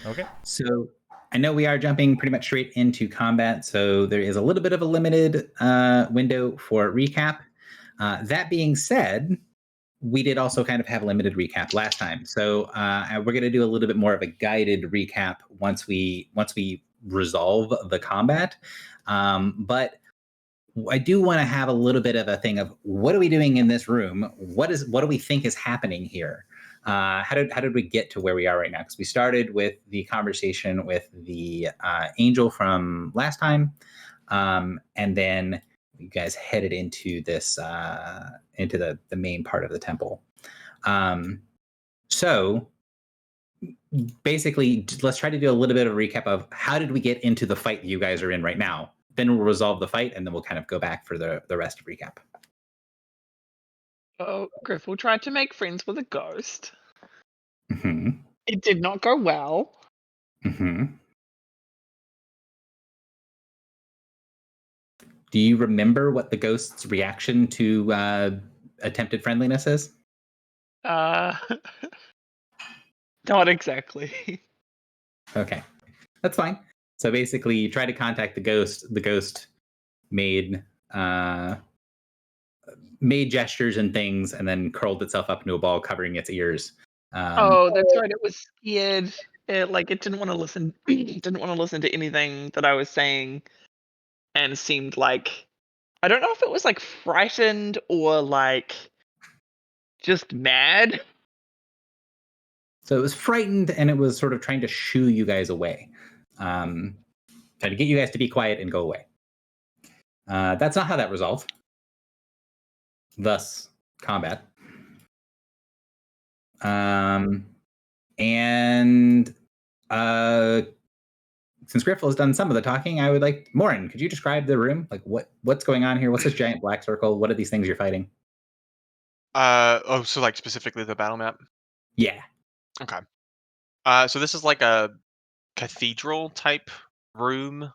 Okay. So I know we are jumping pretty much straight into combat, so there is a little bit of a limited window for recap. That being said, we did also kind of have a limited recap last time, so we're going to do a little bit more of a guided recap once we resolve the combat. But I do want to have a little bit of a thing of what are we doing in this room? What do we think is happening here? How did we get to where we are right now? Because we started with the conversation with the angel from last time, and then you guys headed into this into the main part of the temple. Um, so basically, let's try to do a little bit of a recap of how did we get into the fight that you guys are in right now. Then we'll resolve the fight, and then we'll kind of go back for the rest of recap. Oh, Griffle tried to make friends with a ghost. Hmm. It did not go well. Hmm. Do you remember what the ghost's reaction to attempted friendliness is? Uh, not exactly. Okay, that's fine. So basically, you try to contact the ghost. The ghost made uh, made gestures and things, and then curled itself up into a ball, covering its ears. Oh, that's right. It was scared. It didn't want to listen. Didn't want to listen to anything that I was saying, and seemed like I don't know if it was like frightened or like just mad. So it was frightened, and it was sort of trying to shoo you guys away, um, trying to get you guys to be quiet and go away. That's not how that resolved. Thus, combat. Um, and since Griffle has done some of the talking, I would like Morin. Could you describe the room? Like what's going on here? What's this giant black circle? What are these things you're fighting? So like specifically the battle map. Yeah. Okay. So this is like a cathedral type room.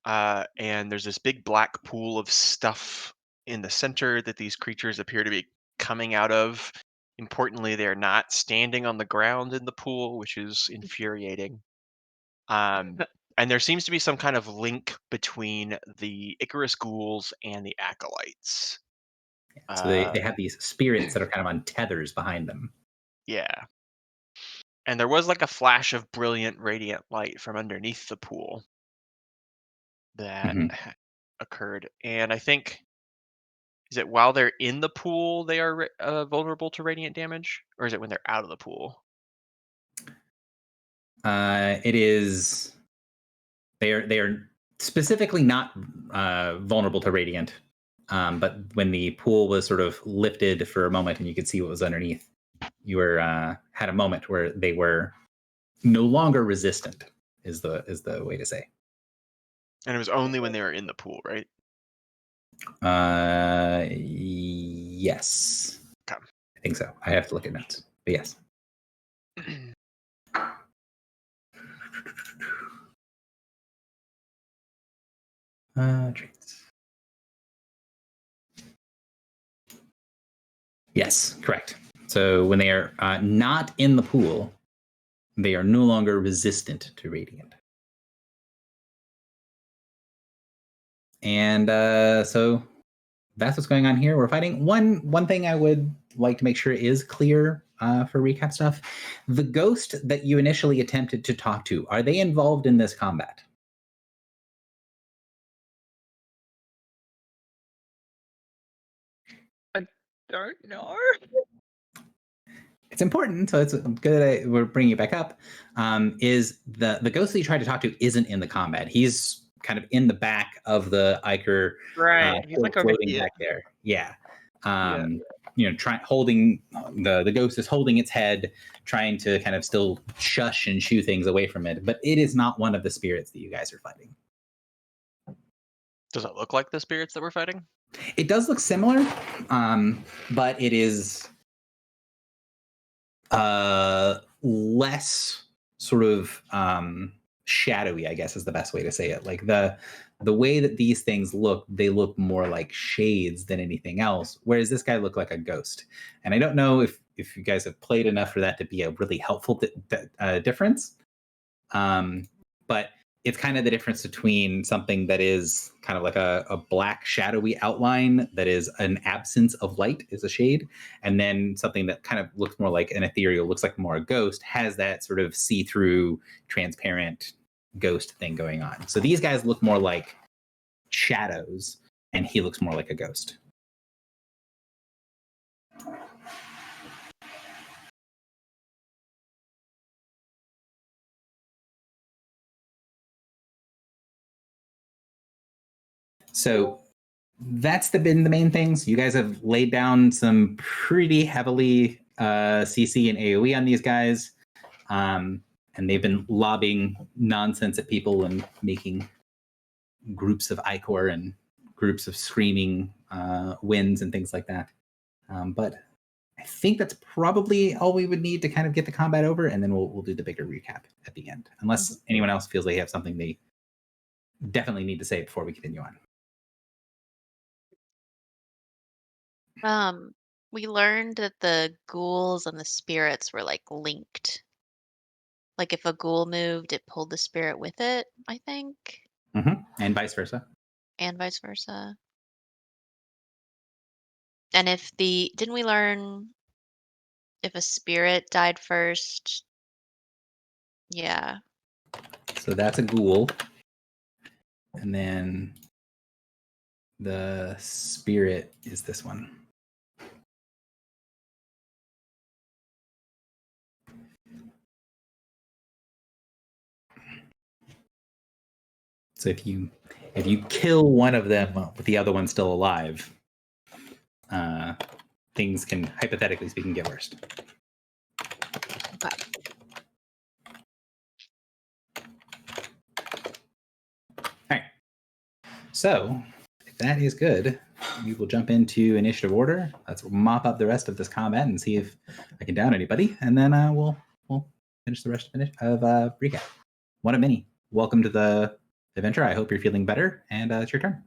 And there's this big black pool of stuff in the center that these creatures appear to be coming out of. Importantly, they're not standing on the ground in the pool, which is infuriating. Um, and there seems to be some kind of link between the Icarus ghouls and the acolytes. So they, Uh, they have these spirits that are kind of on tethers behind them. yeah. And there was like a flash of brilliant radiant light from underneath the pool that Hmm. occurred. And I think, is it while they're in the pool they are vulnerable to radiant damage? Or is it when they're out of the pool? It is they are specifically not vulnerable to radiant, but when the pool was sort of lifted for a moment and you could see what was underneath, you were had a moment where they were no longer resistant. Is the way to say. And it was only when they were in the pool, right? Yes, Okay. I think so. I have to look at notes, but yes. Traits. Yes, correct. So when they are not in the pool, they are no longer resistant to radiant. And so that's what's going on here. We're fighting. One thing I would like to make sure is clear for recap stuff: the ghost that you initially attempted to talk to, are they involved in this combat? I don't know. It's important, so it's good that we're bringing it back up. Is the ghost that you tried to talk to isn't in the combat? He's kind of in the back of the Iker, Right. He's like over floating here. back there. Yeah. Yeah. Holding the ghost is holding its head, trying to kind of still shush and shoo things away from it, but it is not one of the spirits that you guys are fighting. Does it look like the spirits that we're fighting? It does look similar, but it is less sort of shadowy, I guess is the best way to say it. Like the way that these things look, they look more like shades than anything else, whereas this guy looked like a ghost. And I don't know if you guys have played enough for that to be a really helpful difference, But it's kind of the difference between something that is kind of like a black shadowy outline that is an absence of light, is a shade, and then something that kind of looks more like an ethereal, looks like more a ghost, has that sort of see-through, transparent ghost thing going on. So these guys look more like shadows, and he looks more like a ghost. So that's been the main things. You guys have laid down some pretty heavily CC and AoE on these guys, and they've been lobbing nonsense at people and making groups of ichor and groups of screaming winds and things like that. But I think that's probably all we would need to kind of get the combat over, and then we'll do the bigger recap at the end, unless anyone else feels they have something they definitely need to say before we continue on. We learned that the ghouls and the spirits were like linked. Like if a ghoul moved, it pulled the spirit with it, I think, And vice versa. and vice versa. And didn't we learn if a spirit died first? Yeah. So that's a ghoul. And then the spirit is this one. So if you kill one of them with the other one still alive, things can, hypothetically speaking, get worse. Okay. All right. So if that is good, we will jump into initiative order. Let's mop up the rest of this combat and see if I can down anybody, and then we'll finish the rest of recap. One of many. Welcome to the adventure. I hope you're feeling better, and it's your turn.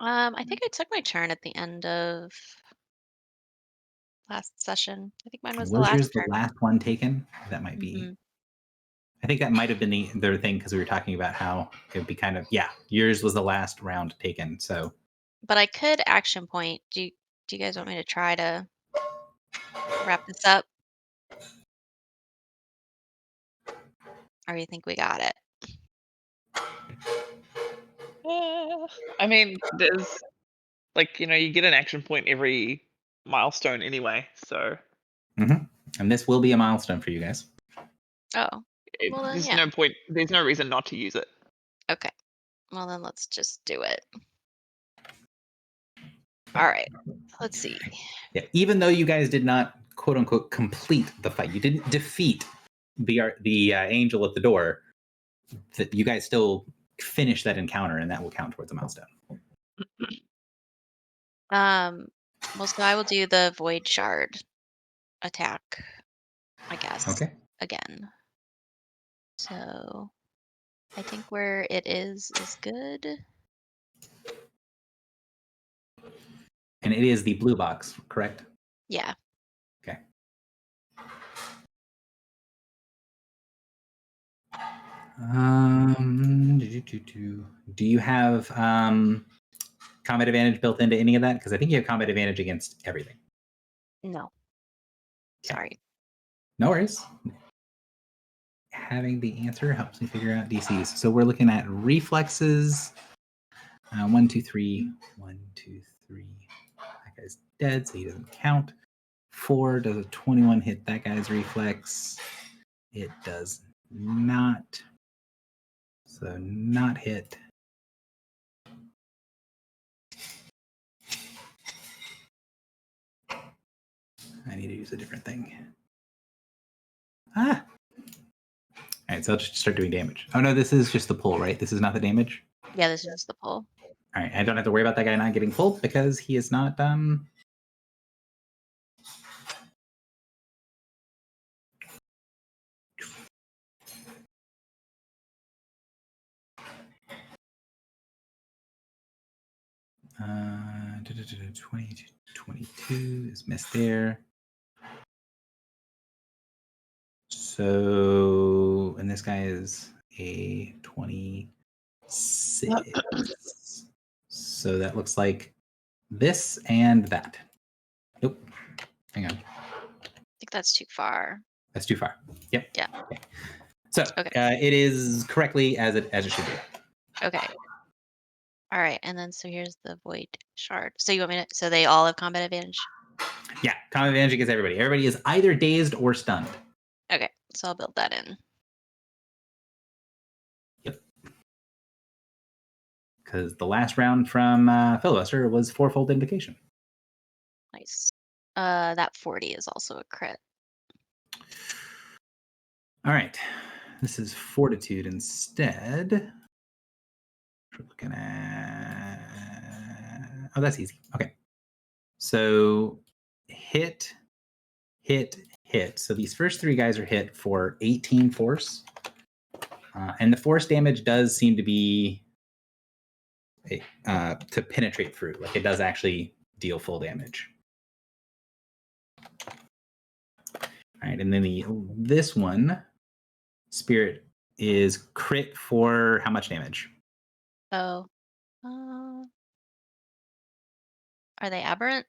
I think I took my turn at the end of last session. I think mine was the Was last yours turn. the last one taken? That might be. Mhm. I think that might have been the thing, because we were talking about how it would be kind of, yours was the last round taken. So, But I could action point. Do you guys want me to try to wrap this up? Or you think we got it? I mean, there's like, you get an action point every milestone anyway, so and this will be a milestone for you guys. Oh. Well then, there's yeah. no point. There's no reason not to use it. Okay. Well then, let's just do it. All right. Let's see. Yeah, even though you guys did not quote unquote complete the fight, you didn't defeat the angel at the door. That you guys still finish that encounter, and that will count towards a milestone. Well, so I will do the void shard attack, I guess. Okay. Again. So I think where it is good. And it is the blue box, correct? Yeah. Okay. Do you have combat advantage built into any of that? Because I think you have combat advantage against everything. No. Okay. Sorry. No worries. Having the answer helps me figure out DCs. So we're looking at reflexes. 1, 2, 3. 1, 2, 3. That guy's dead, so he doesn't count. 4 does a 21 hit that guy's reflex. It does not. So not hit. I need to use a different thing. All right, so I'll just start doing damage. Oh no, this is just the pull, right? This is not the damage? Yeah, this is the pull. All right, I don't have to worry about that guy not getting pulled because he is not uh 22 is missed there. So and this guy is a 26. So that looks like this and that. Nope. Hang on. I think that's too far. That's too far. Yep. Yeah. Okay. So Okay. it is correctly as it should be. Okay. All right, and then so here's the void shard. So you want me to? So they all have combat advantage. Yeah, combat advantage against everybody. Everybody is either dazed or stunned. Okay, so I'll build that in. Yep. Because the last round from Filibuster was fourfold invocation. Nice. That 40 is also a crit. All right. This is fortitude instead. We're looking at. Oh, that's easy. Okay. So hit. So these first three guys are hit for 18 force. And the force damage does seem to be to penetrate through. Like it does actually deal full damage. All right, and then this one, Spirit, is crit for how much damage? Oh. Are they aberrant?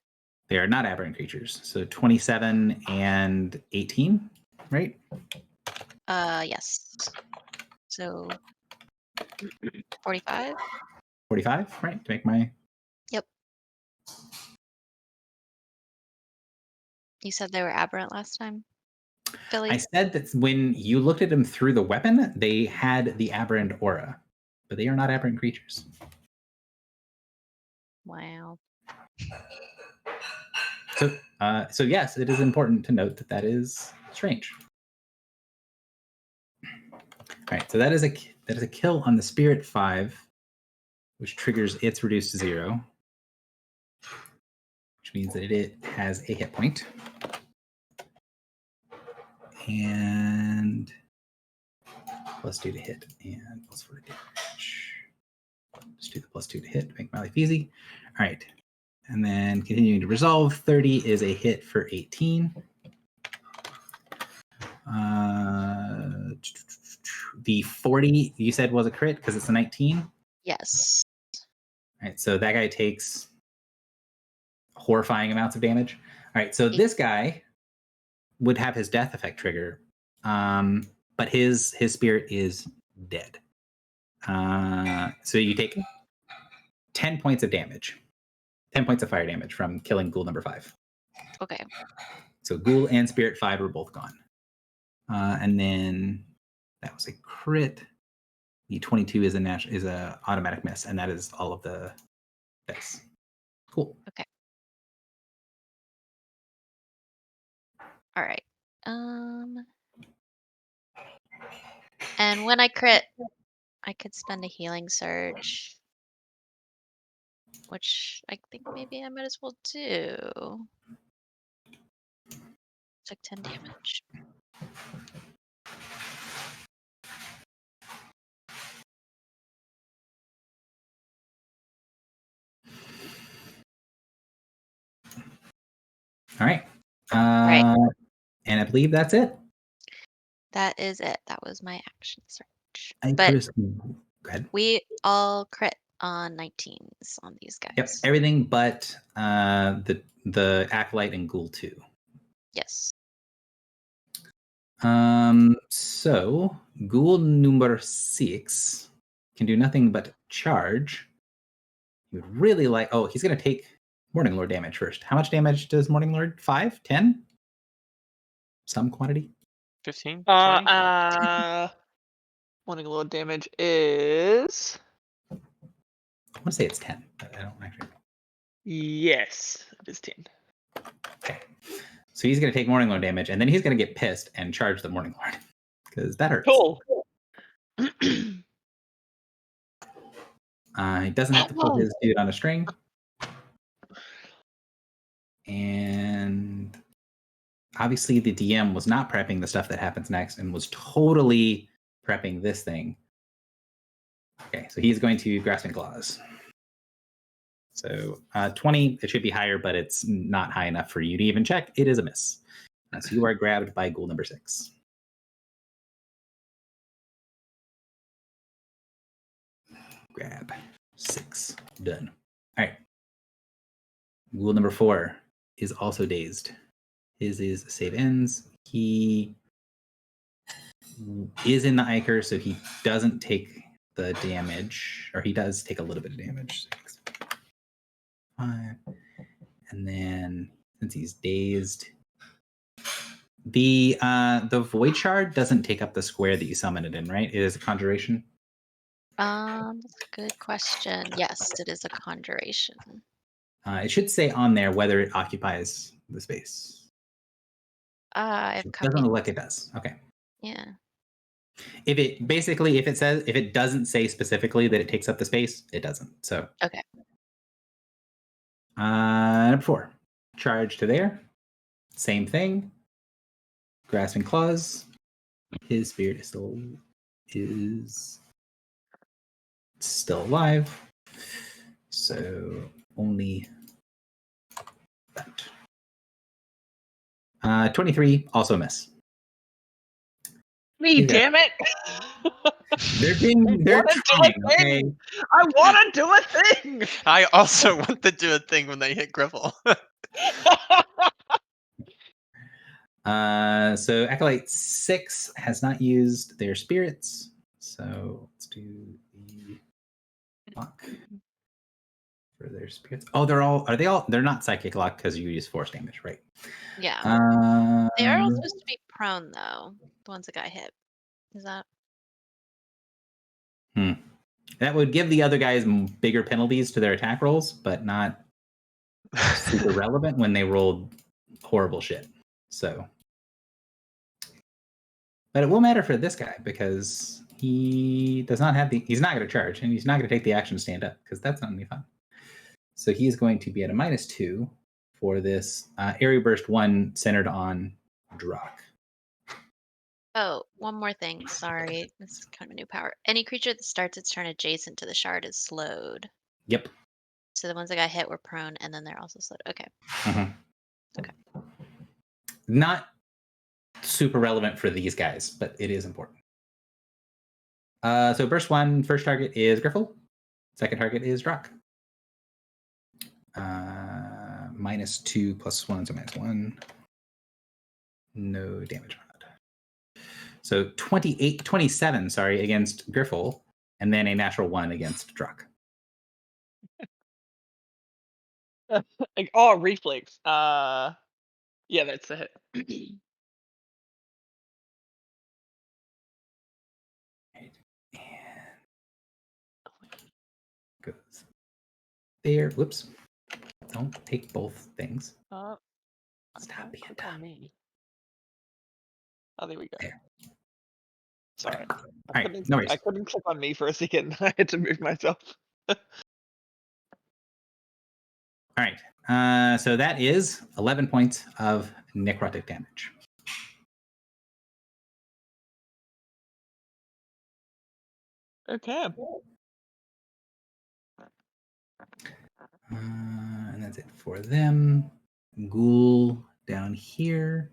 They are not aberrant creatures. So 27 and 18, right? Yes. So 45? 45, right? To make my... Yep. You said they were aberrant last time, Philly? I said that when you looked at them through the weapon, they had the aberrant aura, but they are not aberrant creatures. Wow. So yes, it is important to note that that is strange. All right, so that is a kill on the Spirit 5, which triggers its reduced to 0, which means that it has a hit point. And +2 to hit and +4 to damage. Just do the +2 to hit to make my life easy. All right. And then continuing to resolve, 30 is a hit for 18. The 40 you said was a crit because it's a 19? Yes. All right, so that guy takes horrifying amounts of damage. All right, so this guy would have his death effect trigger, but his spirit is dead. So you take 10 points of damage, 10 points of fire damage from killing ghoul number 5. Okay. So ghoul and spirit 5 are both gone. And then that was a crit. The 22 is a automatic miss, and that is all of the dice. Cool. Okay. All right. And when I crit, I could spend a healing surge, which I think maybe I might as well do. Took 10 damage. All right. Right. And I believe that's it. That is it. That was my action surge. Go ahead. We all crit on 19s on these guys. Yep, everything but the acolyte and ghoul 2. Yes. So ghoul number 6 can do nothing but charge. He would really like. Oh, he's gonna take Morning Lord damage first. How much damage does Morning Lord? 5? 10? Some quantity? 15? 20? Morning Lord damage is... I want to say it's 10, but I don't actually know. Yes, it is 10. Okay. So he's going to take Morning Lord damage, and then he's going to get pissed and charge the Morning Lord, because that hurts. Cool. He doesn't have to pull his dude on a string. And obviously the DM was not prepping the stuff that happens next and was totally prepping this thing. Okay, so he's going to Grasping Claws. So 20, it should be higher, but it's not high enough for you to even check. It is a miss. So you are grabbed by ghoul number 6. grab 6. Done. All right. Ghoul number 4 is also dazed. His is save ends. He is in the Iker, so he doesn't take the damage, or he does take a little bit of damage. 6, 5. And then since he's dazed, the void shard doesn't take up the square that you summon it in, right? It is a conjuration. That's a good question. Yes, it is a conjuration. It should say on there whether it occupies the space. I've It copied. doesn't look like it does. Okay. Yeah. If it doesn't say specifically that it takes up the space, it doesn't. So Okay. Number 4, charge to there. Same thing. Grasping claws. His spirit is still alive. So only that. 23, also a miss. Me, damn it! They're wanna do a trying, okay? thing. I want to do a thing. I also want to do a thing when they hit Griffle. So Acolyte 6 has not used their spirits. So let's do the lock for their spirits. Oh, they're not psychic lock because you use force damage, right? Yeah. They are all supposed to be prone though. The ones that got hit. Is that? That would give the other guys bigger penalties to their attack rolls, but not super relevant when they rolled horrible shit. So, but it will matter for this guy because he does not have he's not going to charge and he's not going to take the action to stand up because that's not any fun. So he's going to be at a -2 for this area burst 1 centered on Drak. Oh, one more thing. Sorry, this is kind of a new power. Any creature that starts its turn adjacent to the shard is slowed. Yep. So the ones that got hit were prone, and then they're also slowed. Okay. Okay. Not super relevant for these guys, but it is important. So burst 1, first target is Griffle. Second target is Drak. -2 + 1, so -1. No damage. So 27, against Griffle, and then a natural 1 against Drak. Like, oh, reflex. Yeah, that's a hit. Goes there. Whoops. Don't take both things. Stop being click on dumb. me. Oh, there we go. There. Sorry. All right, no worries. I couldn't click on me for a second. I had to move myself. All right. So that is 11 points of necrotic damage. Okay. And that's it for them. Ghoul down here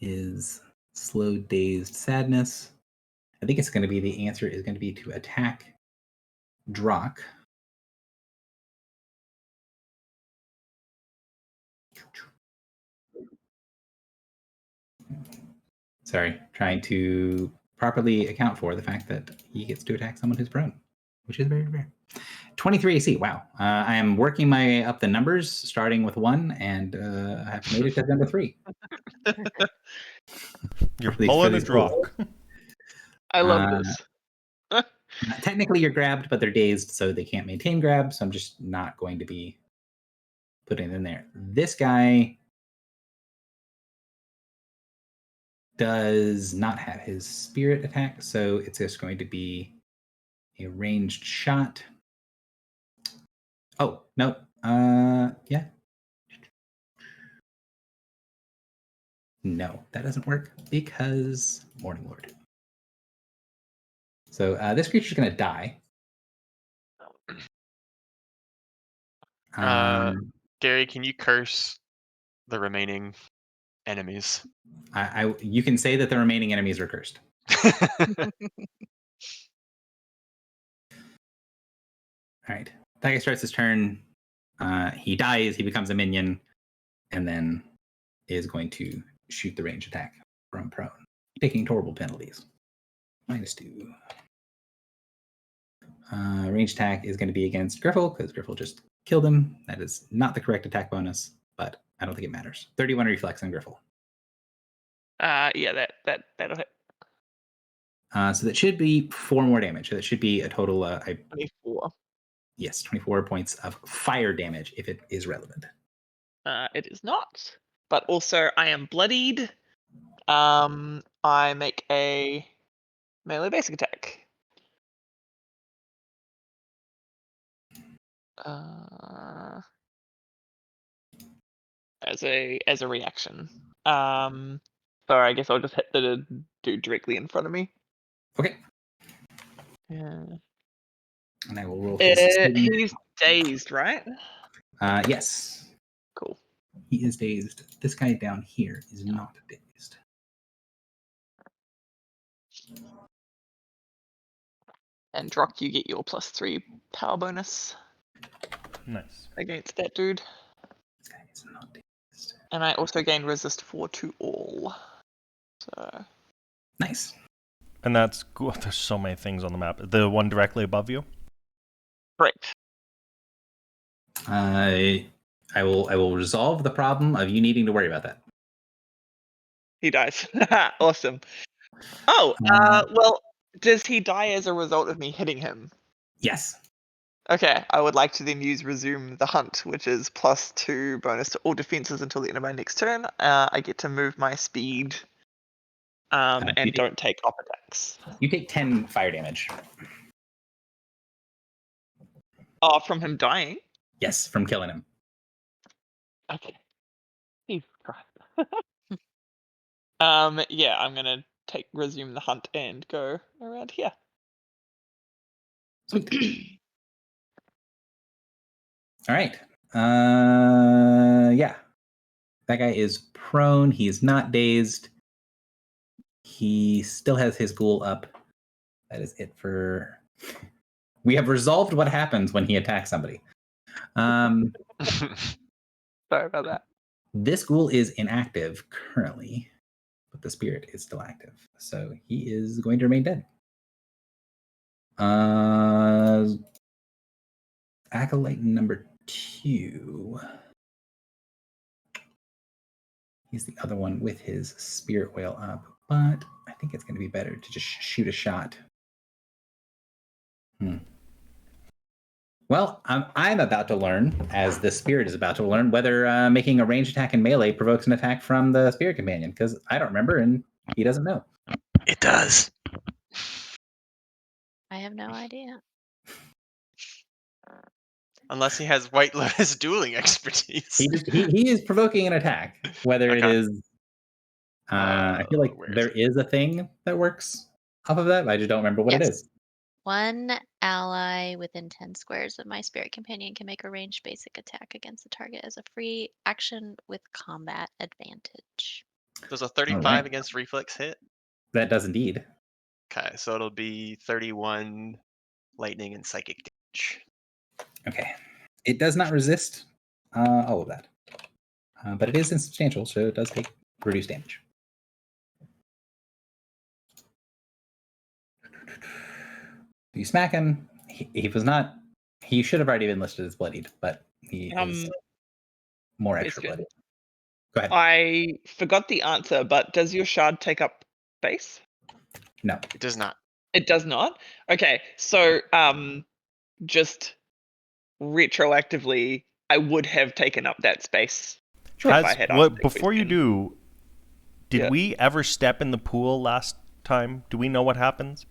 is slow, dazed sadness. I think it's going to be the answer is going to be to attack Drak. Sorry, trying to properly account for the fact that he gets to attack someone who's prone, which is very rare. 23 AC. Wow. I am working my way up the numbers, starting with 1, and I have made it to number 3. You're pulling a Drak. I love this. Technically, you're grabbed, but they're dazed, so they can't maintain grab. So I'm just not going to be putting it in there. This guy does not have his spirit attack, so it's just going to be a ranged shot. Oh, no. Yeah. No, that doesn't work because Morning Lord. So this creature's going to die. Gary, can you curse the remaining enemies? You can say that the remaining enemies are cursed. All right. That guy starts his turn. He dies. He becomes a minion, and then is going to shoot the range attack from prone, taking horrible penalties. -2. Range attack is going to be against Griffle because Griffle just killed him. That is not the correct attack bonus, but I don't think it matters. 31 reflex on Griffle. Yeah, that'll hit. So that should be 4 more damage. So that should be a total. 24. Yes, 24 points of fire damage if it is relevant. It is not, but also I am bloodied. I make a melee basic attack. As a reaction. So I guess I'll just hit the dude directly in front of me. Okay. Yeah. And I will roll his He's dazed, right? Yes. Cool. He is dazed. This guy down here is not dazed. And Drock, you get your +3 power bonus Nice. against that dude. This guy is not dazed. And I also gain resist 4 to all. So Nice. And that's cool. There's so many things on the map. The one directly above you? correct. I will resolve the problem of you needing to worry about that. He dies. Awesome. Oh, well, does he die as a result of me hitting him? Yes. Okay, I would like to then use Resume the Hunt, which is +2 bonus to all defenses until the end of my next turn. I get to move my speed and don't take op attacks. You take 10 fire damage. Oh, from him dying? Yes, from killing him. Okay. Jesus Christ. Yeah, I'm gonna resume the hunt and go around here. Sweet. All right. Yeah. That guy is prone. He is not dazed. He still has his ghoul up. That is it for... We have resolved what happens when he attacks somebody. Sorry about that. This ghoul is inactive currently, but the spirit is still active. So he is going to remain dead. Acolyte number 2. He's the other one with his spirit whale up, but I think it's going to be better to just shoot a shot. Well, I'm about to learn, as the spirit is about to learn, whether making a ranged attack in melee provokes an attack from the spirit companion, because I don't remember and he doesn't know. It does. I have no idea. Unless he has White Lotus dueling expertise. He is provoking an attack, whether it is... I feel like there is a thing that works off of that, but I just don't remember what it is. One ally within 10 squares of my spirit companion can make a ranged basic attack against the target as a free action with combat advantage. Does a 35 right. against reflex hit? That does indeed. Okay, so it'll be 31 lightning and psychic damage. Okay. It does not resist all of that. But it is insubstantial, so it does take reduced damage. You smack him. He was not... He should have already been listed as bloodied, but he is more extra bloodied. Go ahead. I forgot the answer, but does your shard take up space? No. It does not. It does not? Okay, so just retroactively, I would have taken up that space. If I had asked that Before you question. do, did Yeah. we ever step in the pool last time? Do we know what happens?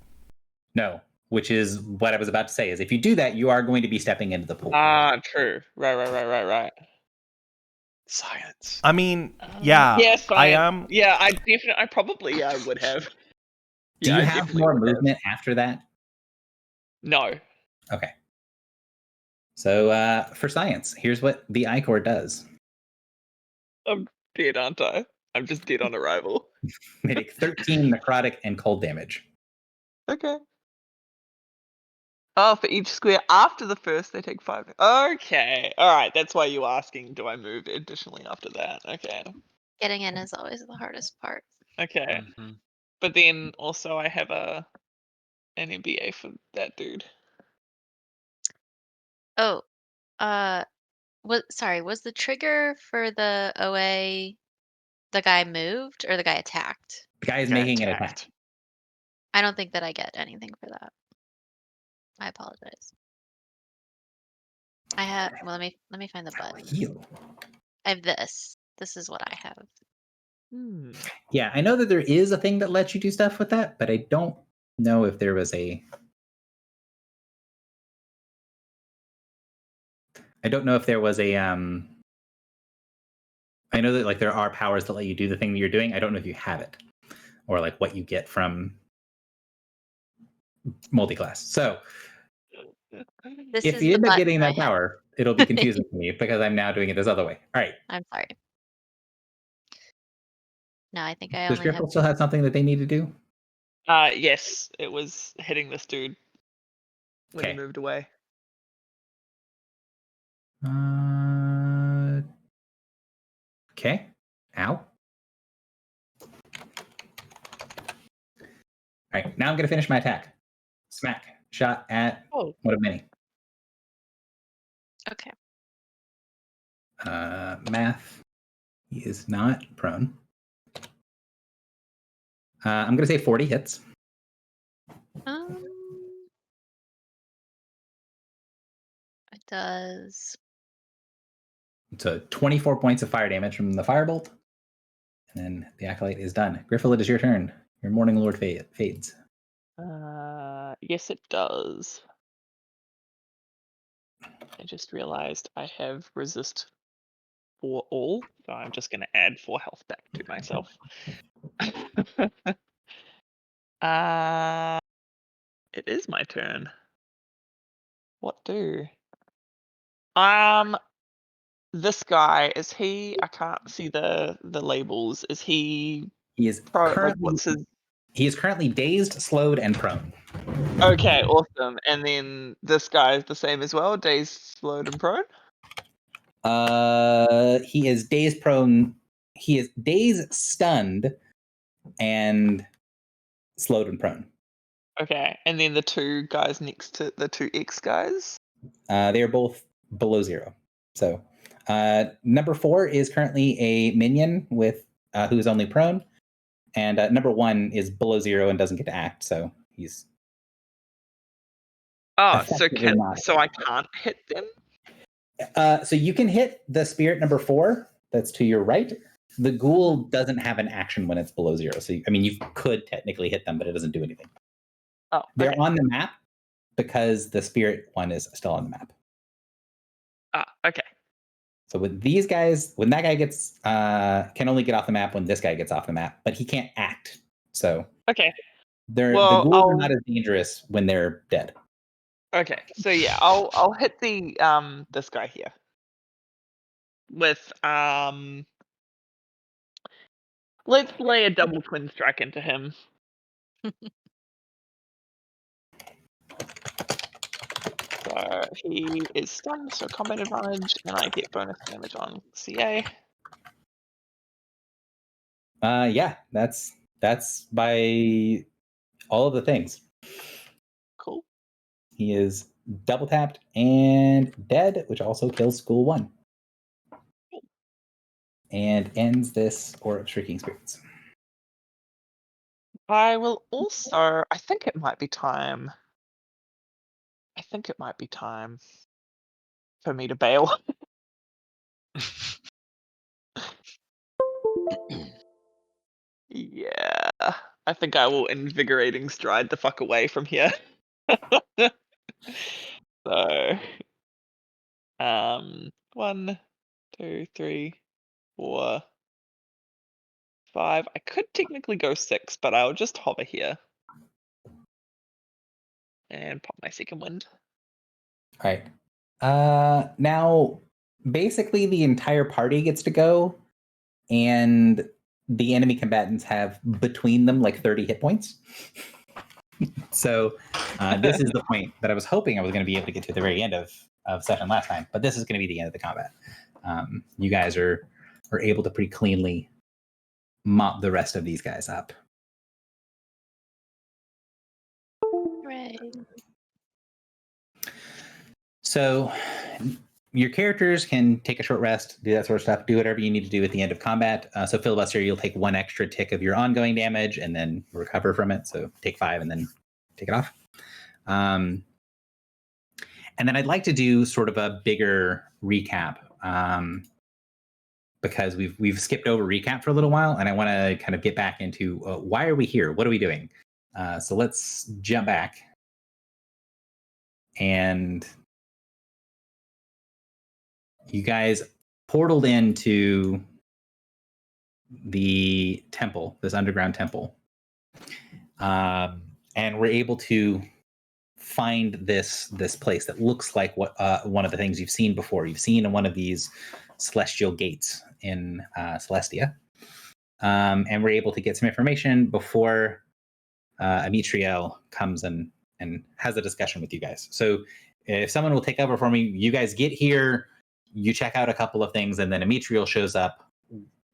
No. Which is what I was about to say, is if you do that, you are going to be stepping into the pool. True. Right. Science. I mean, yeah, Yes, I am. Yeah, I probably would have. Do Yeah, you I have definitely more would have. movement after that? No. Okay. So for science, here's what the Icor does. I'm dead, aren't I? I'm just dead on arrival. They take 13 necrotic and cold damage. Okay. Oh, for each square after the first, they take 5. Okay. All right. That's why you're asking, do I move additionally after that? Okay. Getting in is always the hardest part. Okay. Mhm. But then also I have an MBA for that dude. Oh, was the trigger for the OA the guy moved or the guy attacked? The guy is Guy making an attack. attacked. I don't think that I get anything for that. I apologize. I have well let me find the button. Heal. I have this. This is what I have. Hmm. Yeah, I know that there is a thing that lets you do stuff with that, but I don't know if there was a. I don't know if there was a. I know that like there are powers that let you do the thing that you're doing. I don't know if you have it, or like what you get from multi-class. So This if is you the end up button getting I that have. power, it'll be confusing to me because I'm now doing it this other way. All right. I'm sorry. No, I think I Does only have Griffle still have something that they need to do? Yes, it was hitting this dude when he Okay. moved away. Okay. Ow. All right. Now I'm going to finish my attack. Smack. Shot at Oh. one of many. Okay. Math. He is not prone. I'm going to say 40 hits. It does. So 24 points of fire damage from the firebolt. And then the acolyte is done. Griffle, it is your turn. Your Morning Lord fades. Yes, it does. I just realized I have resist for all, so I'm just going to add 4 health back to myself. It is my turn. What do? This guy, is he? I can't see the labels. Is he? He is Like, currently what's his? he is currently dazed, slowed, and prone. Okay, awesome. And then this guy is the same as well. Dazed, slowed, and prone. He is dazed, prone. He is dazed, stunned, and slowed and prone. Okay, and then the 2 guys next to the 2 X guys. They are both below 0. So number 4 is currently a minion with who is only prone, and number 1 is below 0 and doesn't get to act. So he's Oh, effectively not. so I can't hit them. So you can hit the spirit number 4. That's to your right. The ghoul doesn't have an action when it's below 0. So I mean, you could technically hit them, but it doesn't do anything. Oh, They're okay. on the map because the spirit one is still on the map. Okay. So with these guys, when that guy gets can only get off the map when this guy gets off the map, but he can't act. So Okay. the Well, ghouls are not as dangerous when they're dead. Okay. So yeah, I'll hit the this guy here with let's lay a double twin strike into him. So he is stunned, so combat advantage, and I get bonus damage on CA. Yeah, that's by all of the things. Cool. He is double tapped and dead, which also kills School 1. And ends this Aura of Shrieking Spirits. I will also. I think it might be time. For me to bail. Yeah, I think I will invigorating stride the fuck away from here. So, 1, 2, 3, 4, 5. I could technically go 6, but I'll just hover here and pop my second wind. All right. Now, basically, the entire party gets to go, and the enemy combatants have between them like 30 hit points. So this is the point that I was hoping I was going to be able to get to the very end of session last time, but this is going to be the end of the combat. You guys are able to pretty cleanly mop the rest of these guys up. Right. So your characters can take a short rest, do that sort of stuff, do whatever you need to do at the end of combat. So Filibuster, you'll take 1 extra tick of your ongoing damage and then recover from it. So take 5 and then take it off. And then I'd like to do sort of a bigger recap because we've skipped over recap for a little while, and I want to kind of get back into why are we here? What are we doing? So let's jump back and you guys portaled into the temple, this underground temple, and we're able to find this place that looks like what one of the things you've seen before. You've seen in one of these celestial gates in Celestia, and we're able to get some information before Amitriel comes and has a discussion with you guys. So if someone will take over for me, you guys get here. You check out a couple of things, and then Amitriel shows up.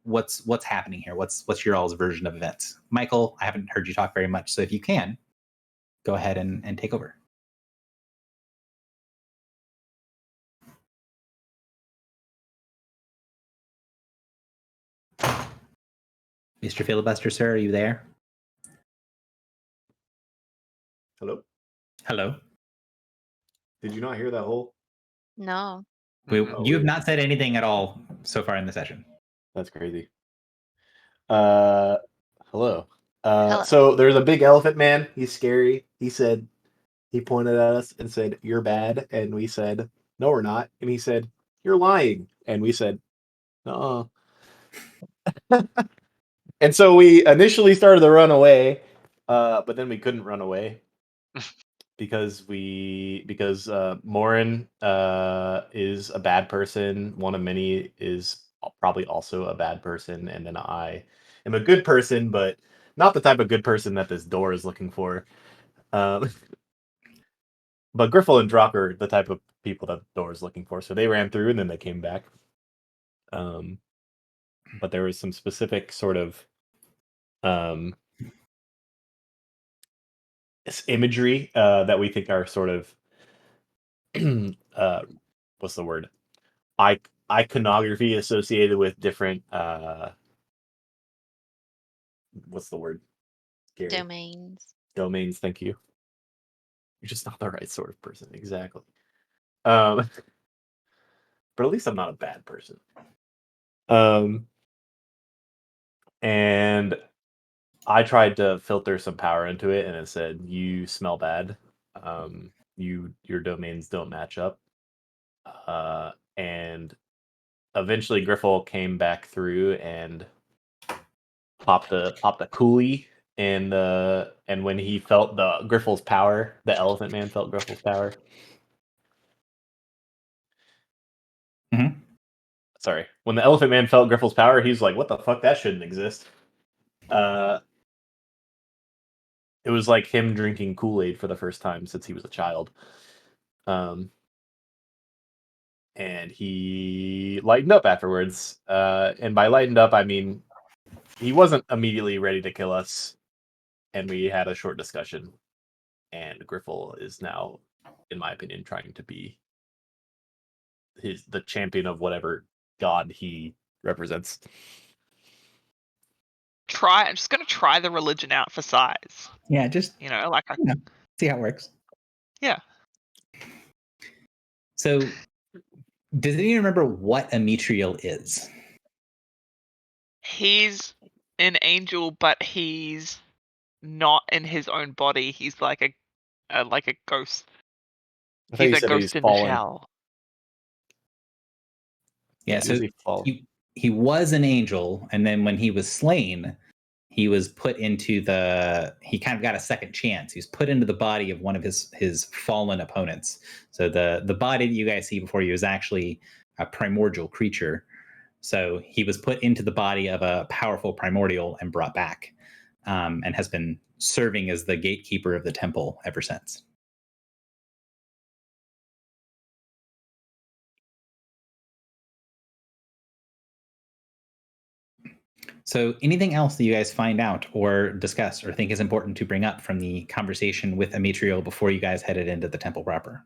What's happening here? What's your all's version of events? Michael, I haven't heard you talk very much, so if you can, go ahead and take over. Mr. Filibuster, sir, are you there? Hello? Hello. Did you not hear that whole? No. You have not said anything at all so far in the session. That's crazy. Hello. Hello. So there's a big elephant man. He's scary. He pointed at us and said, "You're bad." And we said, "No, we're not." And he said, "You're lying." And we said, "Uh-uh." And so we initially started to run away, but then we couldn't run away because Morin is a bad person. One of many is probably also a bad person, and then I am a good person, but not the type of good person that this door is looking for. But Griffel and Drock are the type of people that the door is looking for, so they ran through and then they came back. But there was some specific sort of imagery that we think are sort of what's the word? Iconography associated with different what's the word? Gary? Domains, thank you. You're just not the right sort of person, exactly. But at least I'm not a bad person. And I tried to filter some power into it, and it said, "You smell bad. Your domains don't match up." And eventually, Griffel came back through and popped a coolie, and when he felt the Griffel's power, the Elephant Man felt Griffel's power. Mm-hmm. Sorry, when the Elephant Man felt Griffel's power, he was like, "What the fuck? That shouldn't exist." It was like him drinking Kool-Aid for the first time since he was a child. And he lightened up afterwards. And by lightened up, I mean he wasn't immediately ready to kill us. And we had a short discussion. And Griffel is now, in my opinion, trying to be the champion of whatever god he represents. I'm just gonna try the religion out for size. Yeah, just see how it works. Yeah. So, does anyone remember what Amitriel is? He's an angel, but he's not in his own body. He's like a ghost. He's a ghost in the shell. Yeah, so he was an angel, and then when he was slain, he was put into he kind of got a second chance. He was put into the body of one of his fallen opponents. So the body that you guys see before you is actually a primordial creature. So he was put into the body of a powerful primordial and brought back, and has been serving as the gatekeeper of the temple ever since. So anything else that you guys find out or discuss or think is important to bring up from the conversation with Amitriel before you guys headed into the temple proper?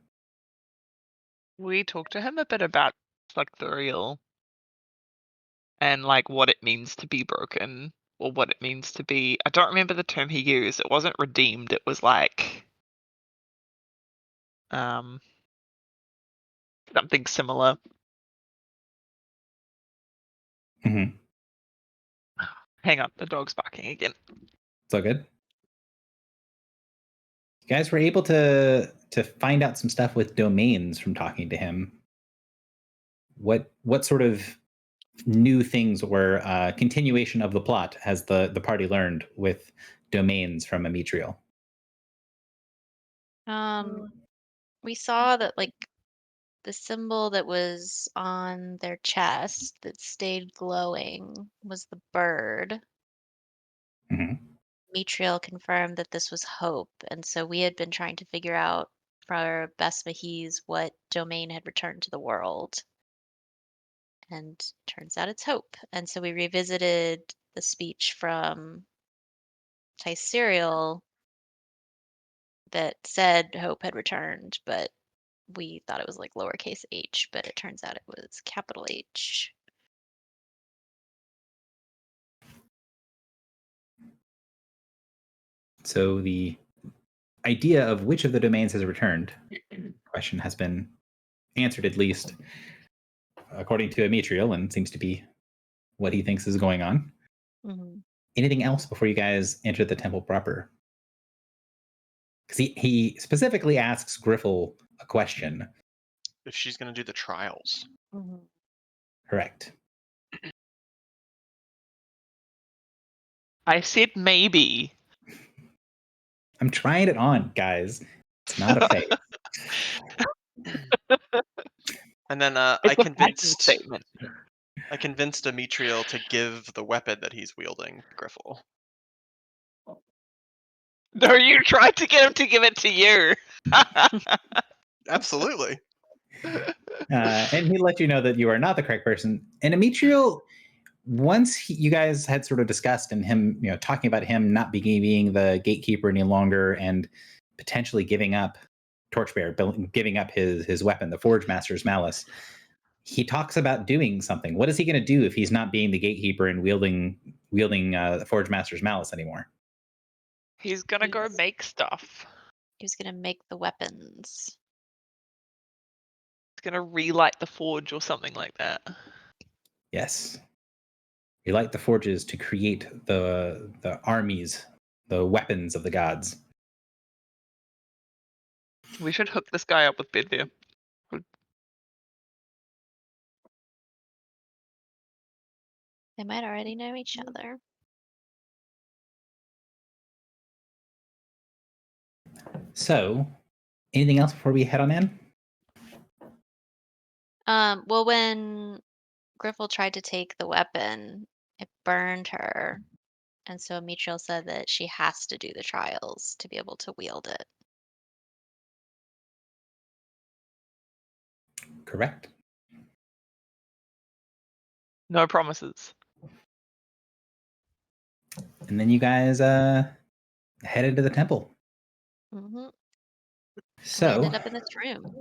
We talked to him a bit about Slugthuriel and like what it means to be broken, or what it means to be. I don't remember the term he used. It wasn't redeemed. It was like something similar. Mm-hmm. Hang on, the dog's barking again. It's all good. You guys were able to find out some stuff with domains from talking to him. What sort of new things were continuation of the plot has the party learned with domains from Amitriel? We saw that like the symbol that was on their chest that stayed glowing was the bird. Mm-hmm. Mitriel confirmed that this was hope, and so we had been trying to figure out for Bess Mahiz what domain had returned to the world. And turns out it's hope. And so we revisited the speech from Tyserial that said hope had returned, but we thought it was like lowercase h, but it turns out it was capital H. So the idea of which of the domains has returned question has been answered, at least according to Amitriel, and seems to be what he thinks is going on. Mm-hmm. Anything else before you guys enter the temple proper? Because he specifically asks Griffle a question. If she's going to do the trials. Mm-hmm. Correct. I said maybe. I'm trying it on, guys. It's not a fake. And then It's I a fashion statement. convinced Amitriel to give the weapon that he's wielding to Griffle. No, you tried to get him to give it to you. Absolutely. And he let you know that you are not the correct person. And Amitriel, once you guys had sort of discussed and him, talking about him not being the gatekeeper any longer and potentially giving up Torchbearer, giving up his weapon, the Forge Master's Malice, he talks about doing something. What is he going to do if he's not being the gatekeeper and wielding the Forge Master's Malice anymore? He's gonna go make stuff. He's going to make the weapons. He's gonna relight the forge or something like that. Yes. Relight the forges to create the armies, the weapons of the gods. We should hook this guy up with Bedvere. They might already know each other. So, anything else before we head on in? Well, when Griffle tried to take the weapon, it burned her. And so Mitriel said that she has to do the trials to be able to wield it. Correct. No promises. And then you guys head into the temple. Mm-hmm. So, We ended up in this room.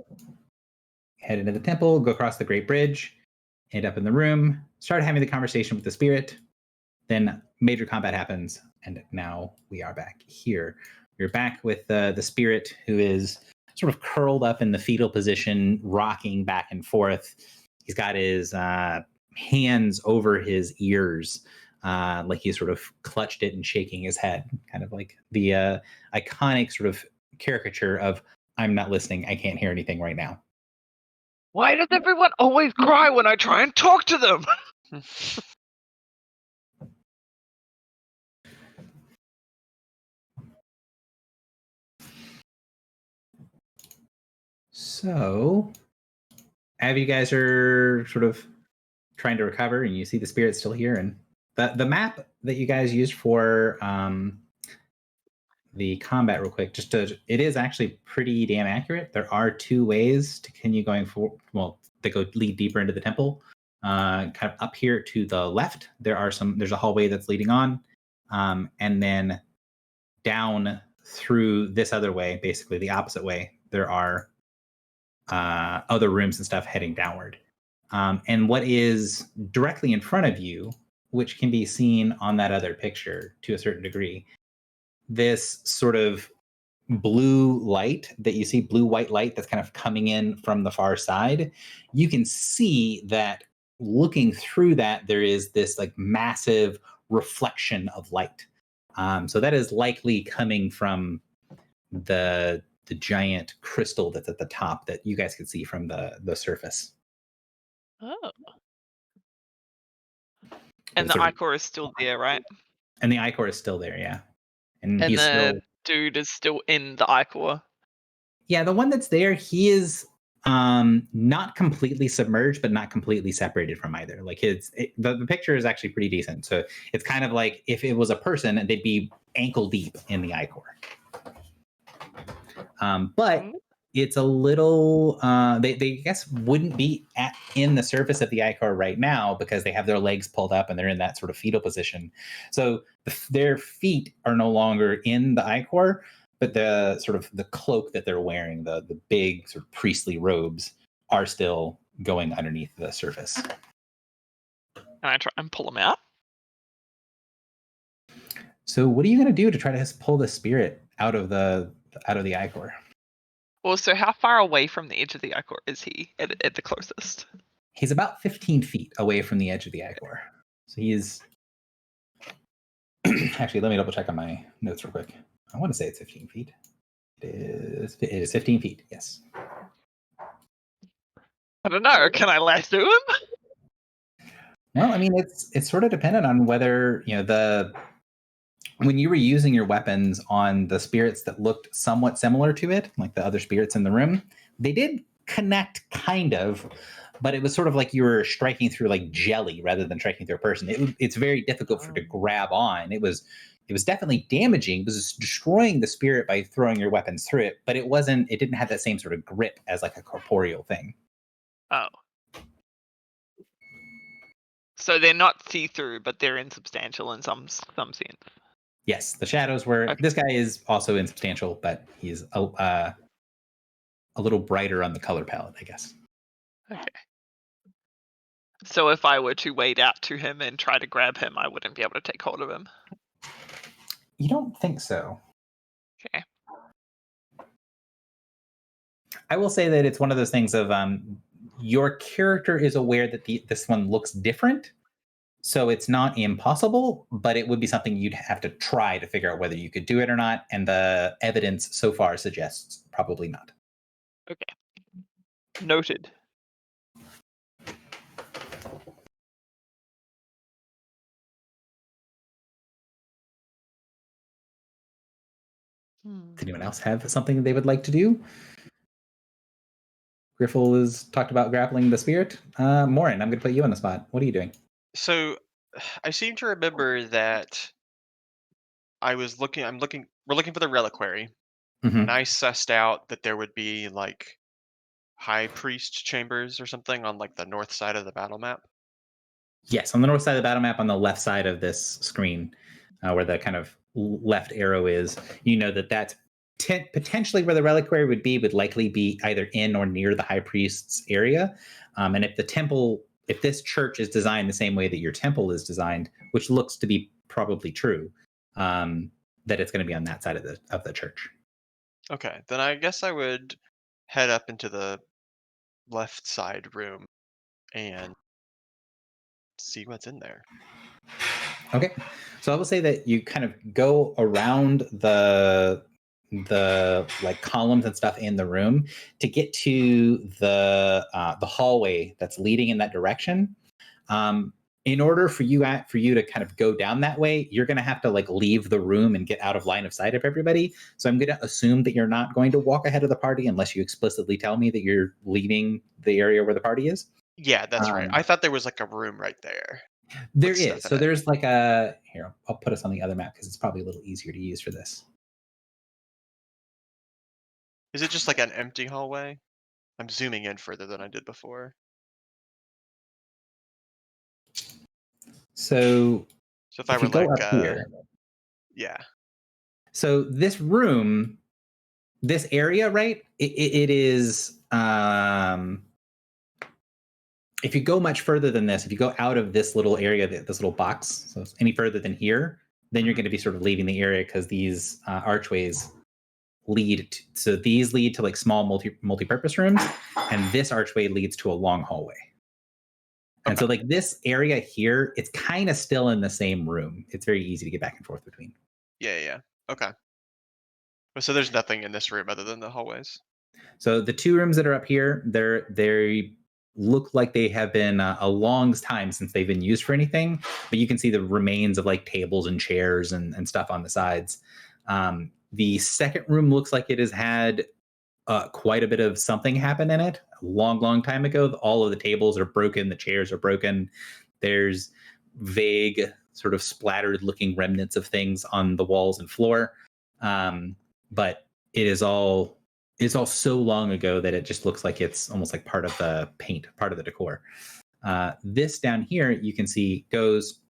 head into the temple, go across the Great Bridge, end up in the room, start having the conversation with the spirit. Then major combat happens, and now we are back here. We're back with the spirit, who is sort of curled up in the fetal position, rocking back and forth. He's got his hands over his ears, like he's sort of clutched it and shaking his head, kind of like the iconic sort of caricature of "I'm not listening, I can't hear anything right now." Why does everyone always cry when I try and talk to them? So, as you guys are sort of trying to recover, and you see the spirit still here, and the map that you guys used for the combat real quick. It is actually pretty damn accurate. There are 2 ways to continue going for. Well, they lead deeper into the temple. Kind of up here to the left, there's a hallway that's leading on, and then down through this other way, basically the opposite way, there are other rooms and stuff heading downward. And what is directly in front of you, which can be seen on that other picture to a certain degree, this sort of blue light that you see, blue-white light that's kind of coming in from the far side, you can see that looking through that, there is this like massive reflection of light. So that is likely coming from the giant crystal that's at the top that you guys can see from the surface. Oh. And the Sort of- Icor is still there, right? And the Icor is still there, yeah. And And he's the still, dude is still in the Icor. yeah, the one that's there, he is not completely submerged, but not completely separated from either. Like the picture is actually pretty decent. So it's kind of like if it was a person, they'd be ankle deep in the Icor. But it's a little they I guess wouldn't be in the surface of the Icor right now because they have their legs pulled up and they're in that sort of fetal position. So their feet are no longer in the Icor, but the sort of the cloak that they're wearing, the big sort of priestly robes, are still going underneath the surface. Can I try and pull them out? So what are you going to do to try to pull the spirit out of the Icor? Also, how far away from the edge of the Icor is he at the closest? He's about 15 feet away from the edge of the Icor. So he's actually, let me double check on my notes real quick. I want to say it's 15 feet. It is 15 feet, yes. I don't know. Can I lasso him? Well, I mean, it's sort of dependent on whether, when you were using your weapons on the spirits that looked somewhat similar to it, like the other spirits in the room, they did connect kind of, but it was sort of like you were striking through like jelly rather than striking through a person. It's very difficult for it to grab on. It was definitely damaging. It was destroying the spirit by throwing your weapons through it, but it didn't have that same sort of grip as like a corporeal thing. Oh. So they're not see-through, but they're insubstantial in some sense. Yes, the shadows were. Okay. This guy is also insubstantial, but he's a little brighter on the color palette, I guess. Okay. So if I were to wade out to him and try to grab him, I wouldn't be able to take hold of him. You don't think so? Okay. I will say that it's one of those things of your character is aware that this one looks different, so it's not impossible, but it would be something you'd have to try to figure out whether you could do it or not, and the evidence so far suggests probably not. Okay. Noted. Does anyone else have something they would like to do? Griffle has talked about grappling the spirit. Morin, I'm going to put you on the spot. What are you doing? So I seem to remember that we're looking for the reliquary, and I sussed out that there would be like high priest chambers or something on like the north side of the battle map. Yes, on the north side of the battle map, on the left side of this screen, where the kind of left arrow is, you know that's potentially where the reliquary would likely be either in or near the high priest's area. And if this church is designed the same way that your temple is designed, which looks to be probably true, that it's going to be on that side of the church. Okay, then I guess I would head up into the left side room and see what's in there. Okay, so I will say that you kind of go around the like columns and stuff in the room to get to the hallway that's leading in that direction. In order for you to kind of go down that way, you're going to have to like leave the room and get out of line of sight of everybody. So I'm going to assume that you're not going to walk ahead of the party unless you explicitly tell me that you're leaving the area where the party is. Yeah, that's right. I thought there was like a room right there. There is. So there's like here, I'll put us on the other map because it's probably a little easier to use for this. Is it just like an empty hallway? I'm zooming in further than I did before. So So if I if were you go like, up here, yeah, so this room, this area, right? It is. If you go much further than this, if you go out of this little area, this little box, so any further than here, then you're Mhm. going to be sort of leaving the area because these archways lead. So these lead to like small multi-purpose rooms, and this archway leads to a long hallway. And so like this area here, it's kind of still in the same room. It's very easy to get back and forth between. yeah. Okay. So there's nothing in this room other than the hallways. So the two rooms that are up here, they look like they have been a long time since they've been used for anything. But you can see the remains of like tables and chairs and stuff on the sides. The second room looks like it has had quite a bit of something happen in it. A long time ago, all of the tables are broken, the chairs are broken. There's vague, sort of splattered looking remnants of things on the walls and floor. But it's all so long ago that it just looks like it's almost like part of the paint, part of the decor. This down here, you can see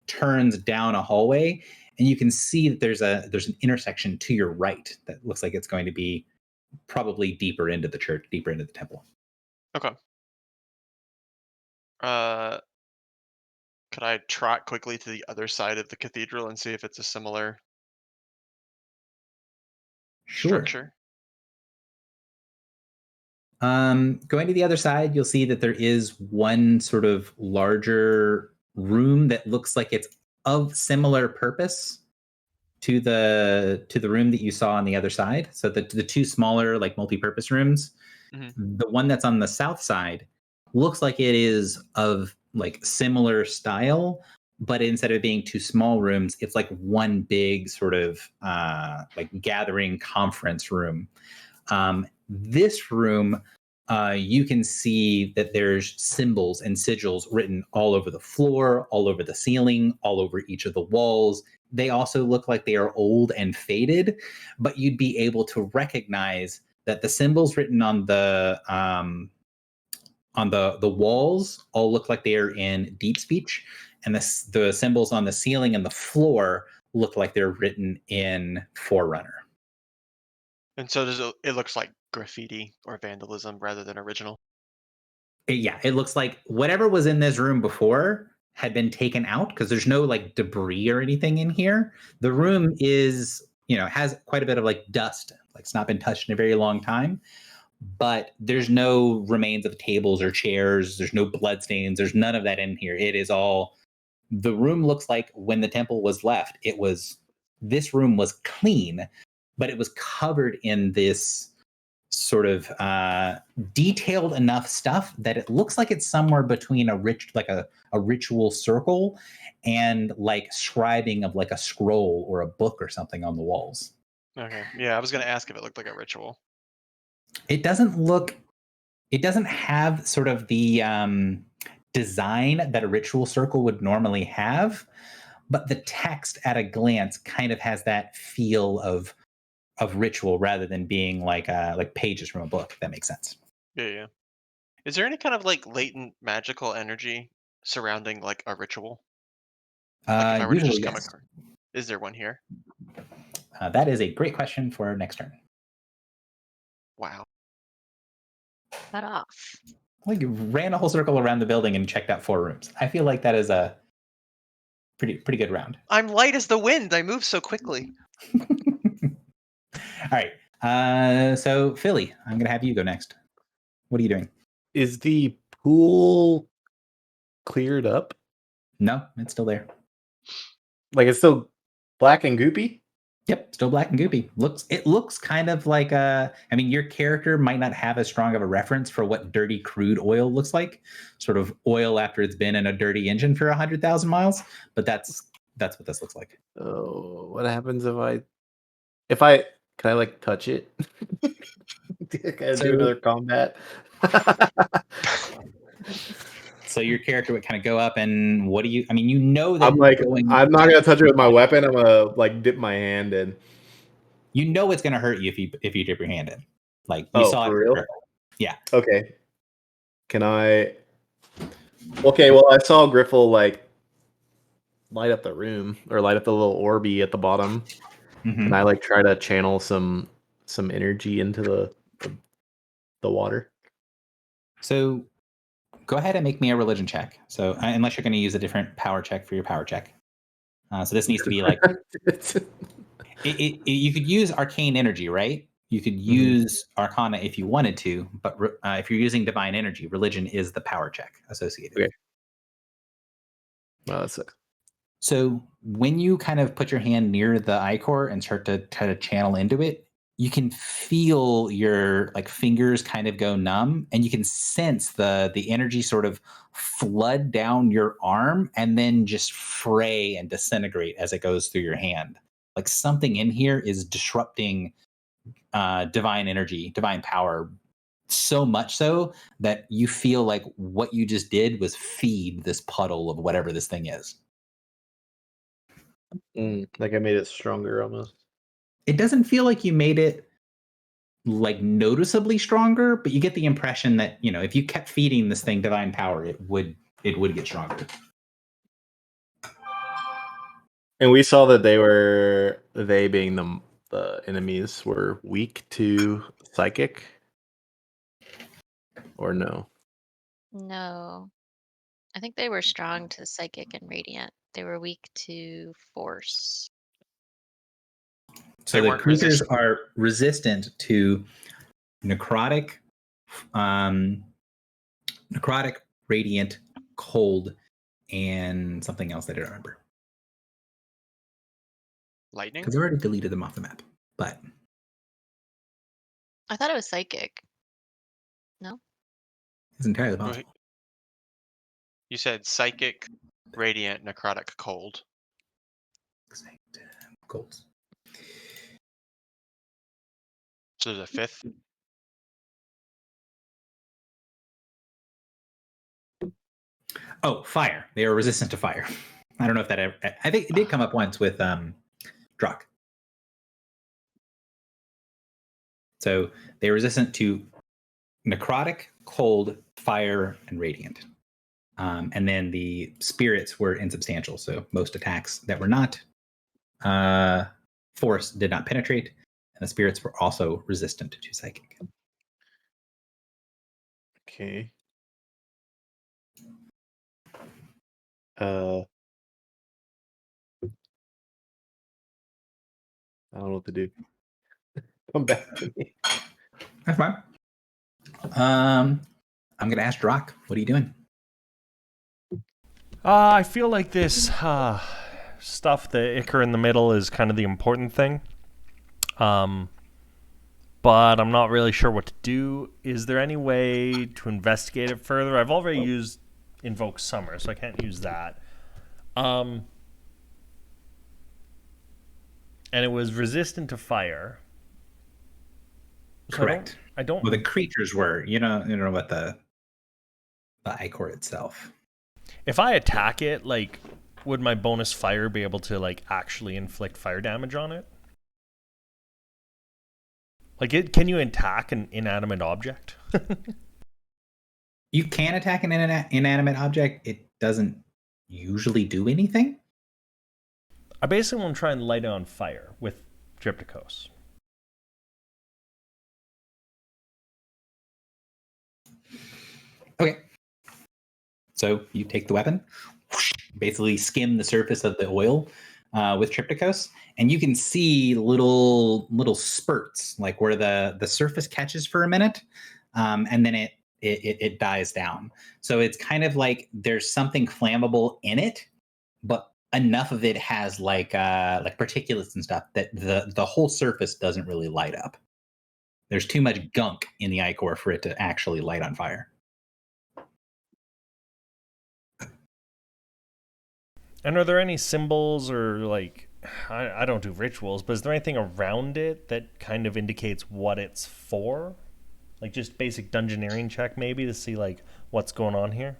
turns down a hallway, and you can see that there's an intersection to your right that looks like it's going to be probably deeper into the church, deeper into the temple. Okay. Could I trot quickly to the other side of the cathedral and see if it's a similar Sure. structure? Going to the other side, you'll see that there is one sort of larger room that looks like it's of similar purpose to the room that you saw on the other side. So the two smaller like multi-purpose rooms, the one that's on the south side looks like it is of like similar style, but instead of being two small rooms, it's like one big sort of like gathering conference room. This room, you can see that there's symbols and sigils written all over the floor, all over the ceiling, all over each of the walls. They also look like they are old and faded, but you'd be able to recognize that the symbols written on the walls all look like they are in deep speech, and the symbols on the ceiling and the floor look like they're written in Forerunner. And so it looks like graffiti or vandalism rather than original. It looks like whatever was in this room before had been taken out because there's no like debris or anything in here. The room is, has quite a bit of like dust, like it's not been touched in a very long time, but there's no remains of tables or chairs. There's no bloodstains. There's none of that in here. It is all, the room looks like when the temple was left, this room was clean, but it was covered in this sort of detailed enough stuff that it looks like it's somewhere between a ritual circle and like scribing of like a scroll or a book or something on the walls. Okay. Yeah, I was going to ask if it looked like a ritual. It doesn't have sort of the design that a ritual circle would normally have, but the text at a glance kind of has that feel of ritual rather than being like pages from a book, if that makes sense. Yeah. Is there any kind of like latent magical energy surrounding like a ritual? Like if I were to just Usually, come yes. across, is there one here? That is a great question for next turn. Wow. Cut off. Like you ran a whole circle around the building and checked out 4 rooms. I feel like that is a pretty good round. I'm light as the wind. I move so quickly. All right. So Philly, I'm going to have you go next. What are you doing? Is the pool cleared up? No, it's still there. Like it's still black and goopy? Yep, still black and goopy. It looks kind of like your character might not have as strong of a reference for what dirty crude oil looks like, sort of oil after it's been in a dirty engine for 100,000 miles, but that's what this looks like. Oh, what happens if I can I like touch it? Can I do another combat? So your character would kind of go up and what do you? I mean, that I'm like, I'm not gonna touch it with my weapon. I'm gonna like dip my hand in. It's gonna hurt you if you dip your hand in. Like you saw it for real? sure. Yeah. Okay. Can I? Okay, well, I saw Griffle like light up the room or light up the little orby at the bottom. Mhm. Can I like try to channel some energy into the water? So go ahead and make me a religion check. So unless you're going to use a different power check for your power check. So this needs to be like you could use arcane energy, right? You could use Arcana if you wanted to, but if you're using divine energy, religion is the power check associated. Okay. Well, that's it. So when you kind of put your hand near the ichor and start to try to channel into it, you can feel your like fingers kind of go numb, and you can sense the energy sort of flood down your arm and then just fray and disintegrate as it goes through your hand. Like something in here is disrupting divine energy, divine power, so much so that you feel like what you just did was feed this puddle of whatever this thing is. Like I made it stronger almost. It doesn't feel like you made it like noticeably stronger, but you get the impression that, you know, if you kept feeding this thing divine power, it would get stronger. And we saw that they being the enemies were weak to psychic, or no? No. I think they were strong to psychic and radiant. They were weak to force. So They the weren't creatures resistant. are resistant to necrotic, radiant, cold, and something else that I don't remember Lightning? because I already deleted them off the map. But I thought it was psychic. it's entirely Wait, possible. You said psychic, radiant, necrotic, cold. Colds. So there's a fifth. Oh, fire. They are resistant to fire. I don't know if that ever, I think it did come up once with Druck. So they're resistant to necrotic, cold, fire, and radiant. And then the spirits were insubstantial. So most attacks that were not force did not penetrate. And the spirits were also resistant to psychic. Okay. I don't know what to do. Come back to me. That's fine. I'm going to ask Drock, what are you doing? I feel like this stuff, the ichor in the middle, is kind of the important thing. But I'm not really sure what to do. Is there any way to investigate it further? I've already used Invoke Summer, so I can't use that. And it was resistant to fire. So Correct. I don't. Well, the creatures were. You don't know what the ichor itself. If I attack it, like, would my bonus fire be able to like actually inflict fire damage on it? Like, can you attack an inanimate object? You can attack an inanimate object. It doesn't usually do anything. I basically want to try and light it on fire with Triptychos. Okay. So you take the weapon, basically skim the surface of the oil with Triptychos, and you can see little spurts, like where the surface catches for a minute, and then it dies down. So it's kind of like there's something flammable in it, but enough of it has like particulates and stuff that the whole surface doesn't really light up. There's too much gunk in the ichor for it to actually light on fire. And are there any symbols or like, I don't do rituals, but is there anything around it that kind of indicates what it's for? Like just basic dungeoneering check maybe to see like what's going on here?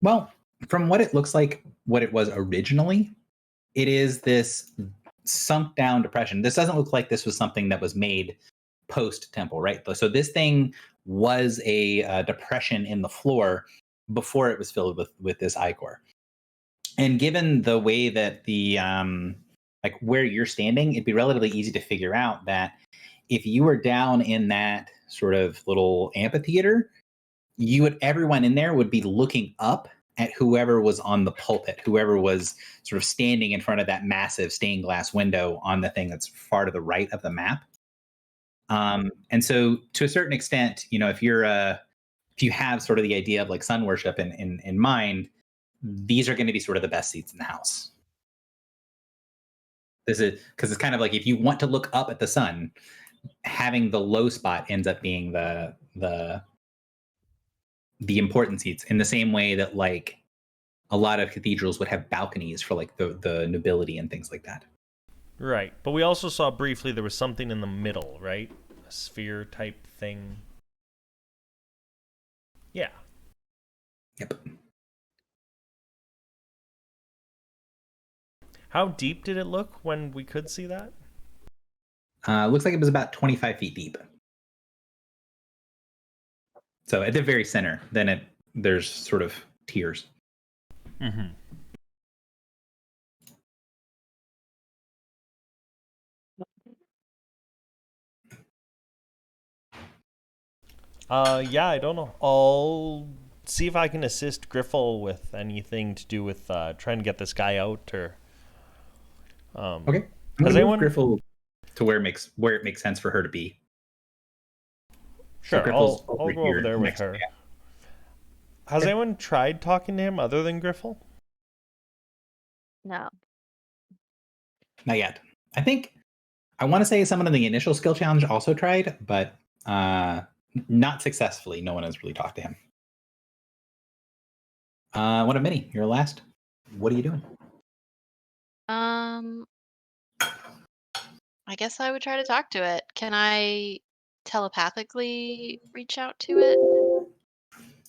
Well, from what it looks like, what it was originally, it is this sunk down depression. This doesn't look like this was something that was made post temple, right? So this thing was a depression in the floor before it was filled with this ichor. And given the way that the like where you're standing, it'd be relatively easy to figure out that if you were down in that sort of little amphitheater, everyone in there would be looking up at whoever was on the pulpit, whoever was sort of standing in front of that massive stained glass window on the thing that's far to the right of the map. And so to a certain extent, if you have sort of the idea of like sun worship in mind, these are going to be sort of the best seats in the house. This is because it's kind of like if you want to look up at the sun, having the low spot ends up being the important seats, in the same way that like a lot of cathedrals would have balconies for like the nobility and things like that. Right. But we also saw briefly there was something in the middle, right? A sphere type thing. Yeah. Yep. How deep did it look when we could see that? Looks like it was about 25 feet deep. So at the very center, then there's sort of tiers. Mm-hmm. Yeah, I don't know. I'll see if I can assist Griffle with anything to do with trying to get this guy out, or Okay. Has anyone Griffle to where it makes sense for her to be? Sure, So I'll go over there with her. Has anyone tried talking to him other than Griffle? No. Not yet. I think I want to say someone in the initial skill challenge also tried, but not successfully. No one has really talked to him. What a Minnie, you're last. What are you doing? I guess I would try to talk to it. Can I telepathically reach out to it?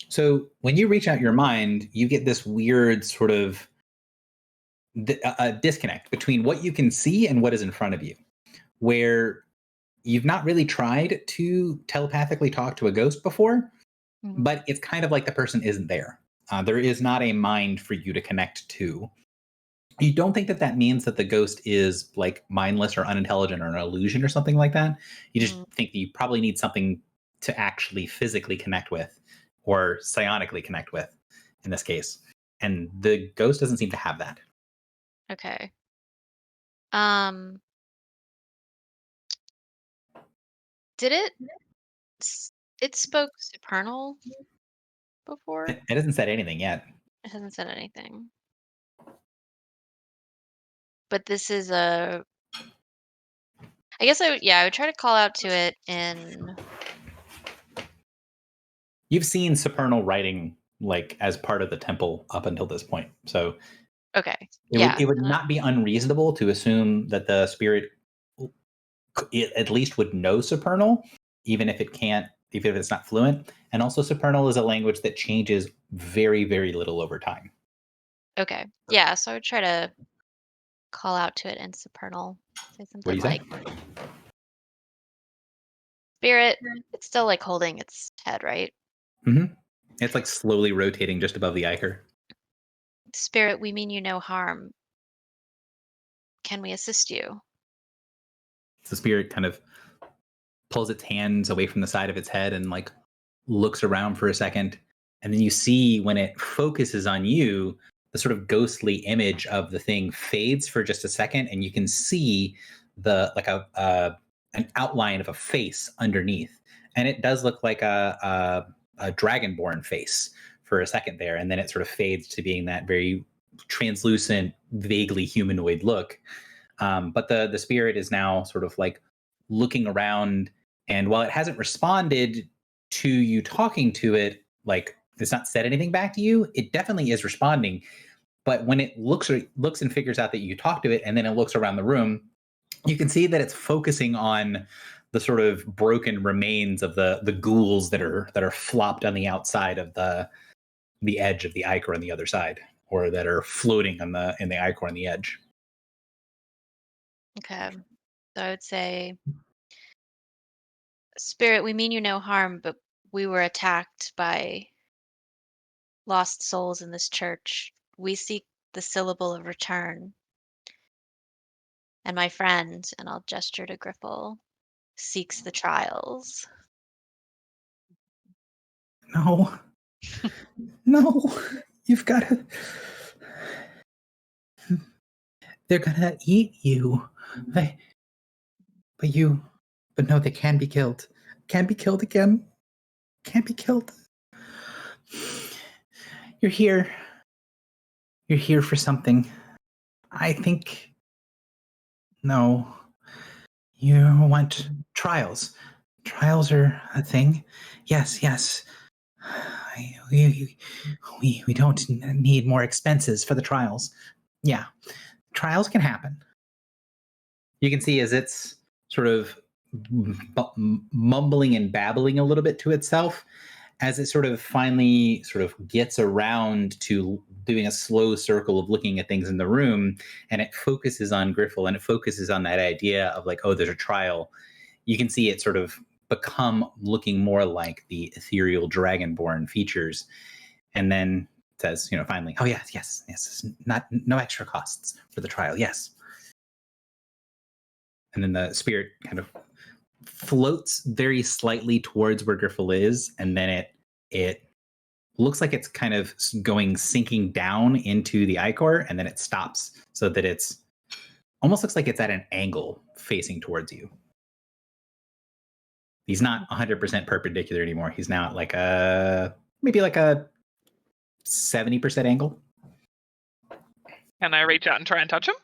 So when you reach out your mind, you get this weird sort of disconnect between what you can see and what is in front of you, where you've not really tried to telepathically talk to a ghost before, but it's kind of like the person isn't there. There is not a mind for you to connect to. You don't think that means that the ghost is like mindless or unintelligent or an illusion or something like that. You just think that you probably need something to actually physically connect with, or psionically connect with in this case. And the ghost doesn't seem to have that. Okay. Did it spoke supernal before? It hasn't said anything yet. It hasn't said anything. But this is I guess I would try to call out to it in. You've seen supernal writing like as part of the temple up until this point. So Okay. it would not be unreasonable to assume that the spirit at least would know supernal, even if it's not fluent. And also supernal is a language that changes very, very little over time. Okay. Yeah, so I would try to call out to it in supernal. Say What do something you say? like Spirit, it's still like holding its head, right? Mm-hmm. It's like slowly rotating just above the ichor. Spirit, we mean you no harm. Can we assist you? The spirit kind of pulls its hands away from the side of its head and like looks around for a second. And then you see when it focuses on you, the sort of ghostly image of the thing fades for just a second, and you can see an outline of a face underneath. And it does look like a dragonborn face for a second there, and then it sort of fades to being that very translucent, vaguely humanoid look. But the spirit is now sort of like looking around, and while it hasn't responded to you talking to it, like it's not said anything back to you, it definitely is responding. But when it looks and figures out that you talk to it, and then it looks around the room, you can see that it's focusing on the sort of broken remains of the ghouls that are flopped on the outside of the edge of the ichor on the other side, or that are floating in the ichor on the edge. Okay. So I would say Spirit, we mean you no harm, but we were attacked by lost souls in this church. We seek the syllable of return. And my friend, and I'll gesture to Griffle, seeks the trials. No. No. You've got to. They're gonna eat you. They. But you. But no, they can be killed. Can be killed again. Can't be killed. You're here. You're here for something. I think. No. You want trials. Trials are a thing. Yes, yes. We don't need more expenses for the trials. Yeah. Trials can happen. You can see as it's sort of mumbling and babbling a little bit to itself, as it sort of finally sort of gets around to doing a slow circle of looking at things in the room, and it focuses on Griffle and it focuses on that idea of like, oh, there's a trial. You can see it sort of become looking more like the ethereal dragonborn features, and then says, finally, oh yes, no extra costs for the trial, yes. And then the spirit kind of floats very slightly towards where Griffle is, and then it looks like it's kind of sinking down into the ichor, and then it stops so that it's almost looks like it's at an angle facing towards you. He's not 100% perpendicular anymore. He's now at like maybe like a 70% angle. Can I reach out and try and touch him?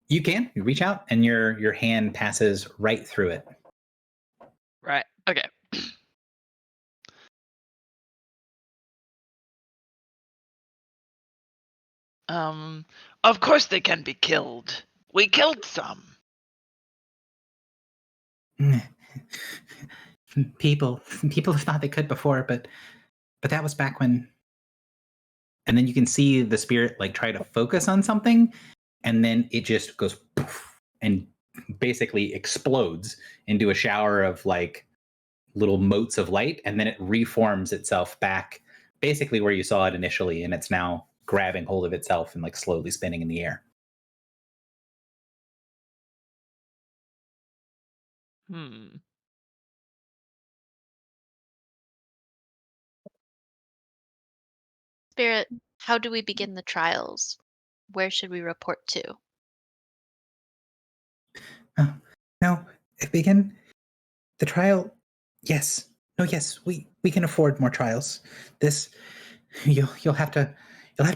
You can. You reach out, and your hand passes right through it. Right. Okay. Of course they can be killed. We killed some. People have thought they could before, but that was back when. And then you can see the spirit like try to focus on something, and then it just goes poof, and basically explodes into a shower of like little motes of light, and then it reforms itself back basically where you saw it initially, and it's now grabbing hold of itself and like slowly spinning in the air. Spirit, how do we begin the trials? Where should we report to? No, begin the trial. Yes. No, yes, we can afford more trials. This you'll have to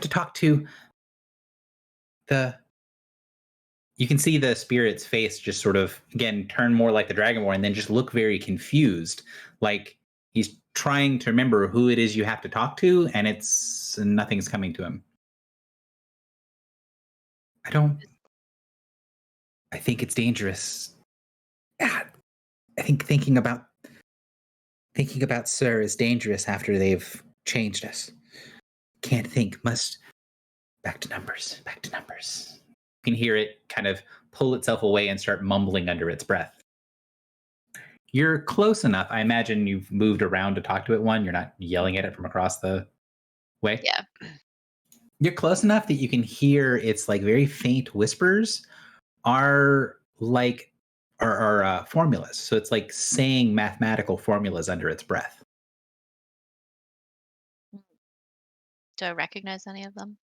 talk to the. You can see the spirit's face just sort of again turn more like the dragonborn, and then just look very confused, like he's trying to remember who it is you have to talk to, and nothing's coming to him. I think it's dangerous. I think thinking about Sir is dangerous after they've changed us. Can't think, must back to numbers. You can hear it kind of pull itself away and start mumbling under its breath. You're close enough. I imagine you've moved around to talk to it one. You're not yelling at it from across the way. Yeah. You're close enough that you can hear its like very faint whispers are formulas. So it's like saying mathematical formulas under its breath. Do I recognize any of them?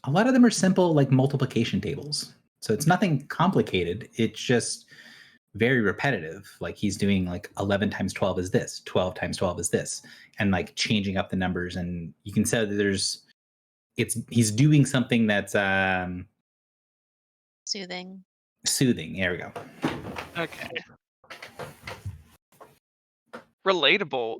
A lot of them are simple, like multiplication tables. So it's nothing complicated. It's just very repetitive. Like he's doing like 11 times 12 is this, 12 times 12 is this, and like changing up the numbers. And you can say that he's doing something that's Soothing. There we go. Okay. Relatable.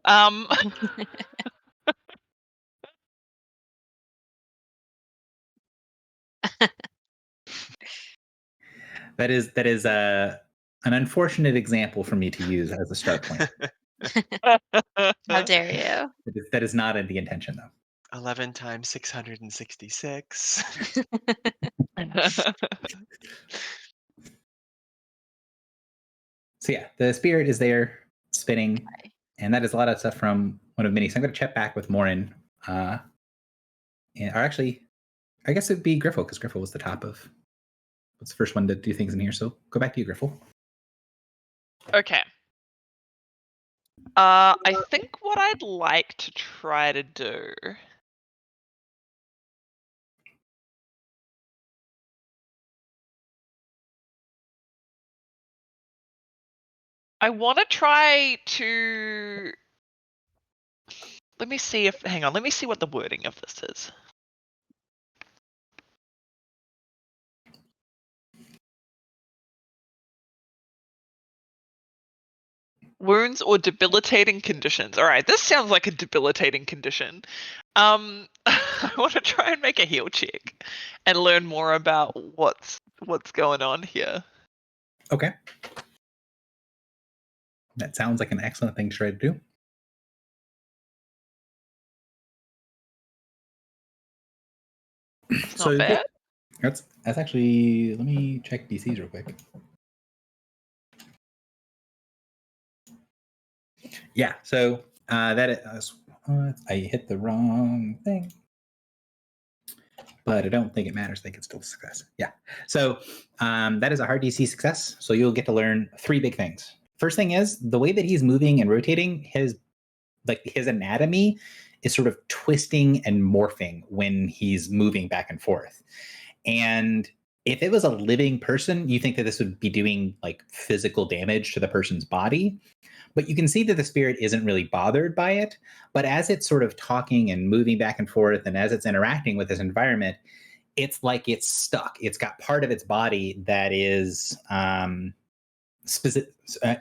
That is an unfortunate example for me to use as a start point. How dare you? That is not the intention, though. 11 times 666. So yeah, the spirit is there spinning, Okay. and that is a lot of stuff from one of many. So I'm going to check back with Morin, or actually, I guess it'd be Griffle because Griffle was the top of. What's the first one to do things in here? So go back to you, Griffle. Okay. I think what I'd like to try to do. I want to try to. Let me see if. Hang on. Let me see what the wording of this is. Wounds or debilitating conditions. All right, this sounds like a debilitating condition. I want to try and make a heal check and learn more about what's going on here. Okay. That sounds like an excellent thing to try to do. It's not bad. That's actually. Let me check DCs real quick. Yeah. So that is. I hit the wrong thing, but I don't think it matters. I think it's still a success. Yeah. So that is a hard DC success. So you'll get to learn 3 big things. First thing is the way that he's moving and rotating, his anatomy is sort of twisting and morphing when he's moving back and forth. And if it was a living person, you think that this would be doing like physical damage to the person's body. But you can see that the spirit isn't really bothered by it. But as it's sort of talking and moving back and forth, and as it's interacting with this environment, it's like it's stuck. It's got part of its body that is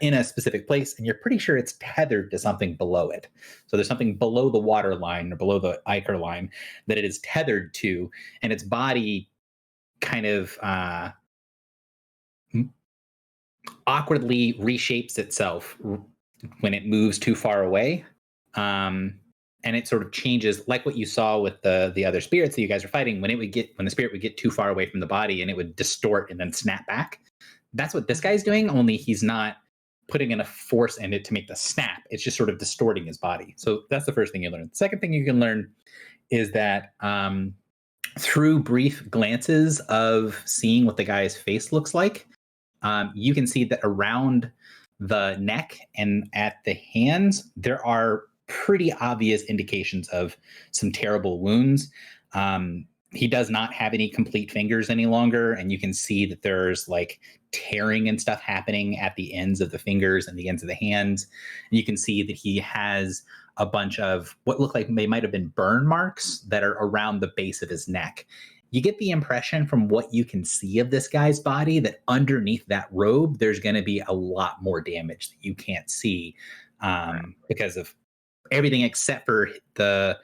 in a specific place, and you're pretty sure it's tethered to something below it. So there's something below the water line or below the ichor line that it is tethered to, and its body kind of awkwardly reshapes itself when it moves too far away. And it sort of changes, like what you saw with the other spirits that you guys are fighting. When the spirit would get too far away from the body, and it would distort and then snap back. That's what this guy's doing. Only he's not putting enough force in it to make the snap. It's just sort of distorting his body. So that's the first thing you learn. The second thing you can learn is that through brief glances of seeing what the guy's face looks like, you can see that around the neck and at the hands, there are pretty obvious indications of some terrible wounds. He does not have any complete fingers any longer, and you can see that there's like tearing and stuff happening at the ends of the fingers and the ends of the hands. And you can see that he has a bunch of what look like they might have been burn marks that are around the base of his neck. You get the impression from what you can see of this guy's body that underneath that robe, there's going to be a lot more damage that you can't see because of everything except for the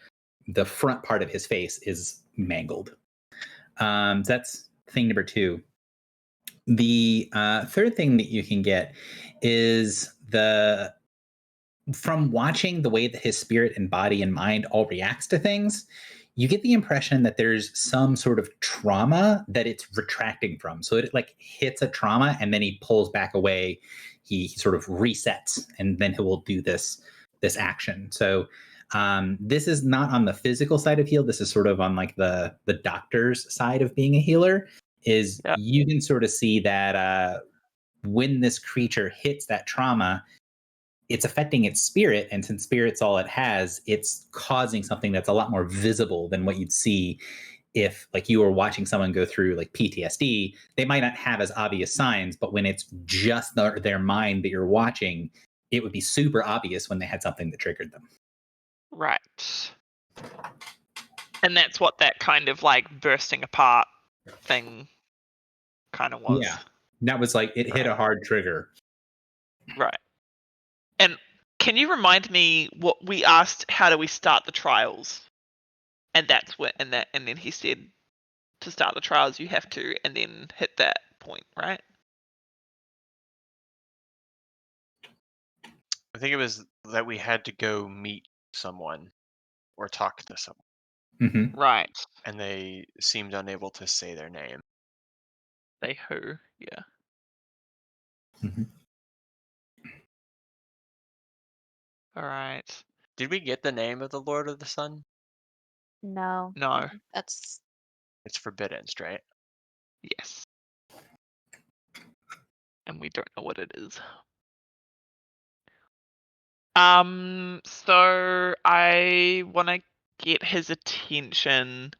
front part of his face is mangled. So that's thing number 2. The third thing that you can get is from watching the way that his spirit and body and mind all reacts to things, you get the impression that there's some sort of trauma that it's retracting from. So it like hits a trauma and then he pulls back away. He sort of resets, and then he will do this action. So this is not on the physical side of heal. This is sort of on like the doctor's side of being a healer. You can sort of see that when this creature hits that trauma, it's affecting its spirit, and since spirit's all it has, it's causing something that's a lot more visible than what you'd see if like you were watching someone go through like PTSD. They might not have as obvious signs, but when it's just their mind that you're watching, it would be super obvious when they had something that triggered them. Right. And that's what that kind of like bursting apart thing kind of was. Yeah. That was like it hit a hard trigger. Right. And can you remind me what we asked? How do we start the trials? And that's what, and then he said to start the trials you have to, and then hit that point, right? I think it was that we had to go meet someone or talk to someone, Mm-hmm. Right. and they seemed unable to say their name. They who? Yeah. Mm-hmm. All right. Did we get the name of the Lord of the Sun? No. No. That's It's forbidden, right? Yes. And we don't know what it is. So I want to get his attention,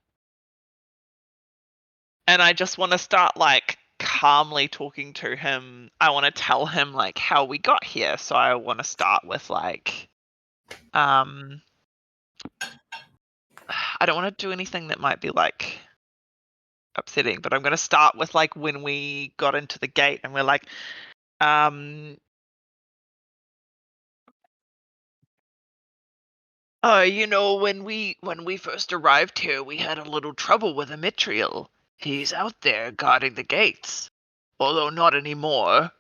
and I just want to start like calmly talking to him. I want to tell him like how we got here. So I want to start with like, I don't want to do anything that might be like upsetting, but I'm going to start with like when we got into the gate and we're like, when we first arrived here, we had a little trouble with Amitriel. He's out there guarding the gates, although not anymore.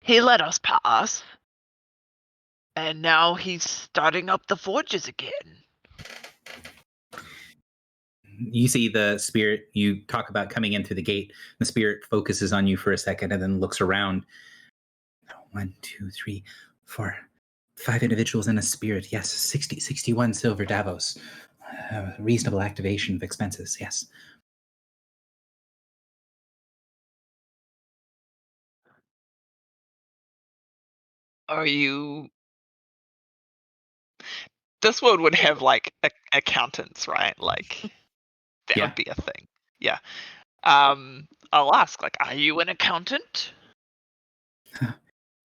He let us pass, and now he's starting up the forges again. You see the spirit, you talk about coming in through the gate. The spirit focuses on you for a second and then looks around. 1, 2, 3, 4, 5 individuals and a spirit. Yes, 61 silver Davos. Reasonable activation of expenses. Yes. Are you... This world would have like accountants, right? Like that Yeah. would be a thing. Yeah. I'll ask, like, are you an accountant?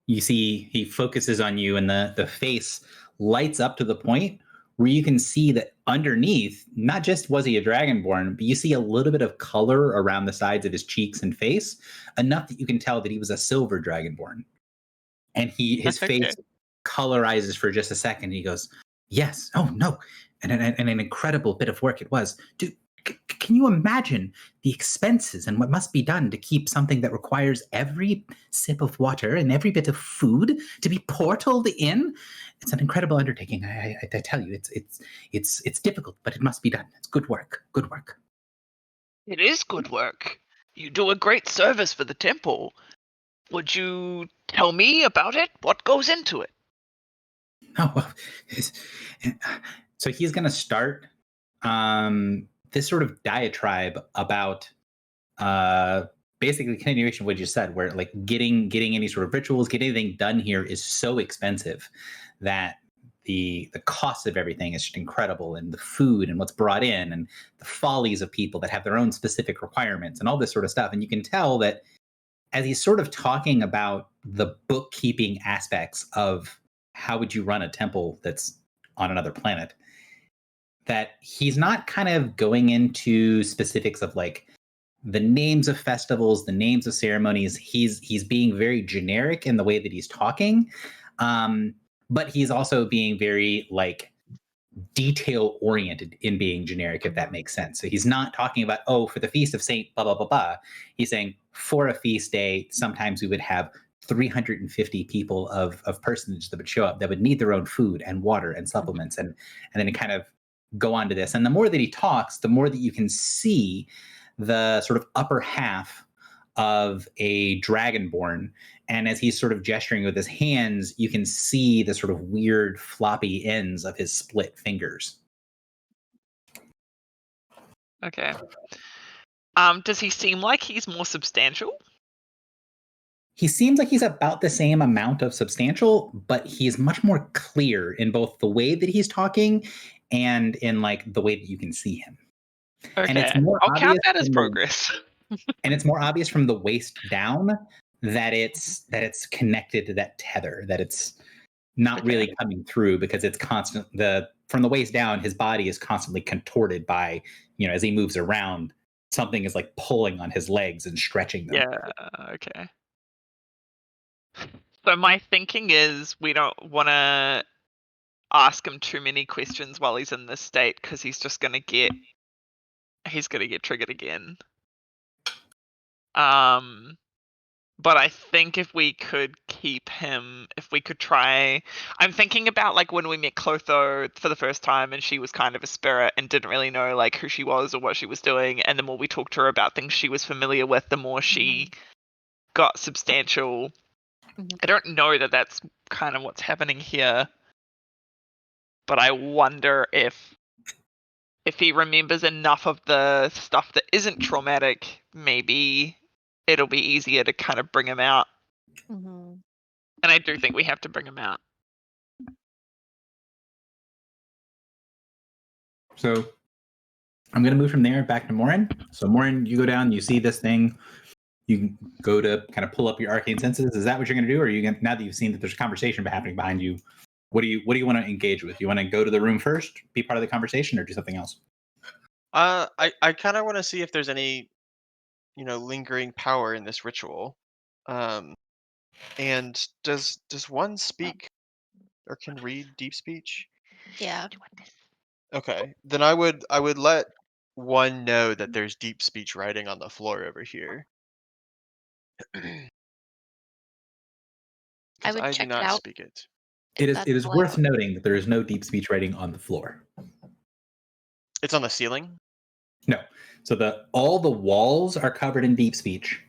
You see he focuses on you and the face lights up to the point where you can see that underneath, not just was he a dragonborn, but you see a little bit of color around the sides of his cheeks and face, enough that you can tell that he was a silver dragonborn. And his Okay. face colorizes for just a second. He goes, yes, oh no, and an incredible bit of work it was. Can you imagine the expenses and what must be done to keep something that requires every sip of water and every bit of food to be portaled in? It's an incredible undertaking. I tell you, it's difficult, but it must be done. It's good work. Good work. It is good work. You do a great service for the temple. Would you tell me about it? What goes into it? Oh, well, so he's going to start this sort of diatribe about basically continuation of what you said, where like getting any sort of rituals, getting anything done here is so expensive that the cost of everything is just incredible, and the food and what's brought in and the follies of people that have their own specific requirements and all this sort of stuff. And you can tell that as he's sort of talking about the bookkeeping aspects of how would you run a temple that's on another planet, that he's not kind of going into specifics of like the names of festivals, the names of ceremonies. He's being very generic in the way that he's talking, but he's also being very like detail oriented in being generic, if that makes sense. So he's not talking about, oh, for the feast of Saint blah blah blah blah. He's saying for a feast day, sometimes we would have 350 people of personage that would show up that would need their own food and water and supplements, and then kind of go on to this. And the more that he talks, the more that you can see the sort of upper half of a dragonborn. And as he's sort of gesturing with his hands, you can see the sort of weird floppy ends of his split fingers. Okay. Does he seem like he's more substantial? He seems like he's about the same amount of substantial, but he's much more clear in both the way that he's talking and in like the way that you can see him. Okay. And it's more I'll count obvious that as from progress. and it's more obvious from the waist down that it's connected to that tether, that it's not Okay. really coming through, because it's constant. From the waist down, his body is constantly contorted by, as he moves around, something is like pulling on his legs and stretching them. Yeah, okay. So my thinking is we don't want to ask him too many questions while he's in this state, because he's going to get triggered again. But I think if we could try, I'm thinking about like when we met Clotho for the first time and she was kind of a spirit and didn't really know like who she was or what she was doing, and the more we talked to her about things she was familiar with, the more she got substantial. I don't know that that's kind of what's happening here, but I wonder if he remembers enough of the stuff that isn't traumatic, maybe it'll be easier to kind of bring him out. Mm-hmm. And I do think we have to bring him out. So I'm going to move from there back to Morin. So Morin, you go down, you see this thing, you can go to kind of pull up your arcane senses. Is that what you're going to do? Or are you going, now that you've seen that there's a conversation happening behind you, what do you want to engage with? You want to go to the room first, be part of the conversation, or do something else? I kind of want to see if there's any, lingering power in this ritual. And does one speak or can read deep speech? Yeah. Okay, then I would let one know that there's deep speech writing on the floor over here. I Because would I do check it not out speak it. if It that's is worth allowed. noting that there is no deep speech writing on the floor. It's on the ceiling. No. So all the walls are covered in deep speech.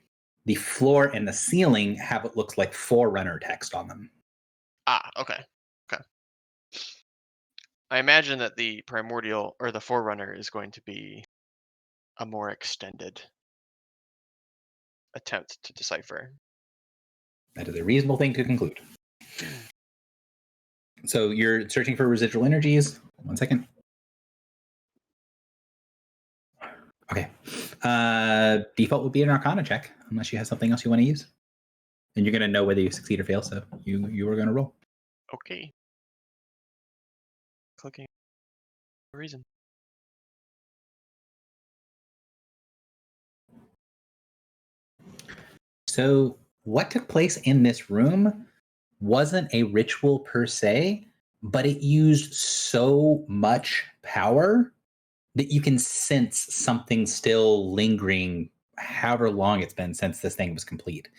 The floor and the ceiling have what looks like Forerunner text on them. Ah, okay. I imagine that the primordial or the forerunner is going to be a more extended attempt to decipher. That is a reasonable thing to conclude. So you're searching for residual energies. 1 second. Okay. Default would be an Arcana check, unless you have something else you want to use. And you're going to know whether you succeed or fail, so you are going to roll. Okay. Clicking. Reason. So what took place in this room wasn't a ritual per se, but it used so much power that you can sense something still lingering however long it's been since this thing was complete.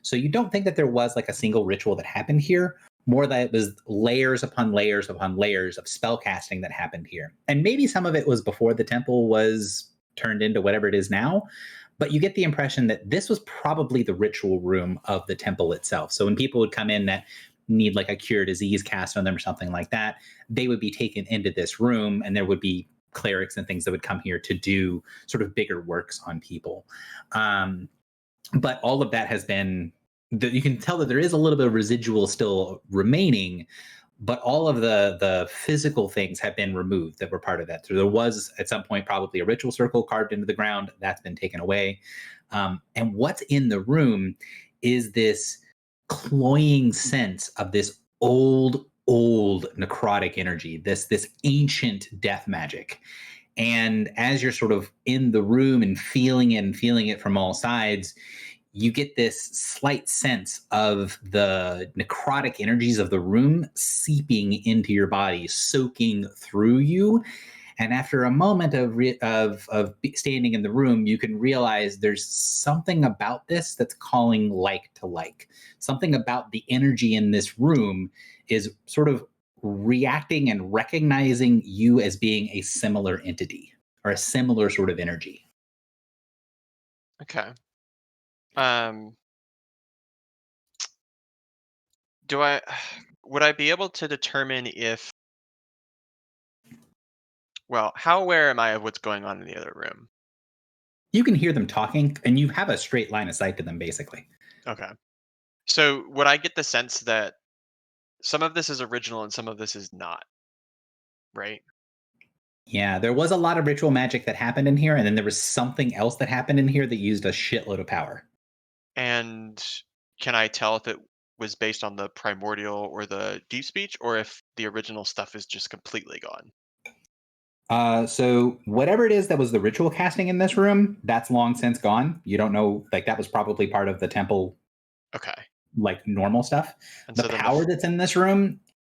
So you don't think that there was like a single ritual that happened here, more that it was layers upon layers upon layers of spell casting that happened here. And maybe some of it was before the temple was turned into whatever it is now, but you get the impression that this was probably the ritual room of the temple itself. So when people would come in that need like a cure disease cast on them or something like that, they would be taken into this room and there would be clerics and things that would come here to do sort of bigger works on people. But all of that has been, you can tell that there is a little bit of residual still remaining, but all of the physical things have been removed that were part of that. So there was at some point probably a ritual circle carved into the ground that's been taken away. And what's in the room is this cloying sense of this old necrotic energy, this ancient death magic. And as you're sort of in the room and feeling it from all sides, you get this slight sense of the necrotic energies of the room seeping into your body, soaking through you. And after a moment of standing in the room, you can realize there's something about this that's calling like to like. Something about the energy in this room is sort of reacting and recognizing you as being a similar entity or a similar sort of energy. Okay. Do I would I be able to determine if how aware am I of what's going on in the other room? You can hear them talking, and you have a straight line of sight to them, basically. Okay. So would I get the sense that some of this is original and some of this is not, right? Yeah, there was a lot of ritual magic that happened in here, and then there was something else that happened in here that used a shitload of power. And can I tell if it was based on the primordial or the deep speech, or if the original stuff is just completely gone? So whatever it is that was the ritual casting in this room, that's long since gone. You don't know, like that was probably part of the temple, Okay. like normal stuff. And The so then power that's in this room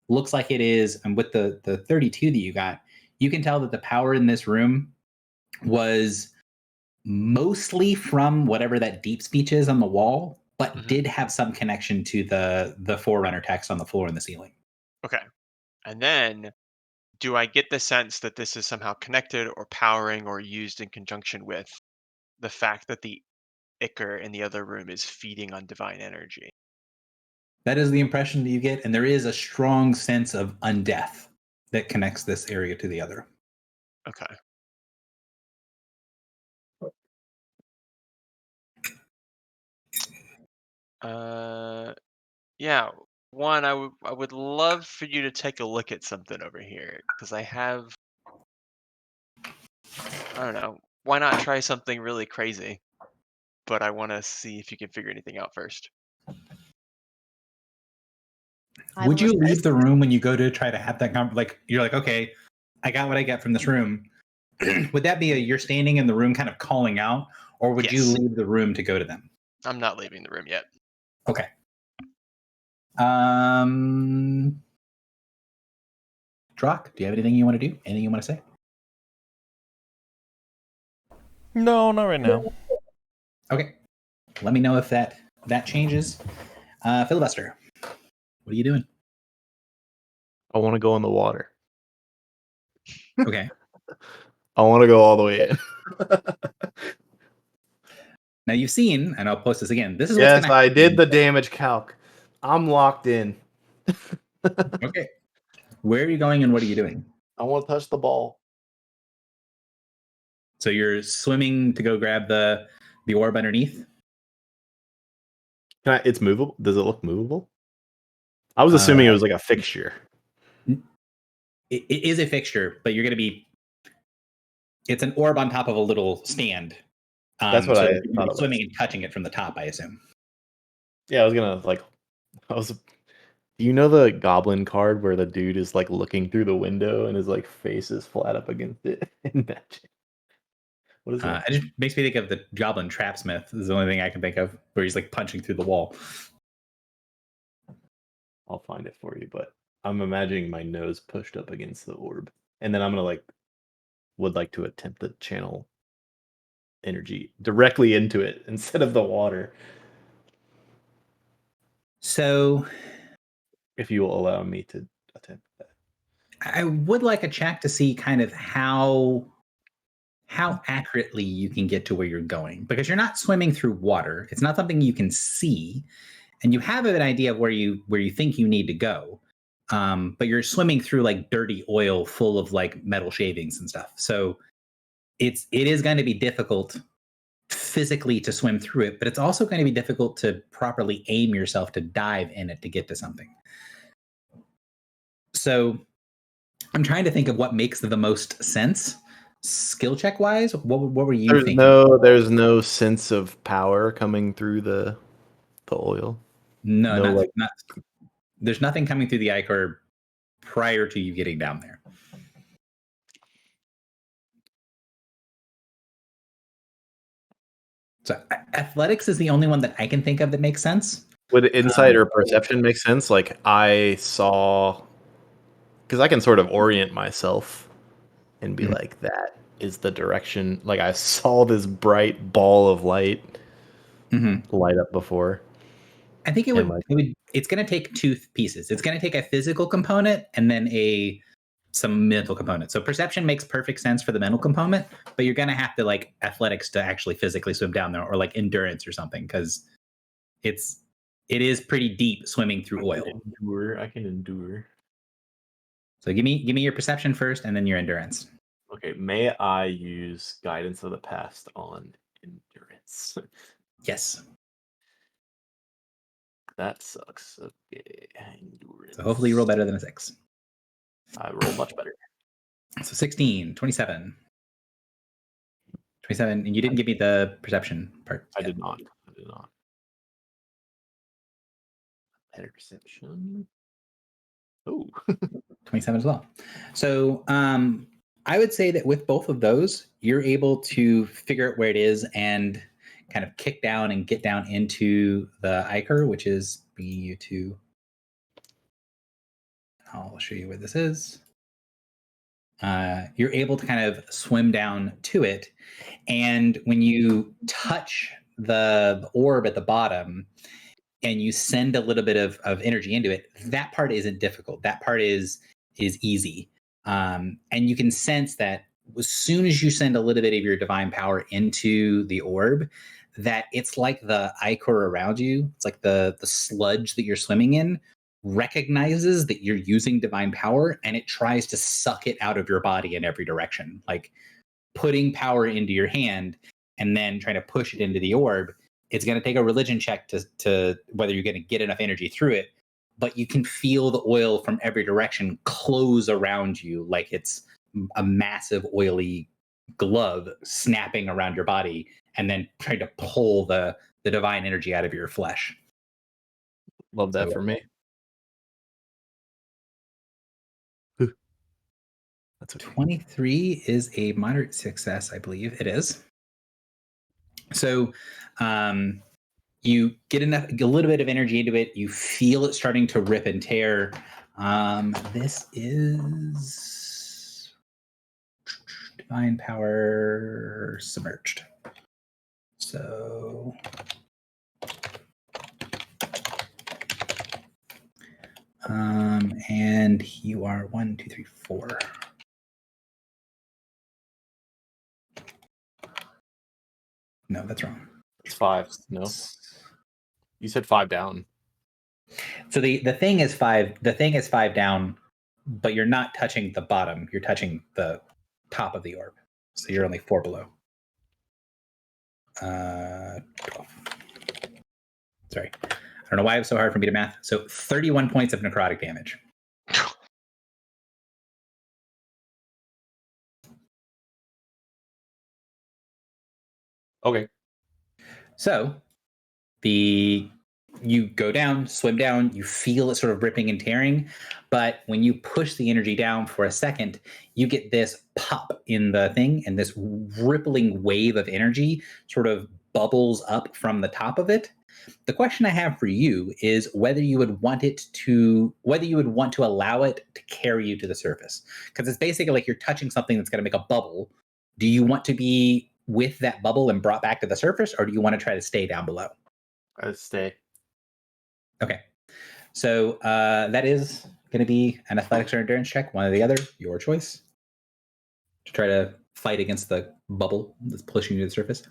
looks like it is, and with the 32 that you got, you can tell that the power in this room was mostly from whatever that deep speech is on the wall, but did have some connection to the Forerunner text on the floor and the ceiling. Okay. And then do I get the sense that this is somehow connected or powering or used in conjunction with the fact that the Ichor in the other room is feeding on divine energy? That is the impression that you get, and there is a strong sense of undeath that connects this area to the other. Okay. Yeah. One, I would love for you to take a look at something over here because I have. I don't know. Why not try something really crazy? But I want to see if you can figure anything out first. I Would will you assist. leave the room when you go to try to have that like you're like, okay, I got what I get from this room. Would that be you're standing in the room kind of calling out, or would you Yes. leave the room to go to them? I'm not leaving the room yet. Okay. Drock, do you have anything you want to do? Anything you want to say? No, not right now. Okay. Let me know if that changes. Filibuster, what are you doing? I want to go in the water. Okay. I want to go all the way in. Now you've seen, and I'll post this again. This is what's Yes, gonna I did happen. the damage calc. I'm locked in. Okay. Where are you going and what are you doing? I want to touch the ball. So you're swimming to go grab the orb underneath? It's movable. Does it look movable? I was assuming it was like a fixture. It is a fixture, but you're going to be. It's an orb on top of a little stand. That's what I you're thought it swimming was. and touching it from the top, I assume. Yeah, I was gonna like. Do you know the goblin card where the dude is like looking through the window and his like face is flat up against it in Magic? What is that? It just makes me think of the Goblin Trapsmith. Is the only thing I can think of where he's like punching through the wall. I'll find it for you, but I'm imagining my nose pushed up against the orb, and then I'm gonna would like to attempt to channel energy directly into it instead of the water. So, if you will allow me to attempt that, I would like a check to see kind of how accurately you can get to where you're going, because you're not swimming through water. It's not something you can see, and you have an idea of where you think you need to go. But you're swimming through like dirty oil full of like metal shavings and stuff. So it is going to be difficult physically to swim through it, but it's also going to be difficult to properly aim yourself to dive in it to get to something. So I'm trying to think of what makes the most sense skill check wise. What were you thinking? There's no sense of power coming through the oil. No, not there's nothing coming through the ichor prior to you getting down there. So athletics is the only one that I can think of that makes sense. Would insight or perception make sense? Like I saw, because I can sort of orient myself and be like, that is the direction. Like I saw this bright ball of light light up before. I think it's going to take two pieces. It's going to take a physical component and then some mental component. So perception makes perfect sense for the mental component, but you're going to have to like athletics to actually physically swim down there, or like endurance or something, because it is pretty deep swimming through oil. I can endure. So give me your perception first and then your endurance. Okay, may I use guidance of the past on endurance? Yes. That sucks. Okay, endurance. So hopefully you roll better than a 6. I roll much better. So 16, 27. 27, and you didn't give me the perception part. I did not. Better perception. Oh. 27 as well. So I would say that with both of those, you're able to figure out where it is and kind of kick down and get down into the ichor, which is bringing you to. I'll show you where this is. You're able to kind of swim down to it, and when you touch the orb at the bottom and you send a little bit of energy into it, that part isn't difficult. That part is easy. And you can sense that as soon as you send a little bit of your divine power into the orb, that it's like the ichor around you, it's like the sludge that you're swimming in, recognizes that you're using divine power and it tries to suck it out of your body in every direction, like putting power into your hand and then trying to push it into the orb. It's going to take a religion check to whether you're going to get enough energy through it, but you can feel the oil from every direction close around you like it's a massive oily glove snapping around your body and then trying to pull the divine energy out of your flesh. Love that So, for me. That's okay. 23 is a moderate success, I believe it is. So you get a little bit of energy into it. You feel it starting to rip and tear. This is divine power submerged. So and you are 1, 2, 3, 4. No, that's wrong. It's 5. No, you said 5 down. So the thing is 5. The thing is 5 down, but you're not touching the bottom. You're touching the top of the orb. So you're only 4 below. 12. Sorry, I don't know why it was so hard for me to math. So 31 points of necrotic damage. Okay. So you go down, swim down, you feel it sort of ripping and tearing, but when you push the energy down for a second, you get this pop in the thing, and this rippling wave of energy sort of bubbles up from the top of it. The question I have for you is whether you would want to allow it to carry you to the surface, because it's basically like you're touching something that's going to make a bubble. Do you want to be with that bubble and brought back to the surface, or do you want to try to stay down below? Stay. Okay. So that is going to be an athletics or endurance check, one or the other, your choice, to try to fight against the bubble that's pushing you to the surface.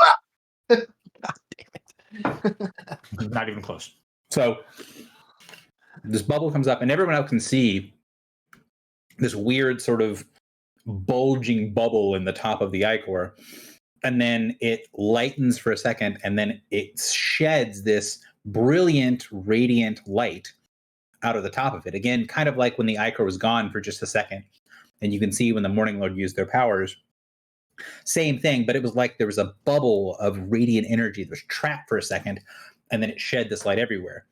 God damn it. Not even close. So this bubble comes up, and everyone else can see this weird sort of bulging bubble in the top of the ichor. And then it lightens for a second, and then it sheds this brilliant, radiant light out of the top of it. Again, kind of like when the ichor was gone for just a second. And you can see when the Morning Lord used their powers, same thing, but it was like there was a bubble of radiant energy that was trapped for a second, and then it shed this light everywhere.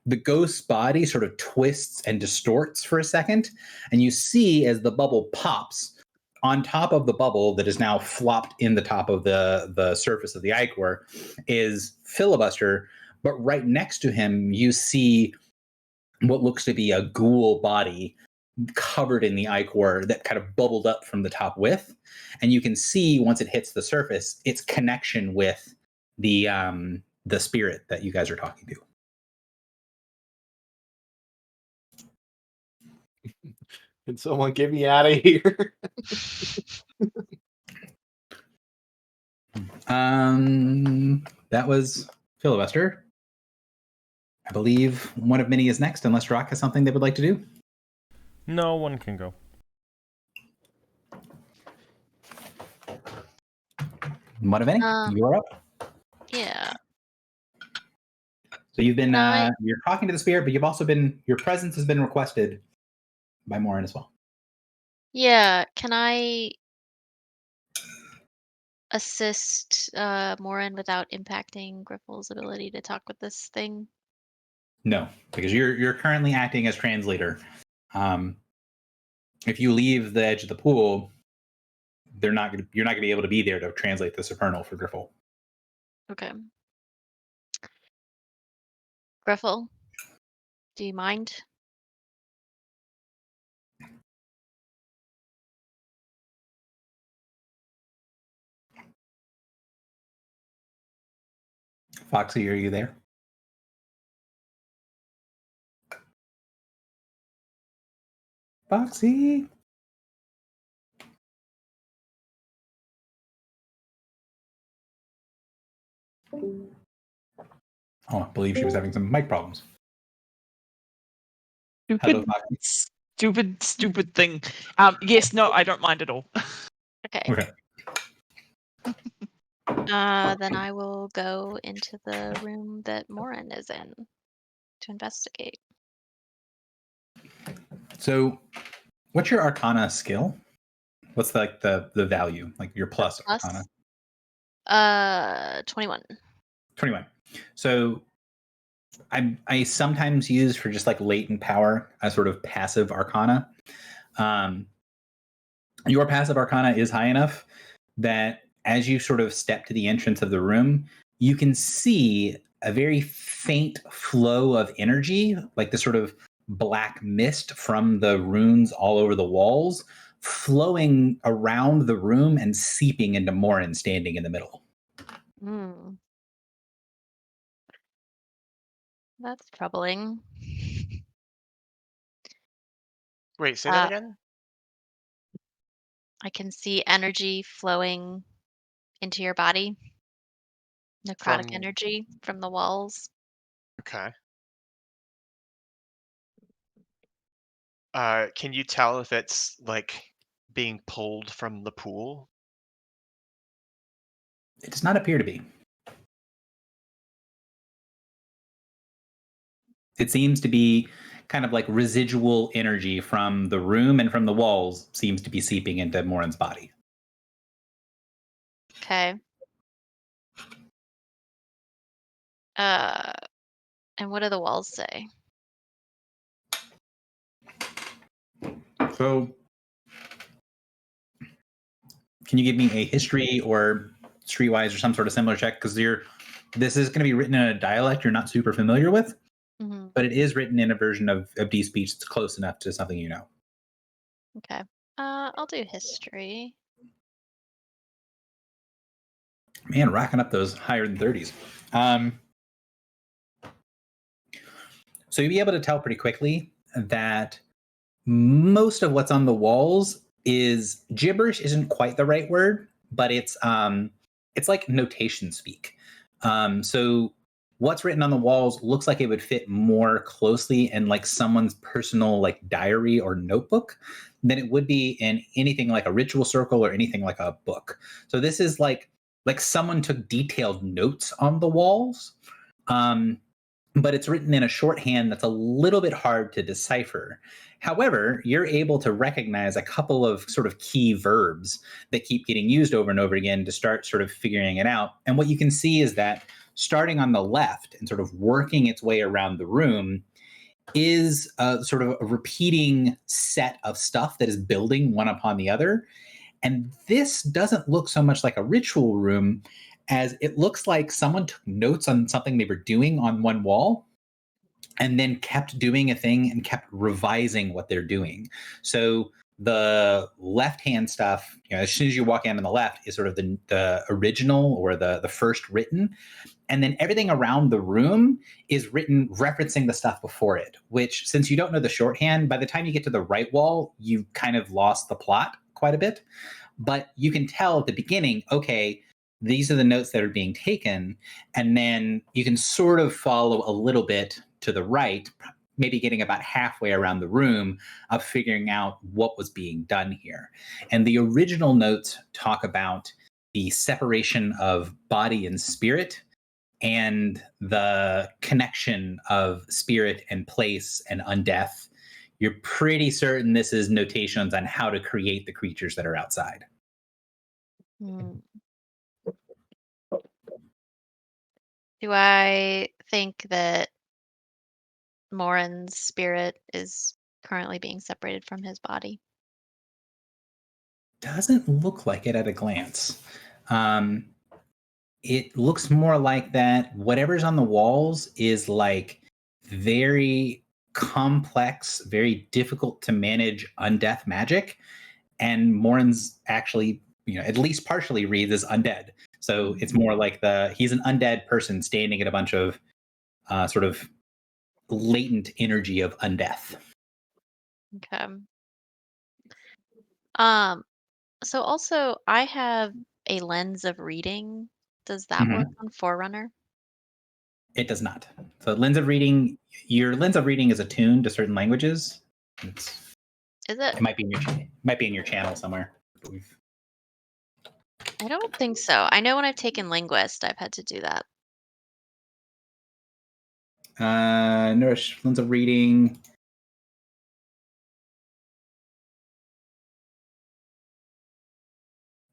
The ghost's body sort of twists and distorts for a second, and you see as the bubble pops, on top of the bubble that is now flopped in the top of the surface of the ichor is Filibuster, but right next to him you see what looks to be a ghoul body covered in the ichor that kind of bubbled up from the top with, and you can see once it hits the surface its connection with the spirit that you guys are talking to. Can someone get me out of here? That was Filibuster. I believe one of many is next, unless Rock has something they would like to do. No, one can go. One of any? You're up. Yeah. So you've been you're talking to the spirit, but you've also been, your presence has been requested by Morin as well. Yeah. Can I assist Morin without impacting Griffle's ability to talk with this thing? No, because you're currently acting as translator. If you leave the edge of the pool, you're not going to be able to be there to translate the Supernal for Griffle. Okay. Griffle, do you mind? Foxy, are you there? Foxy. Oh, I believe she was having some mic problems. Stupid, Hello, Foxy. stupid thing. Yes, no, I don't mind at all. Okay. Okay. Then I will go into the room that Morin is in to investigate. So, what's your Arcana skill? What's the value, like your plus Arcana? 21. 21. So, I sometimes use for just like latent power a sort of passive Arcana. Your passive Arcana is high enough that as you sort of step to the entrance of the room, you can see a very faint flow of energy, like this sort of black mist from the runes all over the walls, flowing around the room and seeping into Morin standing in the middle. Hmm. That's troubling. Wait, say that Uh, again? I can see energy flowing into your body, necrotic From energy from the walls. okay. Can you tell if it's like being pulled from the pool? It does not appear to be. It seems to be kind of like residual energy from the room and from the walls seems to be seeping into Morin's body. Okay. Uh, and what do the walls say? So, can you give me a history or streetwise or some sort of similar check? Because this is going to be written in a dialect you're not super familiar with, Hmm. but it is written in a version of D speech that's close enough to something you know. Okay. I'll do history. Man, racking up those higher than 30s. So you'll be able to tell pretty quickly that most of what's on the walls is gibberish. Isn't quite the right word, but it's like notation speak. So what's written on the walls looks like it would fit more closely in like someone's personal like diary or notebook than it would be in anything like a ritual circle or anything like a book. So this is like someone took detailed notes on the walls. But it's written in a shorthand that's a little bit hard to decipher. However, you're able to recognize a couple of sort of key verbs that keep getting used over and over again to start sort of figuring it out. And what you can see is that starting on the left and sort of working its way around the room is a sort of a repeating set of stuff that is building one upon the other. And this doesn't look so much like a ritual room as it looks like someone took notes on something they were doing on one wall and then kept doing a thing and kept revising what they're doing. So the left-hand stuff, as soon as you walk in on the left, is sort of the original or the first written. And then everything around the room is written referencing the stuff before it, which, since you don't know the shorthand, by the time you get to the right wall, you've kind of lost the plot quite a bit. But you can tell at the beginning, okay, these are the notes that are being taken. And then you can sort of follow a little bit to the right, maybe getting about halfway around the room of figuring out what was being done here. And the original notes talk about the separation of body and spirit and the connection of spirit and place and undeath. You're pretty certain this is notations on how to create the creatures that are outside. Hmm. Do I think that Morin's spirit is currently being separated from his body? Doesn't look like it at a glance. It looks more like that whatever's on the walls is like very complex, very difficult to manage undeath magic. And Morin's actually, at least partially reads as undead. So it's more like he's an undead person standing at a bunch of sort of latent energy of undeath. Okay. So also I have a lens of reading Does that work on Forerunner? It does not. So lens of reading, your lens of reading is attuned to certain languages. Is It it? might be in your channel somewhere. But I don't think so. I know when I've taken Linguist, I've had to do that. Nourish lens of reading.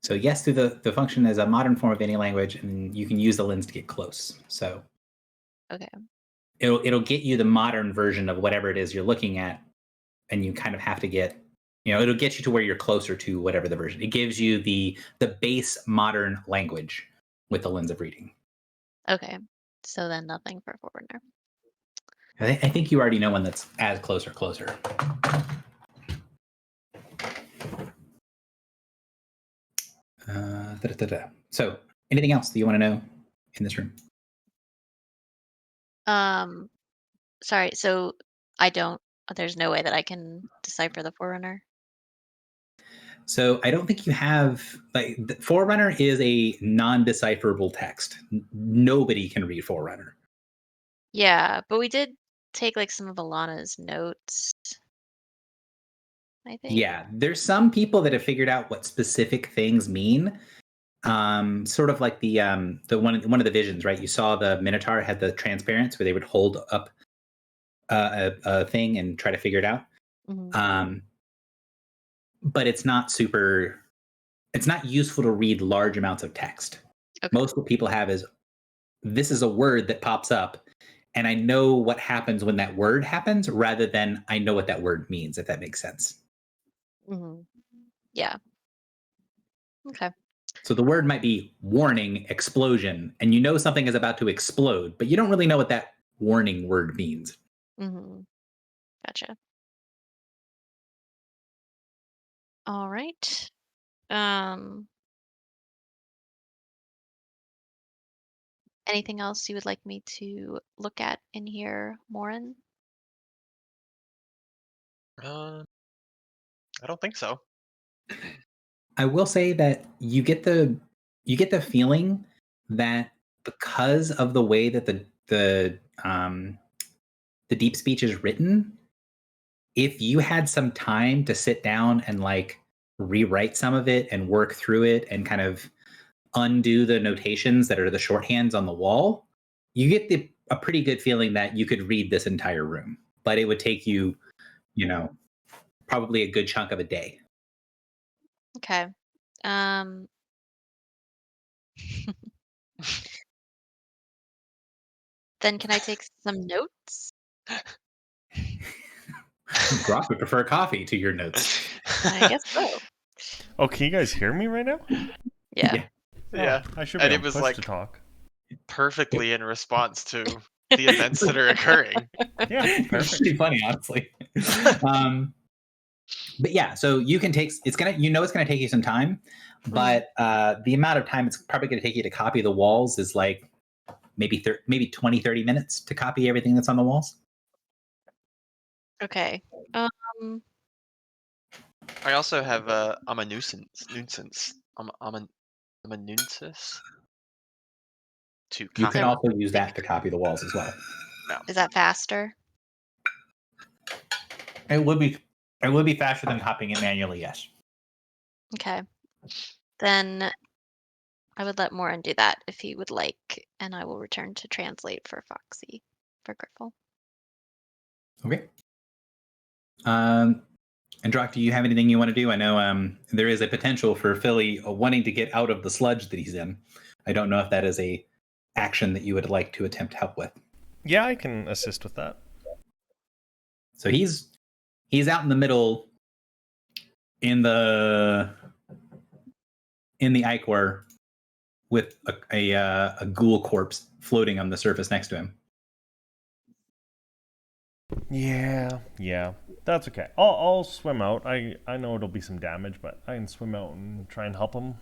So yes, through the function as a modern form of any language, and you can use the lens to get close. So Okay. it'll get you the modern version of whatever it is you're looking at, and you kind of have to get, it'll get you to where you're closer to whatever the version. It gives you the base modern language with the lens of reading. Okay. So then nothing for Forerunner. I think you already know one that's as close or closer. So, anything else that you want to know in this room? Sorry. So I don't. There's no way that I can decipher the Forerunner. So I don't think you have, like, Forerunner is a non-decipherable text. Nobody can read Forerunner. Yeah, but we did take like some of Alana's notes. I think. Yeah, there's some people that have figured out what specific things mean. Sort of like the one of the visions, right? You saw the Minotaur had the transparents where they would hold up a thing and try to figure it out. Mhm. But it's not useful to read large amounts of text. Okay. Most what people have is, this is a word that pops up, and I know what happens when that word happens, rather than I know what that word means, if that makes sense. Yeah. Okay. So the word might be warning, explosion, and you know something is about to explode, but you don't really know what that warning word means. Gotcha. All right. Anything else you would like me to look at in here, Morin? I don't think so. I will say that you get the feeling that because of the way that the deep speech is written, if you had some time to sit down and like rewrite some of it and work through it and kind of undo the notations that are the shorthands on the wall, you get a pretty good feeling that you could read this entire room. But it would take you, probably a good chunk of a day. Okay. Then can I take some notes? Brock would prefer coffee to your notes. I guess so. Oh, can you guys hear me right now? Yeah. Yeah. I should be And able it was push like to talk. perfectly in response to the events that are occurring. Yeah, It's perfect. pretty funny, honestly. But yeah, so you can take, it's gonna take you some time, but the amount of time it's probably gonna take you to copy the walls is like maybe 20-30 minutes to copy everything that's on the walls. Okay. I also have I'm a nuisance. I'm a nuisance to You copy. can also use that to copy the walls as well. Is that faster? It would be faster than copying it manually, yes. Okay. Then I would let Morin do that if he would like, and I will return to translate for Foxy, for Griffle. Okay. And Drock, do you have anything you want to do? I know there is a potential for Philly wanting to get out of the sludge that he's in. I don't know if that is a action that you would like to attempt help with. Yeah, I can assist with that. So he's out in the middle in the Ichor with a ghoul corpse floating on the surface next to him. Yeah, that's okay. I'll swim out. I know it'll be some damage, but I can swim out and try and help him.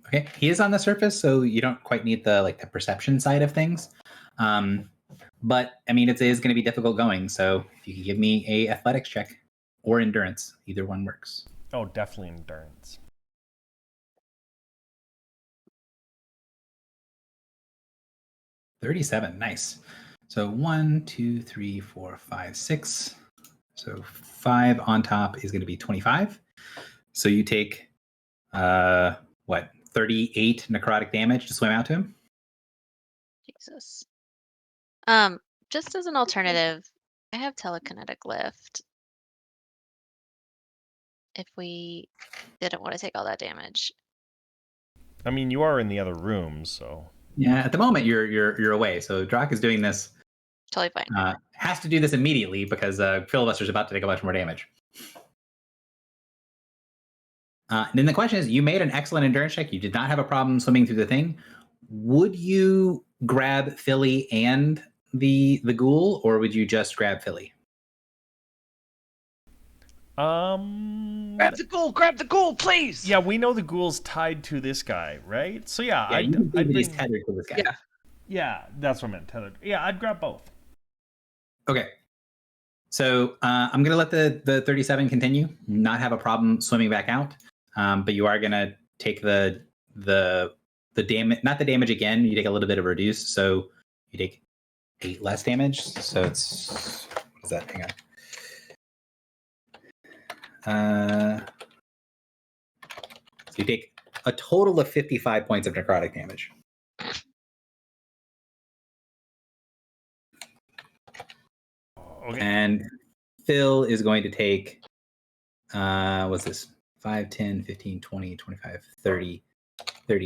Okay, he is on the surface, so you don't quite need the perception side of things. But I mean, it is going to be difficult going. So if you could give me a athletics check or endurance, either one works. Oh, definitely endurance. 37. Nice. So 1, 2, 3, 4, 5, 6. So 5 on top is going to be 25. So you take 38 necrotic damage to swim out to him. Jesus. Just as an alternative, I have telekinetic lift. If we didn't want to take all that damage. I mean, you are in the other room, so. Yeah, at the moment you're away. So Drak is doing this. Totally fine. Has to do this immediately because Filibuster's about to take a bunch more damage. And then the question is, you made an excellent endurance check. You did not have a problem swimming through the thing. Would you grab Philly and the ghoul, or would you just grab Philly? Grab the ghoul, please. Yeah, we know the ghoul's tied to this guy, right? So yeah, Yeah, you can see I'd that he's bring... tethered to this guy. Yeah. Yeah, that's what I meant, tethered. Yeah, I'd grab both. Okay. So I'm going to let the 37 continue, not have a problem swimming back out. But you are going to take the damage, not the damage again. You take a little bit of reduce. So you take 8 less damage. So it's, what is that? Hang on. So you take a total of 55 points of necrotic damage. Okay. And Phil is going to take, what's this? 5, 10, 15, 20, 25, 30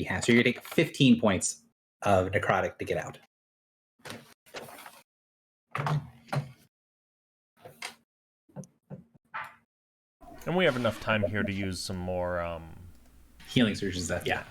half. So you're going to take 15 points of necrotic to get out. And we have enough time here to use some more... Healing surges left. Yeah.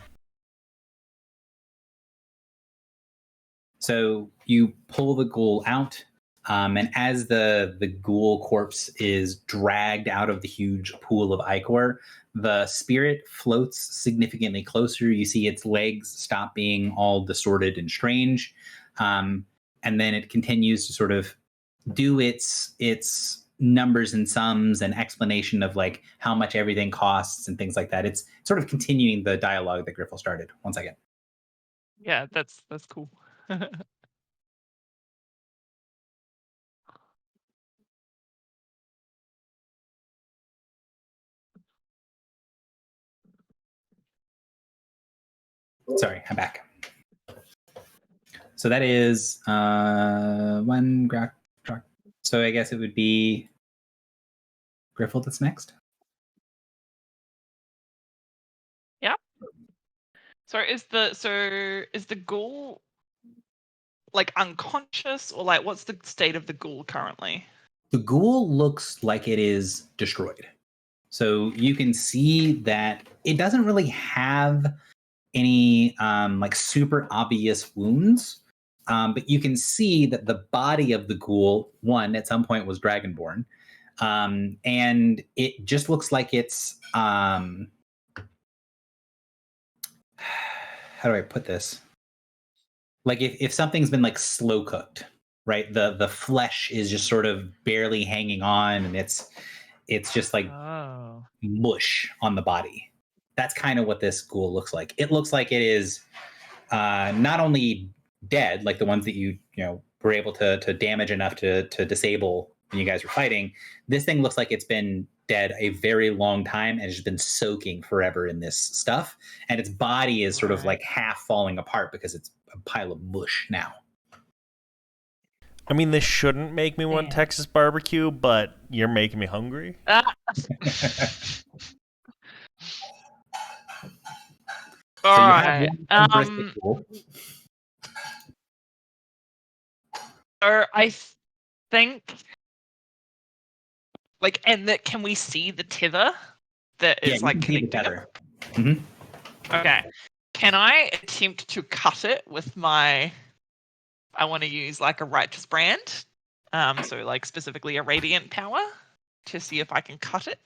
So you pull the ghoul out, and as the ghoul corpse is dragged out of the huge pool of ichor, the spirit floats significantly closer. You see its legs stop being all distorted and strange, and then it continues to sort of do its numbers and sums and explanation of like how much everything costs and things like that. It's sort of continuing the dialogue that Griffle started. One second. Yeah, that's cool. Sorry, I'm back. So that is one Grak. So I guess it would be Griffle that's next. Yeah. So is the ghoul like unconscious, or like what's the state of the ghoul currently? The ghoul looks like it is destroyed. So you can see that it doesn't really have any like super obvious wounds. But you can see that the body of the ghoul, one, at some point was dragonborn. And it just looks like it's how do I put this? Like if something's been like slow cooked, right? The flesh is just sort of barely hanging on, and it's just like mush on the body. That's kind of what this ghoul looks like. It looks like it is not only dead, like the ones that you were able to damage enough to disable when you guys were fighting. This thing looks like it's been dead a very long time and has been soaking forever in this stuff, and its body is sort of like half falling apart because it's a pile of mush now. I mean, this shouldn't make me want Texas barbecue, but you're making me hungry. All right. So I think, like, and that can we see the tether that is like connecting it? Mm-hmm. Okay. Can I attempt to cut it with my? I want to use like a righteous brand, so like specifically a radiant power, to see if I can cut it.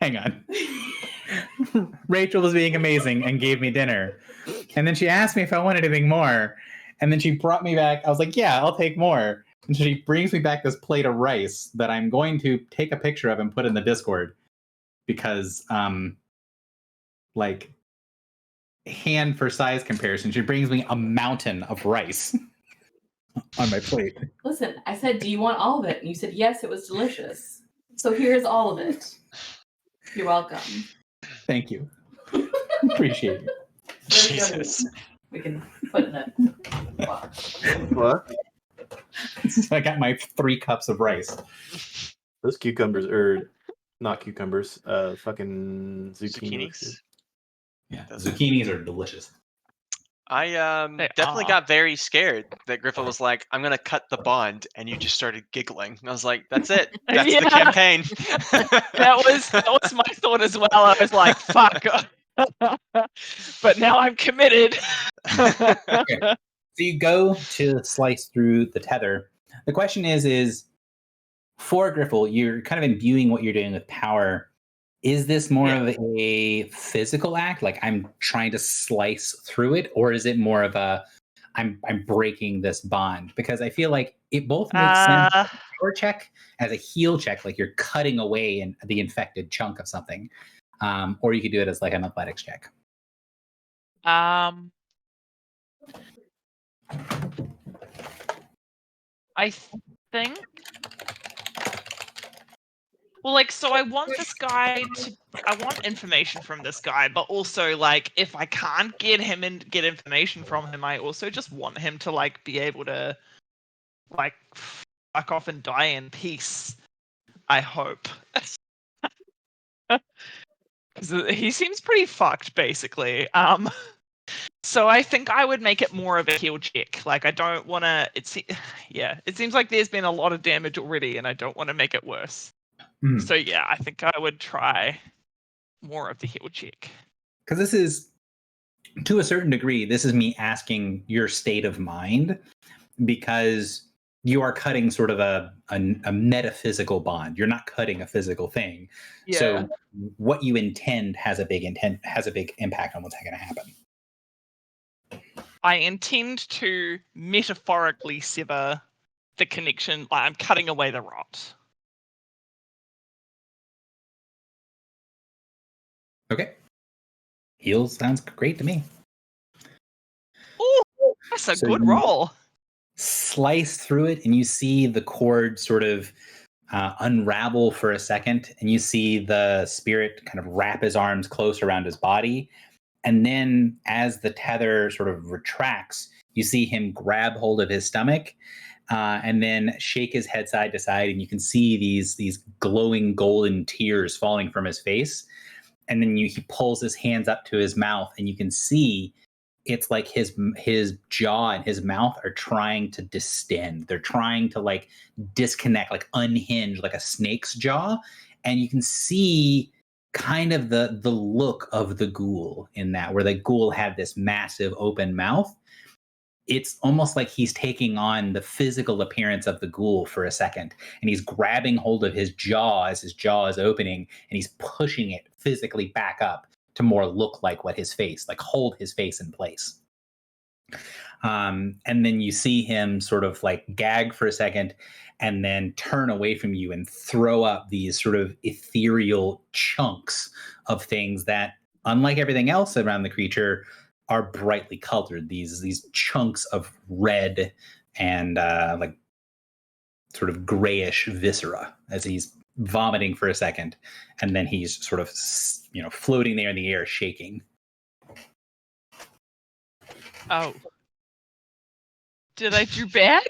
Hang on. Rachel was being amazing and gave me dinner. And then she asked me if I wanted anything more. And then she brought me back. I was like, yeah, I'll take more. And she brings me back this plate of rice that I'm going to take a picture of and put in the Discord. Because like hand for size comparison. She brings me a mountain of rice on my plate. Listen, I said, do you want all of it? And you said, yes, it was delicious. So here's all of it. You're welcome. Thank you. Appreciate it. Jesus. We can put in a box. What? So I got my 3 cups of rice. Those cucumbers, or not cucumbers, fucking zucchini. looks good. Zucchinis. Yeah, Those- zucchinis are delicious. I They definitely are. got very scared that Griffin was like, "I'm gonna cut the bond," and you just started giggling. And I was like, "That's it. That's the Yeah. campaign." That was my thought as well. I was like, fuck. But now I'm committed. So you go to slice through the tether. The question is for Griffle, you're kind of imbuing what you're doing with power. Is this more Yeah. of a physical act, like I'm trying to slice through it, or is it more of a I'm breaking this bond? Because I feel like it both makes sense as a power check, as a heal check, like you're cutting away the infected chunk of something, or you could do it as like an athletics check. I think. Well, like, so I want this guy to. I want information from this guy, but also, like, if I can't get him and get information from him, I also just want him to, like, be able to, like, fuck off and die in peace. I hope. 'Cause he seems pretty fucked, basically. So I think I would make it more of a heal check. Like, I don't want to. Yeah, it seems like there's been a lot of damage already, and I don't want to make it worse. Hmm. So yeah, I think I would try more of the heal check. Because this is, to a certain degree, this is me asking your state of mind, because you are cutting sort of a metaphysical bond. You're not cutting a physical thing. Yeah. So what you intend has a big impact on what's going to happen. I intend to metaphorically sever the connection. Like, I'm cutting away the rot. Okay. Heal sounds great to me. Oh, that's a So good you- roll. Slice through it, and you see the cord sort of unravel for a second, and you see the spirit kind of wrap his arms close around his body. And then as the tether sort of retracts, you see him grab hold of his stomach and then shake his head side to side, and you can see these glowing golden tears falling from his face. And then he pulls his hands up to his mouth, and you can see it's like his jaw and his mouth are trying to distend. They're trying to like disconnect, like unhinge, like a snake's jaw. And you can see kind of the look of the ghoul in that, where the ghoul had this massive open mouth. It's almost like he's taking on the physical appearance of the ghoul for a second, and he's grabbing hold of his jaw as his jaw is opening, and he's pushing it physically back up to more look like what his face, like hold his face in place. And then you see him sort of like gag for a second and then turn away from you and throw up these sort of ethereal chunks of things that, unlike everything else around the creature, are brightly colored. These chunks of red and like sort of grayish viscera as he's vomiting for a second, and then he's sort of floating there in the air, shaking. Oh. Did I do bad?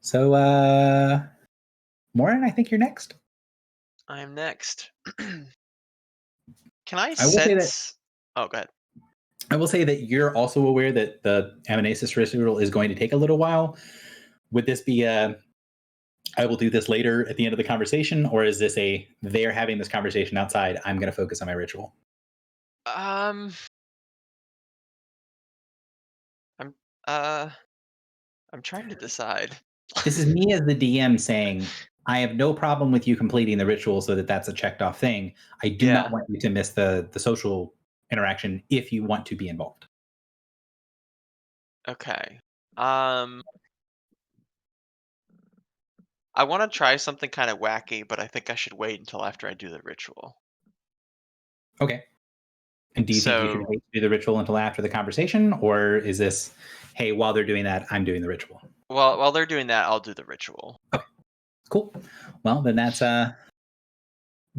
So, Morin, I think you're next. I am next. Can I I will say that- sense? Oh, go ahead. I will say that you're also aware that the Amnesis ritual is going to take a little while. Would this be I will do this later at the end of the conversation, or is this they're having this conversation outside, I'm going to focus on my ritual? I'm trying to decide. This is me as the DM saying, I have no problem with you completing the ritual so that that's a checked off thing. I do not want you to miss the social interaction if you want to be involved. Okay. I want to try something kind of wacky, but I think I should wait until after I do the ritual. Okay. And do you think you should So- wait to do the ritual until after the conversation, or is this, hey, while they're doing that, I'm doing the ritual? Well, while they're doing that, I'll do the ritual. Cool. Well, then that's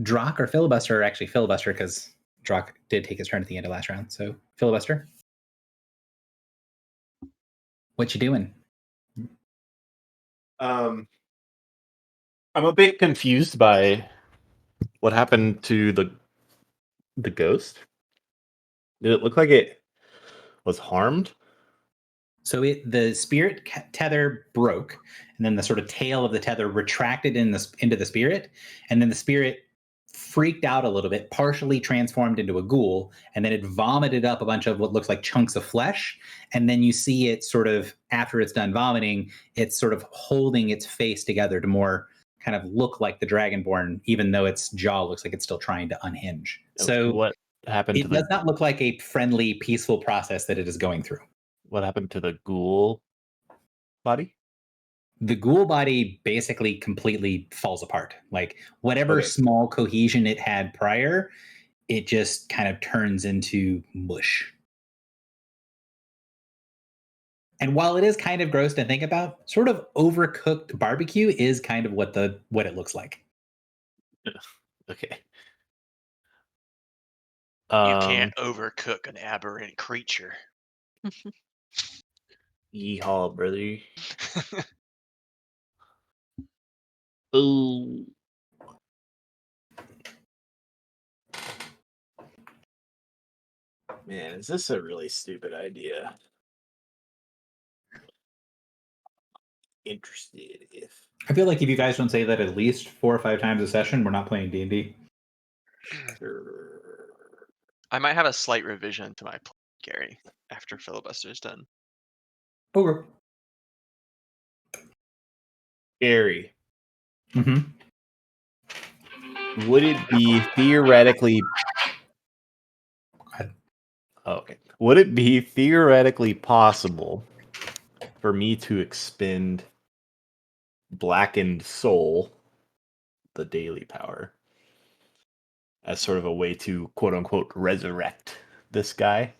Drock or Filibuster, or actually Filibuster, because Drock did take his turn at the end of last round. So Filibuster, what you doing? I'm a bit confused by what happened to the ghost. Did it look like it was harmed? So the spirit tether broke, and then the sort of tail of the tether retracted into the spirit, and then the spirit freaked out a little bit, partially transformed into a ghoul, and then it vomited up a bunch of what looks like chunks of flesh. And then you see it sort of, after it's done vomiting, it's sort of holding its face together to more kind of look like the Dragonborn, even though its jaw looks like it's still trying to unhinge. So what happened to it does not look like a friendly, peaceful process that it is going through. what happened to the ghoul body? The ghoul body basically completely falls apart. Like whatever Okay. small cohesion it had prior, it just kind of turns into mush. And while it is kind of gross to think about, sort of overcooked barbecue is kind of what it looks like. Okay. You can't overcook an aberrant creature. Yeehaw, brother. Ooh. Man, is this a really stupid idea? Interested if I feel like if you guys don't say that at least 4 or 5 times a session, we're not playing D&D. I might have a slight revision to my plan, Gary, after Filibuster's done. Okay. Gary, Mm-hmm. would it be theoretically would it be theoretically possible for me to expend Blackened Soul, the daily power, as sort of a way to quote unquote resurrect this guy?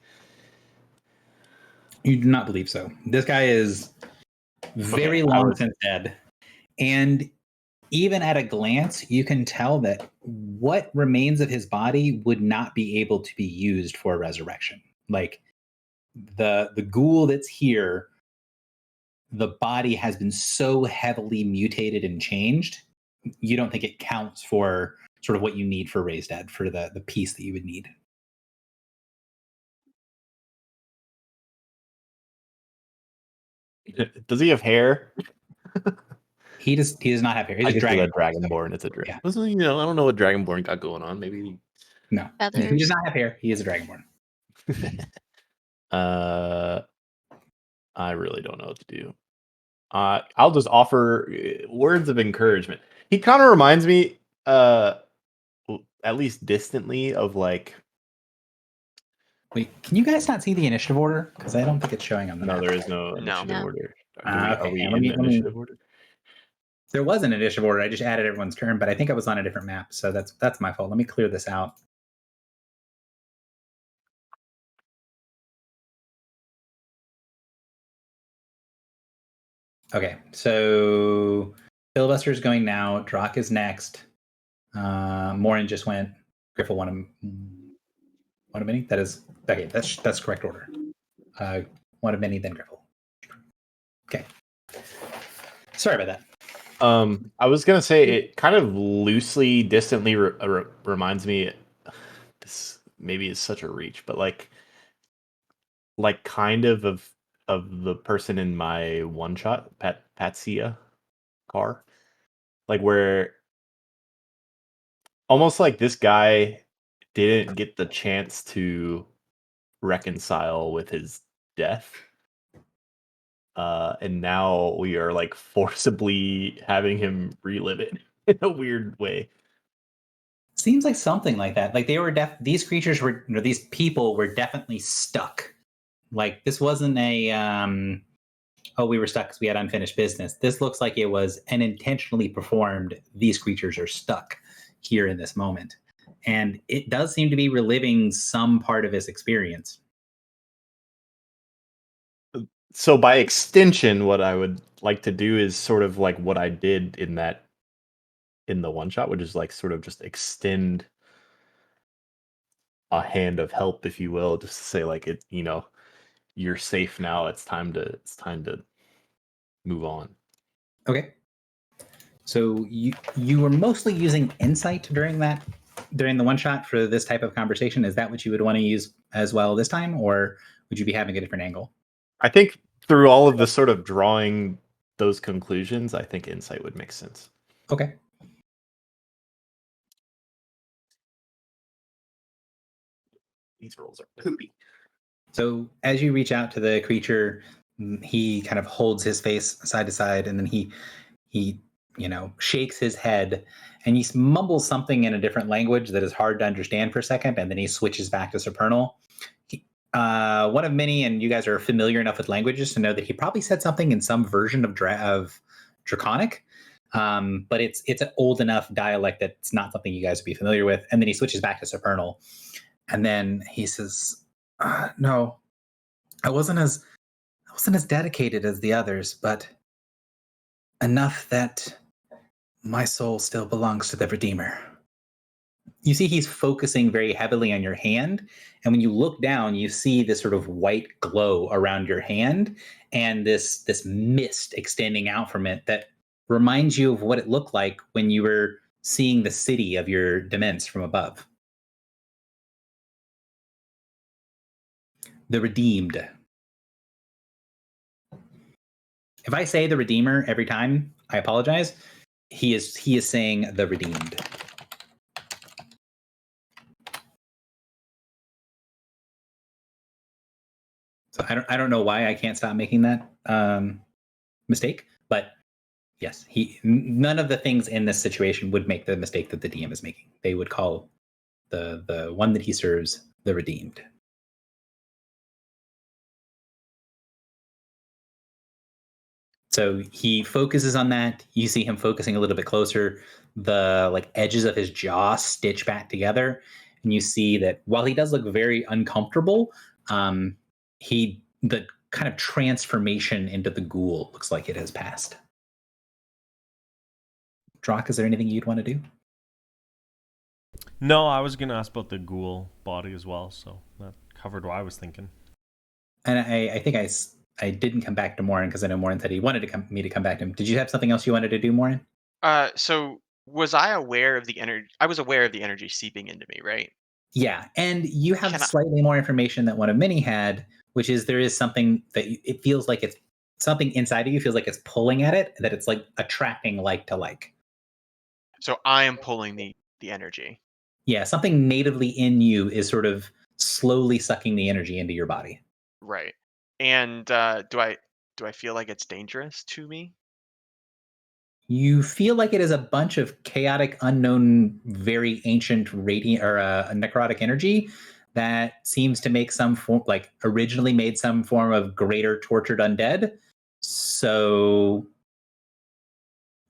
You do not believe so. This guy is very Okay, long since dead. And even at a glance, you can tell that what remains of his body would not be able to be used for resurrection. Like the ghoul that's here, the body has been so heavily mutated and changed, you don't think it counts for sort of what you need for Raised Dead, for the piece that you would need. Does he have hair? He does not have hair. He's I a just feel dragon. that Dragonborn. It's a dragon. Yeah. Wasn't, I don't know what Dragonborn got going on. Maybe. No. Feathers. He does not have hair. He is a dragonborn. I really don't know what to do. I'll just offer words of encouragement. He kind of reminds me, at least distantly, of like. Wait, can you guys not see the initiative order? Because I don't think it's showing on the No, map. there is no No. initiative No. order. Okay, Are we yeah, in let me- initiative order? There was an initiative order. I just added everyone's turn, but I think I was on a different map, so that's my fault. Let me clear this out. Okay, so Filibuster's going now. Drock is next. Morin just went. Griffle one of many. That is okay. That's correct order. One of many, then Griffle. Okay. Sorry about that. I was gonna say it kind of loosely, distantly reminds me. This maybe is such a reach, but like kind of the person in my one shot, Patsia car, like where almost like this guy didn't get the chance to reconcile with his death. And now we are like forcibly having him relive it in a weird way. Seems like something like that. Like they were these creatures were, these people were definitely stuck. Like this wasn't a oh, we were stuck because we had unfinished business. This looks like it was an intentionally performed, these creatures are stuck here in this moment. And it does seem to be reliving some part of his experience. So by extension, what I would like to do is sort of like what I did in the one shot, which is like sort of just extend a hand of help, if you will, just to say like it, you're safe now. It's time to move on. Okay. So you were mostly using insight during the one shot for this type of conversation. Is that what you would want to use as well this time, or would you be having a different angle? I think through all of the sort of drawing those conclusions, I think insight would make sense. Okay. These rolls are poopy. So as you reach out to the creature, he kind of holds his face side to side, and then he shakes his head, and he mumbles something in a different language that is hard to understand for a second, and then he switches back to Supernal. One of many, and you guys are familiar enough with languages to know that he probably said something in some version of Draconic, but it's an old enough dialect that it's not something you guys would be familiar with. And then he switches back to Supernal, and then he says, "No, I wasn't as dedicated as the others, but enough that my soul still belongs to the Redeemer." You see he's focusing very heavily on your hand, and when you look down, you see this sort of white glow around your hand and this mist extending out from it that reminds you of what it looked like when you were seeing the city of your dements from above. The Redeemed. If I say the Redeemer every time, I apologize. He is saying the Redeemed. So I don't know why I can't stop making that mistake, but yes, none of the things in this situation would make the mistake that the DM is making. They would call the one that he serves the Redeemed. So he focuses on that. You see him focusing a little bit closer. The edges of his jaw stitch back together, and you see that while he does look very uncomfortable, the kind of transformation into the ghoul looks like it has passed. Drock, is there anything you'd want to do? No, I was going to ask about the ghoul body as well, so that covered what I was thinking. And I think I didn't come back to Morin because I know Morin said he wanted me to come back to him. Did you have something else you wanted to do, Morin? So was I aware of the energy? I was aware of the energy seeping into me, right? Yeah, and you have Can I- slightly more information that one of many had, which is there is something that it feels like it's something inside of you feels like it's pulling at it, that it's like attracting like to like. So I am pulling the energy. Yeah, something natively in you is sort of slowly sucking the energy into your body. Right. And do I feel like it's dangerous to me? You feel like it is a bunch of chaotic, unknown, very ancient radiant or necrotic energy that seems to make some form, like originally made some form of greater tortured undead. So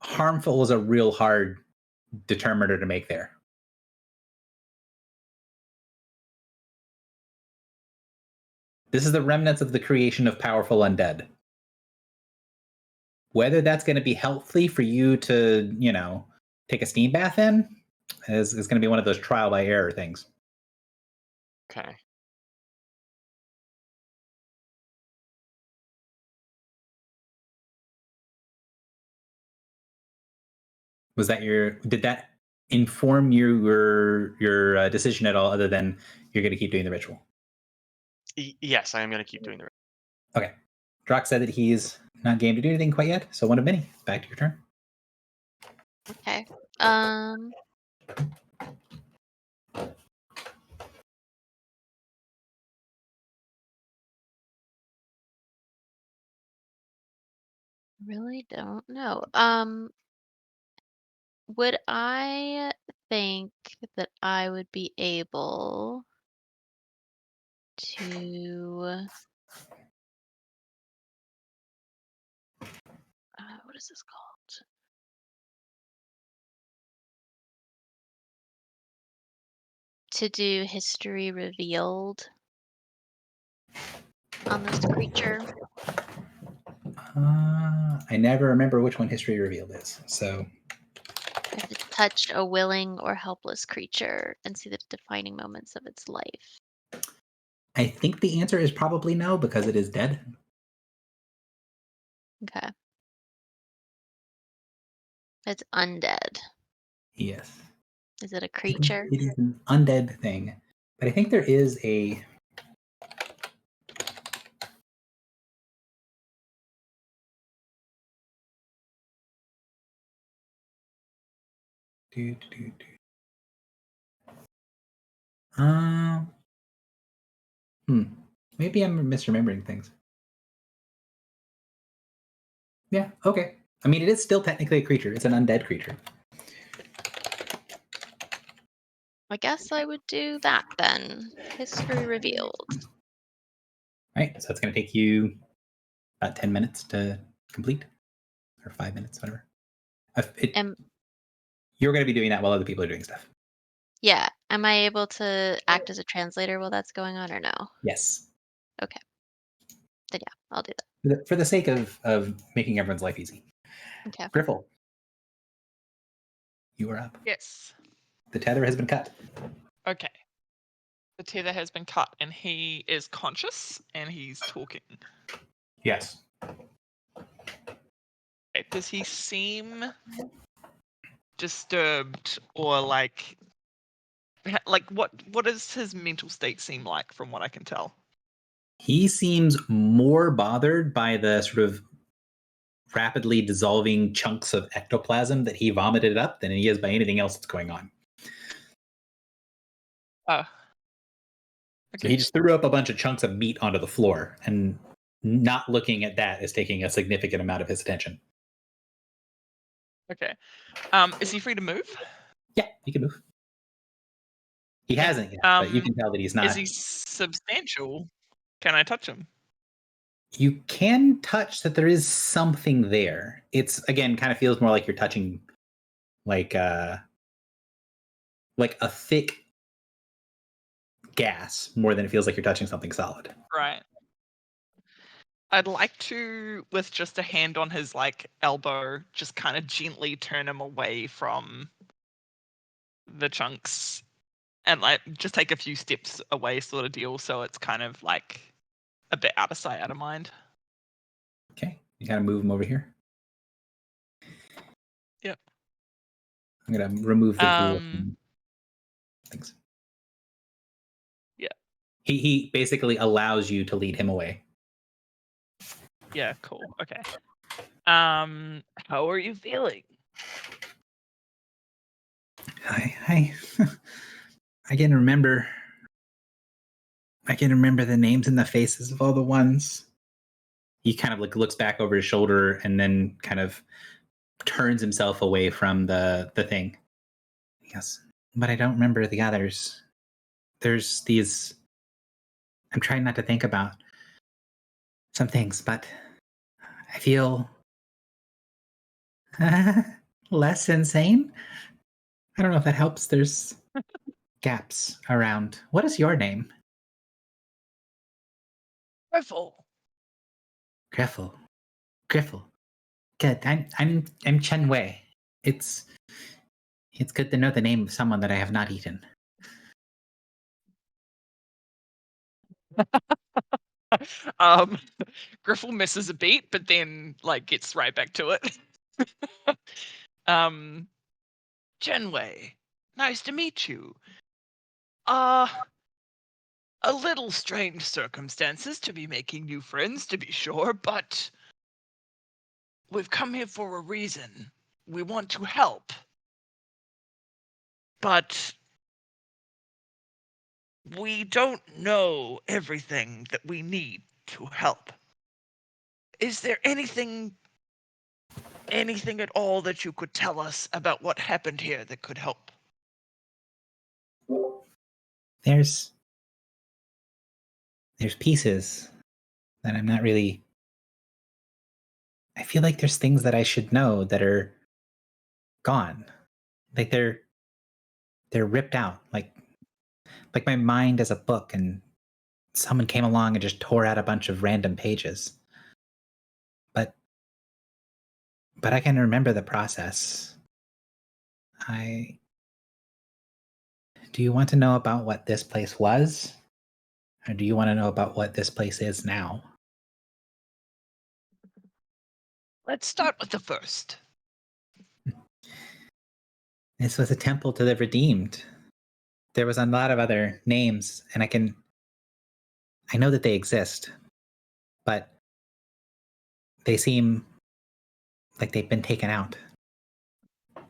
harmful is a real hard determiner to make there. This is the remnants of the creation of powerful undead. Whether that's going to be healthy for you to, take a steam bath in is going to be one of those trial by error things. Okay. Did that inform your decision at all, other than you're going to keep doing the ritual? Yes, I am going to keep doing the ritual. Okay. Drock said that he's not game to do anything quite yet, so one of many. Back to your turn. Okay. Really don't know. Would I think that I would be able to what is this called? To do history revealed on this creature. I never remember which one History Revealed is. So I have to touch a willing or helpless creature and see the defining moments of its life. I think the answer is probably no because it is dead. Okay. It's undead. Yes. Is it a It is- creature? It is an undead thing. But I think there is a. Do, do, do, do. Maybe I'm misremembering things. Yeah, okay. I mean, it is still technically a creature. It's an undead creature. I guess I would do that then. History revealed. Right, so it's going to take you about 10 minutes to complete, or 5 minutes, whatever. Am You're going to be doing that while other people are doing stuff. yeah. Am I able to act as a translator while that's going on or no? Yes. Okay. Then yeah, I'll do that. For the sake of making everyone's life easy. Okay. Griffle, you are up. Yes. The tether has been cut. Okay. The tether has been cut and he is conscious and he's talking. Yes. Okay, does he seem disturbed or like what does his mental state seem like from what I can tell? He seems more bothered by the sort of rapidly dissolving chunks of ectoplasm that he vomited up than he is by anything else that's going on. Oh. So he just threw up a bunch of chunks of meat onto the floor, and not looking at that is taking a significant amount of his attention. Okay. Is he free to move? Yeah, he can move. He hasn't yet, but you can tell that he's not. Is he substantial? Can I touch him? You can touch that there is something there. It's, again, kind of feels more like you're touching like a thick gas more than it feels like you're touching something solid. Right. I'd like to, with just a hand on his like elbow, just kind of gently turn him away from the chunks and like just take a few steps away sort of deal, so it's kind of like a bit out of sight, out of mind. Okay, you gotta move him over here. Yep. I'm gonna remove the ghoul from things. Yeah. He basically allows you to lead him away. Yeah, cool. Okay. How are you feeling? I can remember the names and the faces of all the ones. He kind of like looks back over his shoulder and then kind of turns himself away from the thing. He goes, but I don't remember the others. There's these. I'm trying not to think about some things, but I feel less insane. I don't know if that helps. There's gaps around. What is your name? Griffle. Griffle. Good. I'm Chen Wei. It's good to know the name of someone that I have not eaten. Griffle misses a beat, but then like gets right back to it. Genway, nice to meet you. A little strange circumstances to be making new friends, to be sure, but we've come here for a reason. We want to help. But we don't know everything that we need to help. Is there anything at all that you could tell us about what happened here that could help? There's pieces that I'm not really I feel like there's things that I should know that are gone. Like they're ripped out. Like my mind is a book and someone came along and just tore out a bunch of random pages. But I can remember the process. Do you want to know about what this place was? Or do you want to know about what this place is now? Let's start with the first. This was a temple to the redeemed. There was a lot of other names, and I know that they exist, but they seem like they've been taken out.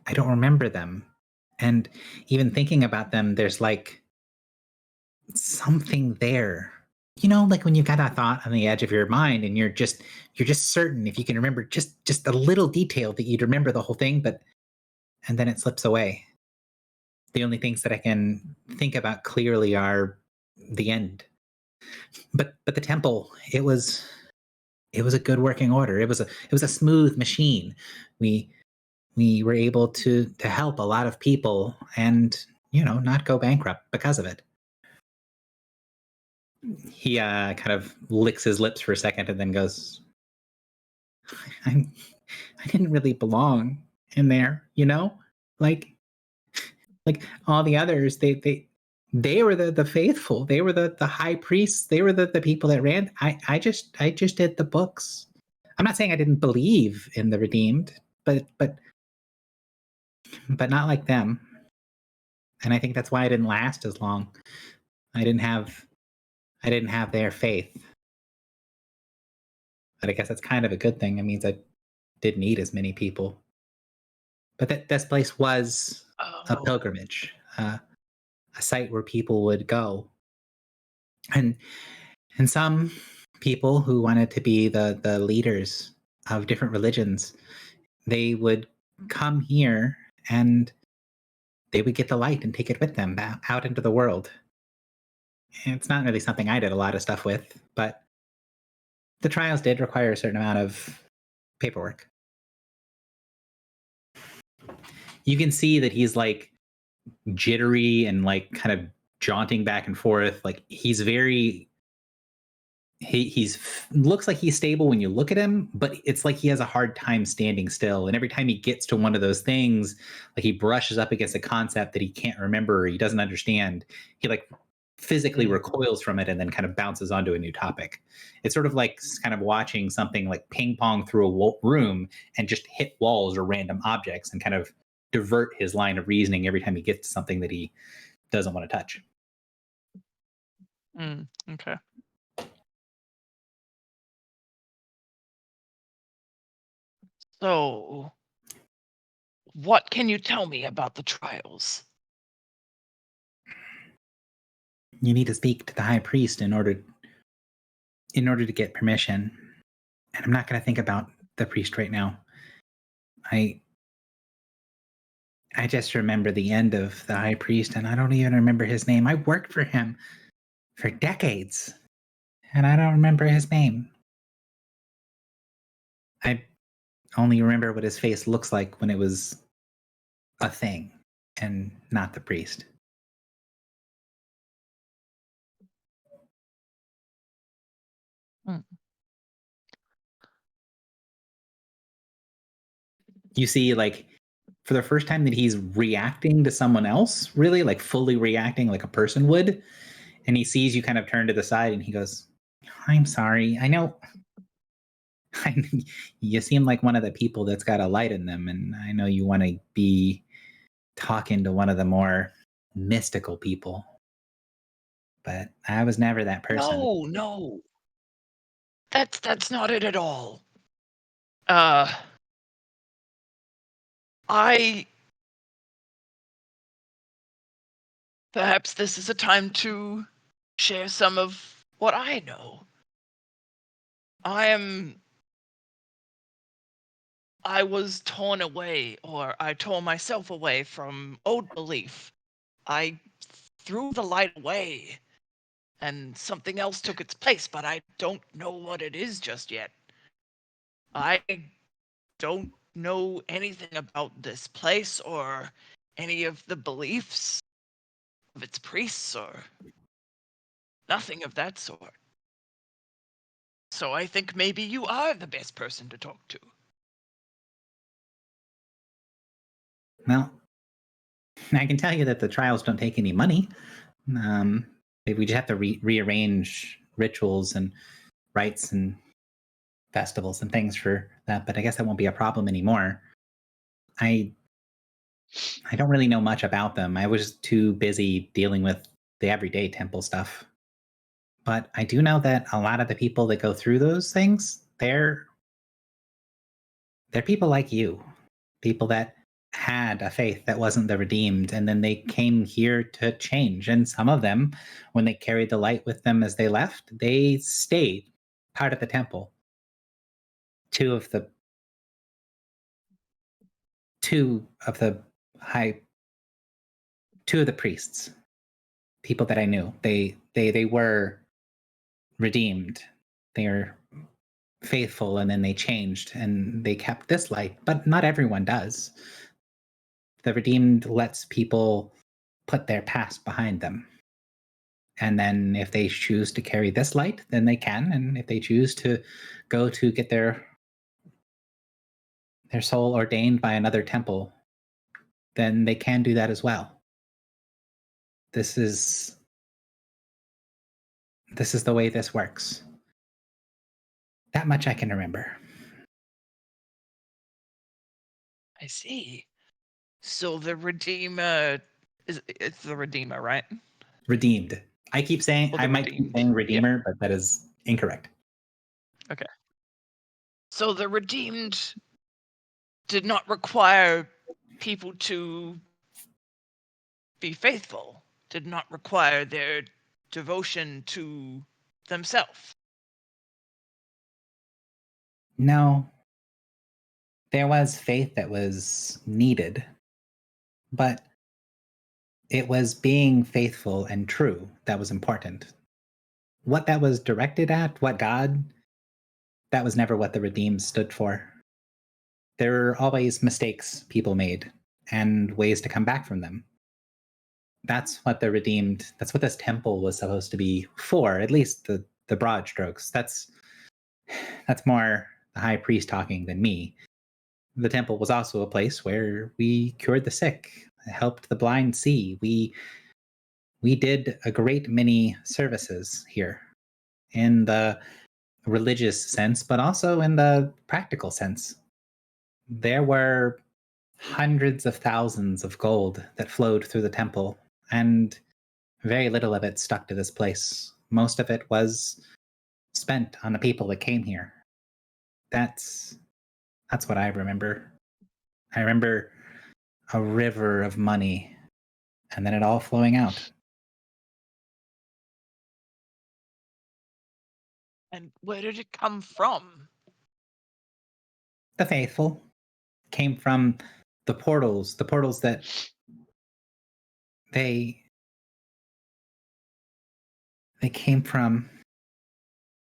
I don't remember them. And even thinking about them, there's like something there. You know, like when you've got a thought on the edge of your mind and you're just certain if you can remember just a little detail that you'd remember the whole thing, and then it slips away. The only things that I can think about clearly are the end. But the temple, it was a good working order. It was a smooth machine. We were able to help a lot of people and, not go bankrupt because of it. He kind of licks his lips for a second and then goes, I didn't really belong in there, like all the others, they were the faithful. They were the high priests. They were the people that ran. I just did the books. I'm not saying I didn't believe in the redeemed, but not like them. And I think that's why I didn't last as long. I didn't have their faith. But I guess that's kind of a good thing. It means I didn't need as many people. But this place was a pilgrimage, a site where people would go. And some people who wanted to be the leaders of different religions, they would come here and they would get the light and take it with them out into the world. And it's not really something I did a lot of stuff with, but the trials did require a certain amount of paperwork. You can see that he's like jittery and like kind of jaunting back and forth. Like he's very he's looks like he's stable when you look at him, but it's like he has a hard time standing still. And every time he gets to one of those things, like he brushes up against a concept that he can't remember or he doesn't understand, he like physically recoils from it and then kind of bounces onto a new topic. It's sort of like kind of watching something like ping pong through a room and just hit walls or random objects and kind of divert his line of reasoning every time he gets to something that he doesn't want to touch. Okay. So, what can you tell me about the trials? You need to speak to the high priest in order to get permission. And I'm not going to think about the priest right now. I just remember the end of the high priest, and I don't even remember his name. I worked for him for decades, and I don't remember his name. I only remember what his face looks like when it was a thing and not the priest. You see, like, for the first time that he's reacting to someone else, really, like fully reacting like a person would, and he sees you kind of turn to the side and he goes, I'm sorry. I know you seem like one of the people that's got a light in them, and I know you want to be talking to one of the more mystical people, but I was never that person. No. That's not it at all. Perhaps this is a time to share some of what I know. I was torn away, or I tore myself away from old belief. I threw the light away, and something else took its place, but I don't know what it is just yet. I don't know anything about this place or any of the beliefs of its priests or nothing of that sort. So I think maybe you are the best person to talk to. Well, I can tell you that the trials don't take any money. Maybe we just have to rearrange rituals and rites and festivals and things for that, but I guess that won't be a problem anymore. I don't really know much about them. I was too busy dealing with the everyday temple stuff. But I do know that a lot of the people that go through those things, they're people like you. People that had a faith that wasn't the redeemed, and then they came here to change. And some of them, when they carried the light with them as they left, they stayed part of the temple. Two of the priests, people that I knew, they were redeemed. They are faithful, and then they changed and they kept this light, but not everyone does. The redeemed lets people put their past behind them. And then if they choose to carry this light, then they can. And if they choose to go to get their soul ordained by another temple, then they can do that as well. This is the way this works. That much I can remember. I see. So the Redeemer it's the Redeemer, right? Redeemed. I keep saying, Well, the I might keep redeemed. saying Yeah. Redeemer, but that is incorrect. So the Redeemed did not require people to be faithful, did not require their devotion to themselves. No. There was faith that was needed, but it was being faithful and true that was important. What that was directed at, what God, that was never what the redeemed stood for. There were always mistakes people made and ways to come back from them. That's what the redeemed, that's what this temple was supposed to be for, at least the broad strokes. That's more the high priest talking than me. The temple was also a place where we cured the sick, helped the blind see. We did a great many services here in the religious sense, but also in the practical sense. There were hundreds of thousands of gold that flowed through the temple, and very little of it stuck to this place. Most of it was spent on the people that came here. That's what I remember. I remember a river of money and then it all flowing out. And where did it come from? The faithful came from the portals that they came from.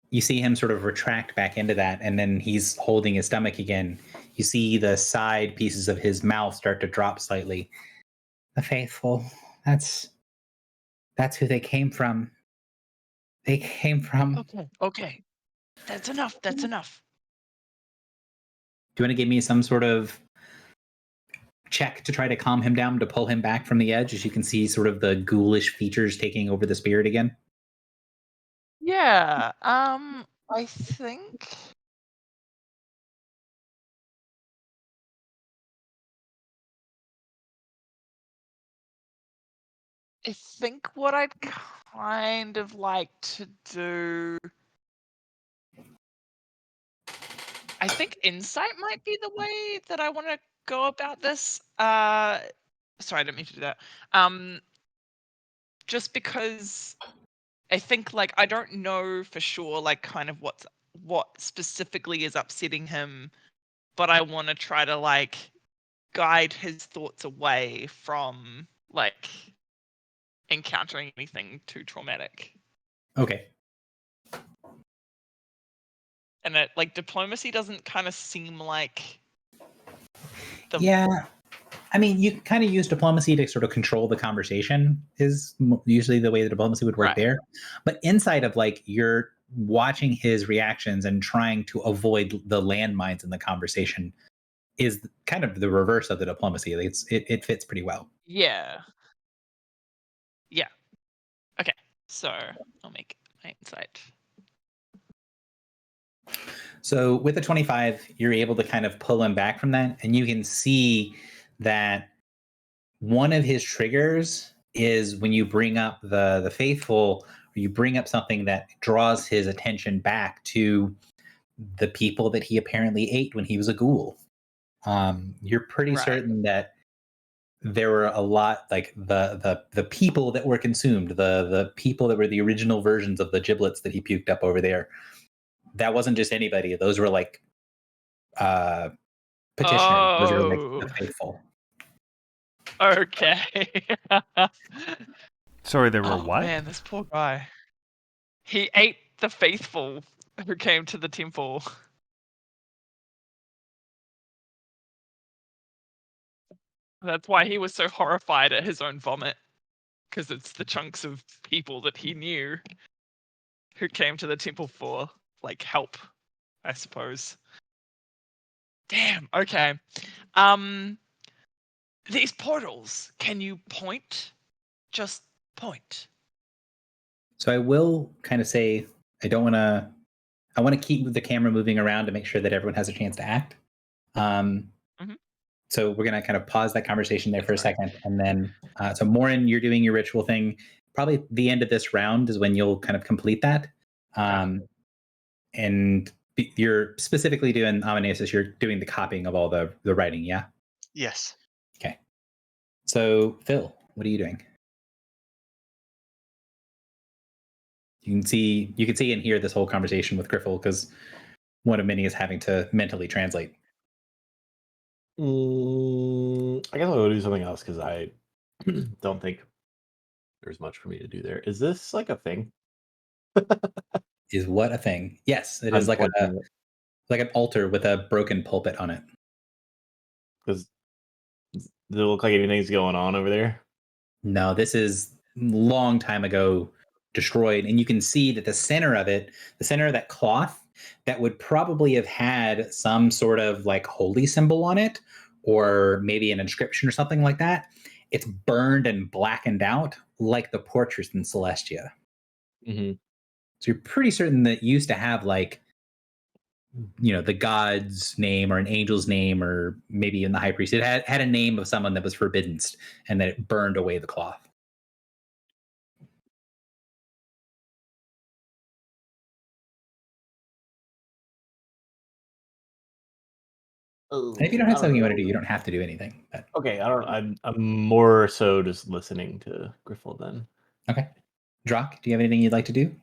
You see him sort of retract back into that, and then he's holding his stomach again. You see the side pieces of his mouth start to drop slightly. The faithful, that's who they came from. They came from. Okay. That's enough. That's enough. Do you want to give me some sort of check to try to calm him down, to pull him back from the edge, as you can see sort of the ghoulish features taking over the spirit again? Yeah. I think. I think what I'd kind of like to do. I think insight might be the way that I want to go about this. Sorry, I didn't mean to do that. Just because I think, like, I don't know for sure, like, kind of what specifically is upsetting him, but I want to try to, like, guide his thoughts away from, like, encountering anything too traumatic. Okay. And it, like, diplomacy doesn't kind of seem like Yeah. I mean, you kind of use diplomacy to sort of control the conversation is usually the way the diplomacy would work Right. there. But inside of like you're watching his reactions and trying to avoid the landmines in the conversation is kind of the reverse of the diplomacy. It fits pretty well. Yeah. Yeah. Okay. So I'll make my insight. So with the 25, you're able to kind of pull him back from that, and you can see that one of his triggers is when you bring up the faithful, or you bring up something that draws his attention back to the people that he apparently ate when he was a ghoul. You're pretty Right. certain that there were a lot like the people that were consumed, the people that were the original versions of the giblets that he puked up over there. That wasn't just anybody. Those were like petitioners. Those were like Oh. the faithful. Okay. Sorry, there were Oh what? man, this poor guy. He ate the faithful who came to the temple. That's why he was so horrified at his own vomit. Because it's the chunks of people that he knew who came to the temple for, like, help, I suppose. Damn, okay. These portals, can you point? Just point. So I will kind of say I don't want to. I want to keep the camera moving around to make sure that everyone has a chance to act. So we're gonna kind of pause that conversation there for a second, and then so Morin, you're doing your ritual thing. Probably the end of this round is when you'll kind of complete that. And you're specifically doing Amanesis. You're doing the copying of all the writing, yeah. Yes. Okay. So Phil, what are you doing? You can see and hear this whole conversation with Griffle because one of many is having to mentally translate. I guess I'll go do something else because I don't think there's much for me to do there. Is this like a thing? Is what a thing? Yes, it I'm is like pointing it. like an altar with a broken pulpit on it. Does it look like anything's going on over there? No, this is long time ago destroyed, and you can see that the center of it, the center of that cloth, that would probably have had some sort of like holy symbol on it, or maybe an inscription or something like that. It's burned and blackened out like the portraits in Celestia. Mm-hmm. So you're pretty certain that used to have like, you know, the god's name or an angel's name, or maybe in the high priest, it had a name of someone that was forbidden, and that it burned away the cloth. And if you don't have something you want to do, you don't have to do anything. But... Okay, I'm more so just listening to Griffle then. Okay. Drock, do you have anything you'd like to do?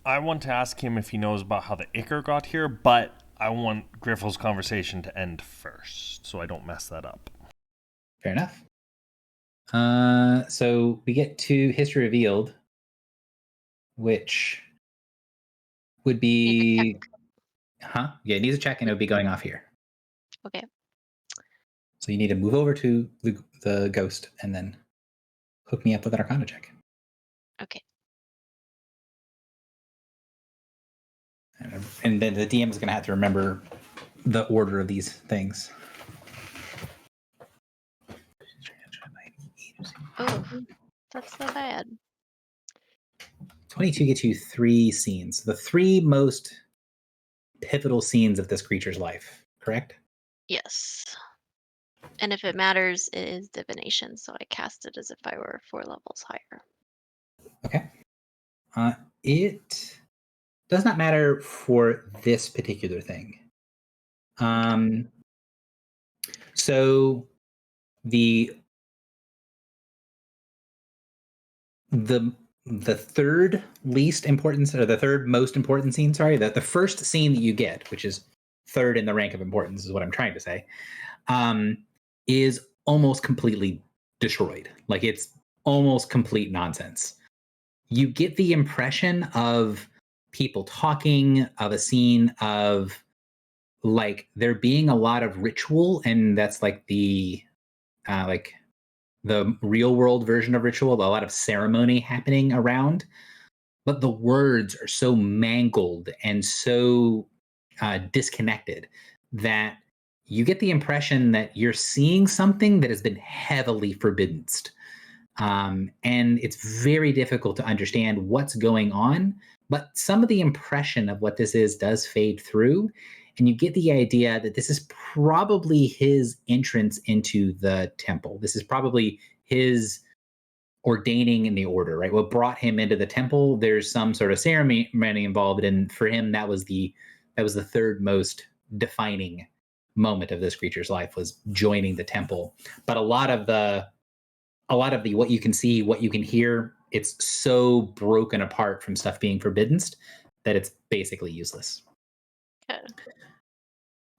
I want to ask him if he knows about how the Ichor got here, but I want Griffle's conversation to end first, so I don't mess that up. Fair enough. So we get to History Revealed, which would be... Yeah, it needs a check, and it would be going off here. Okay. So you need to move over to the ghost and then hook me up with an Arcana check. Okay. And then the DM is going to have to remember the order of these things. Oh, that's so bad. 22 gets you 3 scenes. The 3 most pivotal scenes of this creature's life, correct? Yes. And if it matters, it is divination, so I cast it as if I were 4 levels higher. Okay. It does not matter for this particular thing. So the third least important, or the third most important scene, sorry, the first scene that you get, which is third in the rank of importance, is what I'm trying to say, is almost completely destroyed. Like, it's almost complete nonsense. You get the impression of people talking, of a scene of like there being a lot of ritual, and that's like the real world version of ritual, a lot of ceremony happening around, but the words are so mangled and so disconnected that you get the impression that you're seeing something that has been heavily forbidden. And it's very difficult to understand what's going on, but some of the impression of what this is does fade through. And you get the idea that this is probably his entrance into the temple. This is probably his ordaining in the order, right? What brought him into the temple, there's some sort of ceremony involved. And for him, that was the third most defining moment of this creature's life, was joining the temple. But a lot of the what you can see, what you can hear, it's so broken apart from stuff being forbidden that it's basically useless. Okay.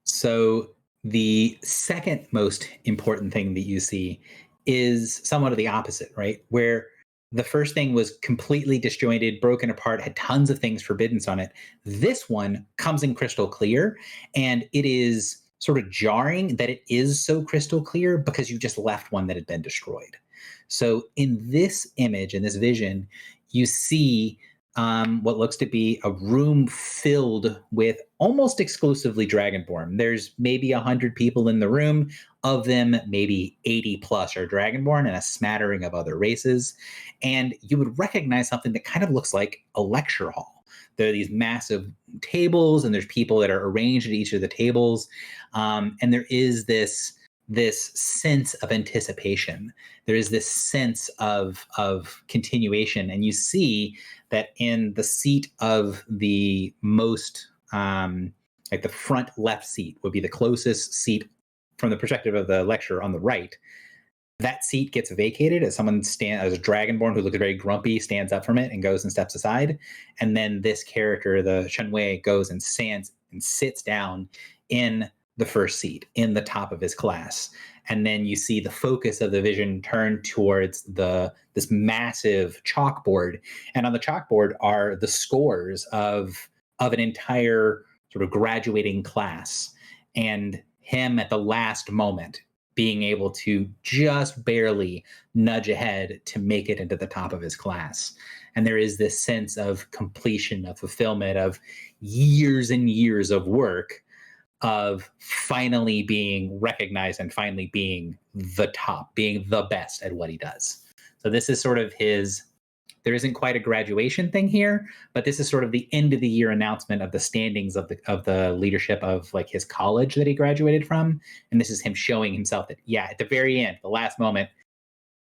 So the second most important thing that you see is somewhat of the opposite, right? Where the first thing was completely disjointed, broken apart, had tons of things forbidden on it. This one comes in crystal clear, and it is sort of jarring that it is so crystal clear because you just left one that had been destroyed. So in this image, in this vision, you see what looks to be a room filled with almost exclusively Dragonborn. There's maybe 100 people in the room. Of them, maybe 80 plus are Dragonborn and a smattering of other races. And you would recognize something that kind of looks like a lecture hall. There are these massive tables, and there's people that are arranged at each of the tables. And there is this sense of anticipation. There is this sense of continuation. And you see that in the seat of the most, like the front left seat would be the closest seat from the perspective of the lecturer on the right. That seat gets vacated as someone as a Dragonborn who looks very grumpy stands up from it and goes and steps aside. And then this character, the Shenwei, goes and stands and sits down in the first seat, in the top of his class. And then you see the focus of the vision turn towards this massive chalkboard. And on the chalkboard are the scores of an entire sort of graduating class. And him at the last moment being able to just barely nudge ahead to make it into the top of his class. And there is this sense of completion, of fulfillment, of years and years of work, of finally being recognized and finally being the top, being the best at what he does. So this is sort of there isn't quite a graduation thing here, but this is sort of the end of the year announcement of the standings of the leadership of like his college that he graduated from. And this is him showing himself that, yeah, at the very end, the last moment,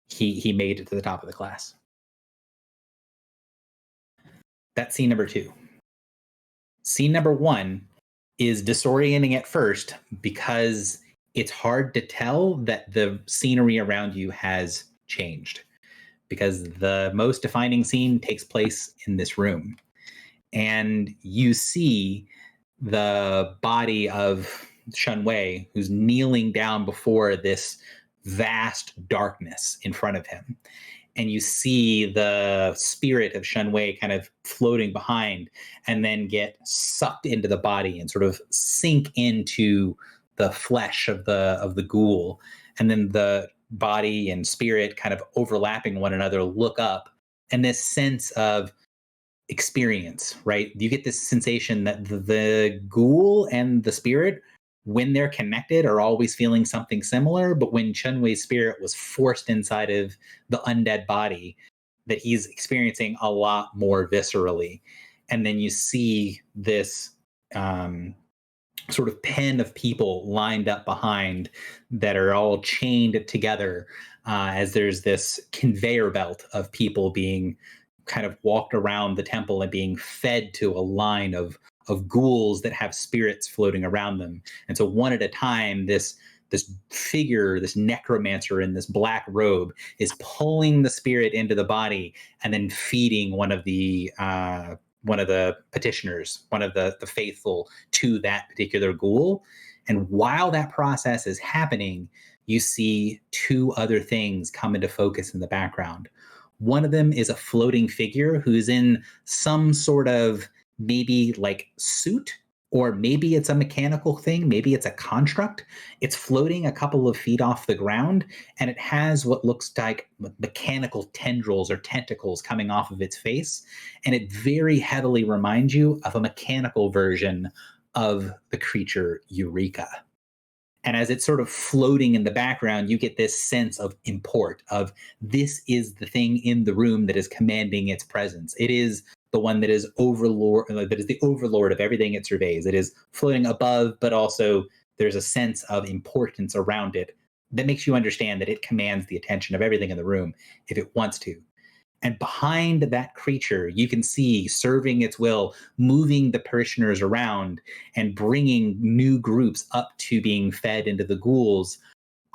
he made it to the top of the class. That's scene number 2. Scene number 1 is disorienting at first because it's hard to tell that the scenery around you has changed, because the most defining scene takes place in this room. And you see the body of Shenwei, who's kneeling down before this vast darkness in front of him. And you see the spirit of Shenwei kind of floating behind and then get sucked into the body and sort of sink into the flesh of the ghoul. And then the body and spirit kind of overlapping one another look up, and this sense of experience, right? You get this sensation that the ghoul and the spirit, when they're connected, are always feeling something similar, but when Shenwei's spirit was forced inside of the undead body, that he's experiencing a lot more viscerally. And then you see this sort of pen of people lined up behind that are all chained together as there's this conveyor belt of people being kind of walked around the temple and being fed to a line of ghouls that have spirits floating around them. And so one at a time, this figure, this necromancer in this black robe, is pulling the spirit into the body and then feeding one of the petitioners, one of the faithful, to that particular ghoul. And while that process is happening, you see 2 other things come into focus in the background. One of them is a floating figure who's in some sort of maybe like suit or maybe it's a mechanical thing, maybe it's a construct. It's floating a couple of feet off the ground, and it has what looks like mechanical tendrils or tentacles coming off of its face, and it very heavily reminds you of a mechanical version of the creature Eureka. And as it's sort of floating in the background, you get this sense of import, of this is the thing in the room that is commanding its presence. It is the one that is the overlord of everything it surveys. It is floating above, but also there's a sense of importance around it that makes you understand that it commands the attention of everything in the room if it wants to. And behind that creature, you can see, serving its will, moving the parishioners around and bringing new groups up to being fed into the ghouls,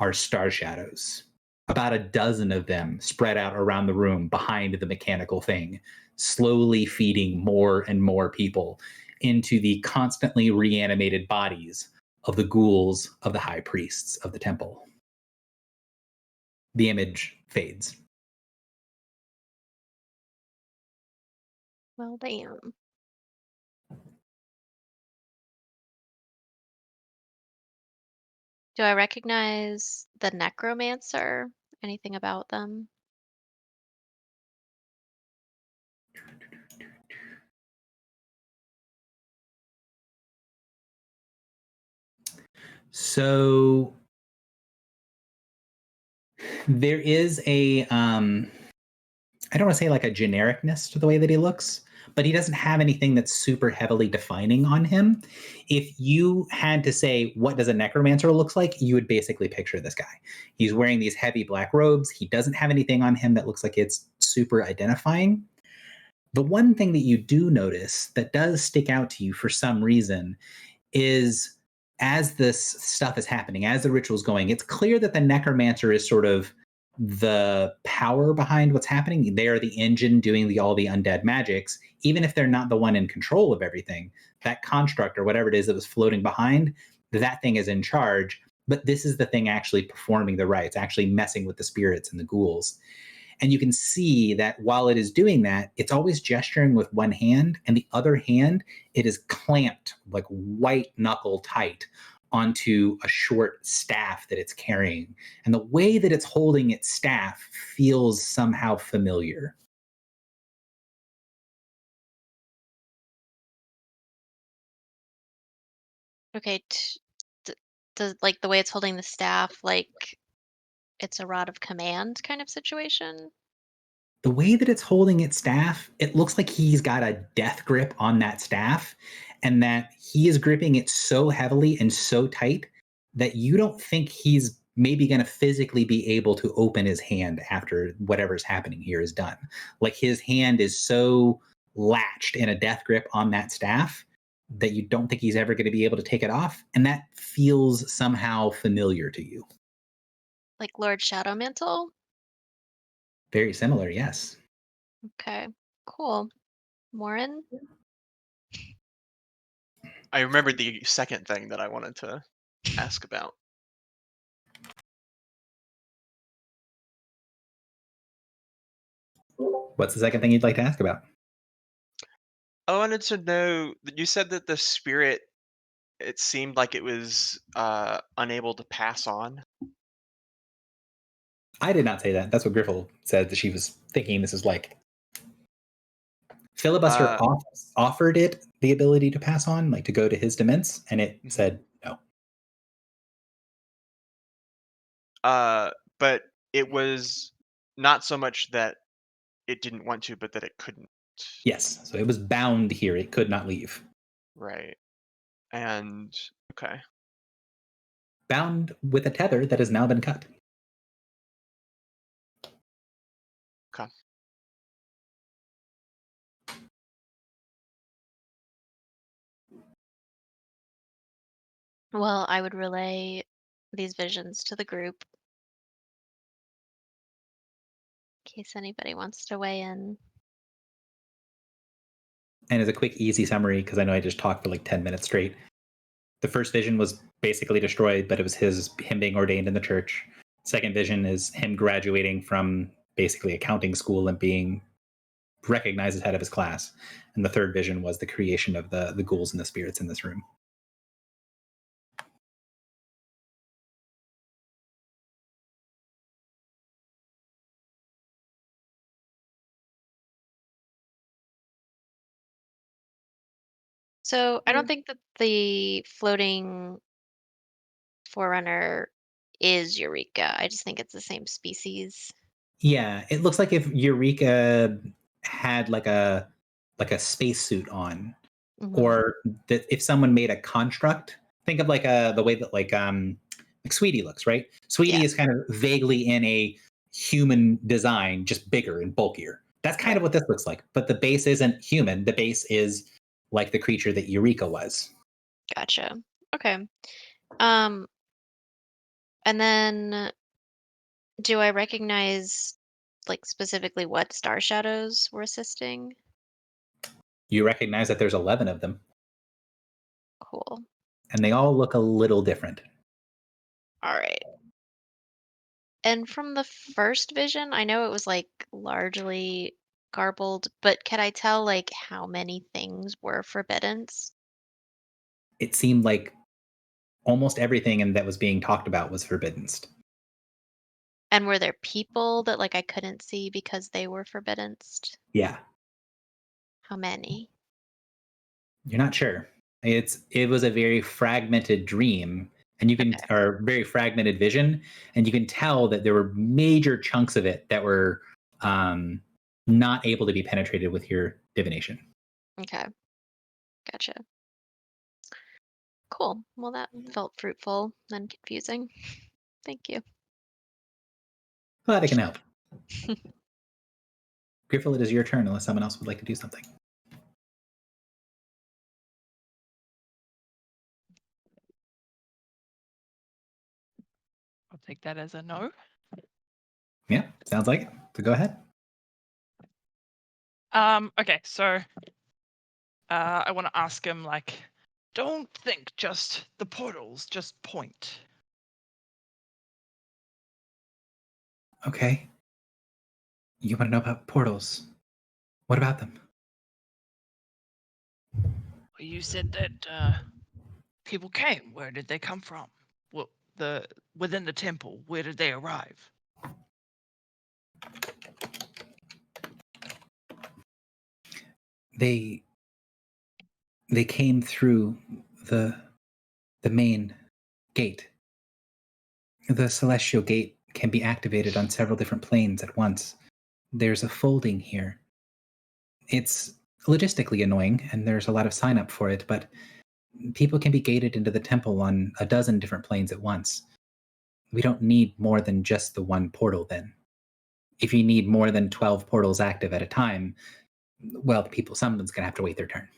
are star shadows. About a dozen of them spread out around the room behind the mechanical thing, slowly feeding more and more people into the constantly reanimated bodies of the ghouls of the high priests of the temple. The image fades. Well, damn. Do I recognize the necromancer? Anything about them? So there is a I don't want to say like a genericness to the way that he looks, but he doesn't have anything that's super heavily defining on him. If you had to say what does a necromancer looks like, you would basically picture this guy. He's wearing these heavy black robes. He doesn't have anything on him that looks like it's super identifying. The one thing that you do notice that does stick out to you for some reason is as this stuff is happening, as the ritual's going, it's clear that the necromancer is sort of the power behind what's happening. They are the engine doing all the undead magics, even if they're not the one in control of everything. That construct or whatever it is that was floating behind, that thing is in charge. But this is the thing actually performing the rites, actually messing with the spirits and the ghouls. And you can see that while it is doing that, it's always gesturing with one hand, and the other hand, it is clamped like white knuckle tight onto a short staff that it's carrying. And the way that it's holding its staff feels somehow familiar. Okay, does like the way it's holding the staff, like it's a rod of command kind of situation? The way that it's holding its staff, it looks like he's got a death grip on that staff, and that he is gripping it so heavily and so tight that you don't think he's maybe going to physically be able to open his hand after whatever's happening here is done. Like his hand is so latched in a death grip on that staff that you don't think he's ever going to be able to take it off. And that feels somehow familiar to you. Like Lord Shadowmantle? Very similar, yes. Okay, cool. Morin? I remembered the second thing that I wanted to ask about. What's the second thing you'd like to ask about? I wanted to know that you said that the spirit, it seemed like it was unable to pass on. I did not say that. That's what Griffle said, that she was thinking this is like. Filibuster offered it the ability to pass on, like to go to his dements, and it said no. But it was not so much that it didn't want to, but that it couldn't. Yes, so it was bound here. It could not leave. Right. And, okay. Bound with a tether that has now been cut. Okay. Well, I would relay these visions to the group in case anybody wants to weigh in. And as a quick, easy summary, because I know I just talked for like 10 minutes straight, the first vision was basically destroyed, but it was him being ordained in the church. Second vision is him graduating from basically accounting school and being recognized as head of his class. And the third vision was the creation of the ghouls and the spirits in this room. So I don't think that the floating forerunner is Eureka. I just think it's the same species. Yeah, it looks like if Eureka had like a spacesuit on, Mhm. or that if someone made a construct, think of like the way that like Sweetie looks, right? Sweetie Yeah. is kind of vaguely in a human design, just bigger and bulkier. That's kind of what this looks like. But the base isn't human. The base is like the creature that Eureka was. Gotcha. Okay. And then do I recognize like specifically what star shadows were assisting? You recognize that there's 11 of them, Cool. and they all look a little different. All right. And from the first vision, I know it was like largely garbled, but can I tell like how many things were forbiddens? It seemed like almost everything and that was being talked about was forbidden. And were there people that like I couldn't see because they were forbiddens? Yeah, How many? you're not sure. It was a very fragmented dream, and you can Okay. or very fragmented vision, and you can tell that there were major chunks of it that were not able to be penetrated with your divination. Okay. Gotcha. Cool. Well, that felt fruitful and confusing. Thank you. Glad I can help. Griffel, it is your turn unless someone else would like to do something. I'll take that as a no. Yeah, sounds like it. So go ahead. Okay, so I want to ask him, like, don't think just the portals, just point. Okay. You want to know about portals? What about them? You said that people came. Where did they come from? Well, within the temple, where did they arrive? They came through the main gate. The celestial gate can be activated on several different planes at once. There's a folding here. It's logistically annoying, and there's a lot of sign up for it, but people can be gated into the temple on a dozen different planes at once. We don't need more than just the one portal then. If you need more than 12 portals active at a time, well, someone's going to have to wait their turn.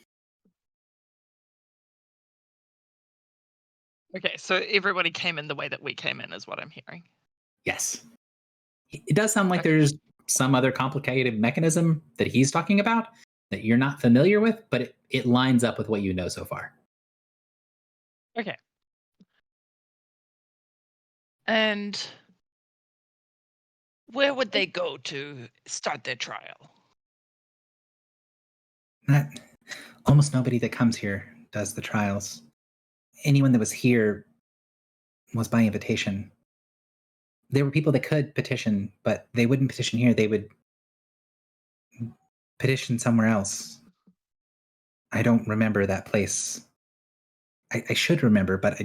Okay, so everybody came in the way that we came in, is what I'm hearing. Yes. It does sound like Okay. there's some other complicated mechanism that he's talking about that you're not familiar with, but it lines up with what you know so far. Okay. And where would they go to start their trial? Almost nobody that comes here does the trials. Anyone that was here was by invitation. There were people that could petition, but they wouldn't petition here. They would petition somewhere else. I don't remember that place. I should remember, but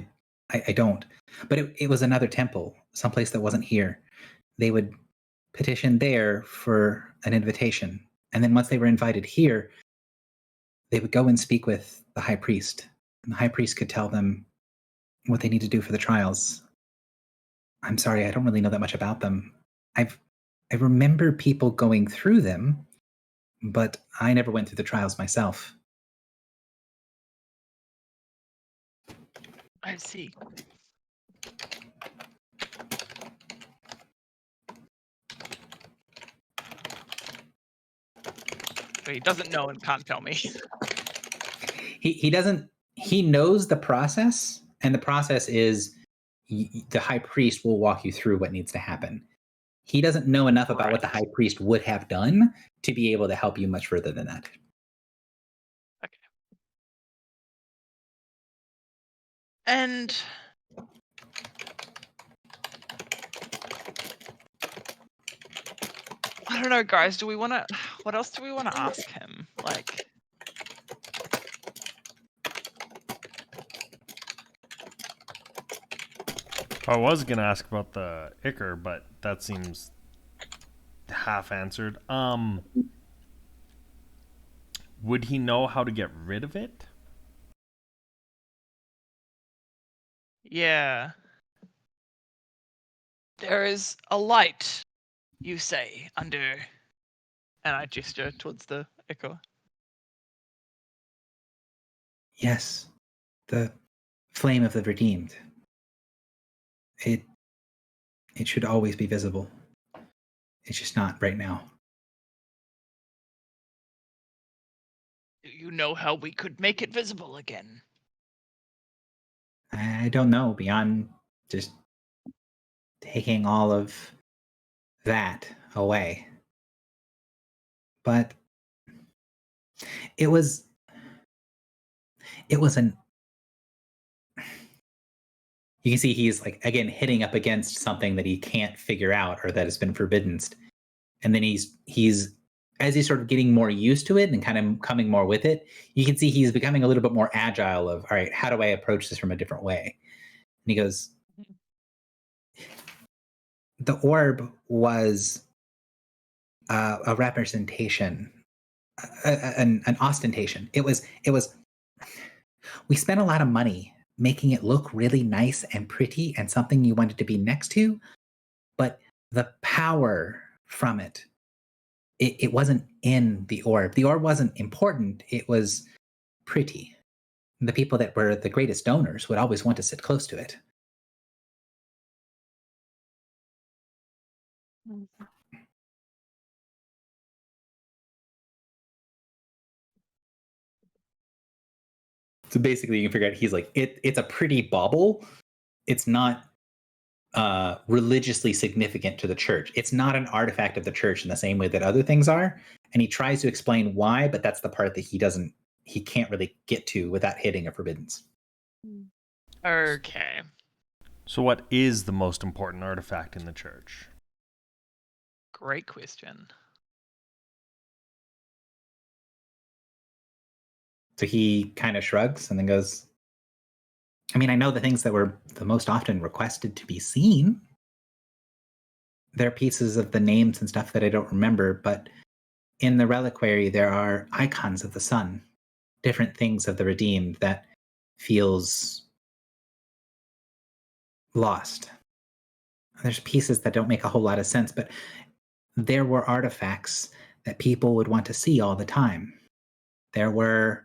I don't. But it was another temple, someplace that wasn't here. They would petition there for an invitation. And then once they were invited here, they would go and speak with the high priest. And the high priest could tell them what they need to do for the trials. I'm sorry, I don't really know that much about them. I remember people going through them, but I never went through the trials myself. I see. So he doesn't know and can't tell me. He doesn't. He knows the process, and the process is the high priest will walk you through what needs to happen. He doesn't know enough about what the Right. high priest would have done to be able to help you much further than that. Okay. And I don't know, guys. Do we want to? What else do we want to ask him? Like, I was gonna ask about the Ichor, but that seems half answered. Would he know how to get rid of it? yeah, there is a light, you say, under. And I gesture towards the echo. Yes, the flame of the redeemed. It should always be visible. It's just not right now. Do you know how we could make it visible again? I don't know beyond just taking all of that away. But it was an you can see he's like again hitting up against something that he can't figure out or that has been forbidden. And then he's as he's sort of getting more used to it and kind of coming more with it, you can see he's becoming a little bit more agile of, all right, how do I approach this from a different way? And he goes, the orb was a representation, an ostentation. It was, we spent a lot of money making it look really nice and pretty and something you wanted to be next to, but the power from it wasn't in the orb. The orb wasn't important. It was pretty. The people that were the greatest donors would always want to sit close to it. So basically, you can figure out he's like, it's a pretty bauble. It's not religiously significant to the church. It's not an artifact of the church in the same way that other things are. And he tries to explain why, but that's the part that he can't really get to without hitting a forbiddance. Okay. So, what is the most important artifact in the church? Great question. So he kind of shrugs and then goes, I mean, I know the things that were the most often requested to be seen. There are pieces of the names and stuff that I don't remember, but in the reliquary, there are icons of the sun, different things of the redeemed that feels lost. There's pieces that don't make a whole lot of sense, but there were artifacts that people would want to see all the time. There were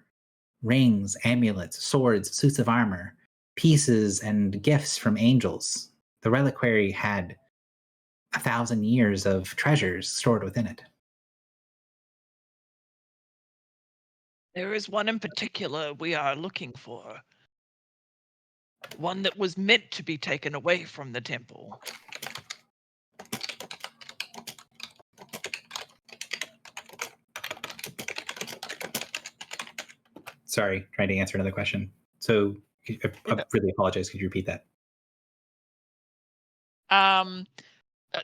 rings, amulets, swords, suits of armor, pieces and gifts from angels. The reliquary had 1,000 years of treasures stored within it. There is one in particular we are looking for. One that was meant to be taken away from the temple. Sorry, trying to answer another question. So I really apologize. Could you repeat that?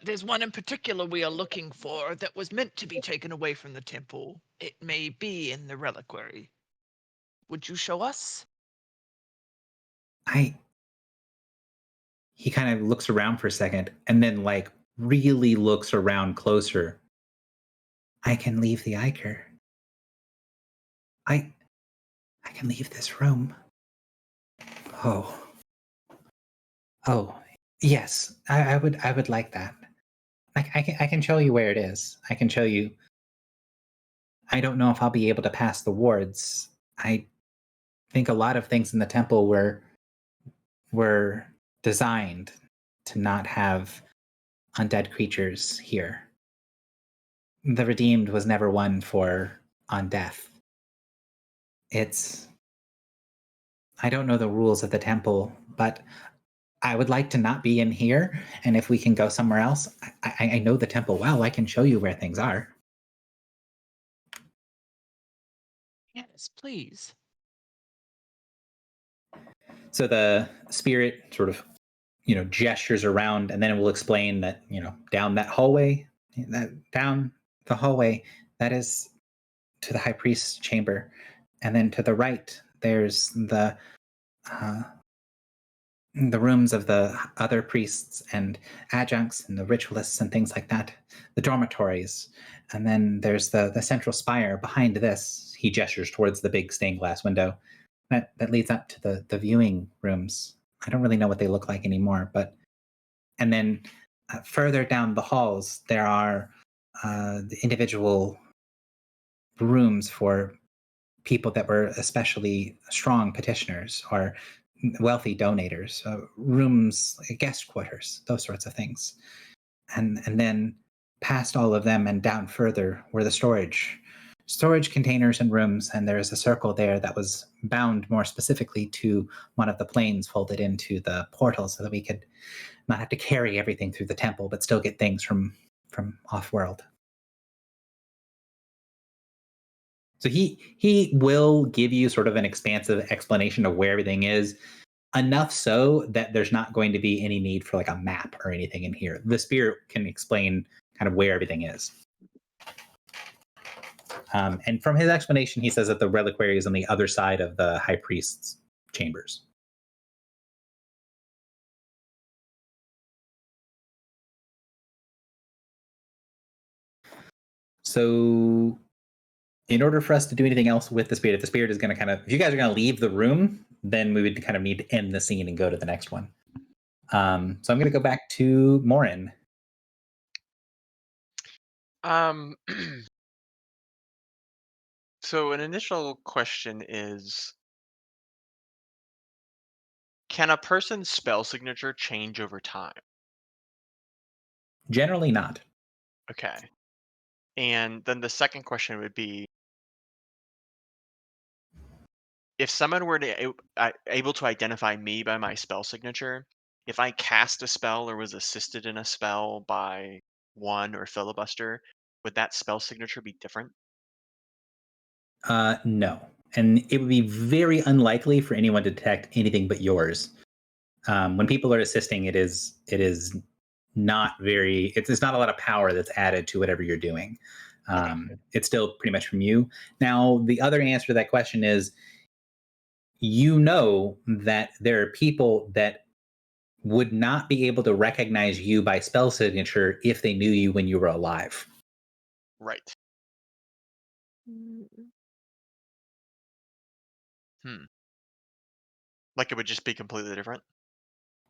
There's one in particular we are looking for that was meant to be taken away from the temple. It may be in the reliquary. Would you show us? He kind of looks around for a second and then like really looks around closer. I can leave the Ichor. I can leave this room. Oh, yes. I would like that. I can show you where it is. I can show you. I don't know if I'll be able to pass the wards. I think a lot of things in the temple were designed to not have undead creatures here. The Redeemed was never one for on death. I don't know the rules of the temple, but I would like to not be in here, and if we can go somewhere else, I know the temple well. I can show you where things are. Yes, please. So the spirit sort of, gestures around, and then it will explain that, down that hallway, down the hallway, that is to the high priest's chamber, and then to the right, there's uh, the rooms of the other priests and adjuncts and the ritualists and things like that, the dormitories. And then there's the central spire behind this. He gestures towards the big stained glass window that leads up to the viewing rooms. I don't really know what they look like anymore, and then further down the halls, there are the individual rooms for people that were especially strong petitioners or wealthy donators, rooms, guest quarters, those sorts of things. And then past all of them and down further were the storage containers and rooms, and there's a circle there that was bound more specifically to one of the planes folded into the portal so that we could not have to carry everything through the temple but still get things from off-world. So he will give you sort of an expansive explanation of where everything is, enough so that there's not going to be any need for like a map or anything in here. The spirit can explain kind of where everything is. And from his explanation, he says that the reliquary is on the other side of the high priest's chambers. So in order for us to do anything else with the spirit, if the spirit is going to if you guys are going to leave the room, then we would kind of need to end the scene and go to the next one. So I'm going to go back to Morin. So an initial question is, can a person's spell signature change over time? Generally not. Okay. And then the second question would be, if someone were to able to identify me by my spell signature, if I cast a spell or was assisted in a spell by one or filibuster, would that spell signature be different? No. And it would be very unlikely for anyone to detect anything but yours. When people are assisting, it is not very, it's not a lot of power that's added to whatever you're doing. It's still pretty much from you. Now, the other answer to that question is, you know that there are people that would not be able to recognize you by spell signature if they knew you when you were alive. Right. Mm. Like it would just be completely different?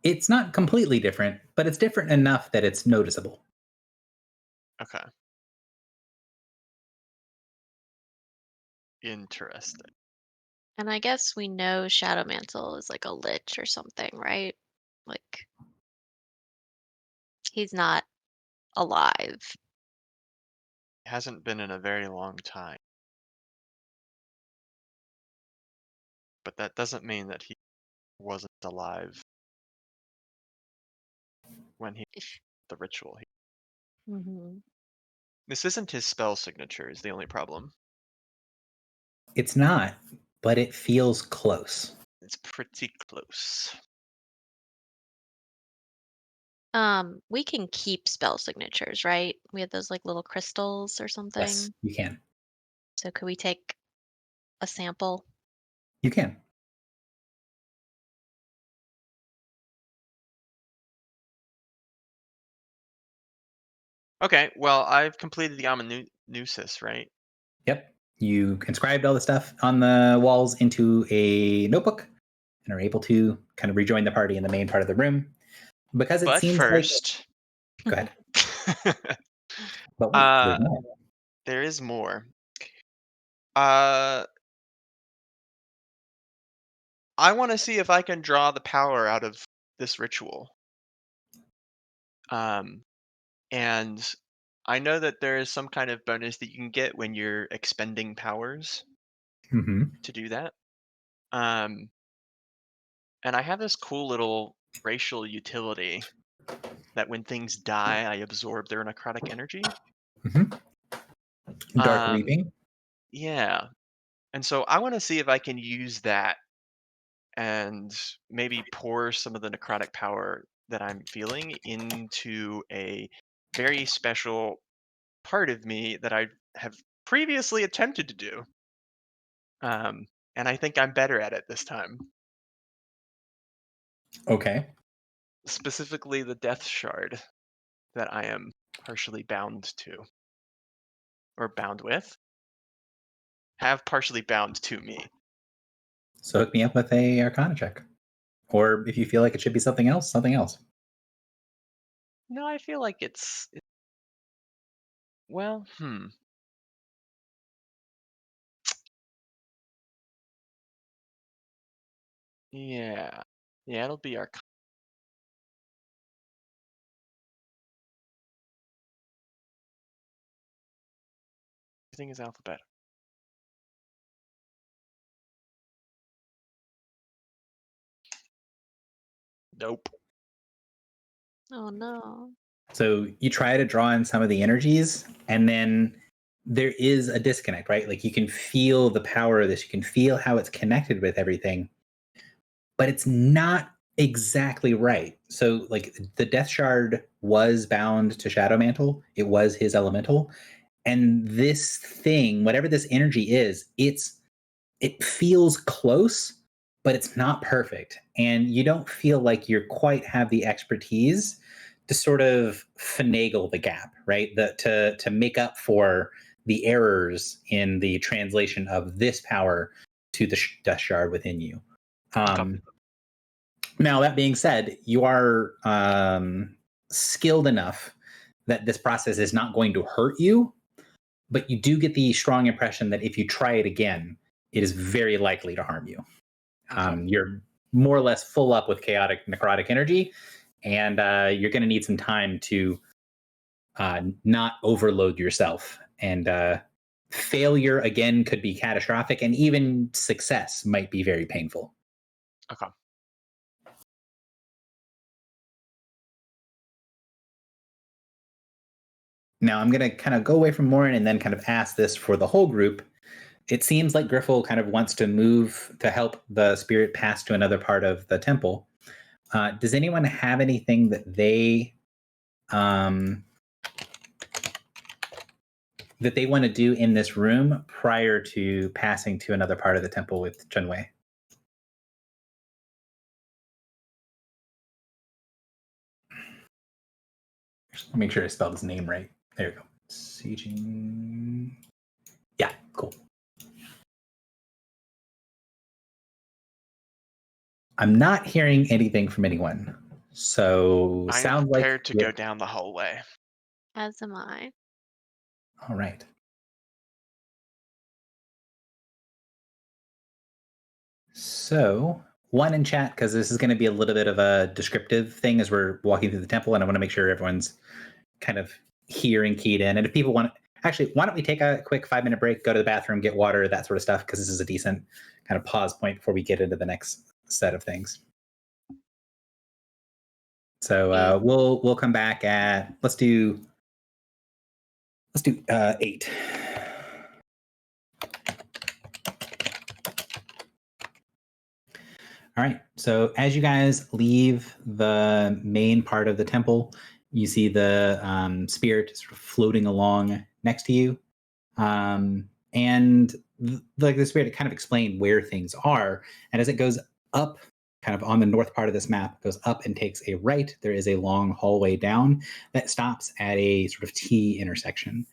It's not completely different, but it's different enough that it's noticeable. Okay. Interesting. And I guess we know Shadow Mantle is like a lich or something, right? Like he's not alive. Hasn't been in a very long time. But that doesn't mean that he wasn't alive when he If the ritual. hmm This isn't his spell signature is the only problem. It's not, but it feels close. It's pretty close. we can keep spell signatures, right? We had those like little crystals or something. Yes, you can. So could we take a sample? You can. Okay, well, I've completed the Amanuensis, right? Yep. You inscribed all the stuff on the walls into a notebook and are able to kind of rejoin the party in the main part of the room. Because it But seems first, like... Go ahead. But wait, there's more. there is more. I want to see if I can draw the power out of this ritual. And I know that there is some kind of bonus that you can get when you're expending powers Mm-hmm. to do that. And I have this cool little racial utility that when things die, I absorb their necrotic energy. Dark Um, Reaping. Yeah. And so I want to see if I can use that and maybe pour some of the necrotic power that I'm feeling into a very special part of me that I have previously attempted to do. And I think I'm better at it this time. Okay. Specifically, the Death Shard that I am partially bound to, or bound with, have partially bound to me. So hook me up with a Arcana check. Or if you feel like it should be something else, something else. No, I feel like well, yeah. Yeah, it'll be our everything is alphabetical. Nope. Oh no. So you try to draw in some of the energies, and then there is a disconnect, right? Like you can feel the power of this, you can feel how it's connected with everything, but it's not exactly right. So, like, the Death Shard was bound to Shadow Mantle, it was his elemental. And this thing, whatever this energy is, it feels close, but it's not perfect. And you don't feel like you quite have the expertise to sort of finagle the gap, right? To make up for the errors in the translation of this power to the Death Shard within you. Now, that being said, you are skilled enough that this process is not going to hurt you, but you do get the strong impression that if you try it again, it is very likely to harm you. You're more or less full up with chaotic necrotic energy, and you're going to need some time to not overload yourself. And failure again could be catastrophic, and even success might be very painful. Okay. Now I'm going to kind of go away from Morin and then kind of ask this for the whole group. It seems like Griffle kind of wants to move to help the spirit pass to another part of the temple. Does anyone have anything that they want to do in this room prior to passing to another part of the temple with Chunwei? Just make sure I spelled his name right. There you go. Sieging. Yeah, cool. I'm not hearing anything from anyone. So I am sounds prepared like to go down the hallway. As am I. All right. So one in chat, because this is going to be a little bit of a descriptive thing as we're walking through the temple, and I want to make sure everyone's kind of hearing keyed in. And if people want, actually, why don't we take a quick 5-minute break, go to the bathroom, get water, that sort of stuff, because this is a decent kind of pause point before we get into the next set of things. So we'll come back at let's do 8. All right. So as you guys leave the main part of the temple, you see the spirit sort of floating along next to you, and the spirit kind of explained where things are. And as it goes up, kind of on the north part of this map, goes up and takes a right. There is a long hallway down that stops at a sort of T intersection.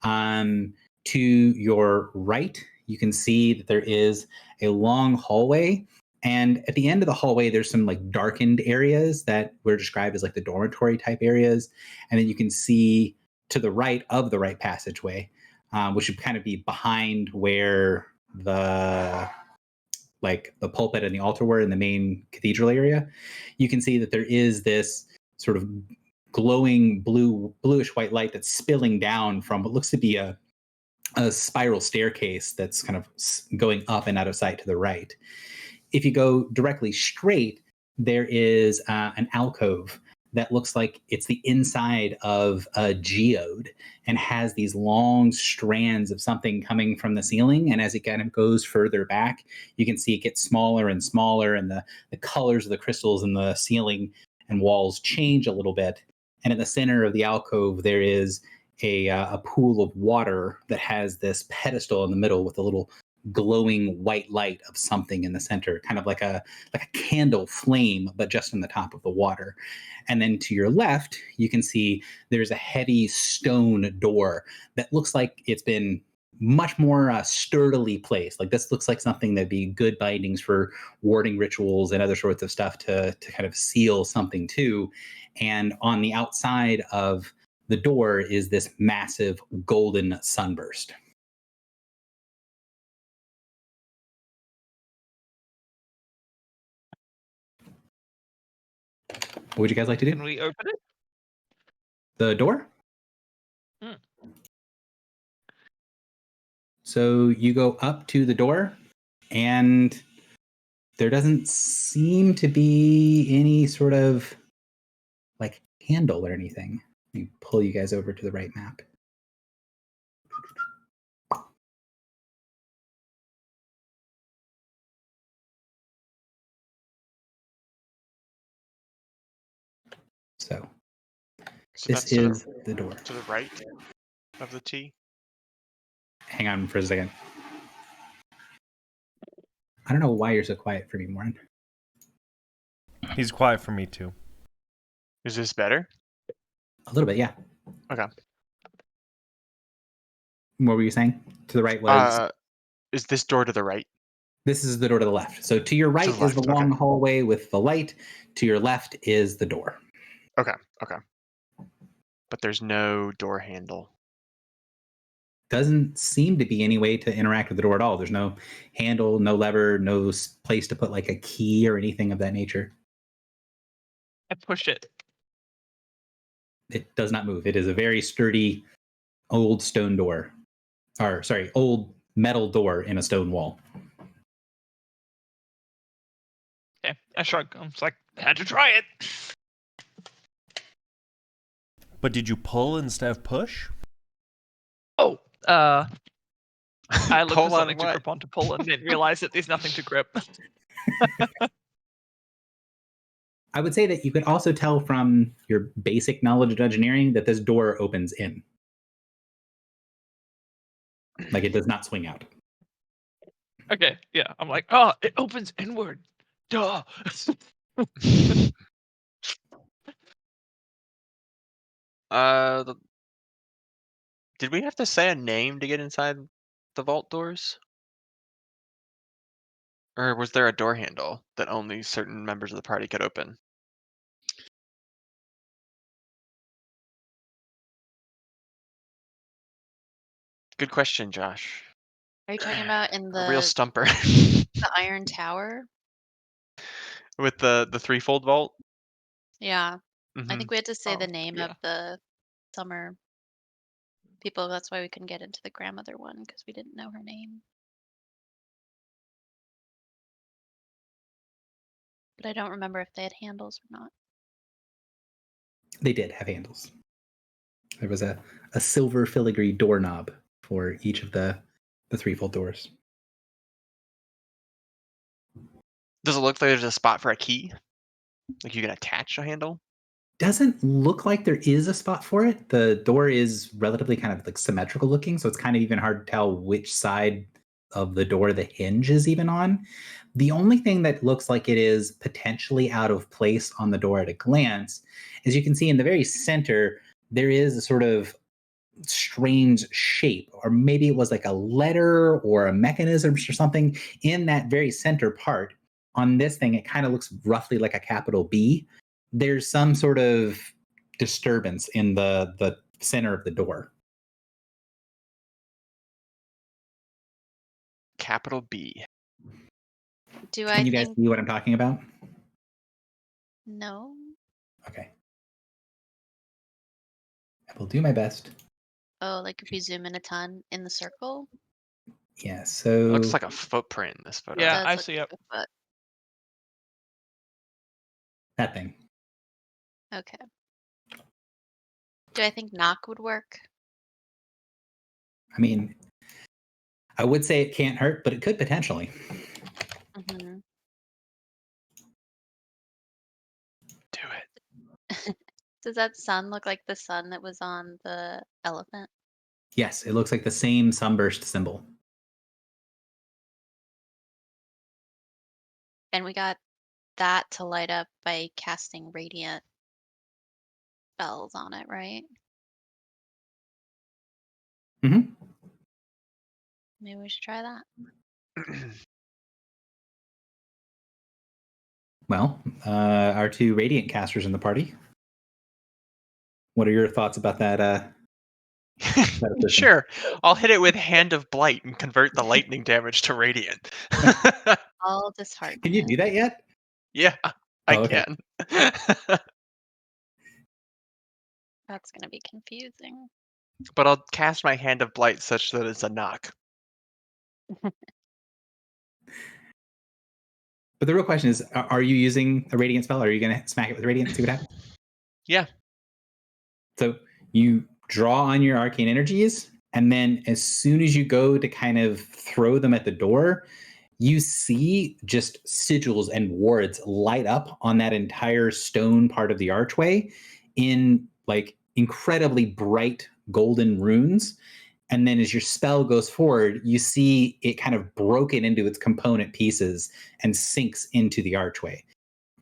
To your right, you can see that there is a long hallway. And at the end of the hallway, there's some like darkened areas that were described as like the dormitory type areas. And then you can see to the right of the right passageway, which would kind of be behind where the pulpit and the altar were in the main cathedral area. You can see that there is this sort of glowing bluish white light that's spilling down from what looks to be a spiral staircase that's kind of going up and out of sight to the right. If you go directly straight, there is an alcove that looks like it's the inside of a geode and has these long strands of something coming from the ceiling. And as it kind of goes further back, you can see it gets smaller and smaller, and the colors of the crystals in the ceiling and walls change a little bit. And in the center of the alcove, there is a pool of water that has this pedestal in the middle with a little glowing white light of something in the center, kind of like a candle flame, but just in the top of the water. And then to your left, you can see there's a heavy stone door that looks like it's been much more sturdily placed. Like this looks like something that'd be good bindings for warding rituals and other sorts of stuff to kind of seal something to. And on the outside of the door is this massive golden sunburst. What would you guys like to do? Can we open it? The door? Hmm. So you go up to the door, and there doesn't seem to be any sort of like handle or anything. Let me pull you guys over to the right map. So this that's to is the door. to the right of the T. Hang on for a second. I don't know why you're so quiet for me, Warren. He's quiet for me too. Is this better? A little bit, yeah. Okay. What were you saying? To the right was... Is this door to the right? This is the door to the left. So to your right is the long hallway with the light. To your left is the door. Okay. But there's no door handle. Doesn't seem to be any way to interact with the door at all. There's no handle, no lever, no place to put like a key or anything of that nature. I push it. It does not move. It is a very sturdy old stone door. Or, sorry, old metal door in a stone wall. Okay, I shrug. I'm just like, I had to try it. But did you pull instead of push? Oh, I looked Pull for on something to what? grip on to pull and then realize that there's nothing to grip. I would say that you could also tell from your basic knowledge of engineering that this door opens in. Like it does not swing out. Okay, yeah. I'm like, oh, it opens inward. Duh. Did we have to say a name to get inside the vault doors? Or was there a door handle that only certain members of the party could open? Good question, Josh. Are you talking about in A real the stumper. Iron Tower? With the threefold vault? Yeah. I Mhm. think we had to say the Oh, name yeah. of the summer people. That's why we couldn't get into the grandmother one, because we didn't know her name. But I don't remember if they had handles or not. They did have handles. There was a silver filigree doorknob for each of the threefold doors. Does it look like there's a spot for a key? Like you can attach a handle? Doesn't look like there is a spot for it. The door is relatively kind of like symmetrical looking, so it's kind of even hard to tell which side of the door the hinge is even on. The only thing that looks like it is potentially out of place on the door at a glance is you can see in the very center, there is a sort of strange shape, or maybe it was like a letter or a mechanism or something in that very center part. On this thing, it kind of looks roughly like a capital B. There's some sort of disturbance in the center of the door. Capital B. Do I Can you guys think see what I'm talking about? no? Okay. I will do my best. Oh, like if you zoom in a ton in the circle? Yeah, It so looks like a footprint in this photo. Yeah, Does I look see like it. a foot. That thing. Okay. Do I think knock would work? I mean, I would say it can't hurt, but it could potentially. Mm-hmm. Do it. Does that sun look like the sun that was on the elephant? Yes, it looks like the same sunburst symbol. And we got that to light up by casting radiant spells on it, right? Mm-hmm. Maybe we should try that. Well, our two radiant casters in the party. What are your thoughts about that? That addition? Sure. I'll hit it with Hand of Blight and convert the lightning damage to radiant. All disheartened. Can you do that yet? Yeah, I Oh, okay. can. That's going to be confusing. But I'll cast my Hand of Blight such that it's a knock. But the real question is, are you using a radiant spell? Are you going to smack it with radiant and see what happens? Yeah. So you draw on your arcane energies, and then as soon as you go to kind of throw them at the door, you see just sigils and wards light up on that entire stone part of the archway in like incredibly bright golden runes. And then as your spell goes forward, you see it kind of broken into its component pieces and sinks into the archway.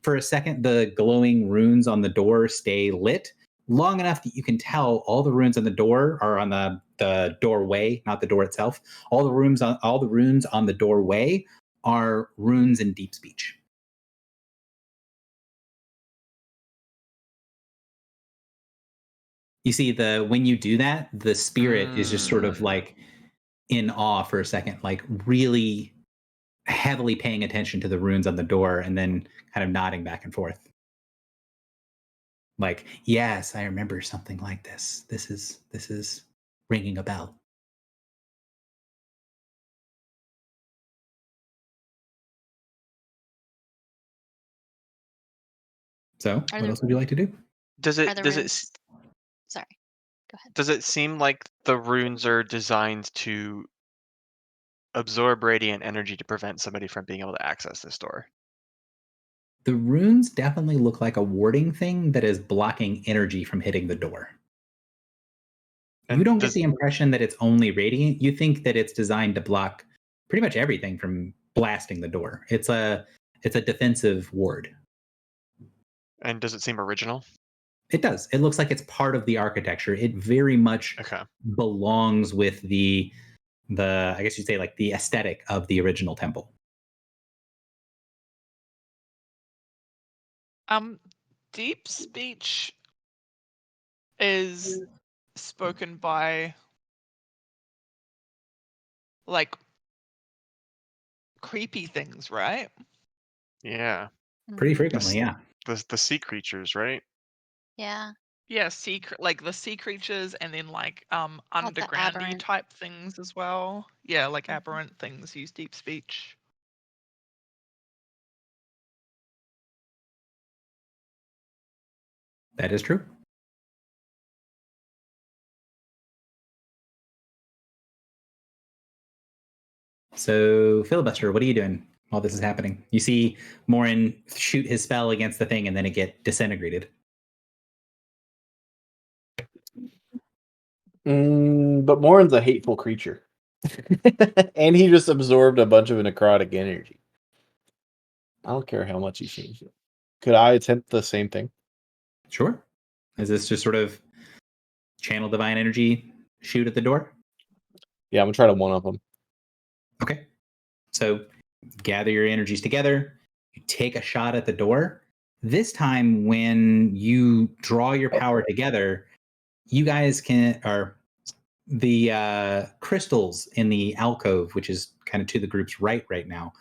For a second, the glowing runes on the door stay lit long enough that you can tell all the runes on the door are on the doorway, not the door itself. All the runes on the doorway are runes in deep speech. You see, when you do that, the spirit is just sort of like in awe for a second, like really heavily paying attention to the runes on the door and then kind of nodding back and forth. Like, yes, I remember something like this. This is ringing a bell. So, what else would you like to do? Does Are it the does it runes... s- Sorry. Go ahead. does it seem like the runes are designed to absorb radiant energy to prevent somebody from being able to access this door? The runes definitely look like a warding thing that is blocking energy from hitting the door. And You don't does- get the impression that it's only radiant. You think that it's designed to block pretty much everything from blasting the door. It's a defensive ward. And does it seem original? It does. It looks like it's part of the architecture. It very much Okay. belongs with the I guess you'd say like the aesthetic of the original temple. Deep speech is spoken by like creepy things, right? Yeah. Pretty Mhm. frequently, yeah. The sea creatures, right? Yeah. Yeah, like the sea creatures, and then like the undergroundy aberrant. type things as well. Yeah, like Mhm. aberrant things use deep speech. That is true. So, Filibuster, what are you doing while this is happening? You see Morin shoot his spell against the thing and then it get disintegrated. But Morin's a hateful creature. And he just absorbed a bunch of necrotic energy. I don't care how much he changed it. Could I attempt the same thing? Sure. Is this just sort of channel divine energy shoot at the door? Yeah, I'm gonna try to one up him. Okay. So gather your energies together. You take a shot at the door. This time, when you draw your power together, you guys or the crystals in the alcove, which is kind of to the group's right now,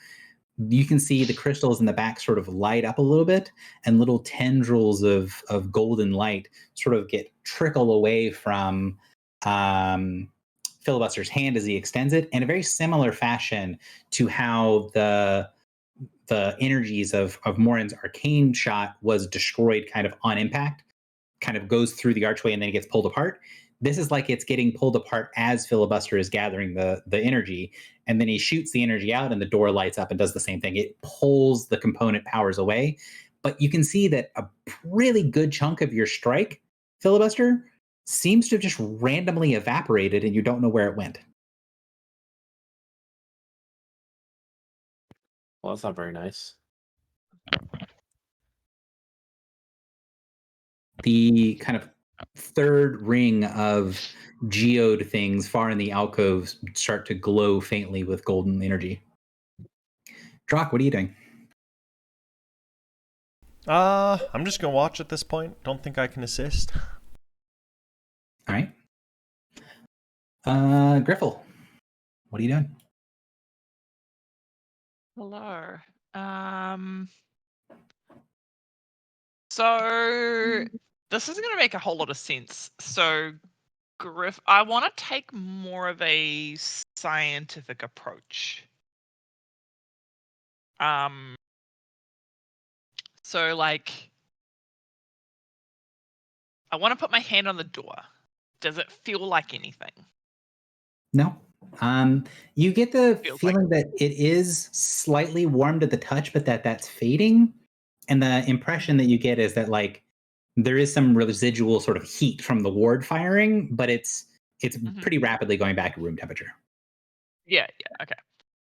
you can see the crystals in the back sort of light up a little bit, and little tendrils of golden light sort of trickle away from Filibuster's hand as he extends it, in a very similar fashion to how the energies of Morin's arcane shot was destroyed kind of on impact, kind of goes through the archway and then it gets pulled apart. This is like it's getting pulled apart as Filibuster is gathering the energy, and then he shoots the energy out and the door lights up and does the same thing. It pulls the component powers away, but you can see that a really good chunk of your strike, Filibuster, seems to have just randomly evaporated and you don't know where it went. Well, that's not very nice. The kind of third ring of geode things far in the alcoves start to glow faintly with golden energy. Drock, what are you doing? I'm just gonna watch at this point. Don't think I can assist. All right. Griffle, what are you doing? Hello. So this isn't going to make a whole lot of sense. So, Griff, I want to take more of a scientific approach. So like, I want to put my hand on the door. Does it feel like anything? No. You get the Feels feeling that it is slightly warm to the touch, but that's fading. And the impression that you get is that like there is some residual sort of heat from the ward firing, but it's pretty rapidly going back to room temperature. Yeah, okay.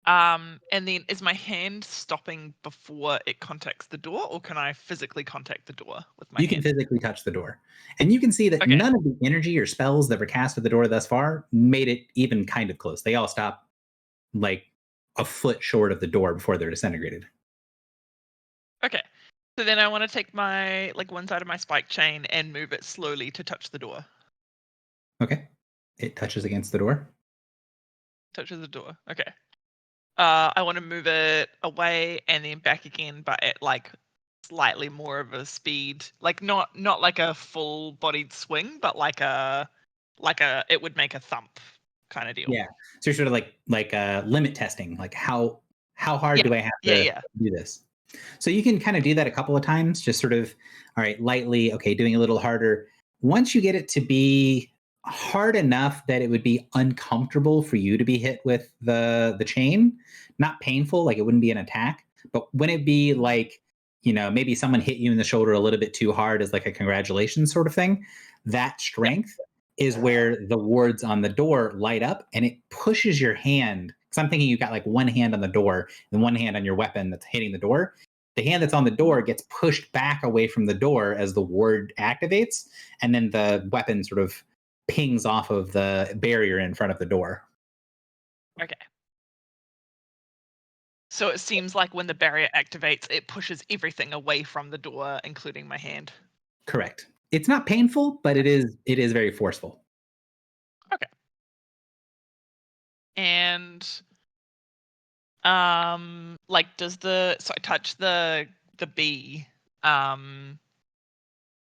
And then is my hand stopping before it contacts the door, or can I physically contact the door with my hand? You can physically touch the door. And you can see that none of the energy or spells that were cast at the door thus far made it even kind of close. They all stop like a foot short of the door before they're disintegrated. Okay. So then I want to take my one side of my spike chain and move it slowly to touch the door. Okay. It touches against the door. Touches the door. Okay. I want to move it away and then back again, but at like slightly more of a speed, like not like a full-bodied swing, but like a it would make a thump kind of deal. Yeah. So you're sort of like limit testing, like how hard do I have to do this? So you can kind of do that a couple of times, just sort of, all right, lightly, okay, doing a little harder. Once you get it to be hard enough that it would be uncomfortable for you to be hit with the chain, not painful, like it wouldn't be an attack, but when it be like, maybe someone hit you in the shoulder a little bit too hard as like a congratulations sort of thing, that strength is where the wards on the door light up and it pushes your hand. Because I'm thinking you've got like one hand on the door and one hand on your weapon that's hitting the door. The hand that's on the door gets pushed back away from the door as the ward activates, and then the weapon sort of pings off of the barrier in front of the door. Okay. So it seems like when the barrier activates, it pushes everything away from the door, including my hand. Correct. It's not painful, but it is very forceful. Okay. And so I touch the bee.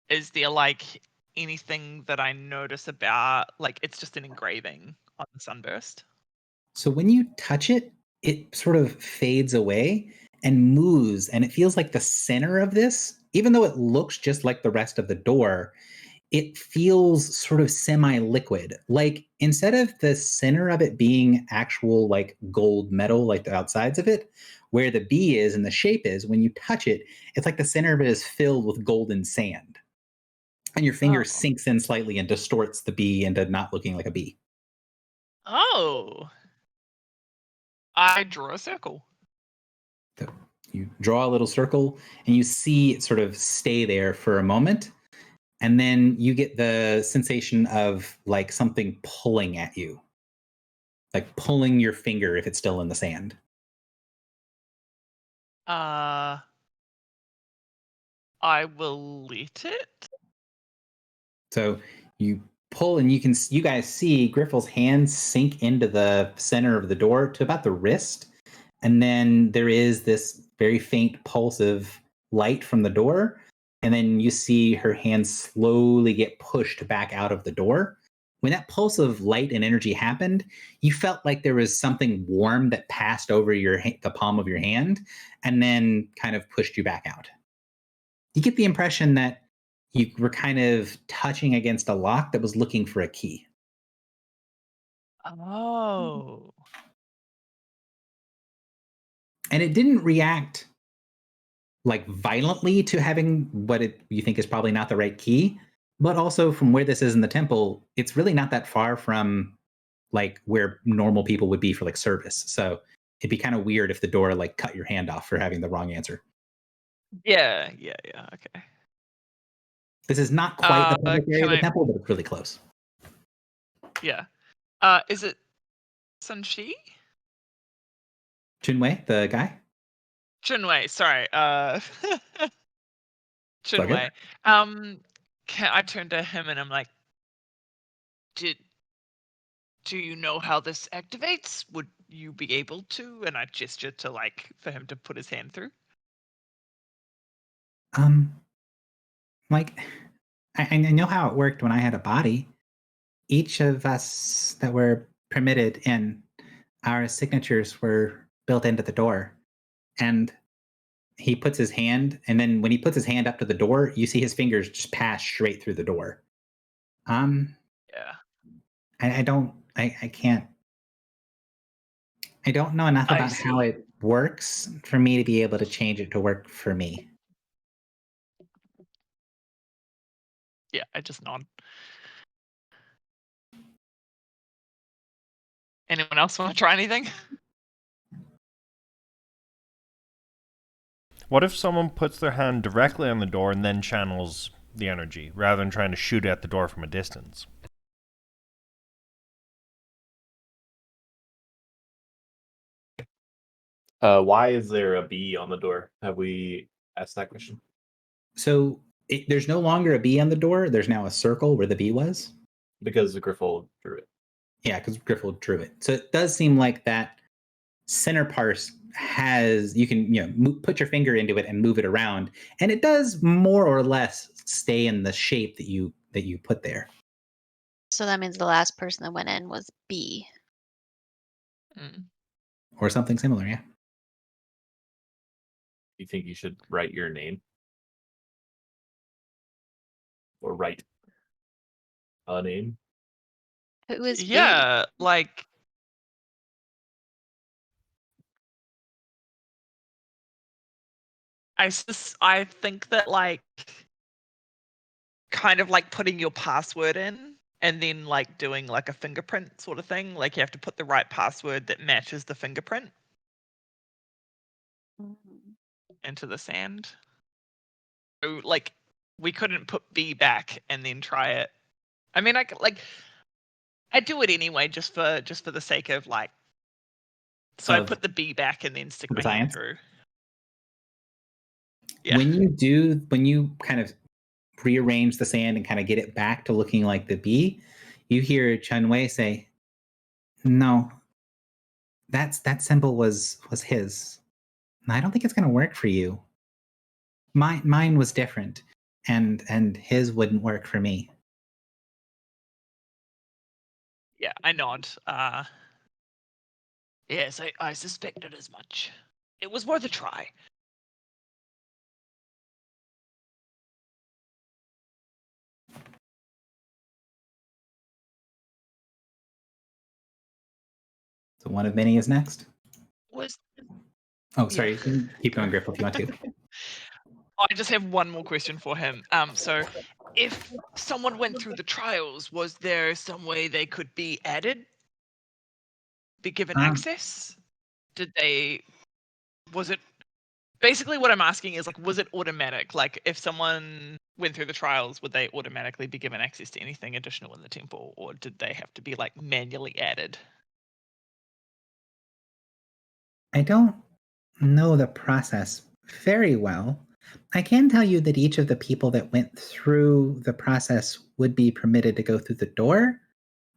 Is there like anything that I notice about, like it's just an engraving on the sunburst? So when you touch it, it sort of fades away and moves, and it feels like the center of this, even though it looks just like the rest of the door, it feels sort of semi-liquid. Like instead of the center of it being actual like gold metal, like the outsides of it, where the bee is and the shape is, when you touch it, it's like the center of it is filled with golden sand. And your finger sinks in slightly and distorts the bee into not looking like a bee. Oh. I draw a circle. So you draw a little circle and you see it sort of stay there for a moment. And then you get the sensation of like something pulling at you, like pulling your finger if it's still in the sand. I will let it. So you pull and you guys see Griffle's hands sink into the center of the door to about the wrist. And then there is this very faint pulse of light from the door. And then you see her hands slowly get pushed back out of the door when that pulse of light and energy happened, you felt like there was something warm that passed over the palm of your hand and then kind of pushed you back out. You get the impression that you were kind of touching against a lock that was looking for a key. Oh. And it didn't react like violently to having what you think is probably not the right key, but also from where this is in the temple, it's really not that far from like where normal people would be for like service. So it'd be kind of weird if the door like cut your hand off for having the wrong answer. Yeah. Okay. This is not quite the public area of the can I- temple, but it's really close. Yeah. Is it Sun-Shi? Chunwei, the guy? Chunwei, sorry. okay. Chunwei. I turn to him and I'm like, do you know how this activates? Would you be able to? And I gesture to for him to put his hand through. Like I know how it worked when I had a body. Each of us that were permitted in, our signatures were built into the door. And he puts his hand, and then when he puts his hand up to the door, you see his fingers just pass straight through the door. Yeah. I can't. I don't know enough about how it works for me to be able to change it to work for me. Yeah, I just nod. Anyone else want to try anything? What if someone puts their hand directly on the door and then channels the energy, rather than trying to shoot at the door from a distance? Why is there a B on the door? Have we asked that question? So there's no longer a B on the door. There's now a circle where the B was. Because the Griffle drew it. Yeah, because Griffle drew it. So it does seem like that center part has, you can put your finger into it and move it around, and it does more or less stay in the shape that you put there. So that means the last person that went in was B. Or something similar, yeah. You think you should write your name? Or write a name? Who is B? Yeah, I think that kind of putting your password in and then doing a fingerprint sort of thing. You have to put the right password that matches the fingerprint into the sand. So we couldn't put B back and then try it. I mean, I do it anyway just for the sake of so I put the B back and then stick my hand through. Yeah. When you kind of rearrange the sand and kind of get it back to looking like the B, you hear Chunwei say, "No, that symbol was his. I don't think it's going to work for you. Mine was different, and his wouldn't work for me." Yeah, I nod. Yes, I suspected as much. It was worth a try. So one of many is next. Oh, sorry. Yeah. Keep going, Griffle, if you want to. I just have one more question for him. So if someone went through the trials, was there some way they could be added? Be given access? Was it basically what I'm asking is was it automatic? If someone went through the trials, would they automatically be given access to anything additional in the temple, or did they have to be manually added? I don't know the process very well. I can tell you that each of the people that went through the process would be permitted to go through the door,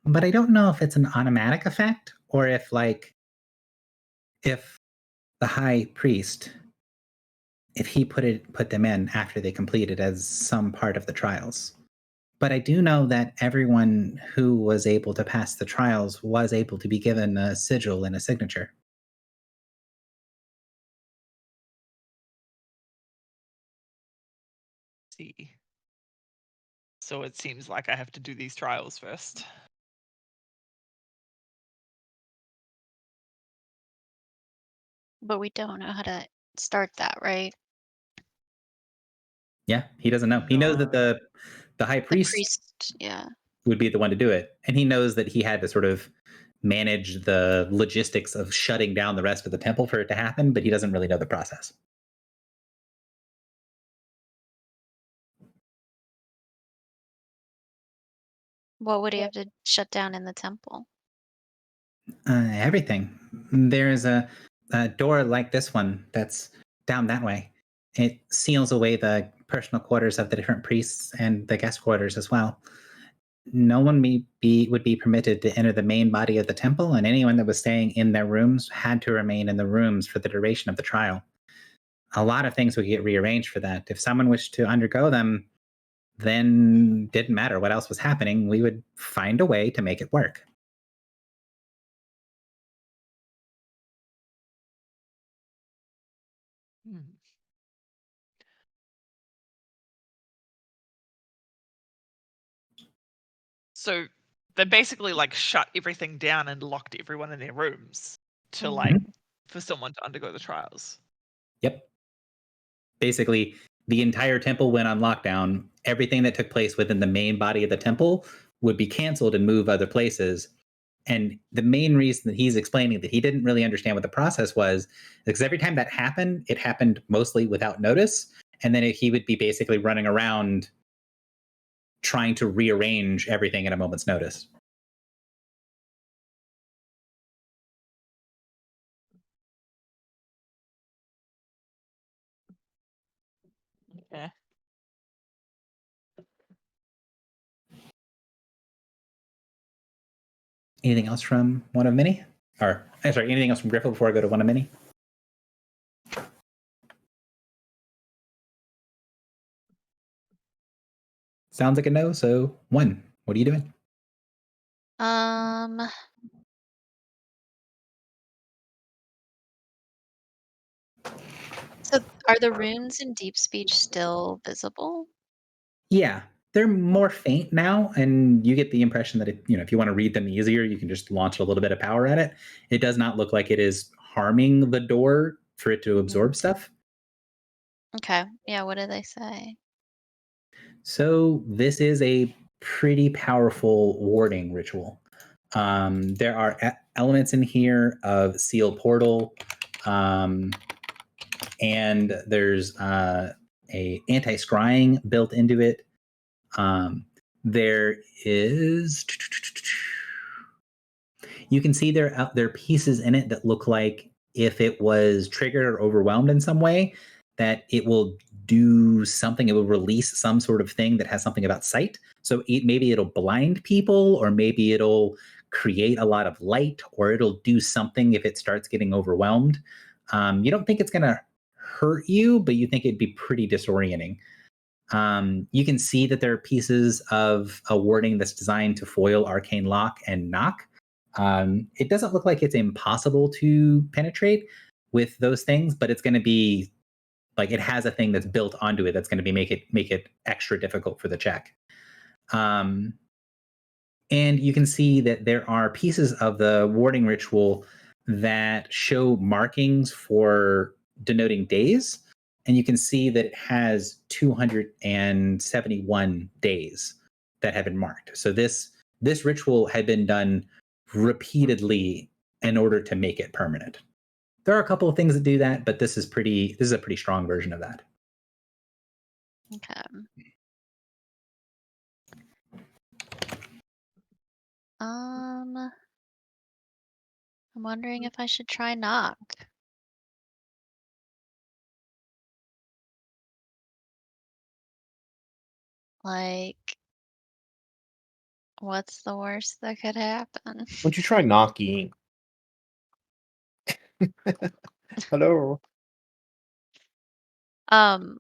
but I don't know if it's an automatic effect or if the high priest, if he put them in after they completed as some part of the trials. But I do know that everyone who was able to pass the trials was able to be given a sigil and a signature. See. So it seems like I have to do these trials first. But we don't know how to start that, right? Yeah, he doesn't know. He knows that No. the high The priest priest, yeah. would be the one to do it, and he knows that he had to sort of manage the logistics of shutting down the rest of the temple for it to happen, but he doesn't really know the process. What would he have to shut down in the temple? Everything. There's a door like this one that's down that way. It seals away the personal quarters of the different priests and the guest quarters as well. No one would be permitted to enter the main body of the temple, and anyone that was staying in their rooms had to remain in the rooms for the duration of the trial. A lot of things would get rearranged for that. If someone wished to undergo them, then didn't matter what else was happening, we would find a way to make it work. Hmm. So they basically like shut everything down and locked everyone in their rooms to like for someone to undergo the trials. Yep. Basically, the entire temple went on lockdown. Everything that took place within the main body of the temple would be canceled and move other places. And the main reason that he's explaining that he didn't really understand what the process was, because every time that happened, it happened mostly without notice. And then he would be basically running around trying to rearrange everything at a moment's notice. Okay. Anything else from one of many? Or, sorry, anything else from Griffith before I go to one of many? Sounds like a no, so one. What are you doing? So are the runes in deep speech still visible? Yeah, they're more faint now, and you get the impression that if you want to read them easier, you can just launch a little bit of power at it. It does not look like it is harming the door for it to absorb stuff. Okay. Yeah, what do they say? So this is a pretty powerful warding ritual. There are elements in here of seal portal, and there's a anti-scrying built into it. There is, you can see there are pieces in it that look like if it was triggered or overwhelmed in some way, that it will do something. It will release some sort of thing that has something about sight. So maybe it'll blind people, or maybe it'll create a lot of light, or it'll do something if it starts getting overwhelmed. You don't think it's going to hurt you, but you think it'd be pretty disorienting. You can see that there are pieces of a warding that's designed to foil arcane lock and knock. It doesn't look like it's impossible to penetrate with those things, but it's going to be like it has a thing that's built onto it that's going to be make it extra difficult for the check. And you can see that there are pieces of the warding ritual that show markings for denoting days, and you can see that it has 271 days that have been marked. So this ritual had been done repeatedly in order to make it permanent. There are a couple of things that do that, but this is a pretty strong version of that. Okay. I'm wondering if I should try knock. Like, what's the worst that could happen? Would you try knocking? Hello. Um,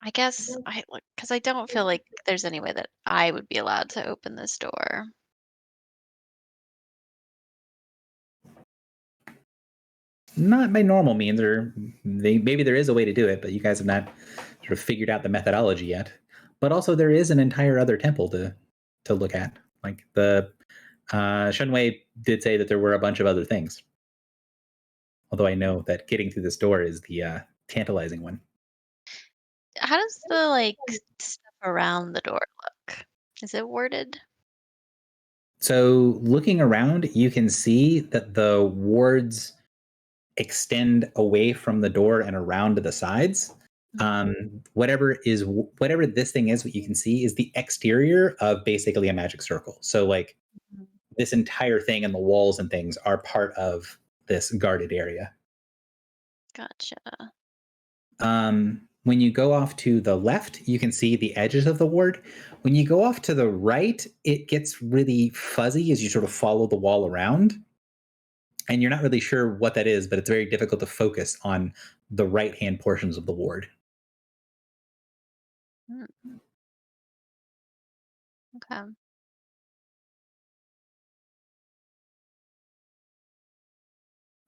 I guess because I don't feel like there's any way that I would be allowed to open this door. Not by normal means, or maybe there is a way to do it, but you guys have not sort of figured out the methodology yet. But also, there is an entire other temple to look at. Like the Shunwei did say that there were a bunch of other things. Although I know that getting through this door is the tantalizing one. How does the stuff around the door look? Is it warded? So looking around, you can see that the wards extend away from the door and around to the sides. Whatever this thing is, what you can see is the exterior of basically a magic circle. So like this entire thing and the walls and things are part of this guarded area. Gotcha. When you go off to the left, you can see the edges of the ward. When you go off to the right, it gets really fuzzy as you sort of follow the wall around. And you're not really sure what that is, but it's very difficult to focus on the right-hand portions of the ward. Okay.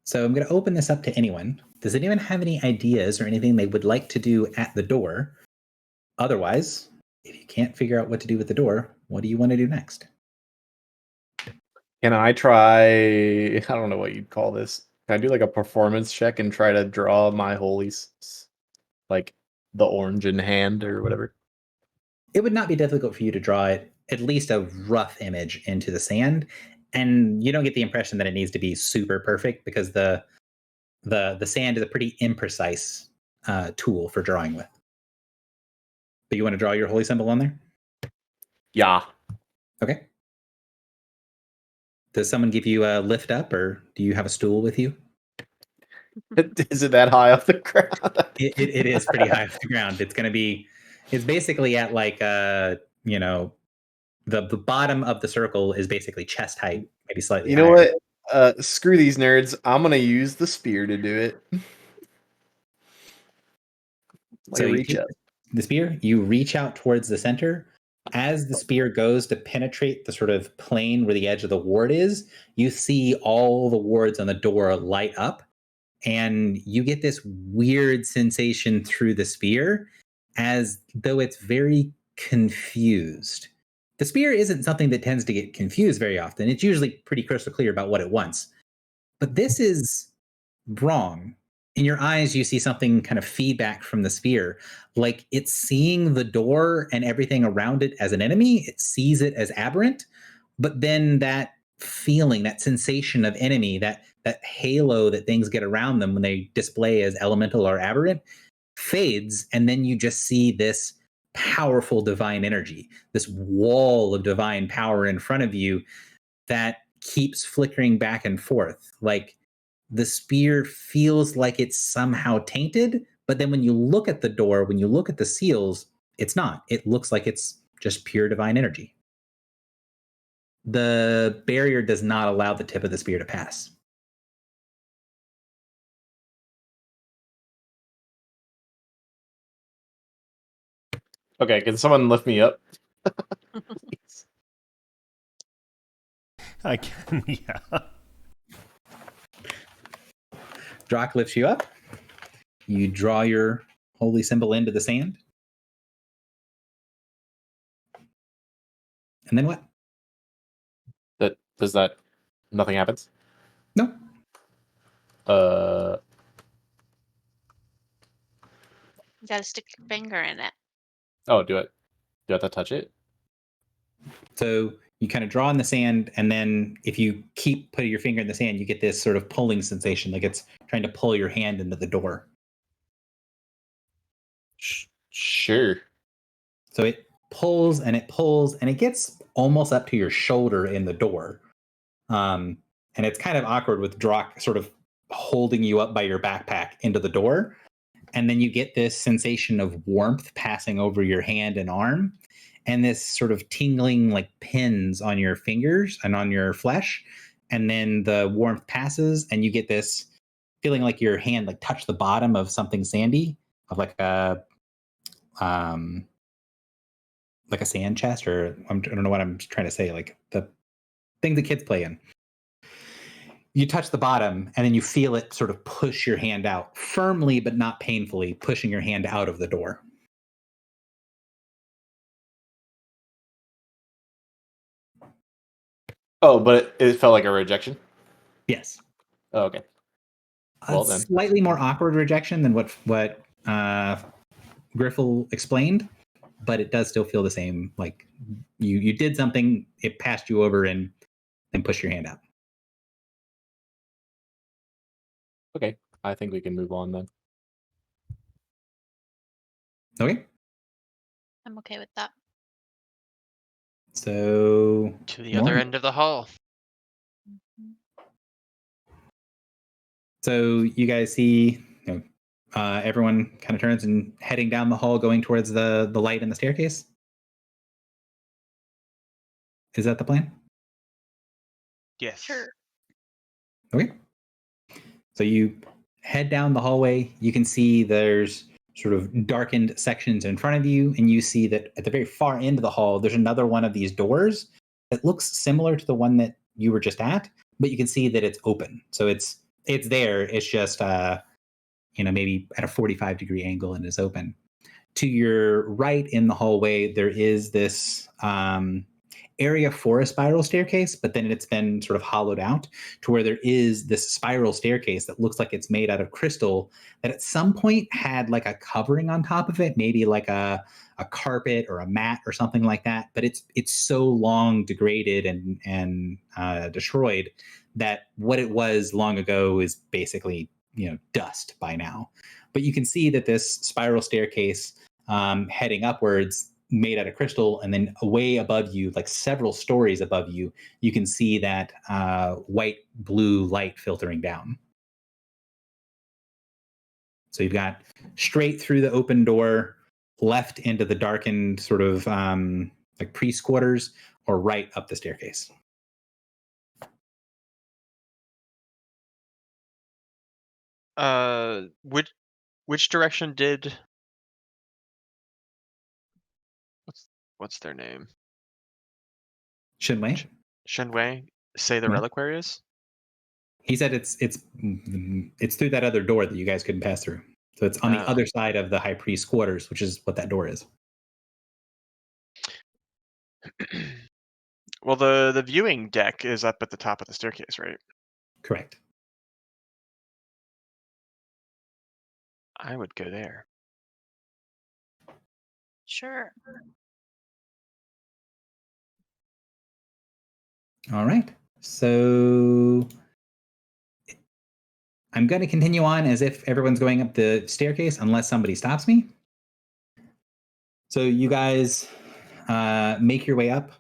So I'm going to open this up to anyone. Does anyone have any ideas or anything they would like to do at the door? Otherwise, if you can't figure out what to do with the door, what do you want to do next? Can I try? I don't know what you'd call this. Can I do like a performance check and try to draw my like the orange in hand or whatever? It would not be difficult for you to draw it, at least a rough image into the sand. And you don't get the impression that it needs to be super perfect because the sand is a pretty imprecise tool for drawing with. But you want to draw your holy symbol on there? Yeah. Okay. Does someone give you a lift up, or do you have a stool with you? Is it that high off the ground? It is pretty high off the ground. It's basically at like the bottom of the circle is basically chest height, maybe slightly. You know what? Screw these nerds. I'm gonna use the spear to do it. So you reach up. The spear, you reach out towards the center. As the spear goes to penetrate the sort of plane where the edge of the ward is, you see all the wards on the door light up, and you get this weird sensation through the spear as though it's very confused. The spear isn't something that tends to get confused very often. It's usually pretty crystal clear about what it wants. But this is wrong. In your eyes, you see something kind of feedback from the spear. Like it's seeing the door and everything around it as an enemy. It sees it as aberrant. But then that feeling, that sensation of enemy, that halo that things get around them when they display as elemental or aberrant fades. And then you just see this powerful divine energy, this wall of divine power in front of you that keeps flickering back and forth. Like the spear feels like it's somehow tainted, but then when you look at the door, when you look at the seals, it's not. It looks like it's just pure divine energy. The barrier does not allow the tip of the spear to pass. Okay, can someone lift me up? I can, yeah. Drock lifts you up. You draw your holy symbol into the sand. And then what? Nothing happens? No. You gotta stick your finger in it. Oh, do I have to touch it? So you kind of draw in the sand, and then if you keep putting your finger in the sand, you get this sort of pulling sensation, like it's trying to pull your hand into the door. Sure. So it pulls and it pulls, and it gets almost up to your shoulder in the door. And it's kind of awkward with Drock sort of holding you up by your backpack into the door. And then you get this sensation of warmth passing over your hand and arm, and this sort of tingling like pins on your fingers and on your flesh. And then the warmth passes, and you get this feeling like your hand like touched the bottom of something sandy, of like like a sand chest, or I don't know what I'm trying to say, like the thing the kids play in. You touch the bottom, and then you feel it sort of push your hand out firmly, but not painfully, pushing your hand out of the door. Oh, but it felt like a rejection? Yes. Oh, okay. Well, A then. slightly more awkward rejection than what Griffle explained, but it does still feel the same. Like you did something, it passed you over and pushed your hand out. Okay. I think we can move on then. Okay. I'm okay with that. So To the other end of the hall. So you guys see, everyone kind of turns and heading down the hall, going towards the light in the staircase. Is that the plan? Yes. Sure. Okay. So you head down the hallway. You can see there's sort of darkened sections in front of you, and you see that at the very far end of the hall, there's another one of these doors that looks similar to the one that you were just at, but you can see that it's open. So it's there. It's just maybe at a 45-degree angle and is open. To your right in the hallway, there is this area for a spiral staircase, but then it's been sort of hollowed out to where there is this spiral staircase that looks like it's made out of crystal that at some point had like a covering on top of it, maybe like a carpet or a mat or something like that. But it's so long degraded and destroyed that what it was long ago is basically dust by now. But you can see that this spiral staircase heading upwards, made out of crystal, and then way above you, like several stories above you, you can see that white blue light filtering down. So you've got straight through the open door, left into the darkened sort of like priest quarters, or right up the staircase. Which direction did what's their name? Shinwei? Shenwei say the Yeah. reliquary is? He said it's through that other door that you guys couldn't pass through. So it's on the other side of the high priest's quarters, which is what that door is. Well, the viewing deck is up at the top of the staircase, right? Correct. I would go there. Sure. All right. So I'm going to continue on as if everyone's going up the staircase unless somebody stops me. So you guys make your way up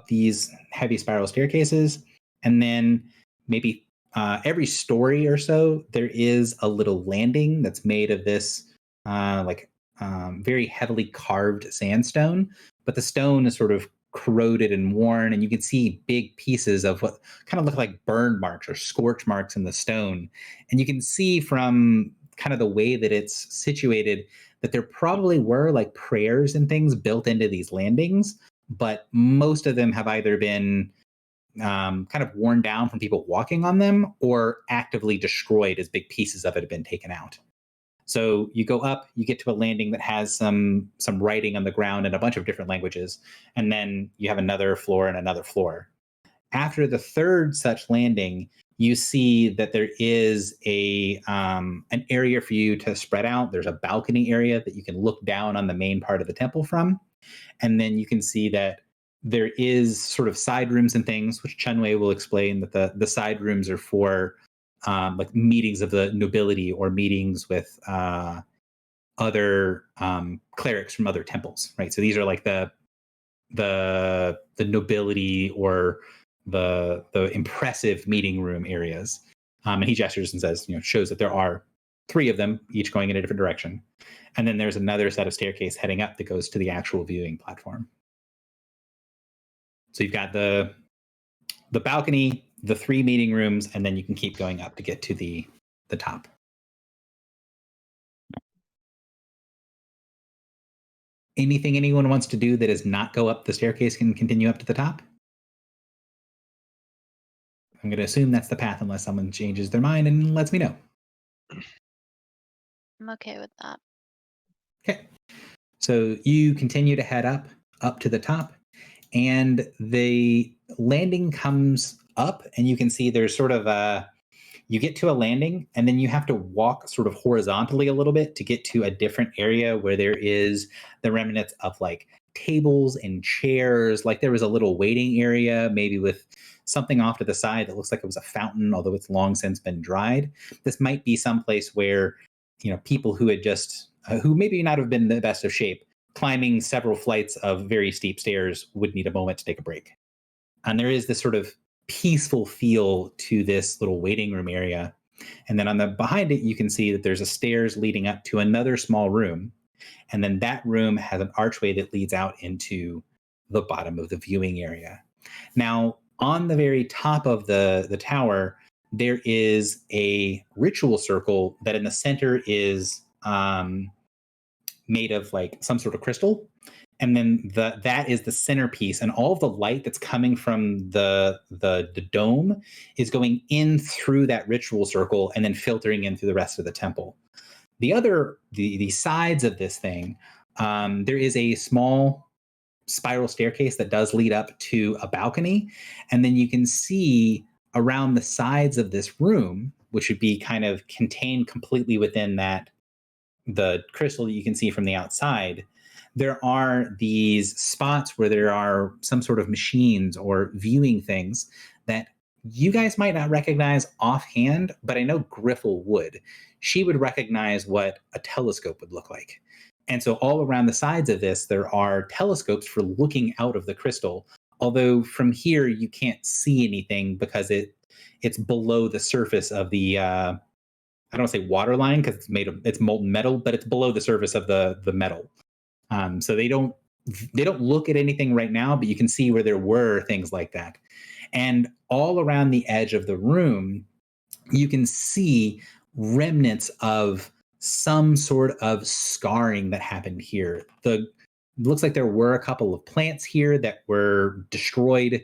these heavy spiral staircases, and then maybe every story or so, there is a little landing that's made of this very heavily carved sandstone, but the stone is sort of corroded and worn, and you can see big pieces of what kind of look like burn marks or scorch marks in the stone. And you can see from kind of the way that it's situated that there probably were like prayers and things built into these landings, but most of them have either been kind of worn down from people walking on them or actively destroyed as big pieces of it have been taken out. So you go up, you get to a landing that has some writing on the ground in a bunch of different languages, and then you have another floor and another floor. After the third such landing, you see that there is an area for you to spread out. There's a balcony area that you can look down on the main part of the temple from. And then you can see that there is sort of side rooms and things, which Chunwei will explain that the side rooms are for like meetings of the nobility or meetings with other clerics from other temples, right? So these are like the nobility or the impressive meeting room areas. And he gestures and says, shows that there are 3 of them, each going in a different direction. And then there's another set of staircase heading up that goes to the actual viewing platform. So you've got the balcony, the 3 meeting rooms, and then you can keep going up to get to the top. Anything anyone wants to do that is not go up the staircase can continue up to the top? I'm going to assume that's the path unless someone changes their mind and lets me know. I'm okay with that. Okay. So you continue to head up to the top, and the landing comes up, and you can see there's sort of you get to a landing, and then you have to walk sort of horizontally a little bit to get to a different area where there is the remnants of like tables and chairs. Like there was a little waiting area, maybe with something off to the side that looks like it was a fountain, although it's long since been dried. This might be someplace where, people who had just, who maybe not have been in the best of shape, climbing several flights of very steep stairs would need a moment to take a break. And there is this sort of peaceful feel to this little waiting room area. And then on the behind it, you can see that there's a stairs leading up to another small room. And then that room has an archway that leads out into the bottom of the viewing area. Now, on the very top of the tower, there is a ritual circle that in the center is made of like some sort of crystal. And then that is the centerpiece, and all of the light that's coming from the dome is going in through that ritual circle and then filtering in through the rest of the temple. The sides of this thing, there is a small spiral staircase that does lead up to a balcony, and then you can see around the sides of this room, which would be kind of contained completely within the crystal that you can see from the outside. There are these spots where there are some sort of machines or viewing things that you guys might not recognize offhand, but I know Griffle would. She would recognize what a telescope would look like. And so all around the sides of this, there are telescopes for looking out of the crystal. Although from here, you can't see anything because it's below the surface of the, I don't want to say water line because it's molten metal, but it's below the surface of the metal. So they don't look at anything right now, but you can see where there were things like that. And all around the edge of the room, you can see remnants of some sort of scarring that happened here. It looks like there were a couple of plants here that were destroyed.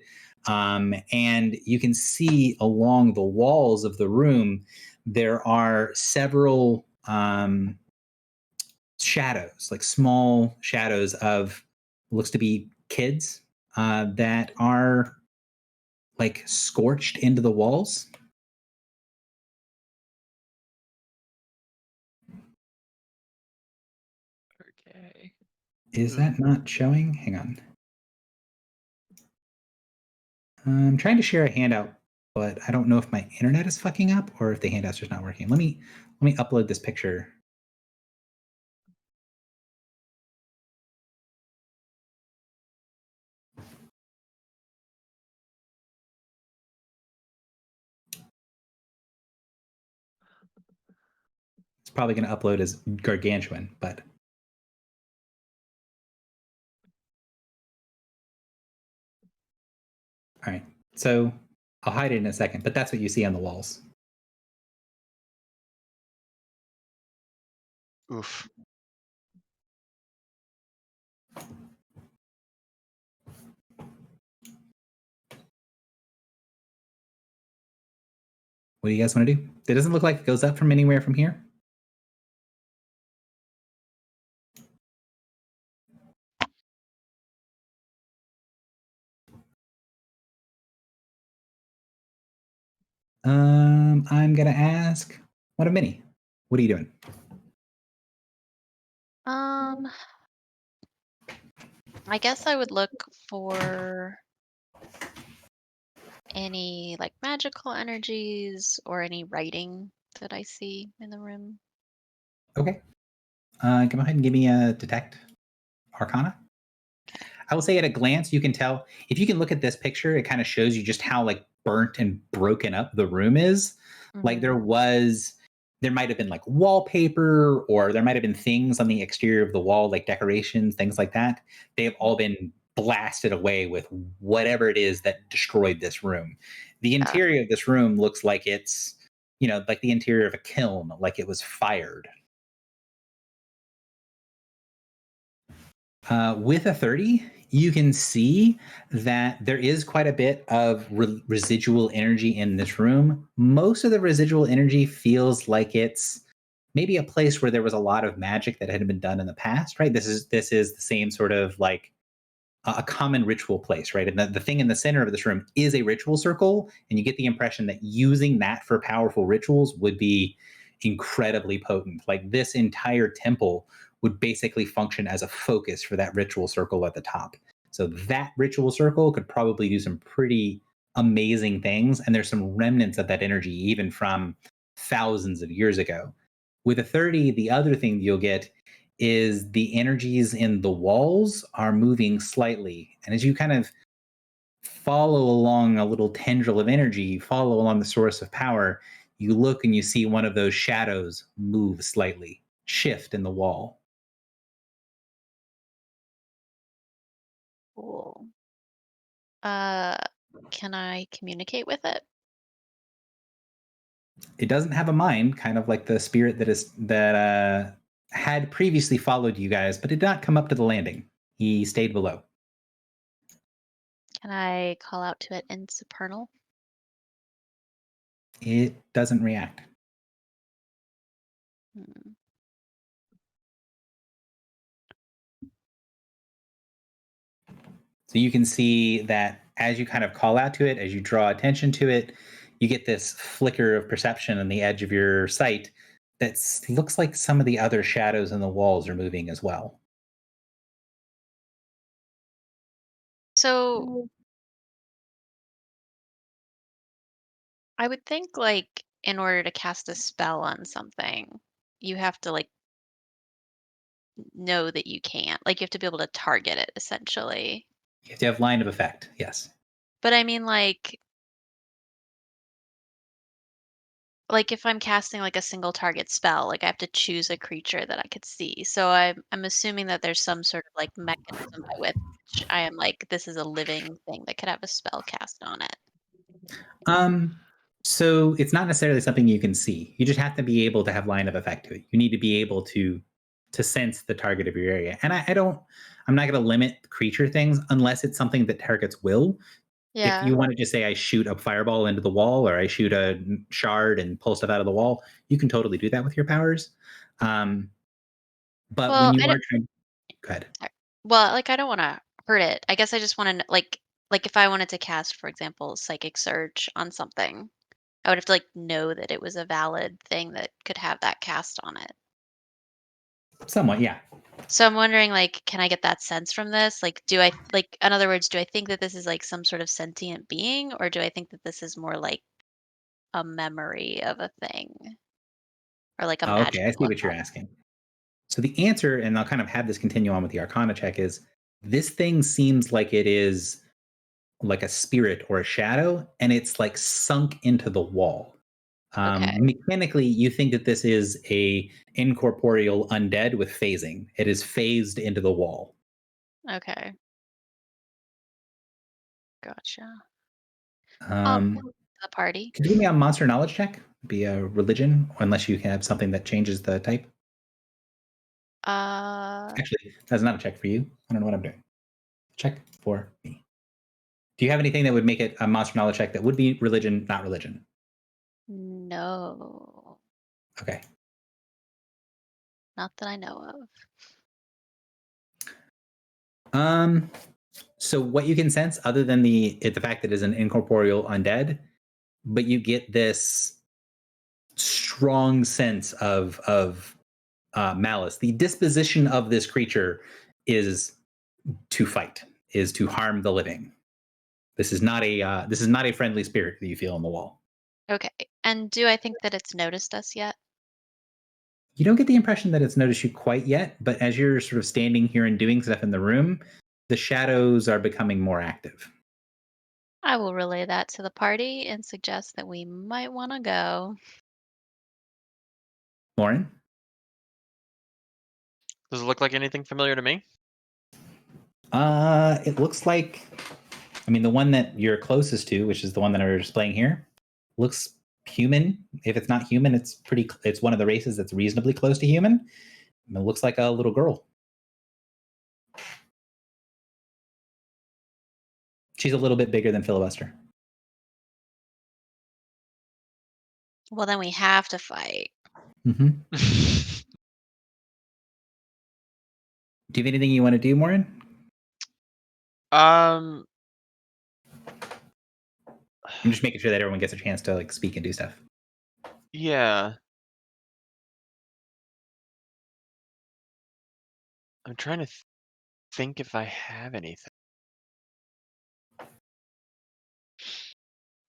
And you can see along the walls of the room, there are several shadows, like small shadows of looks to be kids that are like scorched into the walls. Okay. Is that not showing? Hang on. I'm trying to share a handout, but I don't know if my internet is fucking up or if the handout's just not working. Let me upload this picture. It's probably going to upload as gargantuan, but all right. So I'll hide it in a second, but that's what you see on the walls. Oof. What do you guys want to do? It doesn't look like it goes up from anywhere from here. I'm gonna ask what a mini. What are you doing? I guess I would look for any like magical energies or any writing that I see in the room. Okay. Go ahead and give me a detect arcana. I will say at a glance, you can tell if you can look at this picture, it kind of shows you just how like burnt and broken up the room is. Like there might have been like wallpaper, or there might have been things on the exterior of the wall, like decorations, things like that. They have all been blasted away with whatever it is that destroyed this room. The interior of this room looks like it's, like the interior of a kiln, like it was fired. With a 30, you can see that there is quite a bit of residual energy in this room. Most of the residual energy feels like it's maybe a place where there was a lot of magic that had been done in the past, right? This is the same sort of like a common ritual place, right? And the thing in the center of this room is a ritual circle, and you get the impression that using that for powerful rituals would be incredibly potent. Like this entire temple would basically function as a focus for that ritual circle at the top. So that ritual circle could probably do some pretty amazing things, and there's some remnants of that energy even from thousands of years ago. With a 30, the other thing you'll get is the energies in the walls are moving slightly. And as you kind of follow along a little tendril of energy, follow along the source of power, you look and you see one of those shadows move slightly, shift in the wall. Cool. Can I communicate with it? It doesn't have a mind, kind of like the spirit that had previously followed you guys, but did not come up to the landing. He stayed below. Can I call out to it in Supernal? It doesn't react. Hmm. So you can see that as you kind of call out to it, as you draw attention to it, you get this flicker of perception on the edge of your sight that looks like some of the other shadows in the walls are moving as well. So I would think like in order to cast a spell on something, you have to like know that you can't. Like you have to be able to target it essentially. You have to have line of effect, yes. But I mean like if I'm casting like a single target spell, like I have to choose a creature that I could see. So I'm assuming that there's some sort of like mechanism by which I am like this is a living thing that could have a spell cast on it. So it's not necessarily something you can see. You just have to be able to have line of effect to it. You need to be able to sense the target of your area. And I'm not going to limit creature things unless it's something that targets will. Yeah. If you want to just say I shoot a fireball into the wall or I shoot a shard and pull stuff out of the wall, you can totally do that with your powers. But Well, when you are trying, go ahead. Well, like I don't want to hurt it. I guess I just want to like if I wanted to cast, for example, Psychic Surge on something, I would have to like know that it was a valid thing that could have that cast on it. Somewhat, yeah. So I'm wondering, like, can I get that sense from this? Like, do I like, in other words, do I think that this is like some sort of sentient being, or do I think that this is more like a memory of a thing, or like a Oh, okay, I see magical what you're effect? asking. So the answer, and I'll kind of have this continue on with the Arcana check, is this thing seems like it is like a spirit or a shadow, and it's like sunk into the wall. Okay. Mechanically, you think that this is a incorporeal undead with phasing. It is phased into the wall. Okay. Gotcha. Um, The party. could you give me a monster knowledge check? Be a religion, unless you can have something that changes the type. Actually, that's not a check for you. I don't know what I'm doing. Check for me. Do you have anything that would make it a monster knowledge check that would be religion, not religion? No, Okay. not that I know of. So what you can sense, other than the fact that it is an incorporeal undead, but you get this strong sense of malice. The disposition of this creature is to fight, is to harm the living. This is not a friendly spirit that you feel on the wall. Okay. And do I think that it's noticed us yet? You don't get the impression that it's noticed you quite yet, but as you're sort of standing here and doing stuff in the room, the shadows are becoming more active. I will relay that to the party and suggest that we might want to go. Lauren? Does it look like anything familiar to me? It looks like, I mean, the one that you're closest to, which is the one that I'm displaying here, looks human. If it's not human, it's one of the races that's reasonably close to human. It looks like a little girl. She's a little bit bigger than Filibuster. Well, then we have to fight. Mm-hmm. Do you have anything you want to do, Morin? Um, I'm just making sure that everyone gets a chance to like speak and do stuff. yeah. I'm trying to think if I have anything.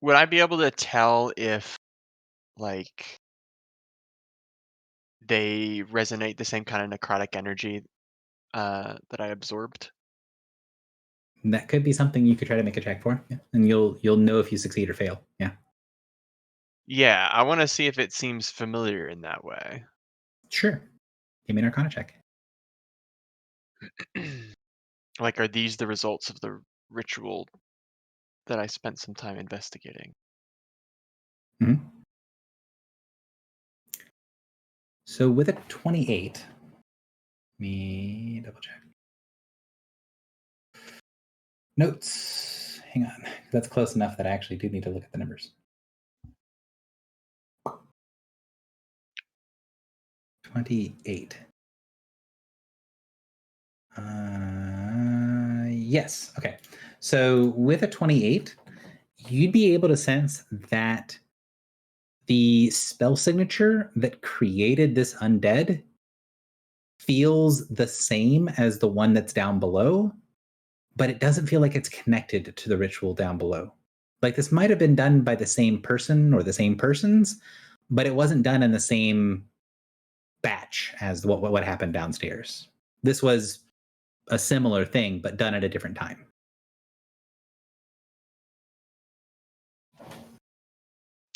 Would I be able to tell if, like, they resonate the same kind of necrotic energy that I absorbed? That could be something you could try to make a check for, yeah. And you'll know if you succeed or fail. Yeah. Yeah, I want to see if it seems familiar in that way. Sure. Give me an Arcana check. Like, are these the results of the ritual that I spent some time investigating? Mm-hmm. So with a 28, let me double check. Notes. Hang on. That's close enough that I actually do need to look at the numbers. 28. Yes. Okay. So with a 28, you'd be able to sense that the spell signature that created this undead feels the same as the one that's down below, but it doesn't feel like it's connected to the ritual down below. Like this might have been done by the same person or the same persons, but it wasn't done in the same batch as what happened downstairs. This was a similar thing, but done at a different time.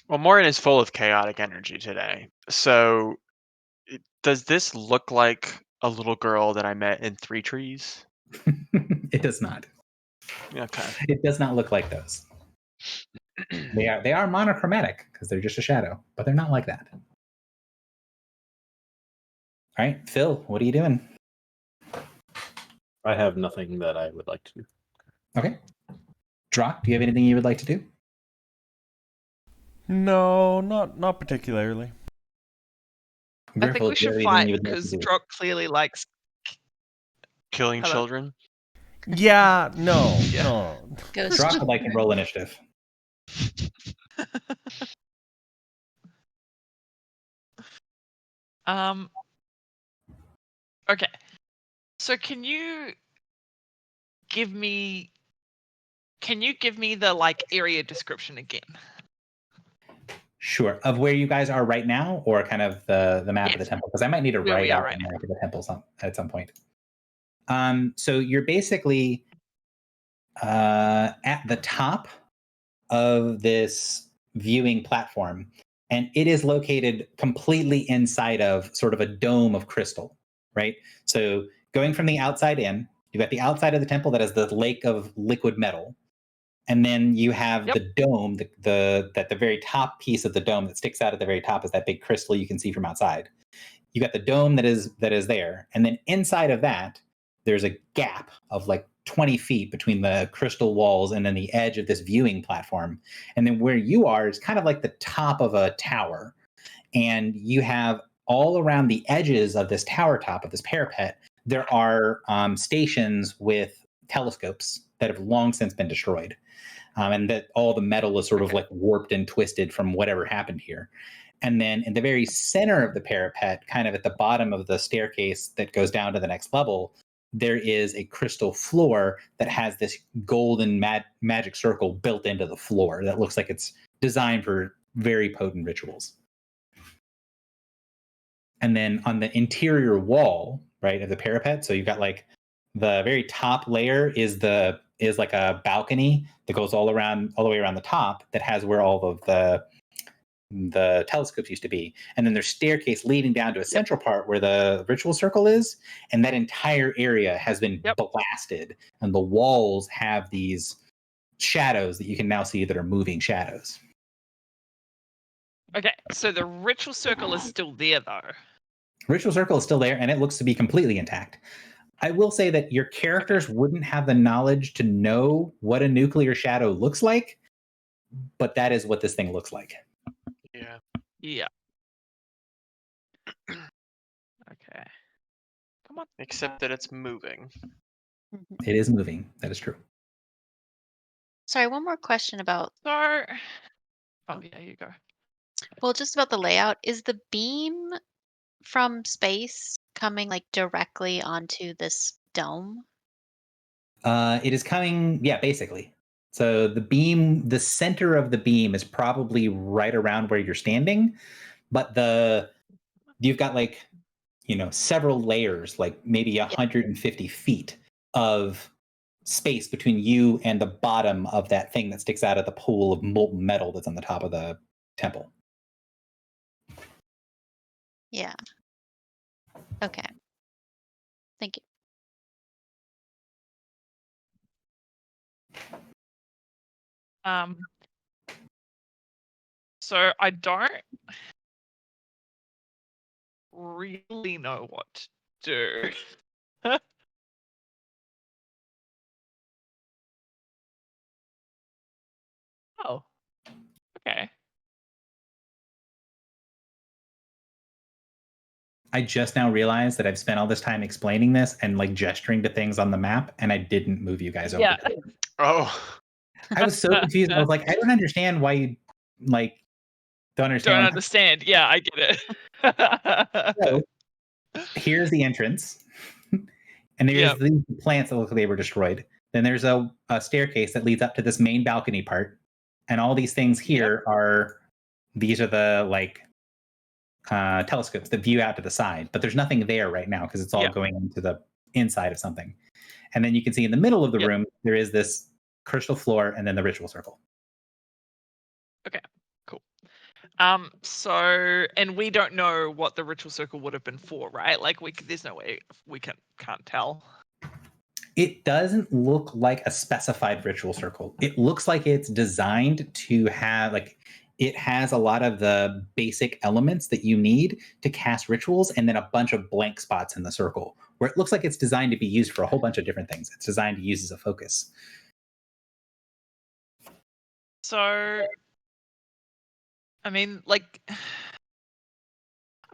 Well, Morin is full of chaotic energy today. So, does this look like a little girl that I met in Three Trees? It does not. Okay. It does not look like those. They are monochromatic because they're just a shadow, but they're not like that. All right, Phil, what are you doing? I have nothing that I would like to do. Okay. Drock, do you have anything you would like to do? No, not particularly. I think Griffle, we do you have should anything fight you would like to because do? Drock clearly likes. Killing Hello. children? Yeah, no, Yeah. no. Ghost. Drock would like to roll initiative. Okay. So can you give me the like area description again? Sure. Of where you guys are right now, or kind of the map of the Yes. temple? Because I might need to Where write we are out right the now. map of the temple at some point. So you're basically at the top of this viewing platform, and it is located completely inside of sort of a dome of crystal, right? So going from the outside in, you've got the outside of the temple that has the lake of liquid metal. And then you have Yep. the dome, the very top piece of the dome that sticks out at the very top is that big crystal you can see from outside. You got the dome that is there, and then inside of that, there's a gap of like 20 feet between the crystal walls and then the edge of this viewing platform. And then where you are is kind of like the top of a tower, and you have all around the edges of this tower top of this parapet, there are stations with telescopes that have long since been destroyed. And that all the metal is sort of like warped and twisted from whatever happened here. And then in the very center of the parapet, kind of at the bottom of the staircase that goes down to the next level, there is a crystal floor that has this golden magic circle built into the floor that looks like it's designed for very potent rituals. And then on the interior wall, right, of the parapet, so you've got like the very top layer is like a balcony that goes all the way around the top that has where all of the telescopes used to be. And then there's staircase leading down to a central part where the ritual circle is, and that entire area has been blasted, and the walls have these shadows that you can now see that are moving shadows. Okay, so the ritual circle is still there though. Ritual circle is still there, and it looks to be completely intact. I will say that your characters wouldn't have the knowledge to know what a nuclear shadow looks like, but that is what this thing looks like. Yeah. Yeah. Okay. Come on. Except that it's moving. Mhm. It is moving. That is true. Sorry, one more question about, So. Oh yeah, you go. well, just about the layout. Is the beam from space coming like directly onto this dome? It is coming, yeah, basically. So the beam, the center of the beam is probably right around where you're standing, but you've got like, several layers, like maybe 150 feet of space between you and the bottom of that thing that sticks out of the pool of molten metal that's on the top of the temple. Yeah. Okay. Thank you. So I don't really know what to do. Oh. Okay. I just now realized that I've spent all this time explaining this and like gesturing to things on the map, and I didn't move you guys over. Yeah. Oh. I was so confused. I was like, I don't understand why you don't understand. Don't understand. Yeah, I get it. So, here's the entrance, and there's these plants that look like they were destroyed. Then there's a staircase that leads up to this main balcony part, and all these things here are the telescopes that view out to the side, but there's nothing there right now because it's all going into the inside of something. And then you can see in the middle of the room there is this crystal floor and then the ritual circle. Okay, cool. So, and we don't know what the ritual circle would have been for, right? Like, there's no way we can't tell. It doesn't look like a specified ritual circle. It looks like it's designed to have it has a lot of the basic elements that you need to cast rituals and then a bunch of blank spots in the circle where it looks like it's designed to be used for a whole bunch of different things. It's designed to use as a focus. So, I mean, I'm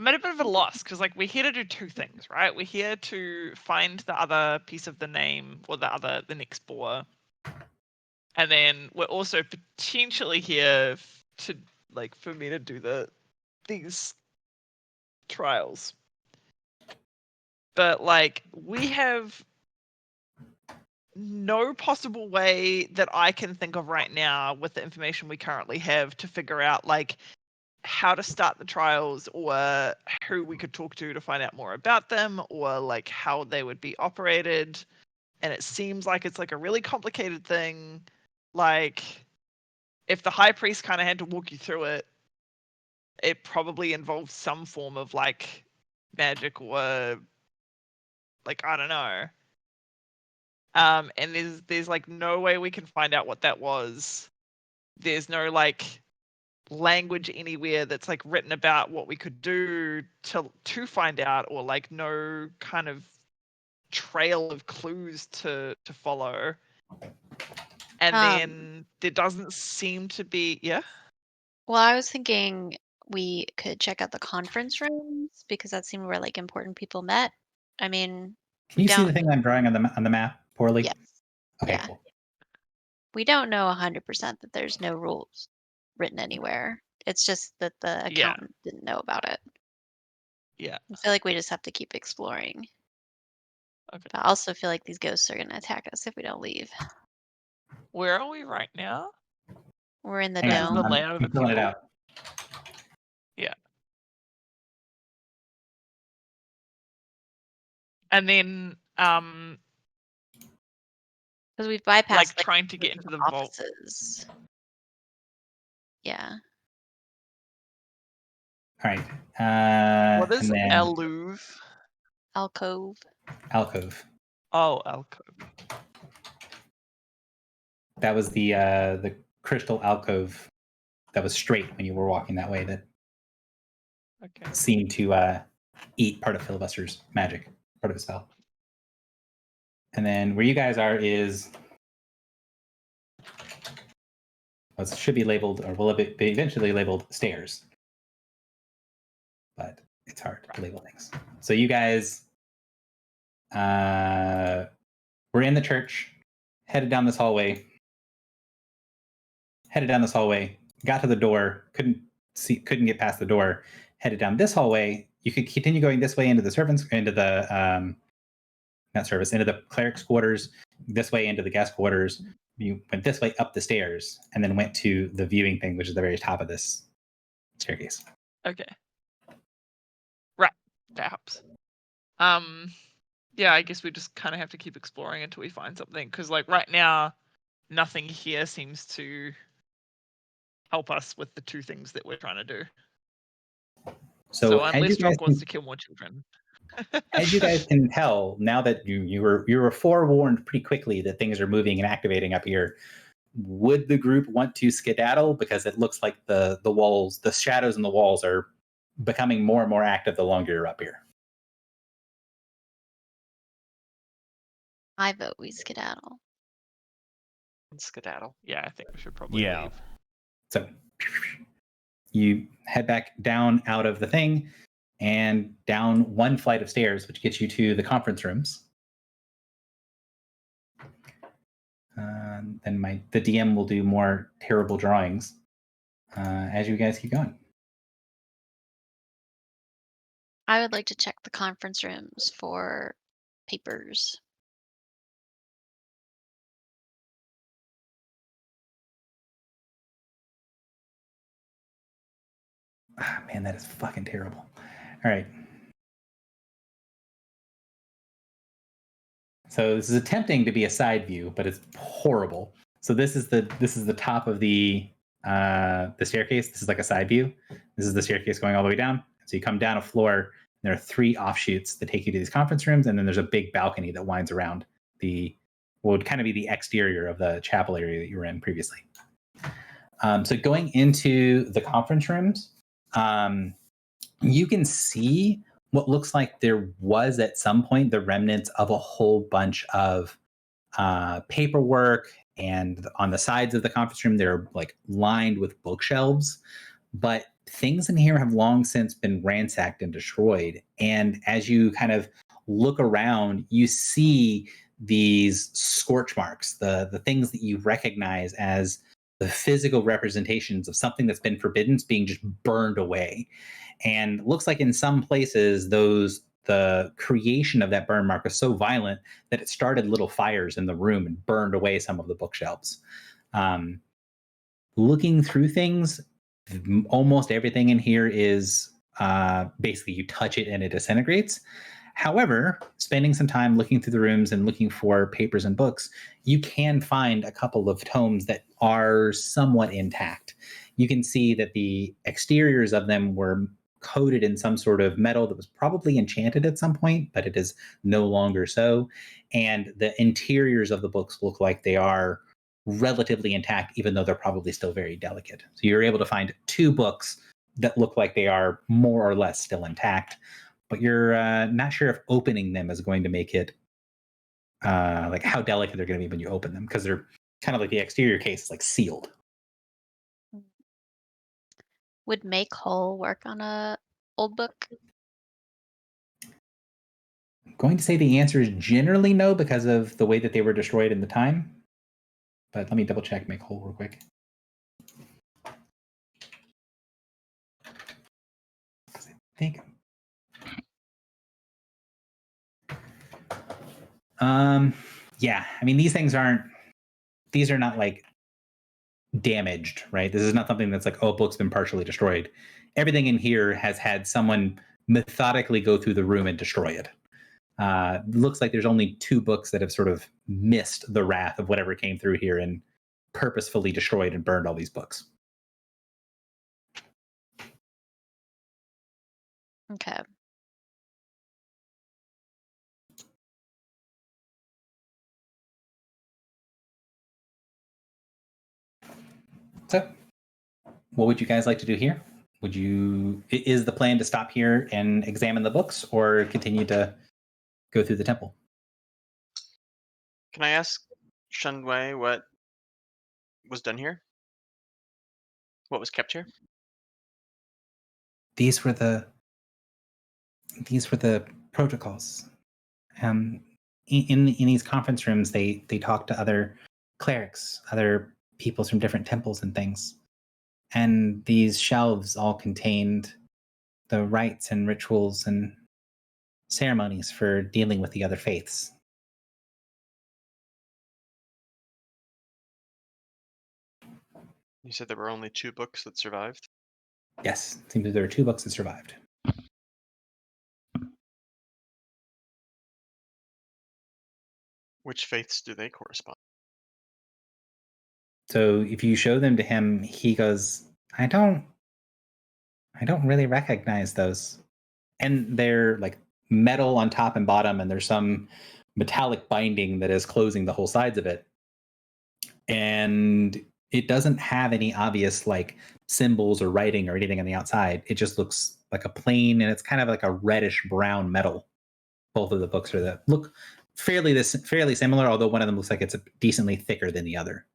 at a bit of a loss because we're here to do two things, right? We're here to find the other piece of the name or the next boar. And then we're also potentially here to for me to do these trials. But we have no possible way that I can think of right now with the information we currently have to figure out how to start the trials or who we could talk to find out more about them or how they would be operated. And it seems like it's a really complicated thing. If the high priest kind of had to walk you through it, it probably involves some form of magic or I don't know. And there's no way we can find out what that was. There's no language anywhere that's written about what we could do to find out or no kind of trail of clues to follow. And then there doesn't seem to be Well, I was thinking we could check out the conference rooms because that seemed where important people met. I mean, Can you see the thing I'm drawing on the map poorly? Yes. Okay, Yeah. cool. We don't know 100% that there's no rules written anywhere. It's just that the accountant didn't know about it. Yeah. I feel like we just have to keep exploring. Okay. But I also feel like these ghosts are going to attack us if we don't leave. Where are we right now? We're in the Hang dome. The layout of the I'm filling it temple? out. Yeah. And then Because we've bypassed trying to get into the vault. offices. Yeah. All right. What is and then alluve? Alcove. alcove. Oh, alcove. That was the crystal alcove that was straight when you were walking that way that Okay. seemed to eat part of Filibuster's magic, part of his spell. And then where you guys are is what should be labeled, or will be eventually labeled stairs. But it's hard to label things. So you guys were in the church, headed down this hallway, got to the door, couldn't get past the door, headed down this hallway. You could continue going this way into the into the cleric's quarters, this way into the guest quarters. You went this way up the stairs and then went to the viewing thing, which is the very top of this staircase. Okay. Right. That helps. Yeah, I guess we just kind of have to keep exploring until we find something. Because, like, right now, nothing here seems to help us with the two things that we're trying to do. So unless Drunk wants to kill more children. As you guys can tell, now that you were forewarned pretty quickly that things are moving and activating up here, would the group want to skedaddle? Because it looks like the walls, the shadows in the walls are becoming more and more active the longer you're up here. I vote we skedaddle. Skedaddle. Yeah, I think we should probably leave. So you head back down out of the thing and down one flight of stairs, which gets you to the conference rooms. Then the DM will do more terrible drawings as you guys keep going. I would like to check the conference rooms for papers. Ah, man, that is fucking terrible. All right. So this is attempting to be a side view, but it's horrible. So this is the top of the staircase. This is like a side view. This is the staircase going all the way down. So you come down a floor. There are 3 offshoots that take you to these conference rooms, and then there's a big balcony that winds around what would kind of be the exterior of the chapel area that you were in previously. So going into the conference rooms, you can see what looks like there was at some point the remnants of a whole bunch of paperwork, and on the sides of the conference room they're like lined with bookshelves, but things in here have long since been ransacked and destroyed. And as you kind of look around, you see these scorch marks, the things that you recognize as the physical representations of something that's been forbidden being just burned away. And looks like in some places the creation of that burn mark was so violent that it started little fires in the room and burned away some of the bookshelves. Looking through things, almost everything in here is basically you touch it and it disintegrates. However, spending some time looking through the rooms and looking for papers and books, you can find a couple of tomes that are somewhat intact. You can see that the exteriors of them were coated in some sort of metal that was probably enchanted at some point, but it is no longer so. And the interiors of the books look like they are relatively intact, even though they're probably still very delicate. So you're able to find 2 books that look like they are more or less still intact, but you're not sure if opening them is going to make it like how delicate they're going to be when you open them, because they're kind of like the exterior case is like sealed. Would make whole work on a old book? I'm going to say the answer is generally no, because of the way that they were destroyed in the time. But let me double check make whole real quick. I think. Yeah, I mean, these are not like damaged, right? This is not something that's like, oh, book's been partially destroyed. Everything in here has had someone methodically go through the room and destroy it. Looks like there's only 2 books that have sort of missed the wrath of whatever came through here and purposefully destroyed and burned all these books. Okay. So, what would you guys like to do here? Is the plan to stop here and examine the books, or continue to go through the temple? Can I ask Shunwei what was done here? What was kept here? These were the protocols. In these conference rooms, they talk to other clerics, other peoples from different temples and things, and these shelves all contained the rites and rituals and ceremonies for dealing with the other faiths. You said there were only 2 books that survived. Yes, it seems that there are 2 books that survived. Which faiths do they correspond? So if you show them to him, he goes, I don't really recognize those. And they're like metal on top and bottom, and there's some metallic binding that is closing the whole sides of it. And it doesn't have any obvious like symbols or writing or anything on the outside. It just looks like a plain, and it's kind of like a reddish brown metal. Both of the books are that look fairly similar, although one of them looks like it's decently thicker than the other.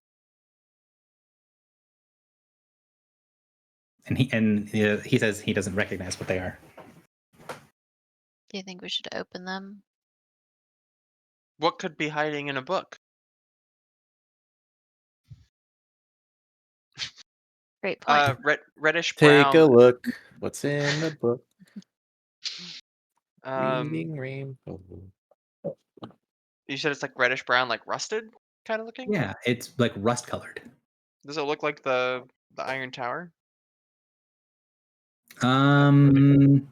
And he says he doesn't recognize what they are. Do you think we should open them? What could be hiding in a book? Great point. Reddish brown. Take a look. What's in the book? Um, Reading Rainbow. you said it's like reddish brown, like rusted kind of looking? Yeah, it's like rust colored. Does it look like the Iron Tower? You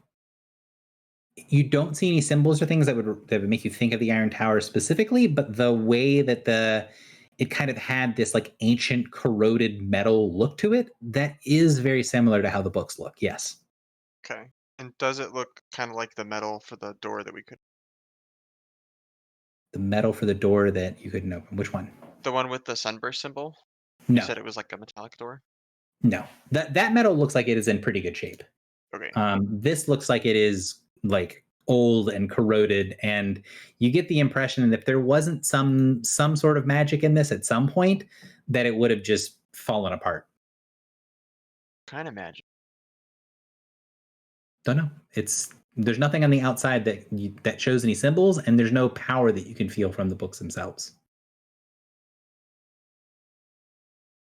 don't see any symbols or things that would make you think of the Iron Tower specifically, but the way that it kind of had this like ancient corroded metal look to it, that is very similar to how the books look. Yes. Okay. And does it look kind of like the metal for the door that we could? The metal for the door that you couldn't open. Which one? The one with the sunburst symbol? No. You said it was like a metallic door? No. That metal looks like it is in pretty good shape. Okay. This looks like it is like old and corroded, and you get the impression that if there wasn't some sort of magic in this at some point, that it would have just fallen apart. Kind of magic. Don't know. There's nothing on the outside that shows any symbols, and there's no power that you can feel from the books themselves.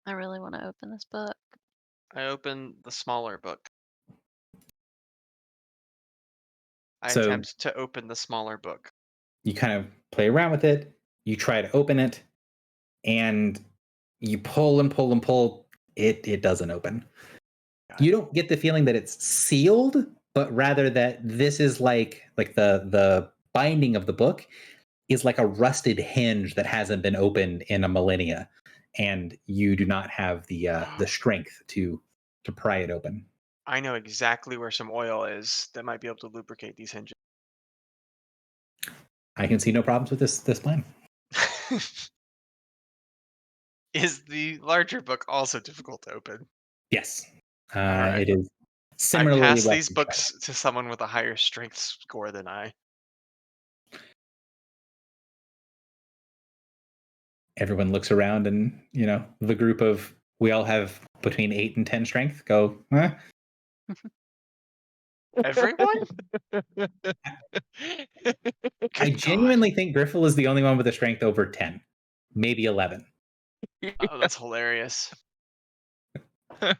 I really want to open this book. I open the smaller book. I So- attempt to open the smaller book. You kind of play around with it. You try to open it, and you pull and pull and pull. It doesn't open. You don't get the feeling that it's sealed, but rather that this is like the binding of the book is like a rusted hinge that hasn't been opened in a millennia, and you do not have the strength to pry it open. I know exactly where some oil is that might be able to lubricate these hinges. I can see no problems with this plan. Is the larger book also difficult to open? Yes, Alright. it is I similarly. pass rough these and books to someone with a higher strength score than I. Everyone looks around, and the group of we all have between 8 and 10 strength go, huh? Everyone? I Good genuinely think Griffel is the only one with a strength over 10, maybe 11. God. Oh, that's hilarious. Can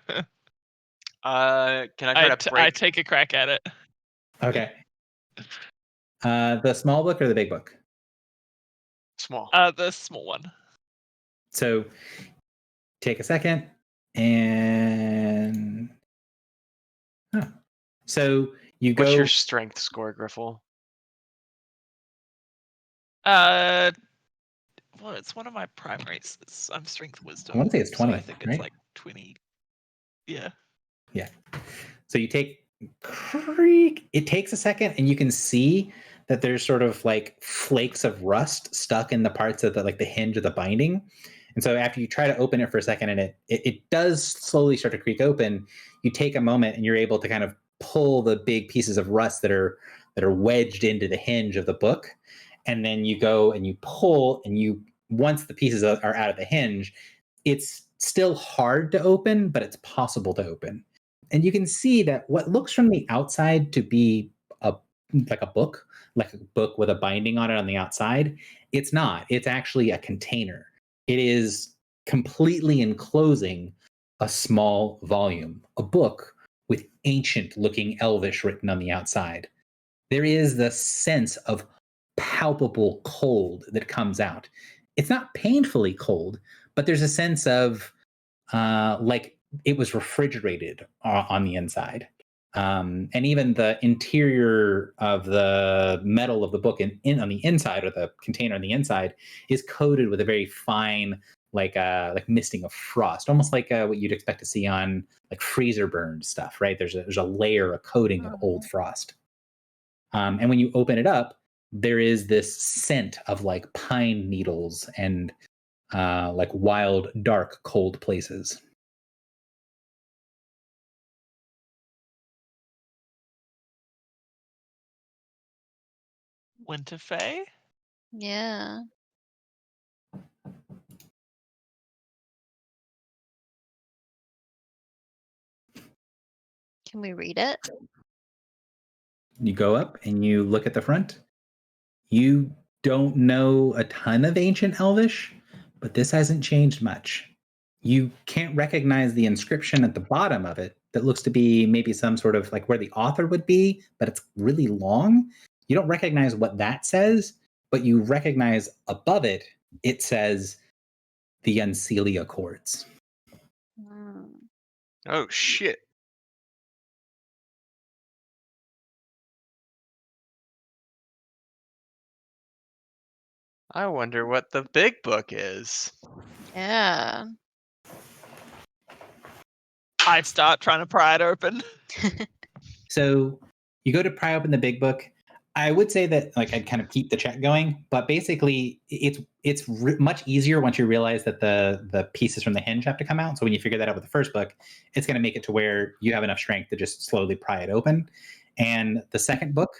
I try to break? I take a crack at it. Okay. The small book or the big book? Small. The small one. So take a second, and so you What's go. your strength score, Griffel? Well, it's one of my primaries. I'm strength wisdom. I want to say it's 20. So I think right? it's like 20. Yeah. So you take creak. It takes a second, and you can see that there's sort of like flakes of rust stuck in the parts of the hinge of the binding. And so after you try to open it for a second, and it does slowly start to creak open, you take a moment and you're able to kind of pull the big pieces of rust that are wedged into the hinge of the book, and then you go and you pull, and once the pieces are out of the hinge, it's still hard to open, but it's possible to open. And you can see that what looks from the outside to be a like a book, with a binding on it on the outside, it's not. It's actually a container. It is completely enclosing a small volume, a book with ancient looking Elvish written on the outside. There is the sense of palpable cold that comes out. It's not painfully cold, but there's a sense of like it was refrigerated on the inside. And even the interior of the metal of the book on the inside, or the container on the inside, is coated with a very fine, like misting of frost, almost like what you'd expect to see on like freezer burned stuff, right? There's a layer, a coating of old frost. And when you open it up, there is this scent of like pine needles and like wild, dark, cold places. Winterfell? Yeah. Can we read it? You go up and you look at the front. You don't know a ton of ancient Elvish, but this hasn't changed much. You can't recognize the inscription at the bottom of it that looks to be maybe some sort of like where the author would be, but it's really long. You don't recognize what that says, but you recognize above it, it says the Unseelie Accords. Mm. Oh shit. I wonder what the big book is. Yeah. I start trying to pry it open. So you go to pry open the big book. I would say that like I'd kind of keep the check going, but basically it's much easier once you realize that the pieces from the hinge have to come out. So when you figure that out with the first book, it's going to make it to where you have enough strength to just slowly pry it open. And the second book,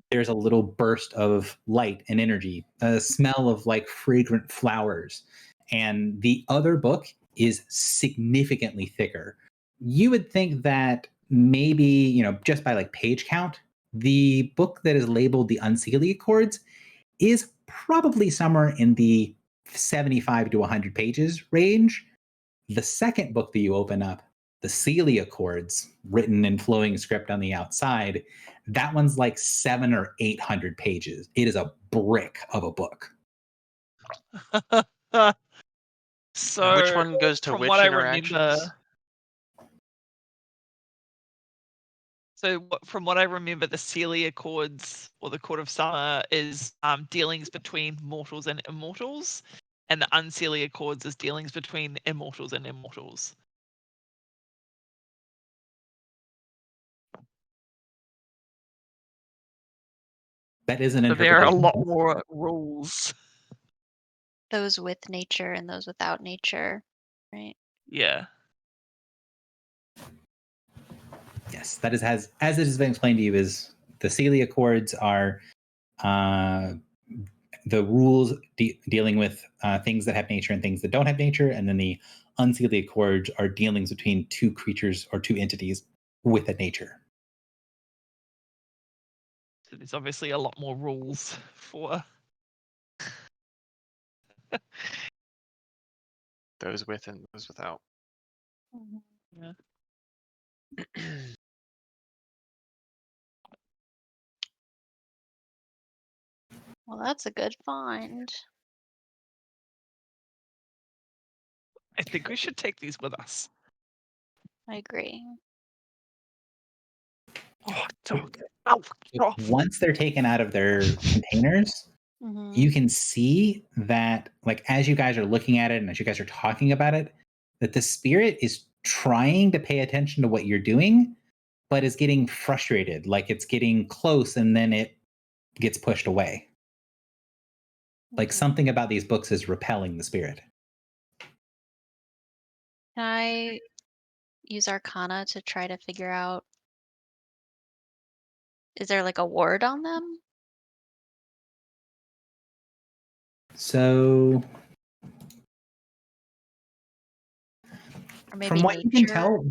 there's a little burst of light and energy, a smell of like fragrant flowers. And the other book is significantly thicker. You would think that maybe, just by like page count, the book that is labeled the Unseelie Accords is probably somewhere in the 75 to 100 pages range. The second book that you open up, the Seelie Accords, written in flowing script on the outside, that one's like 700 or 800 pages. It is a brick of a book. So Which one goes to from which what I interactions? remember, from what I remember, the Seelie Accords or the Court of Summer is dealings between mortals and immortals, and the Unseelie Accords is dealings between immortals and immortals. That is an So there are a interpretation. lot more rules. Those with nature and those without nature, right? Yeah. Yes, that is as it has been explained to you. Is the Seelie Accords are the rules dealing with things that have nature and things that don't have nature, and then the Unseelie Accords are dealings between two creatures or two entities with a nature. So there's obviously a lot more rules for. Those with and those without. Yeah. Well, that's a good find. I think we should take these with us. I agree. Oh, dog. Ow, get off. Once they're taken out of their containers, Mhm. you can see that, like, as you guys are looking at it and as you guys are talking about it, that the spirit is trying to pay attention to what you're doing, but is getting frustrated. Like it's getting close and then it gets pushed away. Like Mhm. something about these books is repelling the spirit. Can I use Arcana to try to figure out? Is there like a ward on them? So, Or maybe from what you can nature. tell,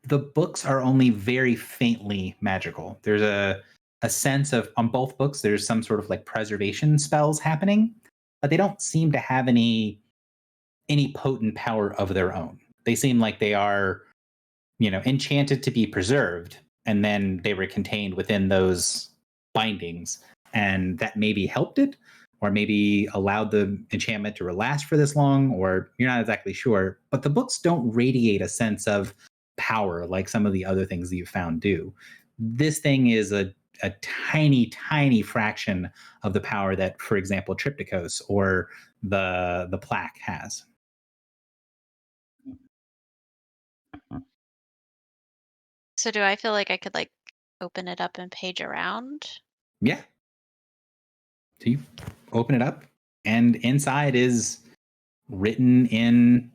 the books are only very faintly magical. There's a sense of on both books. There's some sort of like preservation spells happening, but they don't seem to have any potent power of their own. They seem like they are, enchanted to be preserved, and then they were contained within those bindings, and that maybe helped it, or maybe allowed the enchantment to last for this long, or you're not exactly sure. But the books don't radiate a sense of power like some of the other things that you found do. This thing is a tiny, tiny fraction of the power that, for example, Triptychos or the plaque has. So do I feel like I could like open it up and page around? Yeah. So you open it up, and inside is written in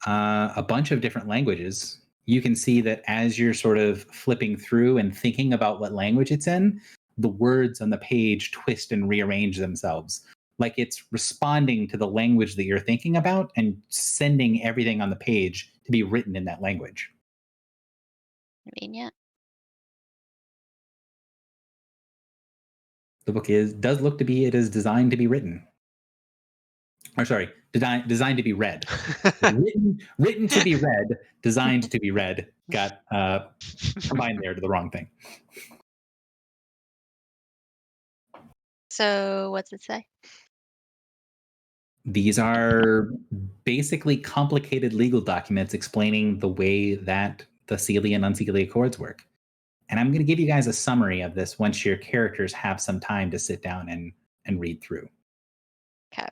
a bunch of different languages. You can see that as you're sort of flipping through and thinking about what language it's in, the words on the page twist and rearrange themselves. Like it's responding to the language that you're thinking about and sending everything on the page to be written in that language. Convenient. The book does look to be, it is designed to be written. Or sorry, designed to be read. written to be read, designed to be read. Got combined there to the wrong thing. So what's it say? These are basically complicated legal documents explaining the way that the Seelie and Unseelie Accords work. And I'm going to give you guys a summary of this once your characters have some time to sit down and read through. Okay.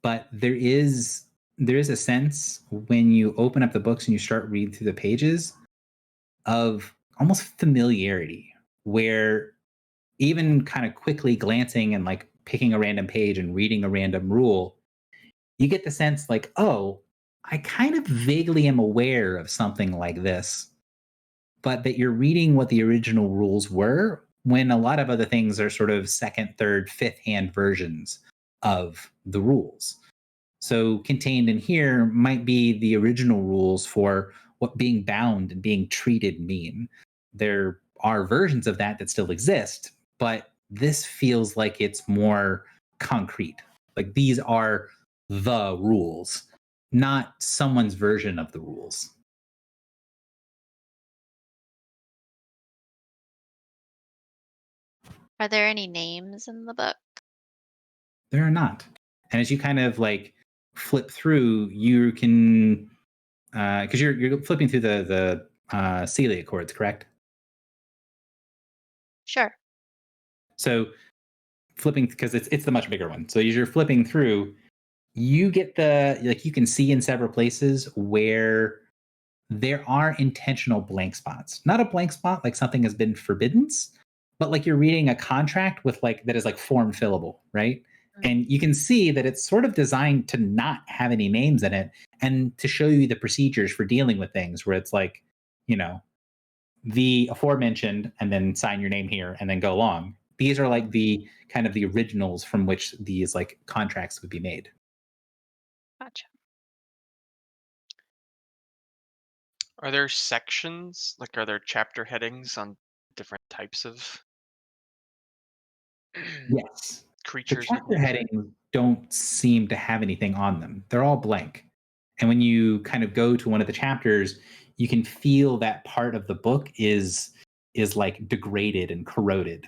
But there is a sense when you open up the books and you start reading through the pages of almost familiarity, where even kind of quickly glancing and like picking a random page and reading a random rule, you get the sense like, oh, I kind of vaguely am aware of something like this, but that you're reading what the original rules were when a lot of other things are sort of second, third, fifth hand versions of the rules. So contained in here might be the original rules for what being bound and being treated mean. There are versions of that still exist, but this feels like it's more concrete. Like these are the rules, not someone's version of the rules. Are there any names in the book? There are not. And as you kind of like flip through, you can because you're flipping through the Seelie Accords, correct? Sure. So flipping, because it's the much bigger one. So as you're flipping through, you get you can see in several places where there are intentional blank spots. Not a blank spot like something has been forbidden, but like you're reading a contract with like that is like form fillable, right? And you can see that it's sort of designed to not have any names in it and to show you the procedures for dealing with things where it's like, the aforementioned and then sign your name here and then go along. These are like the kind of the originals from which these like contracts would be made. Gotcha. Are there sections? Like, are there chapter headings on different types of Yes. The creatures? chapter headings don't seem to have anything on them. They're all blank. And when you kind of go to one of the chapters, you can feel that part of the book is like degraded and corroded.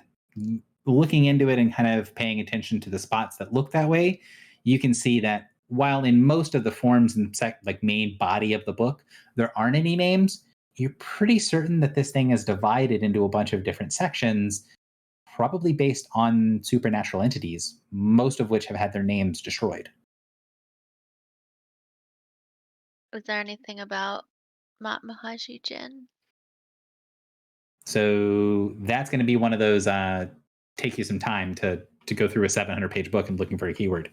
Looking into it and kind of paying attention to the spots that look that way, you can see that while in most of the forms and like main body of the book, there aren't any names, you're pretty certain that this thing is divided into a bunch of different sections, probably based on supernatural entities, most of which have had their names destroyed. Was there anything about Matmahaji Jin? So that's going to be one of those take you some time to go through a 700-page book and looking for a keyword.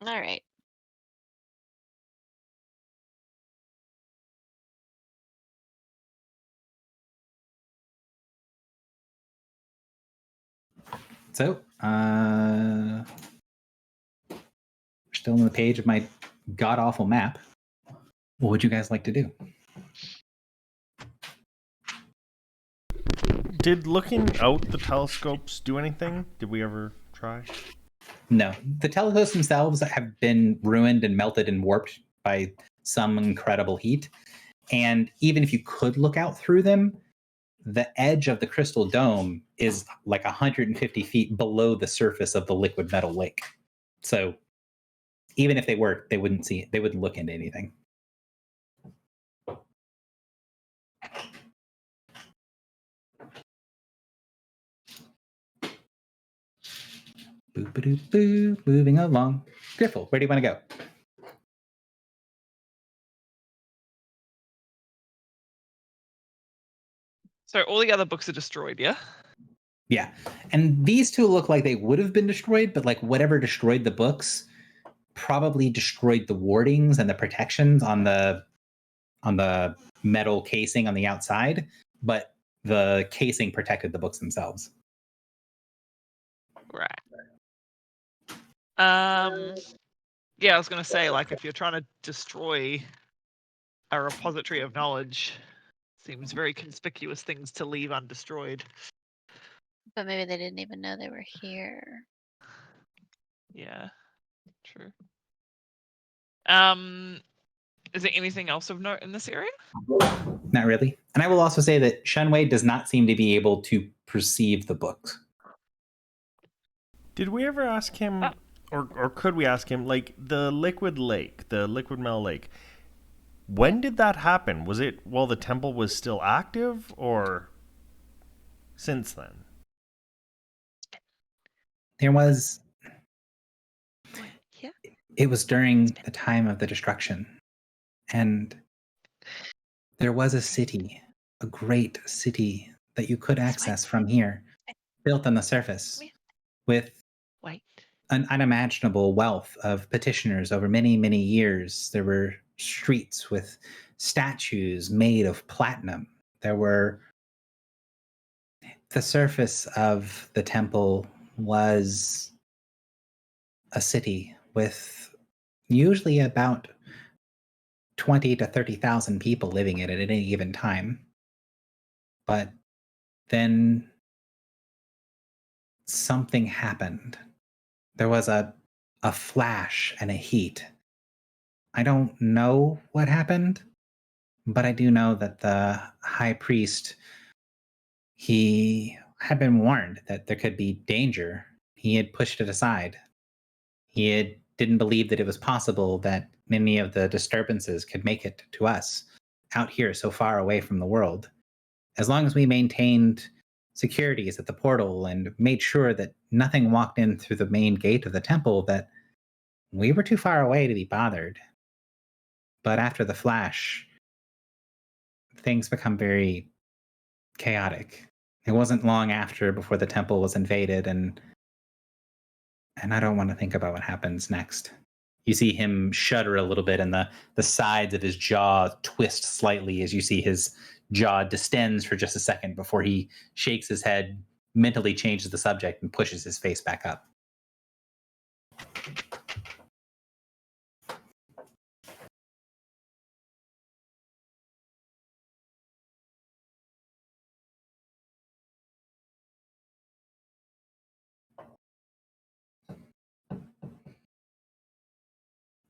All right. So, we're still on the page of my god awful map. What would you guys like to do? Did looking out the telescopes do anything? Did we ever try? No, the telescopes themselves have been ruined and melted and warped by some incredible heat. And even if you could look out through them, the edge of the crystal dome is like 150 feet below the surface of the liquid metal lake. So even if they worked, they wouldn't see it. They wouldn't look into anything. Boop-a-doop-boo, moving along. Griffle, where do you want to go? So all the other books are destroyed, yeah? Yeah. And these two look like they would have been destroyed, but like whatever destroyed the books probably destroyed the wardings and the protections on the metal casing on the outside, but the casing protected the books themselves. Right. Yeah, I was gonna say, like, if you're trying to destroy a repository of knowledge, seems very conspicuous things to leave undestroyed. But maybe they didn't even know they were here. Yeah, true. Is there anything else of note in this area? Not really. And I will also say that Shunwei does not seem to be able to perceive the books. Did we ever ask him, or could we ask him, like, the liquid lake, the liquid metal lake, when did that happen? Was it while the temple was still active, or since then? There was... Yeah. It was during the time of the destruction. And there was a city, a great city that you could access from here, built on the surface, with an unimaginable wealth of petitioners over many, many years. There were streets with statues made of platinum. There were... The surface of the temple was a city with usually about 20 to 30,000 people living in it at any given time. But then something happened. There was a flash and a heat. I don't know what happened, but I do know that the high priest, he had been warned that there could be danger. He had pushed it aside. Didn't believe that it was possible that many of the disturbances could make it to us out here so far away from the world. As long as we maintained securities at the portal and made sure that nothing walked in through the main gate of the temple, that we were too far away to be bothered. But after the flash, things become very chaotic. It wasn't long after before the temple was invaded, and I don't want to think about what happens next. You see him shudder a little bit, and the sides of his jaw twist slightly as you see his jaw distends for just a second before he shakes his head, mentally changes the subject, and pushes his face back up.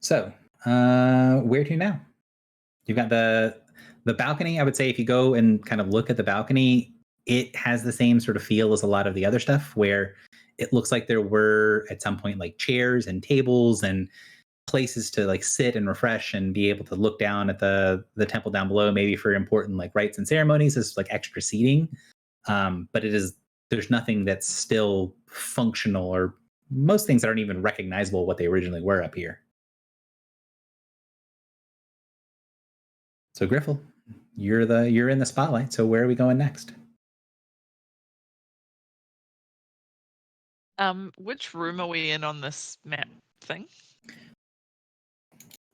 So, where to now? You've got the balcony. I would say if you go and kind of look at the balcony, it has the same sort of feel as a lot of the other stuff, where it looks like there were at some point like chairs and tables and places to like sit and refresh and be able to look down at the temple down below, maybe for important like rites and ceremonies as like extra seating. But there's nothing that's still functional, or most things aren't even recognizable what they originally were up here. So Griffle, you're in the spotlight. So where are we going next? Which room are we in on this map thing? I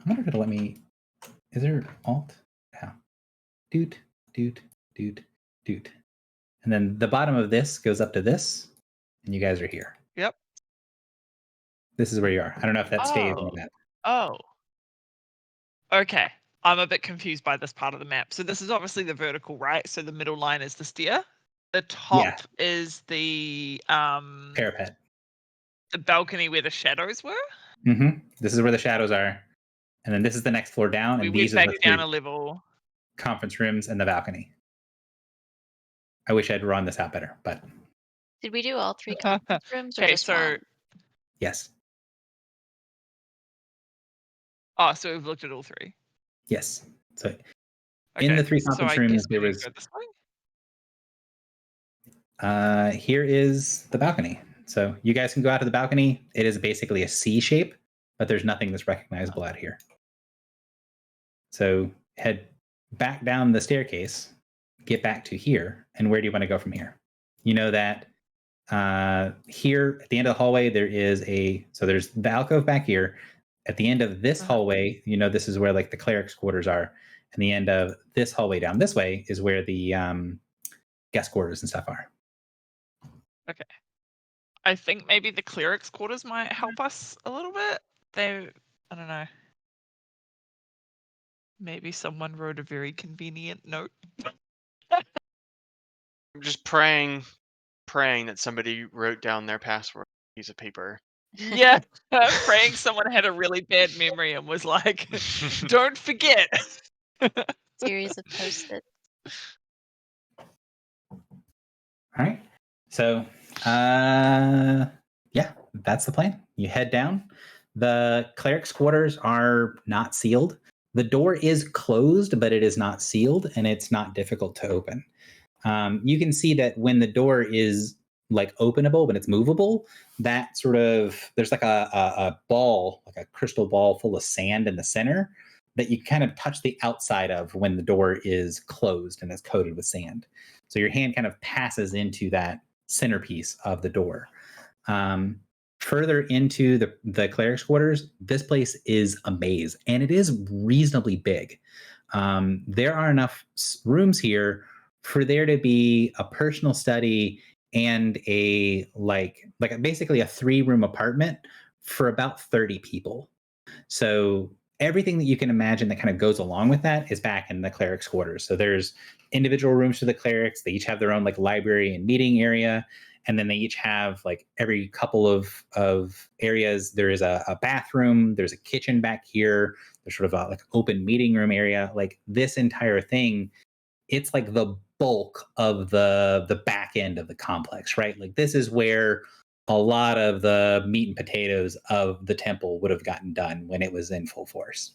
wonder if it'll let me. Is there Alt? Yeah. Doot, doot, doot, doot. And then the bottom of this goes up to this, and you guys are here. Yep. This is where you are. I don't know if that stays on Oh. the map. Oh. Okay. I'm a bit confused by this part of the map. So this is obviously the vertical, right? So the middle line is the stair. The top is the Parapet. the balcony where the shadows were. This is where the shadows are. And then this is the next floor down, We and went these are back the down three a level. conference rooms and the balcony. I wish I'd run this out better, but Did we do all 3 conference rooms or Okay, just so one? yes. so we've looked at all 3. Yes. So Okay. in the 3 so conference I rooms, guess we there need to was go this way. here is the balcony. So you guys can go out to the balcony. It is basically a C shape, but there's nothing that's recognizable out here. So head back down the staircase, get back to here, and where do you want to go from here? You know that here at the end of the hallway, there's the alcove back here. At the end of this hallway, you know, this is where like the cleric's quarters are. And the end of this hallway down this way is where the guest quarters and stuff are. Okay. I think maybe the cleric's quarters might help us a little bit. I don't know. Maybe someone wrote a very convenient note. I'm just praying that somebody wrote down their password on a piece of paper. Yeah, praying someone had a really bad memory and was like, "Don't forget." Series of post-its. All right. So, yeah, that's the plan. You head down. The cleric's quarters are not sealed. The door is closed, but it is not sealed, and it's not difficult to open. You can see that when the door is like openable, when it's movable, that sort of there's like a ball, like a crystal ball full of sand in the center that you kind of touch the outside of when the door is closed and is coated with sand. So your hand kind of passes into that centerpiece of the door. Further into the cleric's quarters, this place is a maze, and it is reasonably big. There are enough rooms here for there to be a personal study and a basically a 3-room apartment for about 30 people. So everything that you can imagine that kind of goes along with that is back in the cleric's quarters. So there's individual rooms for the clerics. They each have their own like library and meeting area. And then they each have like every couple of areas. There is a bathroom. There's a kitchen back here. There's sort of a like open meeting room area. Like this entire thing, it's like the bulk of the back end of the complex, right? Like this is where a lot of the meat and potatoes of the temple would have gotten done when it was in full force.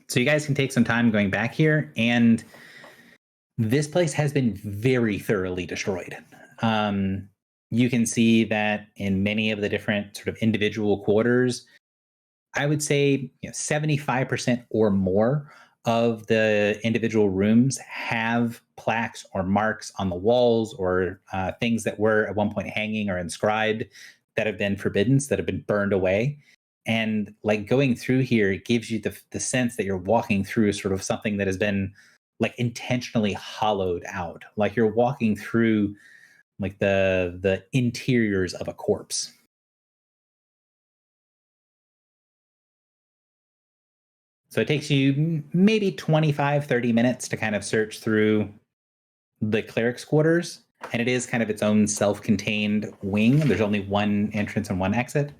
So you guys can take some time going back here, and this place has been very thoroughly destroyed. You can see that in many of the different sort of individual quarters, I would say 75% or more of the individual rooms have plaques or marks on the walls or things that were at one point hanging or inscribed that have been forbidden, that have been burned away. And like going through here, it gives you the sense that you're walking through sort of something that has been like intentionally hollowed out, like you're walking through like the interiors of a corpse. So it takes you maybe 25, 30 minutes to kind of search through the cleric's quarters. And it is kind of its own self-contained wing. There's only one entrance and one exit.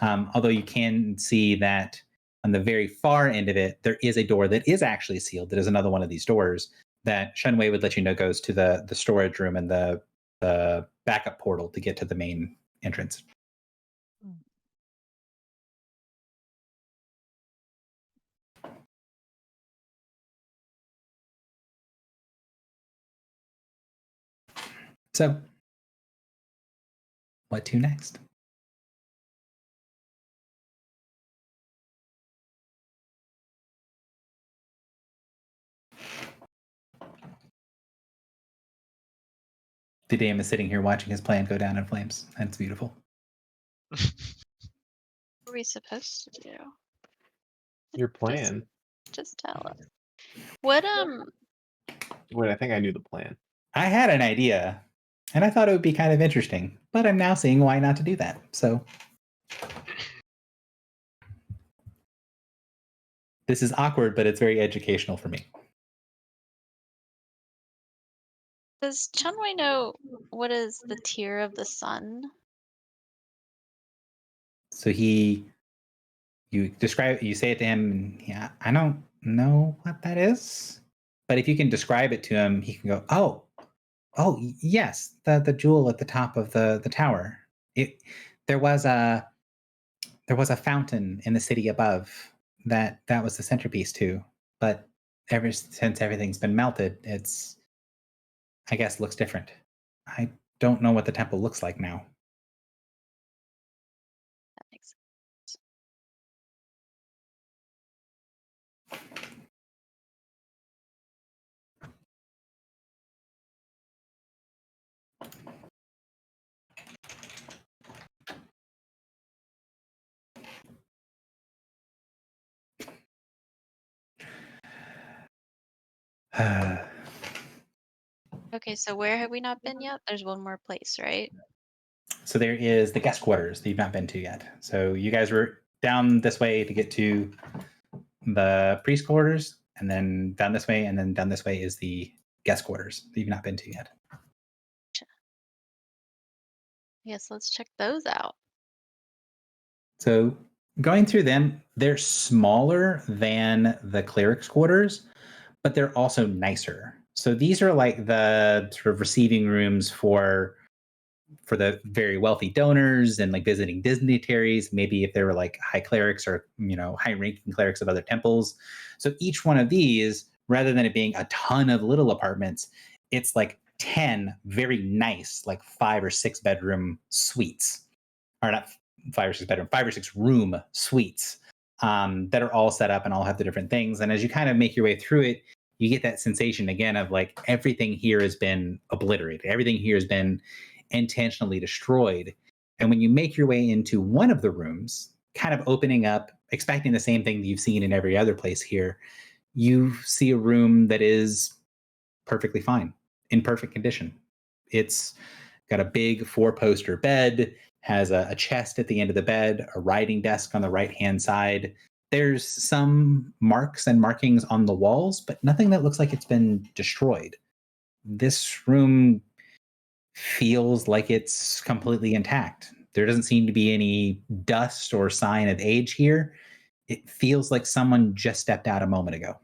Although you can see that on the very far end of it, there is a door that is actually sealed. That is another one of these doors that Shenwei would let you know goes to the storage room and the backup portal to get to the main entrance. So, what to next? Dam is sitting here watching his plan go down in flames, and it's beautiful. What are we supposed to do? Your plan. Just tell us. What Wait, I think I knew the plan. I had an idea, and I thought it would be kind of interesting, but I'm now seeing why not to do that. So this is awkward, but it's very educational for me. Does Chunwei know what is the tier of the sun? So you say it to him, and yeah, I don't know what that is, but if you can describe it to him, he can go, oh, yes, the jewel at the top of the tower. It there was a fountain in the city above that was the centerpiece too, but ever since everything's been melted, it's, I guess, looks different. I don't know what the temple looks like now. That makes sense. Okay, so where have we not been yet? There's one more place, right? So there is the guest quarters that you've not been to yet. So you guys were down this way to get to the priest quarters, and then down this way, and then down this way is the guest quarters that you've not been to yet. Yes, let's check those out. So going through them, they're smaller than the cleric's quarters, but they're also nicer. So these are like the sort of receiving rooms for the very wealthy donors and like visiting dignitaries, maybe if they were like high clerics or, high ranking clerics of other temples. So each one of these, rather than it being a ton of little apartments, it's like 10 very nice, like 5 or 6 bedroom suites, or not 5 or 6 bedroom, 5 or 6 room suites that are all set up and all have the different things. And as you kind of make your way through it, you get that sensation again of like everything here has been obliterated. Everything here has been intentionally destroyed. And when you make your way into one of the rooms, kind of opening up, expecting the same thing that you've seen in every other place here, you see a room that is perfectly fine, in perfect condition. It's got a big 4-poster bed, has a chest at the end of the bed, a writing desk on the right-hand side. There's some marks and markings on the walls, but nothing that looks like it's been destroyed. This room feels like it's completely intact. There doesn't seem to be any dust or sign of age here. It feels like someone just stepped out a moment ago.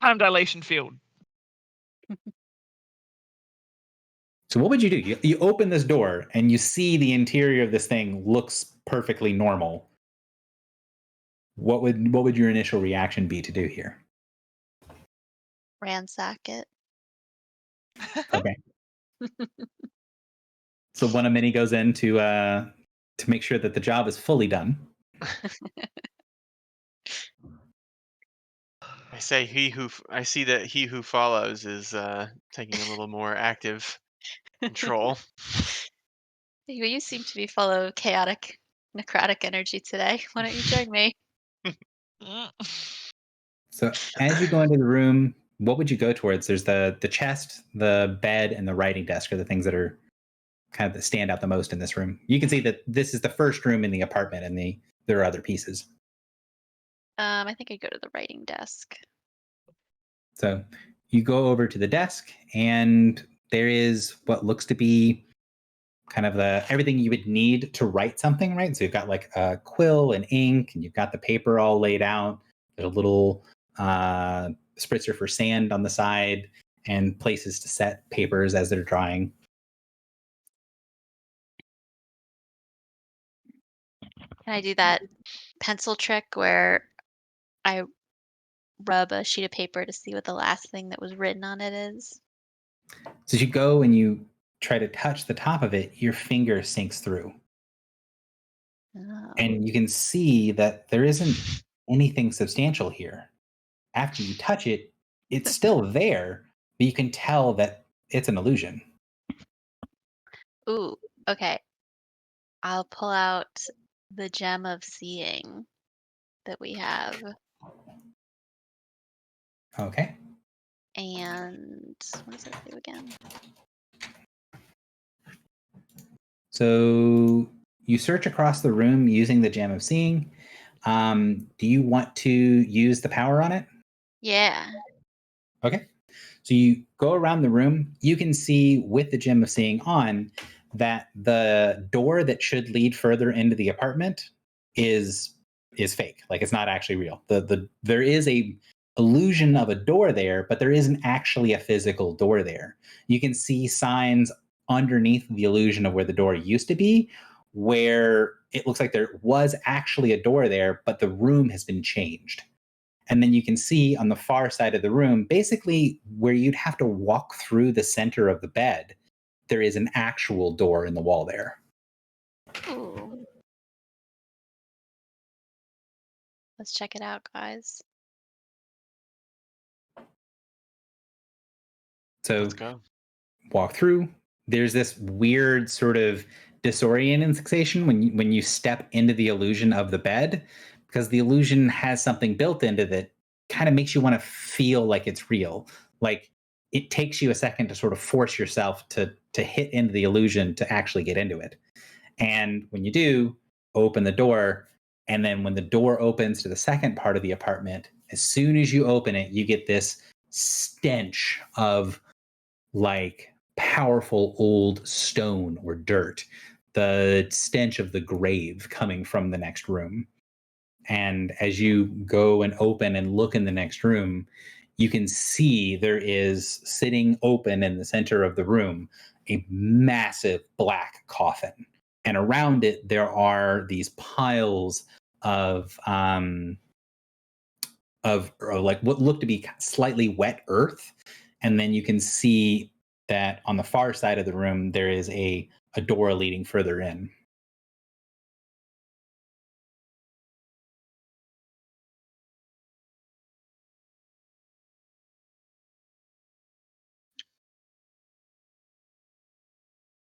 Time dilation field. So what would you do? You open this door and you see the interior of this thing looks perfectly normal. What would your initial reaction be to do here? Ransack it. Okay. So one of many goes in to make sure that the job is fully done. I see that he who follows is taking a little more active control. You seem to be full of chaotic, necrotic energy today. Why don't you join me? So as you go into the room, what would you go towards? There's the chest, the bed, and the writing desk are the things that are kind of that stand out the most in this room. You can see that this is the first room in the apartment, and there are other pieces. I think I'd go to the writing desk. So you go over to the desk, and there is what looks to be kind of everything you would need to write something, right? So you've got like a quill and ink, and you've got the paper all laid out. There's a little spritzer for sand on the side, and places to set papers as they're drawing. Can I do that pencil trick where I rub a sheet of paper to see what the last thing that was written on it is? So as you go and you try to touch the top of it, your finger sinks through. Oh. And you can see that there isn't anything substantial here. After you touch it, it's still there, but you can tell that it's an illusion. Ooh, okay. I'll pull out the gem of seeing that we have. Okay. And what does that do again? So you search across the room using the Gem of Seeing. Do you want to use the power on it? Yeah. Okay. So you go around the room. You can see with the Gem of Seeing on that the door that should lead further into the apartment is fake. Like it's not actually real. There is a illusion of a door there, but there isn't actually a physical door there. You can see signs underneath the illusion of where the door used to be, where it looks like there was actually a door there, but the room has been changed. And then you can see on the far side of the room, basically where you'd have to walk through the center of the bed, there is an actual door in the wall there. Ooh. Let's check it out, guys. So Let's go. walk through. There's this weird sort of disorienting sensation when you step into the illusion of the bed, because the illusion has something built into that kind of makes you want to feel like it's real. Like it takes you a second to sort of force yourself to hit into the illusion to actually get into it. And when you do, open the door. And then when the door opens to the second part of the apartment, as soon as you open it, you get this stench of like powerful old stone or dirt, the stench of the grave coming from the next room. And as you go and open and look in the next room, you can see there is sitting open in the center of the room a massive black coffin. And around it, there are these piles of like what look to be slightly wet earth. And then you can see that on the far side of the room, there is a door leading further in.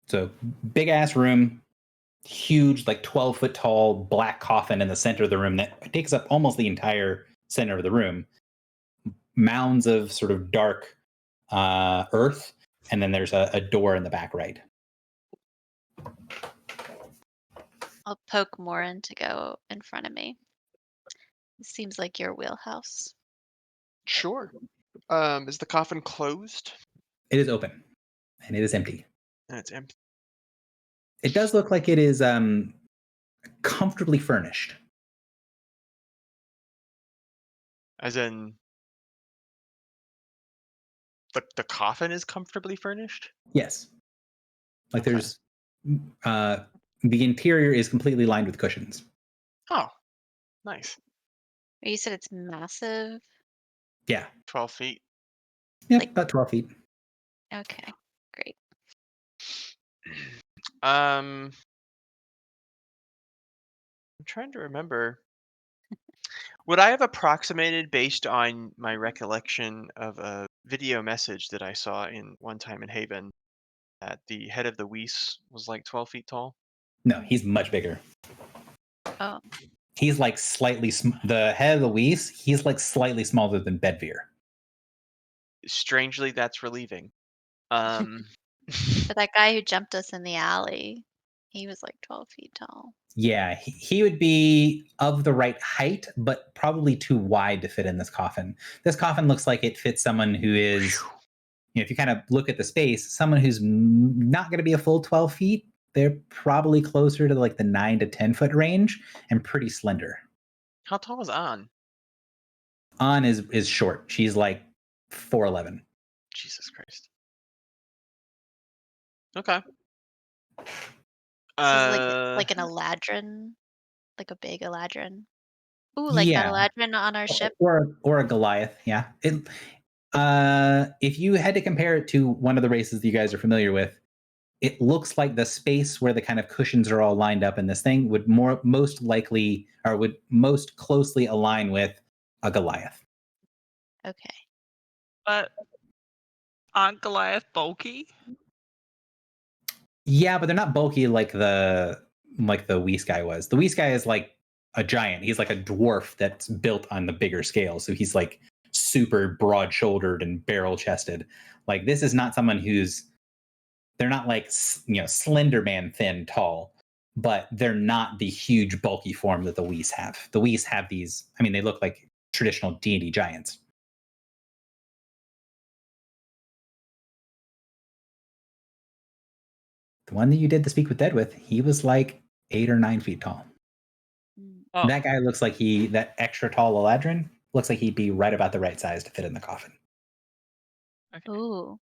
So big ass room, huge, like 12-foot tall black coffin in the center of the room that takes up almost the entire center of the room. Mounds of sort of dark earth, and then there's a door in the back right. I'll poke Morin to go in front of me. It seems like your wheelhouse. Sure. Is the coffin closed? It is open, and it is empty. And it's empty. It does look like it is comfortably furnished. As in, the coffin is comfortably furnished? Yes. Like Okay. there's the interior is completely lined with cushions. Oh, nice. You said it's massive. Yeah. 12 feet. Yeah, Like- about 12 feet. Okay, great. I'm trying to remember. Would I have approximated based on my recollection of a video message that I saw in one time in Haven that the head of the Weiss was like 12 feet tall? No, he's much bigger. Oh, He's like slightly the head of the Weiss, he's like slightly smaller than Bedvere. Strangely, that's relieving. but that guy who jumped us in the alley, he was like 12 feet tall. Yeah, he would be of the right height, but probably too wide to fit in this coffin. This coffin looks like it fits someone who is, you know, if you kind of look at the space, someone who's not going to be a full 12 feet. They're probably closer to like the 9 to 10 foot range and pretty slender. How tall is An? An is short. She's like 4'11". Jesus Christ. Okay. This is like an Eladrin, like a big Eladrin. Ooh, like Yeah. that Eladrin on our ship. Or a Goliath, yeah. If you had to compare it to one of the races that you guys are familiar with, it looks like the space where the kind of cushions are all lined up in this thing would most closely align with a Goliath. Okay. But aren't Goliath bulky? Yeah, but they're not bulky like the Weiss guy was. The Weiss guy is like a giant. He's like a dwarf that's built on the bigger scale. So he's like super broad shouldered and barrel chested. Like this is not someone they're not like, Slender Man thin tall, but they're not the huge bulky form that the Whis have. The Whis have these, they look like traditional D&D giants. The one that you did the Speak with Dead with, he was like 8 or 9 feet tall. Oh, That guy looks like that extra tall Eladrin looks like he'd be right about the right size to fit in the coffin. okay. Ooh.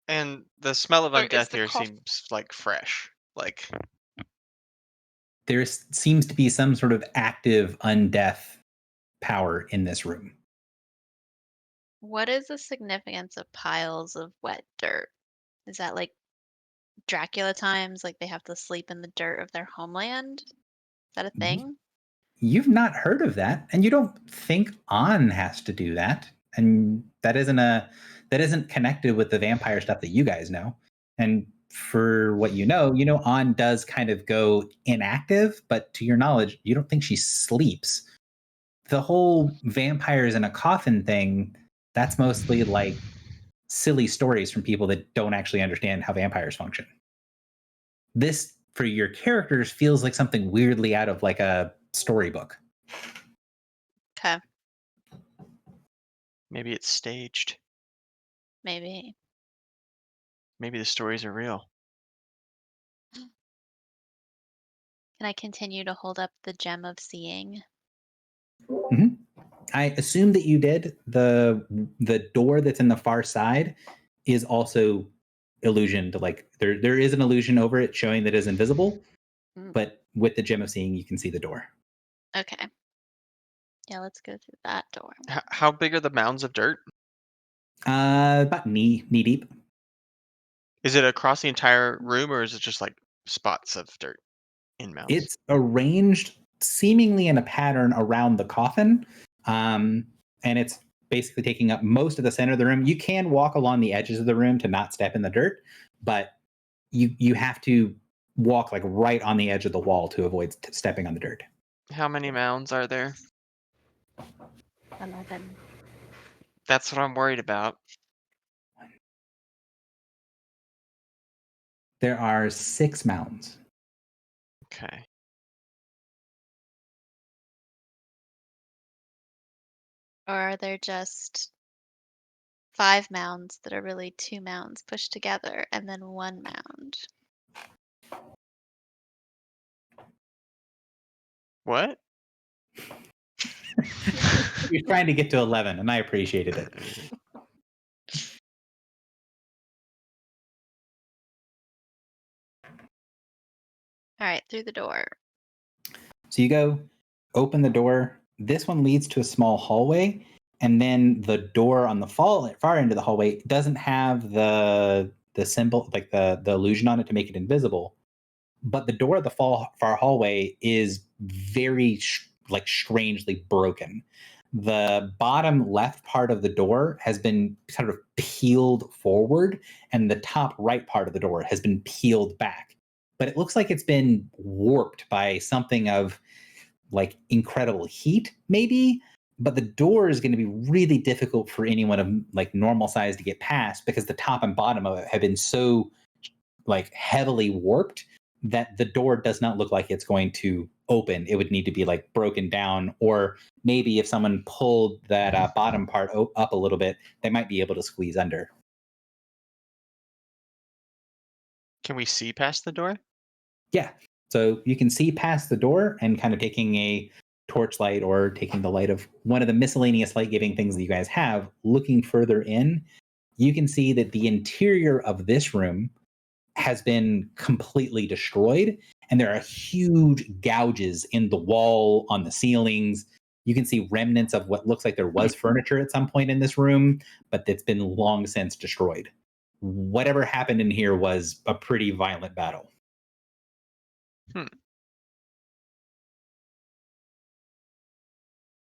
And the smell of So is undeath the here coff- seems like fresh. Like There seems to be some sort of active undeath power in this room. What is the significance of piles of wet dirt? Is that like Dracula times, like they have to sleep in the dirt of their homeland? Is that a thing? You've not heard of that, and you don't think On has to do that, and that isn't connected with the vampire stuff that you guys know. And for what you know, On does kind of go inactive, but to your knowledge, you don't think she sleeps. The whole vampires in a coffin thing, that's mostly like silly stories from people that don't actually understand how vampires function. This, for your characters, feels like something weirdly out of like a storybook. Okay, maybe it's staged. maybe. Maybe the stories are real. Can I continue to hold up the gem of seeing? I assume that you did. The door that's in the far side is also illusioned. Like there is an illusion over it showing that it is invisible, but with the gem of seeing, you can see the door. Okay. Yeah, let's go through that door. How big are the mounds of dirt? About knee deep. Is it across the entire room, or is it just like spots of dirt in mounds? It's arranged seemingly in a pattern around the coffin, and it's basically taking up most of the center of the room. You can walk along the edges of the room to not step in the dirt, but you have to walk like right on the edge of the wall to avoid stepping on the dirt. How many mounds are there? 11. That's what I'm worried about. There are 6 mounds. Okay. Or are there just 5 mounds that are really 2 mounds pushed together and then 1 mound? What? You're trying to get to 11, and I appreciated it. All right, through the door. So you go, open the door. This one leads to a small hallway, and then the door on the far end of the hallway doesn't have the symbol, like the illusion on it to make it invisible. But the door of the far hallway is very strangely broken. The bottom left part of the door has been sort of peeled forward, and the top right part of the door has been peeled back. But it looks like it's been warped by something of like incredible heat, maybe. But the door is going to be really difficult for anyone of like normal size to get past, because the top and bottom of it have been so like heavily warped that the door does not look like it's going to open. It would need to be like broken down, or maybe if someone pulled that bottom part up a little bit, they might be able to squeeze under. Can we see past the door? Yeah. So you can see past the door, and kind of taking a torchlight or taking the light of one of the miscellaneous light giving things that you guys have, looking further in, you can see that the interior of this room has been completely destroyed, and there are huge gouges in the wall, on the ceilings. You can see remnants of what looks like there was furniture at some point in this room, but it's been long since destroyed. Whatever happened in here was a pretty violent battle.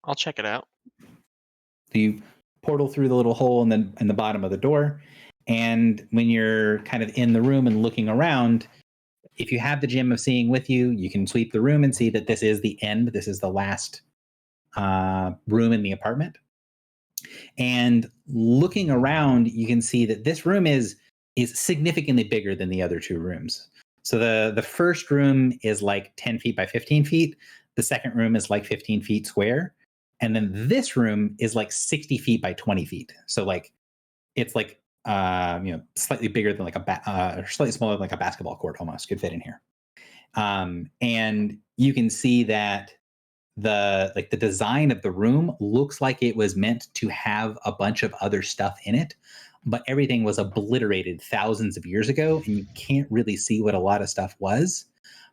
I'll check it out. So you portal through the little hole in the bottom of the door, and when you're kind of in the room and looking around, if you have the Gem of Seeing with you, you can sweep the room and see that this is the end. This is the last room in the apartment. And looking around, you can see that this room is significantly bigger than the other two rooms. So the first room is like 10 feet by 15 feet. The second room is like 15 feet square. And then this room is like 60 feet by 20 feet. So like it's like slightly bigger than like slightly smaller than like a basketball court almost could fit in here. And you can see that the design of the room looks like it was meant to have a bunch of other stuff in it, but everything was obliterated thousands of years ago, and you can't really see what a lot of stuff was.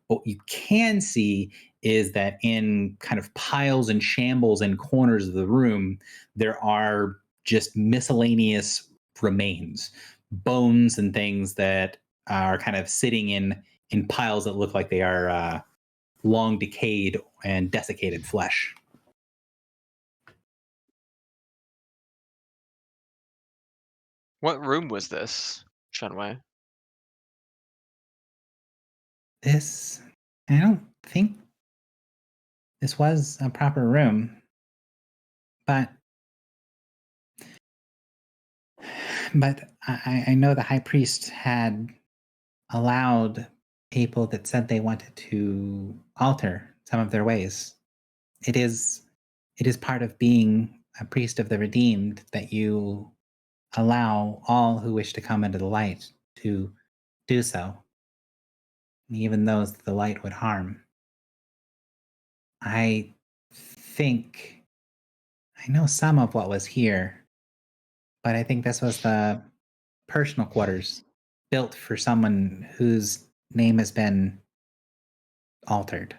What you can see is that in kind of piles and shambles and corners of the room, there are just miscellaneous remains, bones and things that are kind of sitting in piles that look like they are long decayed and desiccated flesh. What room was this, Shenwei? I don't think this was a proper room, but I know the high priest had allowed people that said they wanted to alter some of their ways. It is part of being a priest of the redeemed that you allow all who wish to come into the light to do so, even those the light would harm. I think I know some of what was here, but I think this was the personal quarters built for someone whose name has been altered.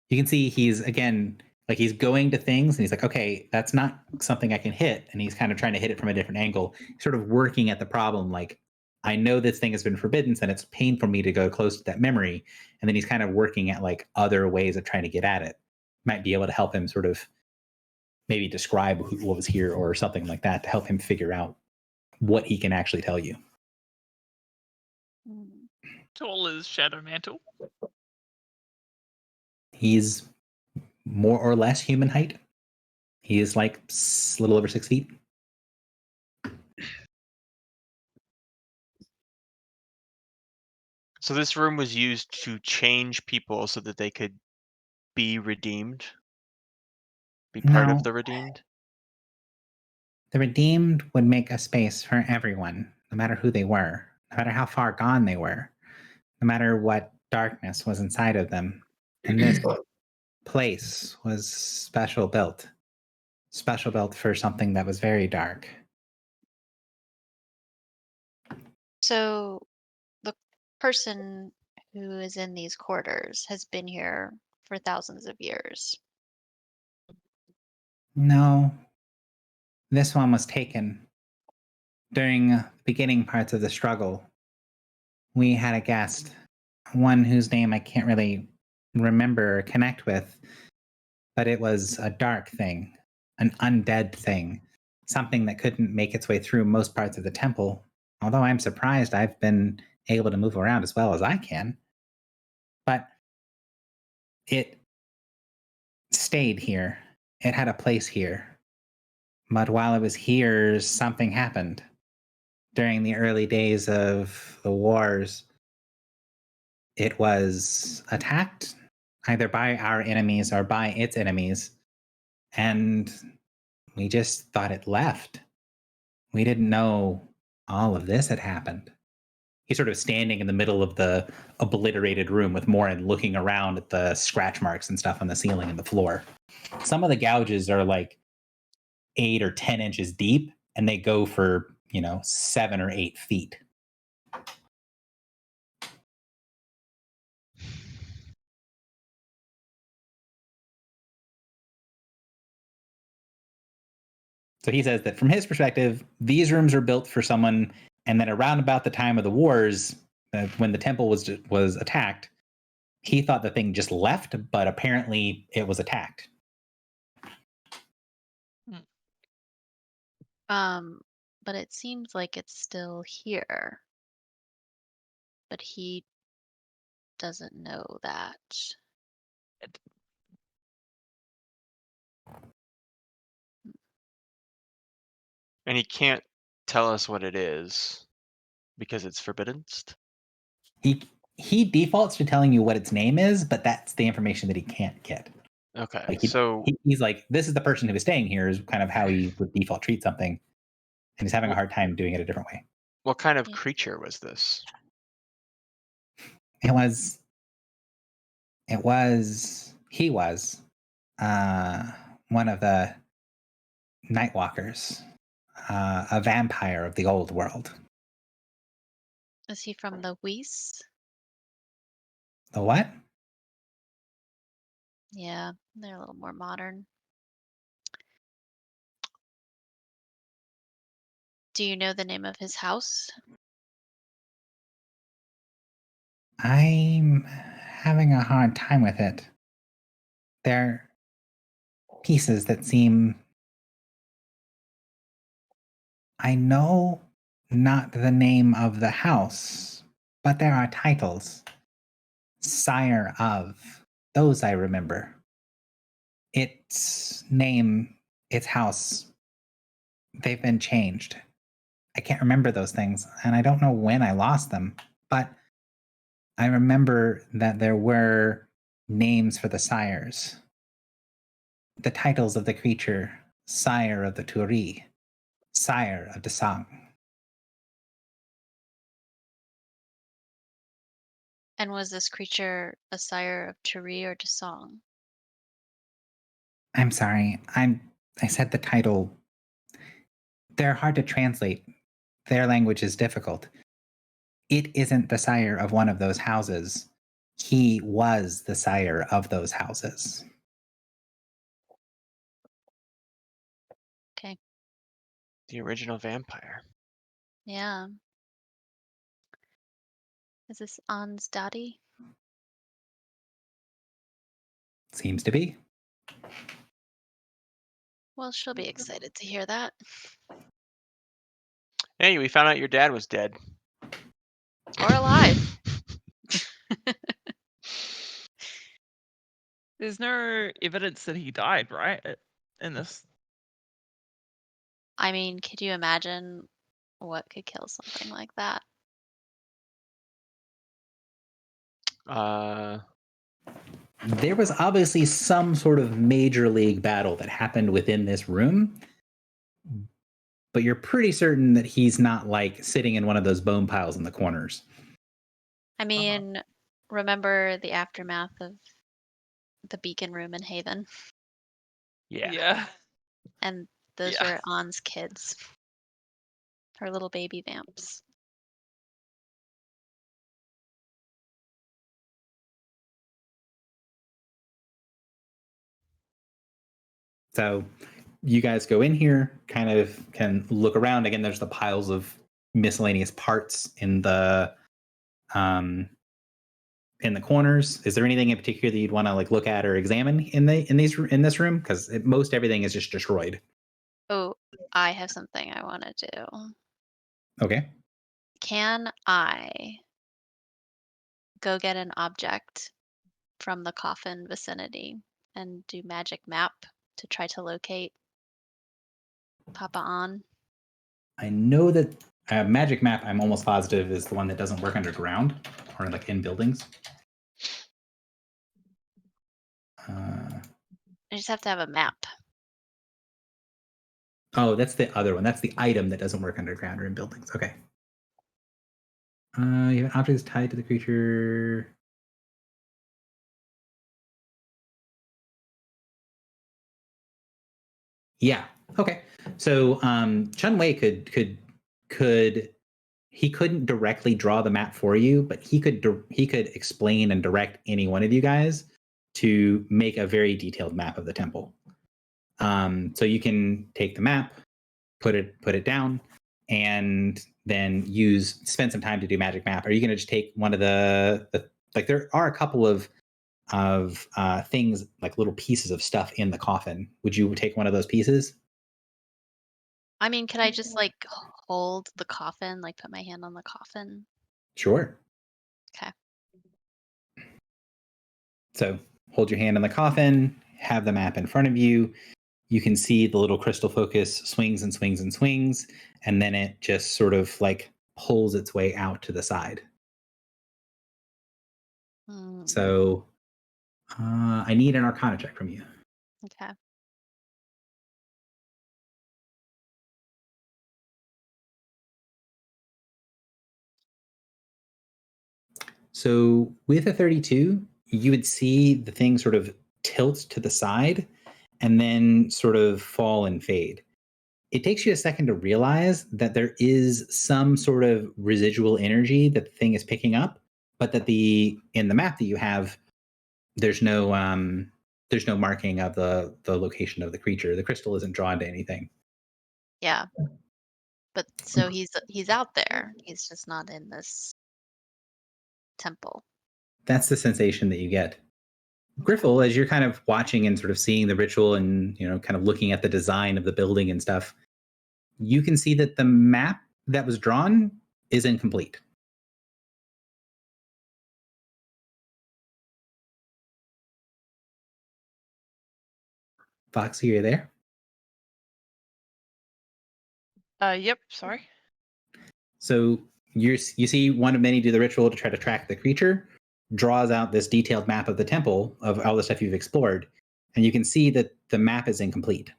You can see he's going to things and he's like, okay, that's not something I can hit. And he's kind of trying to hit it from a different angle, sort of working at the problem. Like, I know this thing has been forbidden, and it's painful for me to go close to that memory. And then he's kind of working at like other ways of trying to get at it. Might be able to help him sort of maybe describe what was here or something like that to help him figure out what he can actually tell you. Tall is Shadow Mantle. He's more or less human height. He is like a little over 6 feet. So this room was used to change people so that they could be redeemed? Be part of the redeemed? The redeemed would make a space for everyone, no matter who they were, no matter how far gone they were, no matter what darkness was inside of them. And this place was special built for something that was very dark. So the person who is in these quarters has been here for thousands of years. No, this one was taken during the beginning parts of the struggle. We had a guest, one whose name I can't really remember or connect with, but it was a dark thing, an undead thing, something that couldn't make its way through most parts of the temple. Although I'm surprised I've been able to move around as well as I can. But it stayed here. It had a place here. But while it was here, something happened. During the early days of the wars, it was attacked either by our enemies or by its enemies. And we just thought it left. We didn't know all of this had happened. He's sort of standing in the middle of the obliterated room with Morin looking around at the scratch marks and stuff on the ceiling and the floor. Some of the gouges are like 8 or 10 inches deep, and they go for, 7 or 8 feet. So he says that from his perspective, these rooms are built for someone, and then around about the time of the wars, when the temple was attacked, he thought the thing just left, but apparently it was attacked. but it seems like it's still here. But he doesn't know that. And he can't tell us what it is because it's forbidden. He defaults to telling you what its name is, but that's the information that he can't get. Okay, Like so he's like, this is the person who is staying here, is kind of how he would default treat something, and he's having a hard time doing it a different way. what kind of Yeah. creature was this? He was one of the Nightwalkers, a vampire of the old world. Is he from the Weiss? The what? Yeah, they're a little more modern. Do you know the name of his house? I'm having a hard time with it. They're pieces that seem... I know not the name of the house, but there are titles. Sire of. Those I remember. Its name, its house, they've been changed. I can't remember those things, and I don't know when I lost them, but I remember that there were names for the sires. The titles of the creature: Sire of the Turi, Sire of Desang. And was this creature a sire of Turi or Desong? I'm sorry, I said the title. They're hard to translate. Their language is difficult. It isn't the sire of one of those houses. He was the sire of those houses. Okay. The original vampire. Yeah. Is this An's daddy? Seems to be. Well, she'll be excited to hear that. Hey, we found out your dad was dead. Or alive. There's no evidence that he died, right? In this. I mean, could you imagine what could kill something like that? There was obviously some sort of major league battle that happened within this room, but you're pretty certain that he's not like sitting in one of those bone piles in the corners. I mean, remember the aftermath of the Beacon Room in Haven? Yeah. And those Yeah. were An's kids. Her little baby vamps. So you guys go in here, kind of can look around. Again, there's the piles of miscellaneous parts in the corners. Is there anything in particular that you'd want to like look at or examine in this room? Because most everything is just destroyed. Oh, I have something I want to do. Okay. Can I go get an object from the coffin vicinity and do magic map to try to locate Papa An? I know that magic map, I'm almost positive, is the one that doesn't work underground or like in buildings. I just have to have a map. Oh, that's the other one. That's the item that doesn't work underground or in buildings. Okay. You have an object that's tied to the creature. Yeah. Okay. So Chun Wei could he couldn't directly draw the map for you, but he could explain and direct any one of you guys to make a very detailed map of the temple. So you can take the map, put it down, and then spend some time to do magic map. Are you going to just take one of the like there are a couple of things like little pieces of stuff in the coffin? Would you take one of those pieces? I mean, could I just like hold the coffin, like put my hand on the coffin? Sure. Okay. So hold your hand on the coffin, have the map in front of you. You can see the little crystal focus swings and swings and swings, and then it just sort of like pulls its way out to the side. Mm, So I need an Arcana check from you. okay. So with a 32, you would see the thing sort of tilt to the side and then sort of fall and fade. It takes you a second to realize that there is some sort of residual energy that the thing is picking up, but that in the map that you have, there's no marking of the location of the creature. The crystal isn't drawn to anything. Yeah. But so he's out there. He's just not in this temple. That's the sensation that you get. Griffle, as you're kind of watching and sort of seeing the ritual and kind of looking at the design of the building and stuff, you can see that the map that was drawn is incomplete. Foxy, are you there? Yep. Sorry. So you see one of many do the ritual to try to track the creature, draws out this detailed map of the temple of all the stuff you've explored, and you can see that the map is incomplete.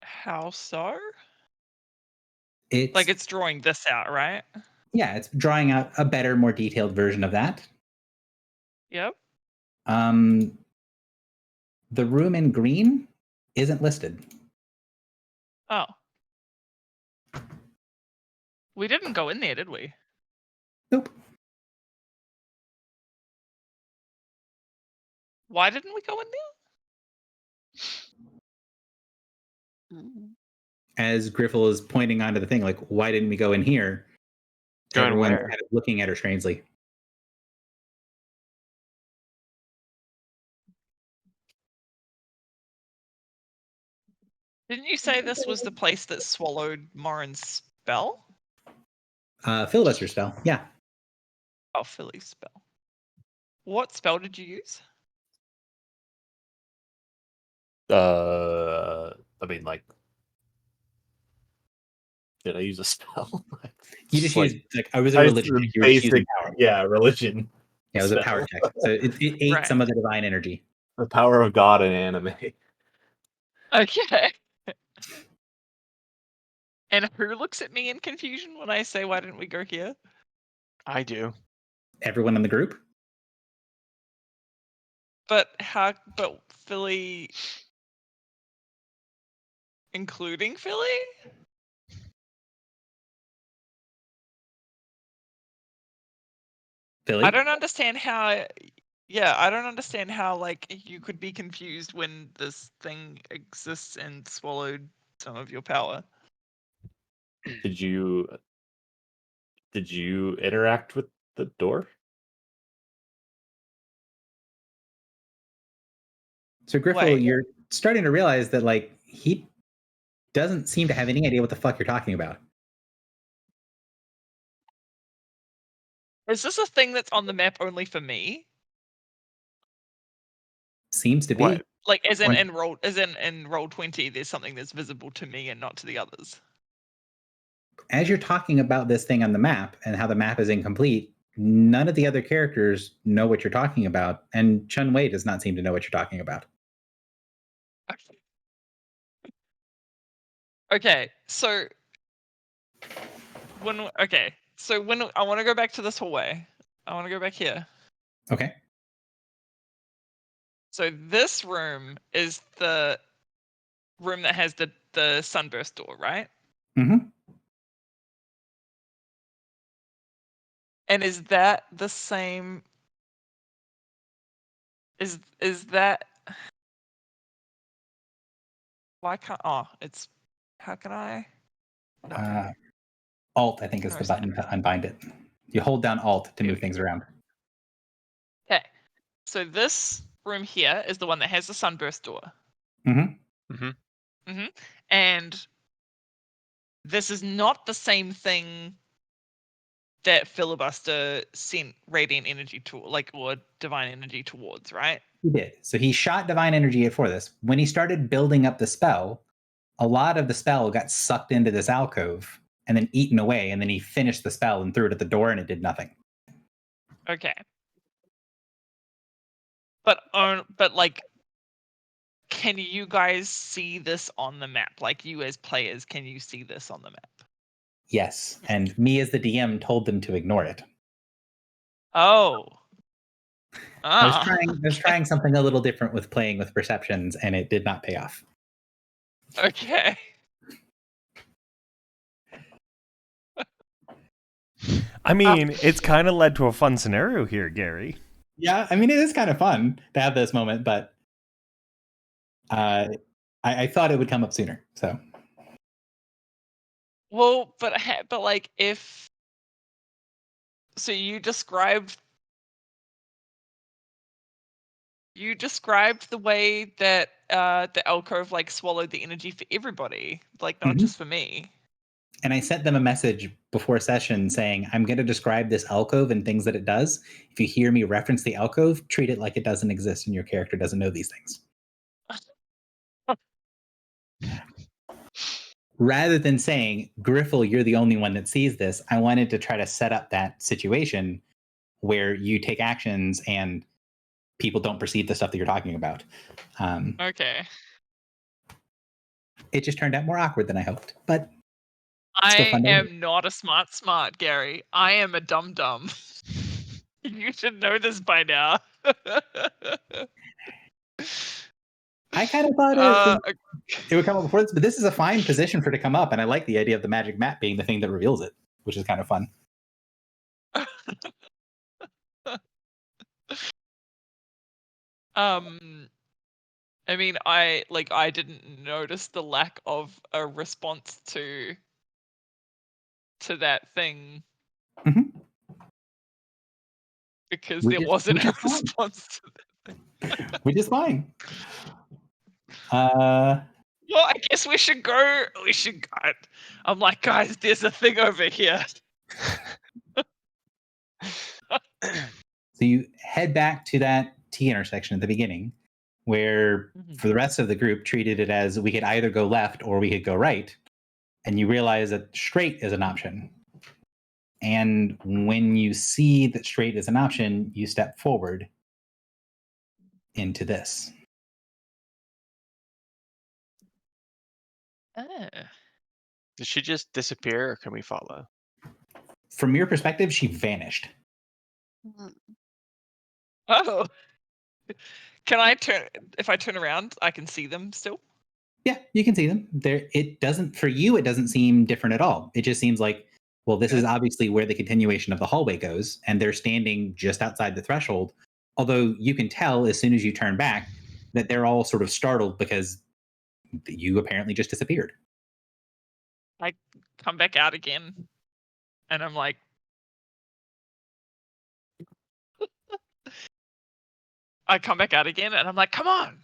How so? It's Like it's drawing this out, right? yeah, it's drawing out a better, more detailed version of that. Yep. The room in green isn't listed. Oh. We didn't go in there, did we? Nope. Why didn't we go in there? Mm. As Griffle is pointing onto the thing, like, why didn't we go in here? Go in Everyone's where? kind of looking at her strangely. Didn't you say this was the place that swallowed Morin's spell? Filibuster spell, yeah. Oh, Philly's spell. What spell did you use? I mean, like, did I use a spell? You just Like, used I was a religion. the You were just using basic, power. yeah, religion. Yeah, it was a power spell. check. So it ate Right. some of the divine energy. The power of God in anime. Okay. And who looks at me in confusion when I say, why didn't we go here? I do. Everyone in the group? But Philly, including Philly? Philly? I don't understand how, I don't understand how, like, you could be confused when this thing exists and swallowed some of your power. Did you interact with the door? So Griffle, Wait. you're starting to realize that like he doesn't seem to have any idea what the fuck you're talking about. Is this a thing that's on the map only for me? Seems to be. What? Like, as in When- in roll 20, there's something that's visible to me and not to the others. As you're talking about this thing on the map and how the map is incomplete, none of the other characters know what you're talking about, and Chun Wei does not seem to know what you're talking about. Okay, so when I want to go back to this hallway. I want to go back here. Okay. So this room is the room that has the sunburst door, right? Mm-hmm. And is that the same? Is that? Why can't? Oh, it's. How can I? No. Alt, I think, is the button to unbind it. You hold down Alt to move things around. So this room here is the one that has the sunburst door. Mm-hmm. And this is not the same thing that Filibuster sent radiant energy to, or divine energy towards, right? He did. So he shot divine energy for this. When he started building up the spell, a lot of the spell got sucked into this alcove and then eaten away. And then he finished the spell and threw it at the door, and it did nothing. Okay. But can you guys see this on the map? Like, you as players, can you see this on the map? Yes. And me as the DM told them to ignore it. Oh. I was trying something a little different with playing with perceptions, and it did not pay off. Okay. I mean, it's kind of led to a fun scenario here, Gary. Yeah, I mean, it is kind of fun to have this moment, but I thought it would come up sooner. So, Well, but like, so you described the way that the alcove like swallowed the energy for everybody, like not just for me. And I sent them a message before session saying, I'm going to describe this alcove and things that it does. If you hear me reference the alcove, treat it like it doesn't exist and your character doesn't know these things. Rather than saying, Griffle, you're the only one that sees this, I wanted to try to set up that situation where you take actions and people don't perceive the stuff that you're talking about. Okay. It just turned out more awkward than I hoped, but I am not a smart, Gary. I am a dum-dum. You should know this by now. I kind of thought it would come up before this, but this is a fine position for it to come up, and I like the idea of the magic map being the thing that reveals it, which is kind of fun. I mean, I didn't notice the lack of a response to that thing. Because there wasn't a response to that thing. Which is fine. Well, I guess we should go. I'm like, guys, there's a thing over here. So you head back to that T intersection at the beginning, where for the rest of the group treated it as we could either go left or we could go right. And you realize that straight is an option. And when you see that straight is an option, you step forward into this. Did she just disappear, or can we follow? From your perspective, she vanished. Oh. Can I turn? If I turn around, I can see them still? Yeah, you can see them. It doesn't, for you, it doesn't seem different at all. It just seems like, well, this is obviously where the continuation of the hallway goes, and they're standing just outside the threshold. Although you can tell as soon as you turn back that they're all sort of startled because you apparently just disappeared. I come back out again, and I'm like, come on.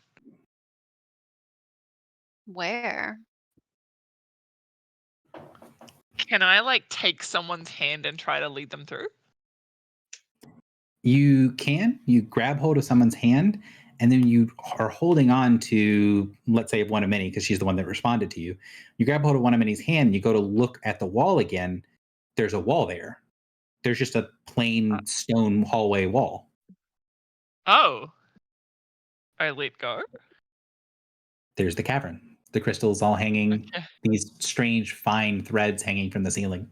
Where? Can I like take someone's hand and try to lead them through? You can. You grab hold of someone's hand, and then you are holding on to, let's say, one of Minnie, because she's the one that responded to you. You grab hold of one of Minnie's hand, you go to look at the wall again. There's a wall there. There's just a plain stone hallway wall. Oh. I let go. There's the cavern. The crystals all hanging, these strange fine threads hanging from the ceiling.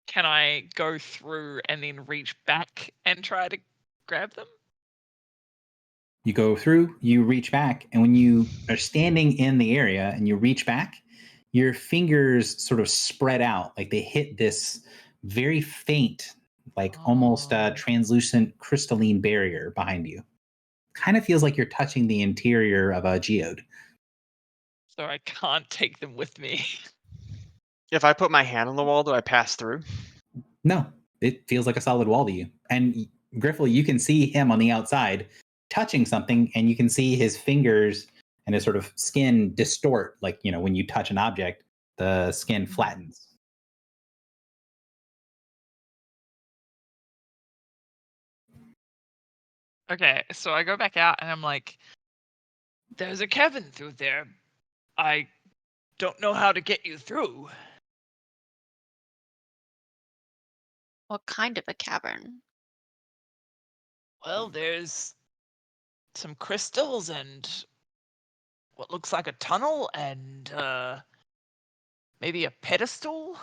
Can I go through and then reach back and try to grab them? You go through, you reach back, and when you are standing in the area and you reach back, your fingers sort of spread out, like they hit this very faint, like almost translucent crystalline barrier behind you. Kind of feels like you're touching the interior of a geode. So I can't take them with me. If I put my hand on the wall, do I pass through? No, it feels like a solid wall to you. And Griffle, you can see him on the outside touching something, and you can see his fingers and his sort of skin distort. Like, when you touch an object, the skin flattens. Okay, so I go back out and I'm like, there's a Kevin through there. I don't know how to get you through. What kind of a cavern? Well, there's some crystals and what looks like a tunnel and maybe a pedestal.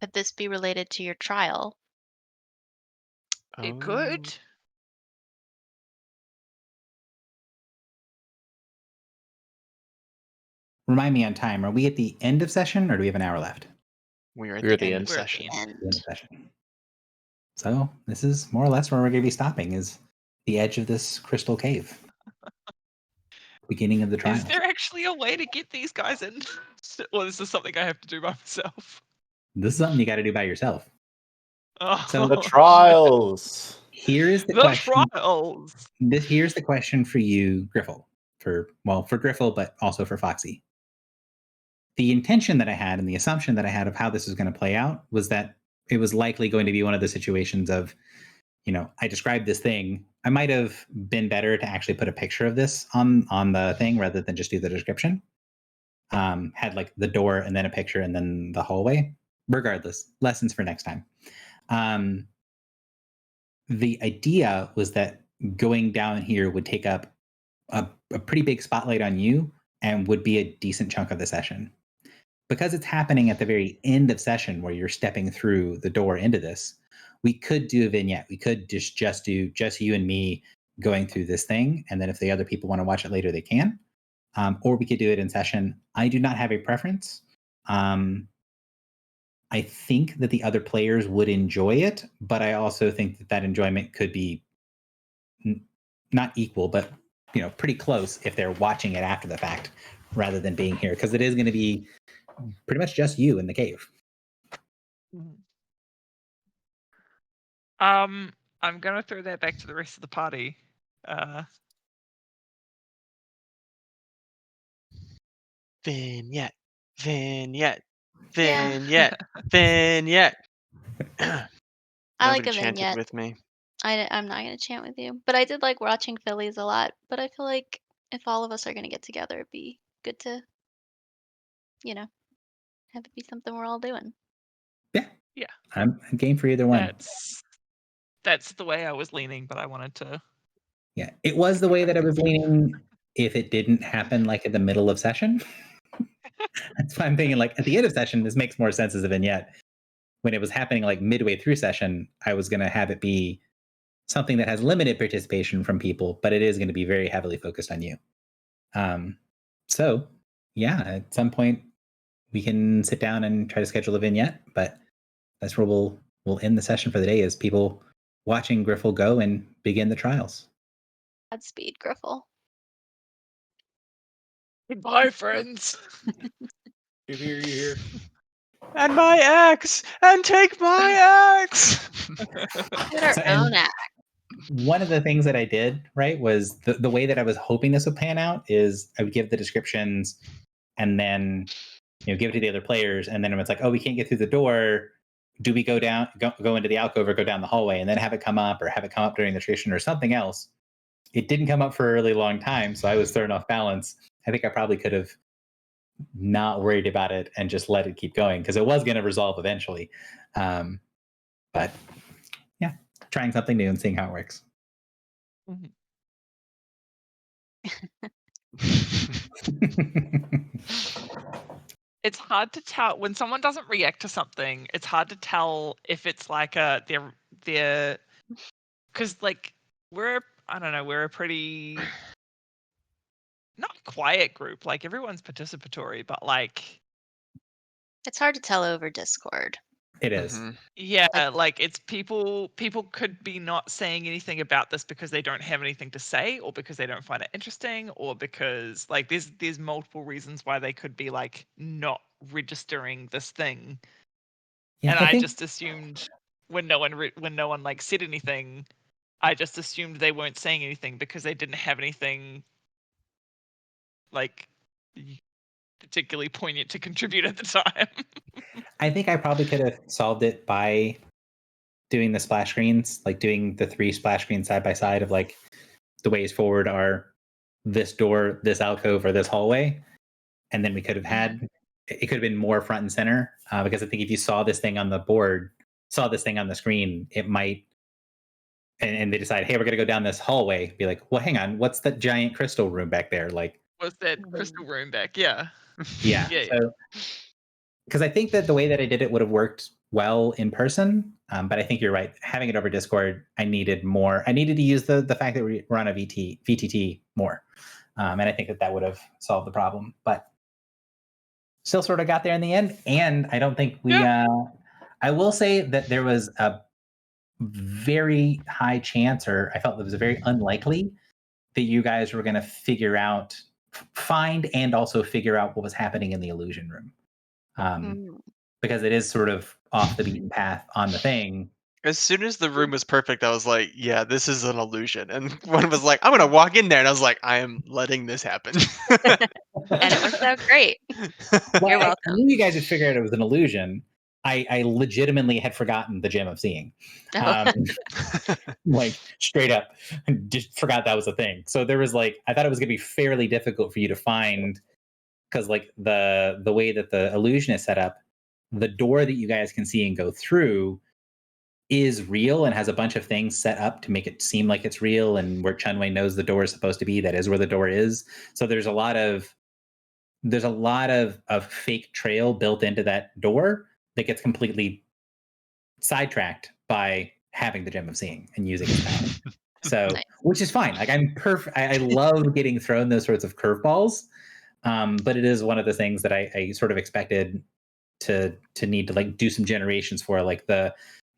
Could this be related to your trial? It Oh. could. Remind me on time. Are we at the end of session, or do we have an hour left? We're at We're the at the end end. of We're at the session. end. The end of session. So this is more or less where we're going to be stopping, is the edge of this crystal cave. Beginning of the trial. Is there actually a way to get these guys in? Or is this something I have to do by myself? This is something you got to do by yourself. Oh, So The trials. Here is the the question. trials. Here's the question for you, Griffle. For Griffle, but also for Foxy. The intention that I had and the assumption that I had of how this is going to play out was that it was likely going to be one of the situations of, I described this thing. I might have been better to actually put a picture of this on the thing rather than just do the description. Had like the door and then a picture and then the hallway. Regardless, lessons for next time. The idea was that going down here would take up a pretty big spotlight on you and would be a decent chunk of the session. Because it's happening at the very end of session where you're stepping through the door into this, we could do a vignette. We could just do just you and me going through this thing. And then if the other people want to watch it later, they can. Or we could do it in session. I do not have a preference. I think that the other players would enjoy it, but I also think that enjoyment could be not equal, but pretty close if they're watching it after the fact rather than being here, because it is going to be pretty much just you in the cave. I'm gonna throw that back to the rest of the party. Vignette. Vignette. Vignette. Vignette. I like Nobody a chanted vignette. with me. I'm not going to chant with you, but I did like watching Phillies a lot. But I feel like if all of us are going to get together, it'd be good to, have it be something we're all doing. Yeah. I'm game for either one. That's the way I was leaning, but I wanted to. Yeah, it was the way that I was leaning if it didn't happen like in the middle of session. That's why I'm thinking like at the end of session, this makes more sense as a vignette. When it was happening like midway through session, I was going to have it be something that has limited participation from people, but it is going to be very heavily focused on you. So yeah, at some point we can sit down and try to schedule a vignette, but that's where we'll end the session for the day, is people watching Griffle go and begin the trials. Godspeed, Griffle. Goodbye, friends. You hear. And my axe! And take my axe! Get our So, own and act. one of the things that I did, right, was the way that I was hoping this would pan out is I would give the descriptions and then give it to the other players, and then it's like, oh, we can't get through the door. Do we go down, go into the alcove, or go down the hallway, and then have it come up during the tradition or something else? It didn't come up for a really long time, so I was thrown off balance. I think I probably could have not worried about it and just let it keep going, because it was going to resolve eventually. But yeah, trying something new and seeing how it works. It's hard to tell when someone doesn't react to something. It's hard to tell if it's like they're because like we're a pretty not quiet group. Like everyone's participatory, but like It's hard to tell over Discord. It is. Mhm. Yeah, Like- like it's people could be not saying anything about this because they don't have anything to say, or because they don't find it interesting, or because like there's multiple reasons why they could be like not registering this thing. Yeah, And I I think just assumed when no one like said anything, I just assumed they weren't saying anything because they didn't have anything like particularly poignant to contribute at the time. I think I probably could have solved it by doing the splash screens, like doing the 3 splash screens side by side of like the ways forward are this door, this alcove, or this hallway, and then we could have had it could have been more front and center because I think if you saw this thing on the board, saw this thing on the screen, it might. And they decide, hey, we're gonna go down this hallway. Be like, well, hang on, what's that giant crystal room back there? Like, Was that crystal room back? Yeah. yeah. Yeah. So, because I think that the way that I did it would have worked well in person, but I think you're right. Having it over Discord, I needed more. I needed to use the fact that we're on a VTT more, and I think that would have solved the problem. But still, sort of got there in the end. And I don't think we. I will say that there was a very high chance, or I felt it was very unlikely that you guys were going to find and also figure out what was happening in the illusion room. Mm. Because it is sort of off the beaten path on the thing. As soon as the room was perfect, I was like, "Yeah, this is an illusion." And one was like, "I'm gonna walk in there," and I was like, "I am letting this happen." And it worked out great. Well, You're I welcome. knew you guys had figured out it was an illusion. I legitimately had forgotten the Gem of Seeing. Like straight up, just forgot that was a thing. So there was like, I thought it was going to be fairly difficult for you to find because like the way that the illusion is set up, the door that you guys can see and go through is real and has a bunch of things set up to make it seem like it's real, and where Chunwei knows the door is supposed to be, that is where the door is. So there's a lot of fake trail built into that door that gets completely sidetracked by having the Gem of Seeing and using it now. So, Nice. which is fine. Like I'm perfect. I love getting thrown those sorts of curveballs. But it is one of the things that I sort of expected to need to like do some generations for, like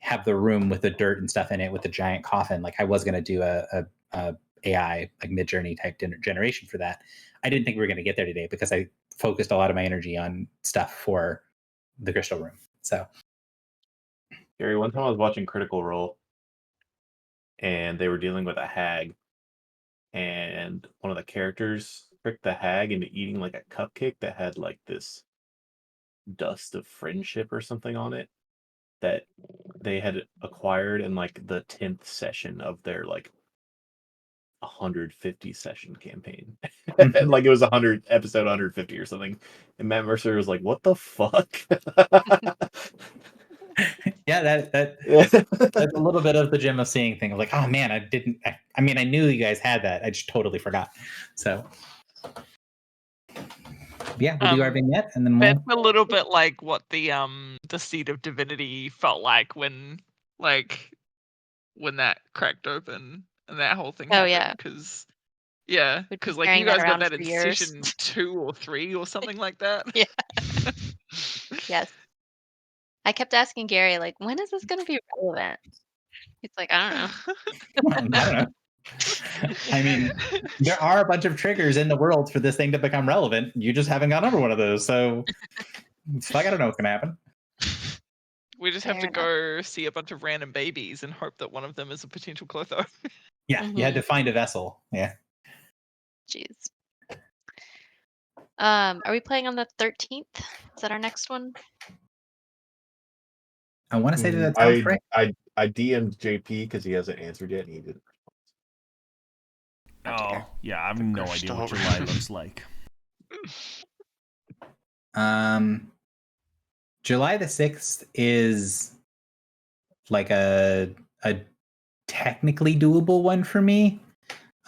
have the room with the dirt and stuff in it with the giant coffin. Like I was going to do a AI like Midjourney type generation for that. I didn't think we were going to get there today because I focused a lot of my energy on stuff for the crystal room. So Gary, one time I was watching Critical Role, and they were dealing with a hag, and one of the characters tricked the hag into eating like a cupcake that had like this dust of friendship or something on it that they had acquired in like the 10th session of their like 150 session campaign. And like it was 100 episode 150 or something, and Matt Mercer was like, what the fuck? yeah, that's a little bit of the Gem of Seeing thing of like, oh man, I mean I knew you guys had that, I just totally forgot. So yeah, we'll do our vignette and then That's a little bit like what the Seed of Divinity felt like when that cracked open and that whole thing Oh, happened. yeah. Because We'd be like carrying you that guys got around that for in years. session 2 or 3 or something like that. Yeah. Yes. I kept asking Gary, like, when is this going to be relevant? He's like, I don't know. I don't know. I mean, there are a bunch of triggers in the world for this thing to become relevant. You just haven't gone over one of those, so it's like I don't know what's gonna happen. We just have Fair to enough. go see a bunch of random babies and hope that one of them is a potential Clotho. Yeah, you had to find a vessel. Yeah. Jeez. Are we playing on the 13th? Is that our next one? I want to say that sounds correct. I DM'd JP because he hasn't answered yet, and he didn't. Oh, yeah, I have no idea what Crystal. July looks like. July the 6th is like a technically doable one for me,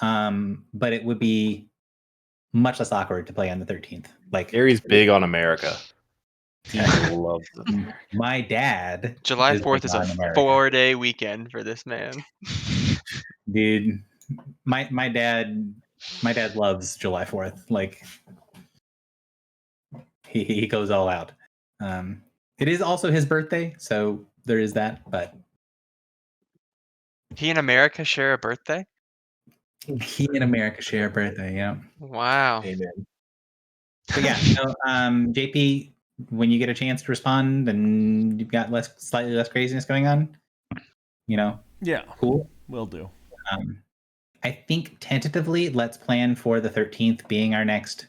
but it would be much less awkward to play on the 13th. Like Gary's big on America. He loves it. my dad. July is 4th big is on a America. 4-day weekend for this man. Dude, my dad loves July 4th. Like he goes all out. It is also his birthday, so there is that. But He and America share a birthday. he and America share a birthday. Yeah. Wow. Amen. But yeah, so JP, when you get a chance to respond and you've got slightly less craziness going on, Yeah, cool. will do. I think tentatively, let's plan for the 13th being our next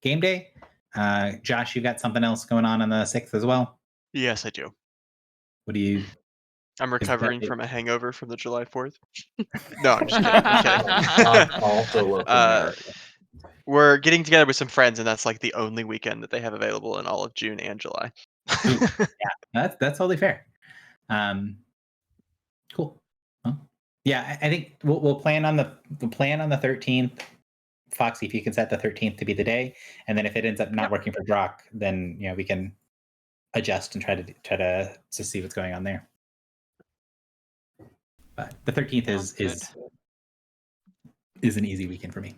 game day. Josh, you got something else going on the 6th as well? Yes, I do. What do you? I'm that recovering it? from a hangover from the July 4th. No, I'm just kidding. I'm kidding. Also local America. We're getting together with some friends, and that's like the only weekend that they have available in all of June and July. Ooh, yeah, that's totally fair. Cool. Well, yeah, I think we'll plan on the 13th. Foxy, if you can set the 13th to be the day, and then if it ends up not working for Drock, then we can adjust and try to see what's going on there. But the 13th is an easy weekend for me.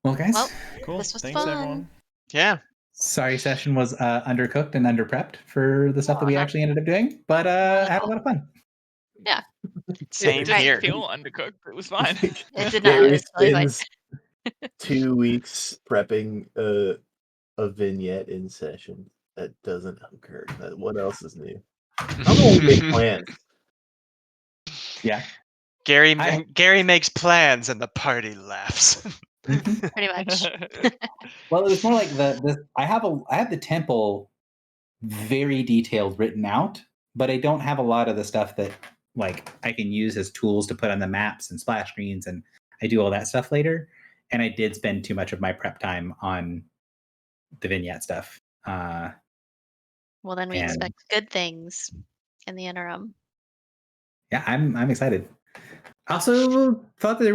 Well, guys, Well, Cool. This was Thanks, fun. everyone. Yeah. sorry session was undercooked and under-prepped for the stuff that we actually ended up doing, but had a lot of fun. Same It didn't here. feel undercooked. It was fine. It did not. Gary It was totally fine. spends 2 weeks prepping a vignette in session. That doesn't occur. What else is new? I don't know. We make plans. Yeah. Gary makes plans and the party laughs. Pretty much. Well, it was more like I have the temple very detailed written out, but I don't have a lot of the stuff that like I can use as tools to put on the maps and splash screens, and I do all that stuff later. And I did spend too much of my prep time on the vignette stuff. Well, then we And- expect good things in the interim. Yeah, I'm excited. Also, thought that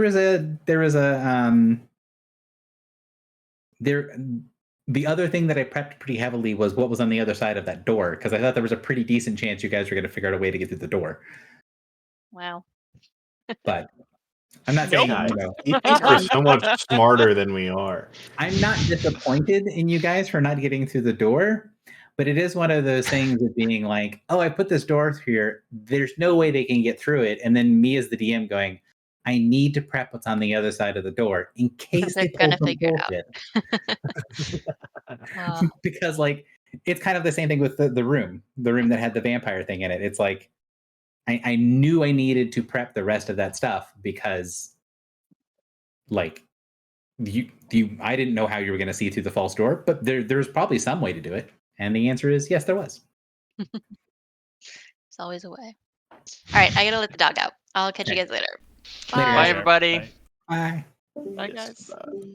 the other thing that I prepped pretty heavily was what was on the other side of that door, because I thought there was a pretty decent chance you guys were going to figure out a way to get through the door. Wow. But I'm not Nope. saying You think we're so much smarter than we are. I'm not disappointed in you guys for not getting through the door, but it is one of those things of being like, oh, I put this door here. There's no way they can get through it. And then me as the DM going, I need to prep what's on the other side of the door in case They're they pull gonna some figure it out. bullshit. Because like it's kind of the same thing with the room that had the vampire thing in it. It's like I knew I needed to prep the rest of that stuff because like I didn't know how you were going to see through the false door, but there's probably some way to do it. And the answer is yes, there was. There's always a way. All right, I gotta let the dog out. I'll catch you guys later. Later, Bye, guys. everybody. Bye. Bye. Bye, Yes, guys.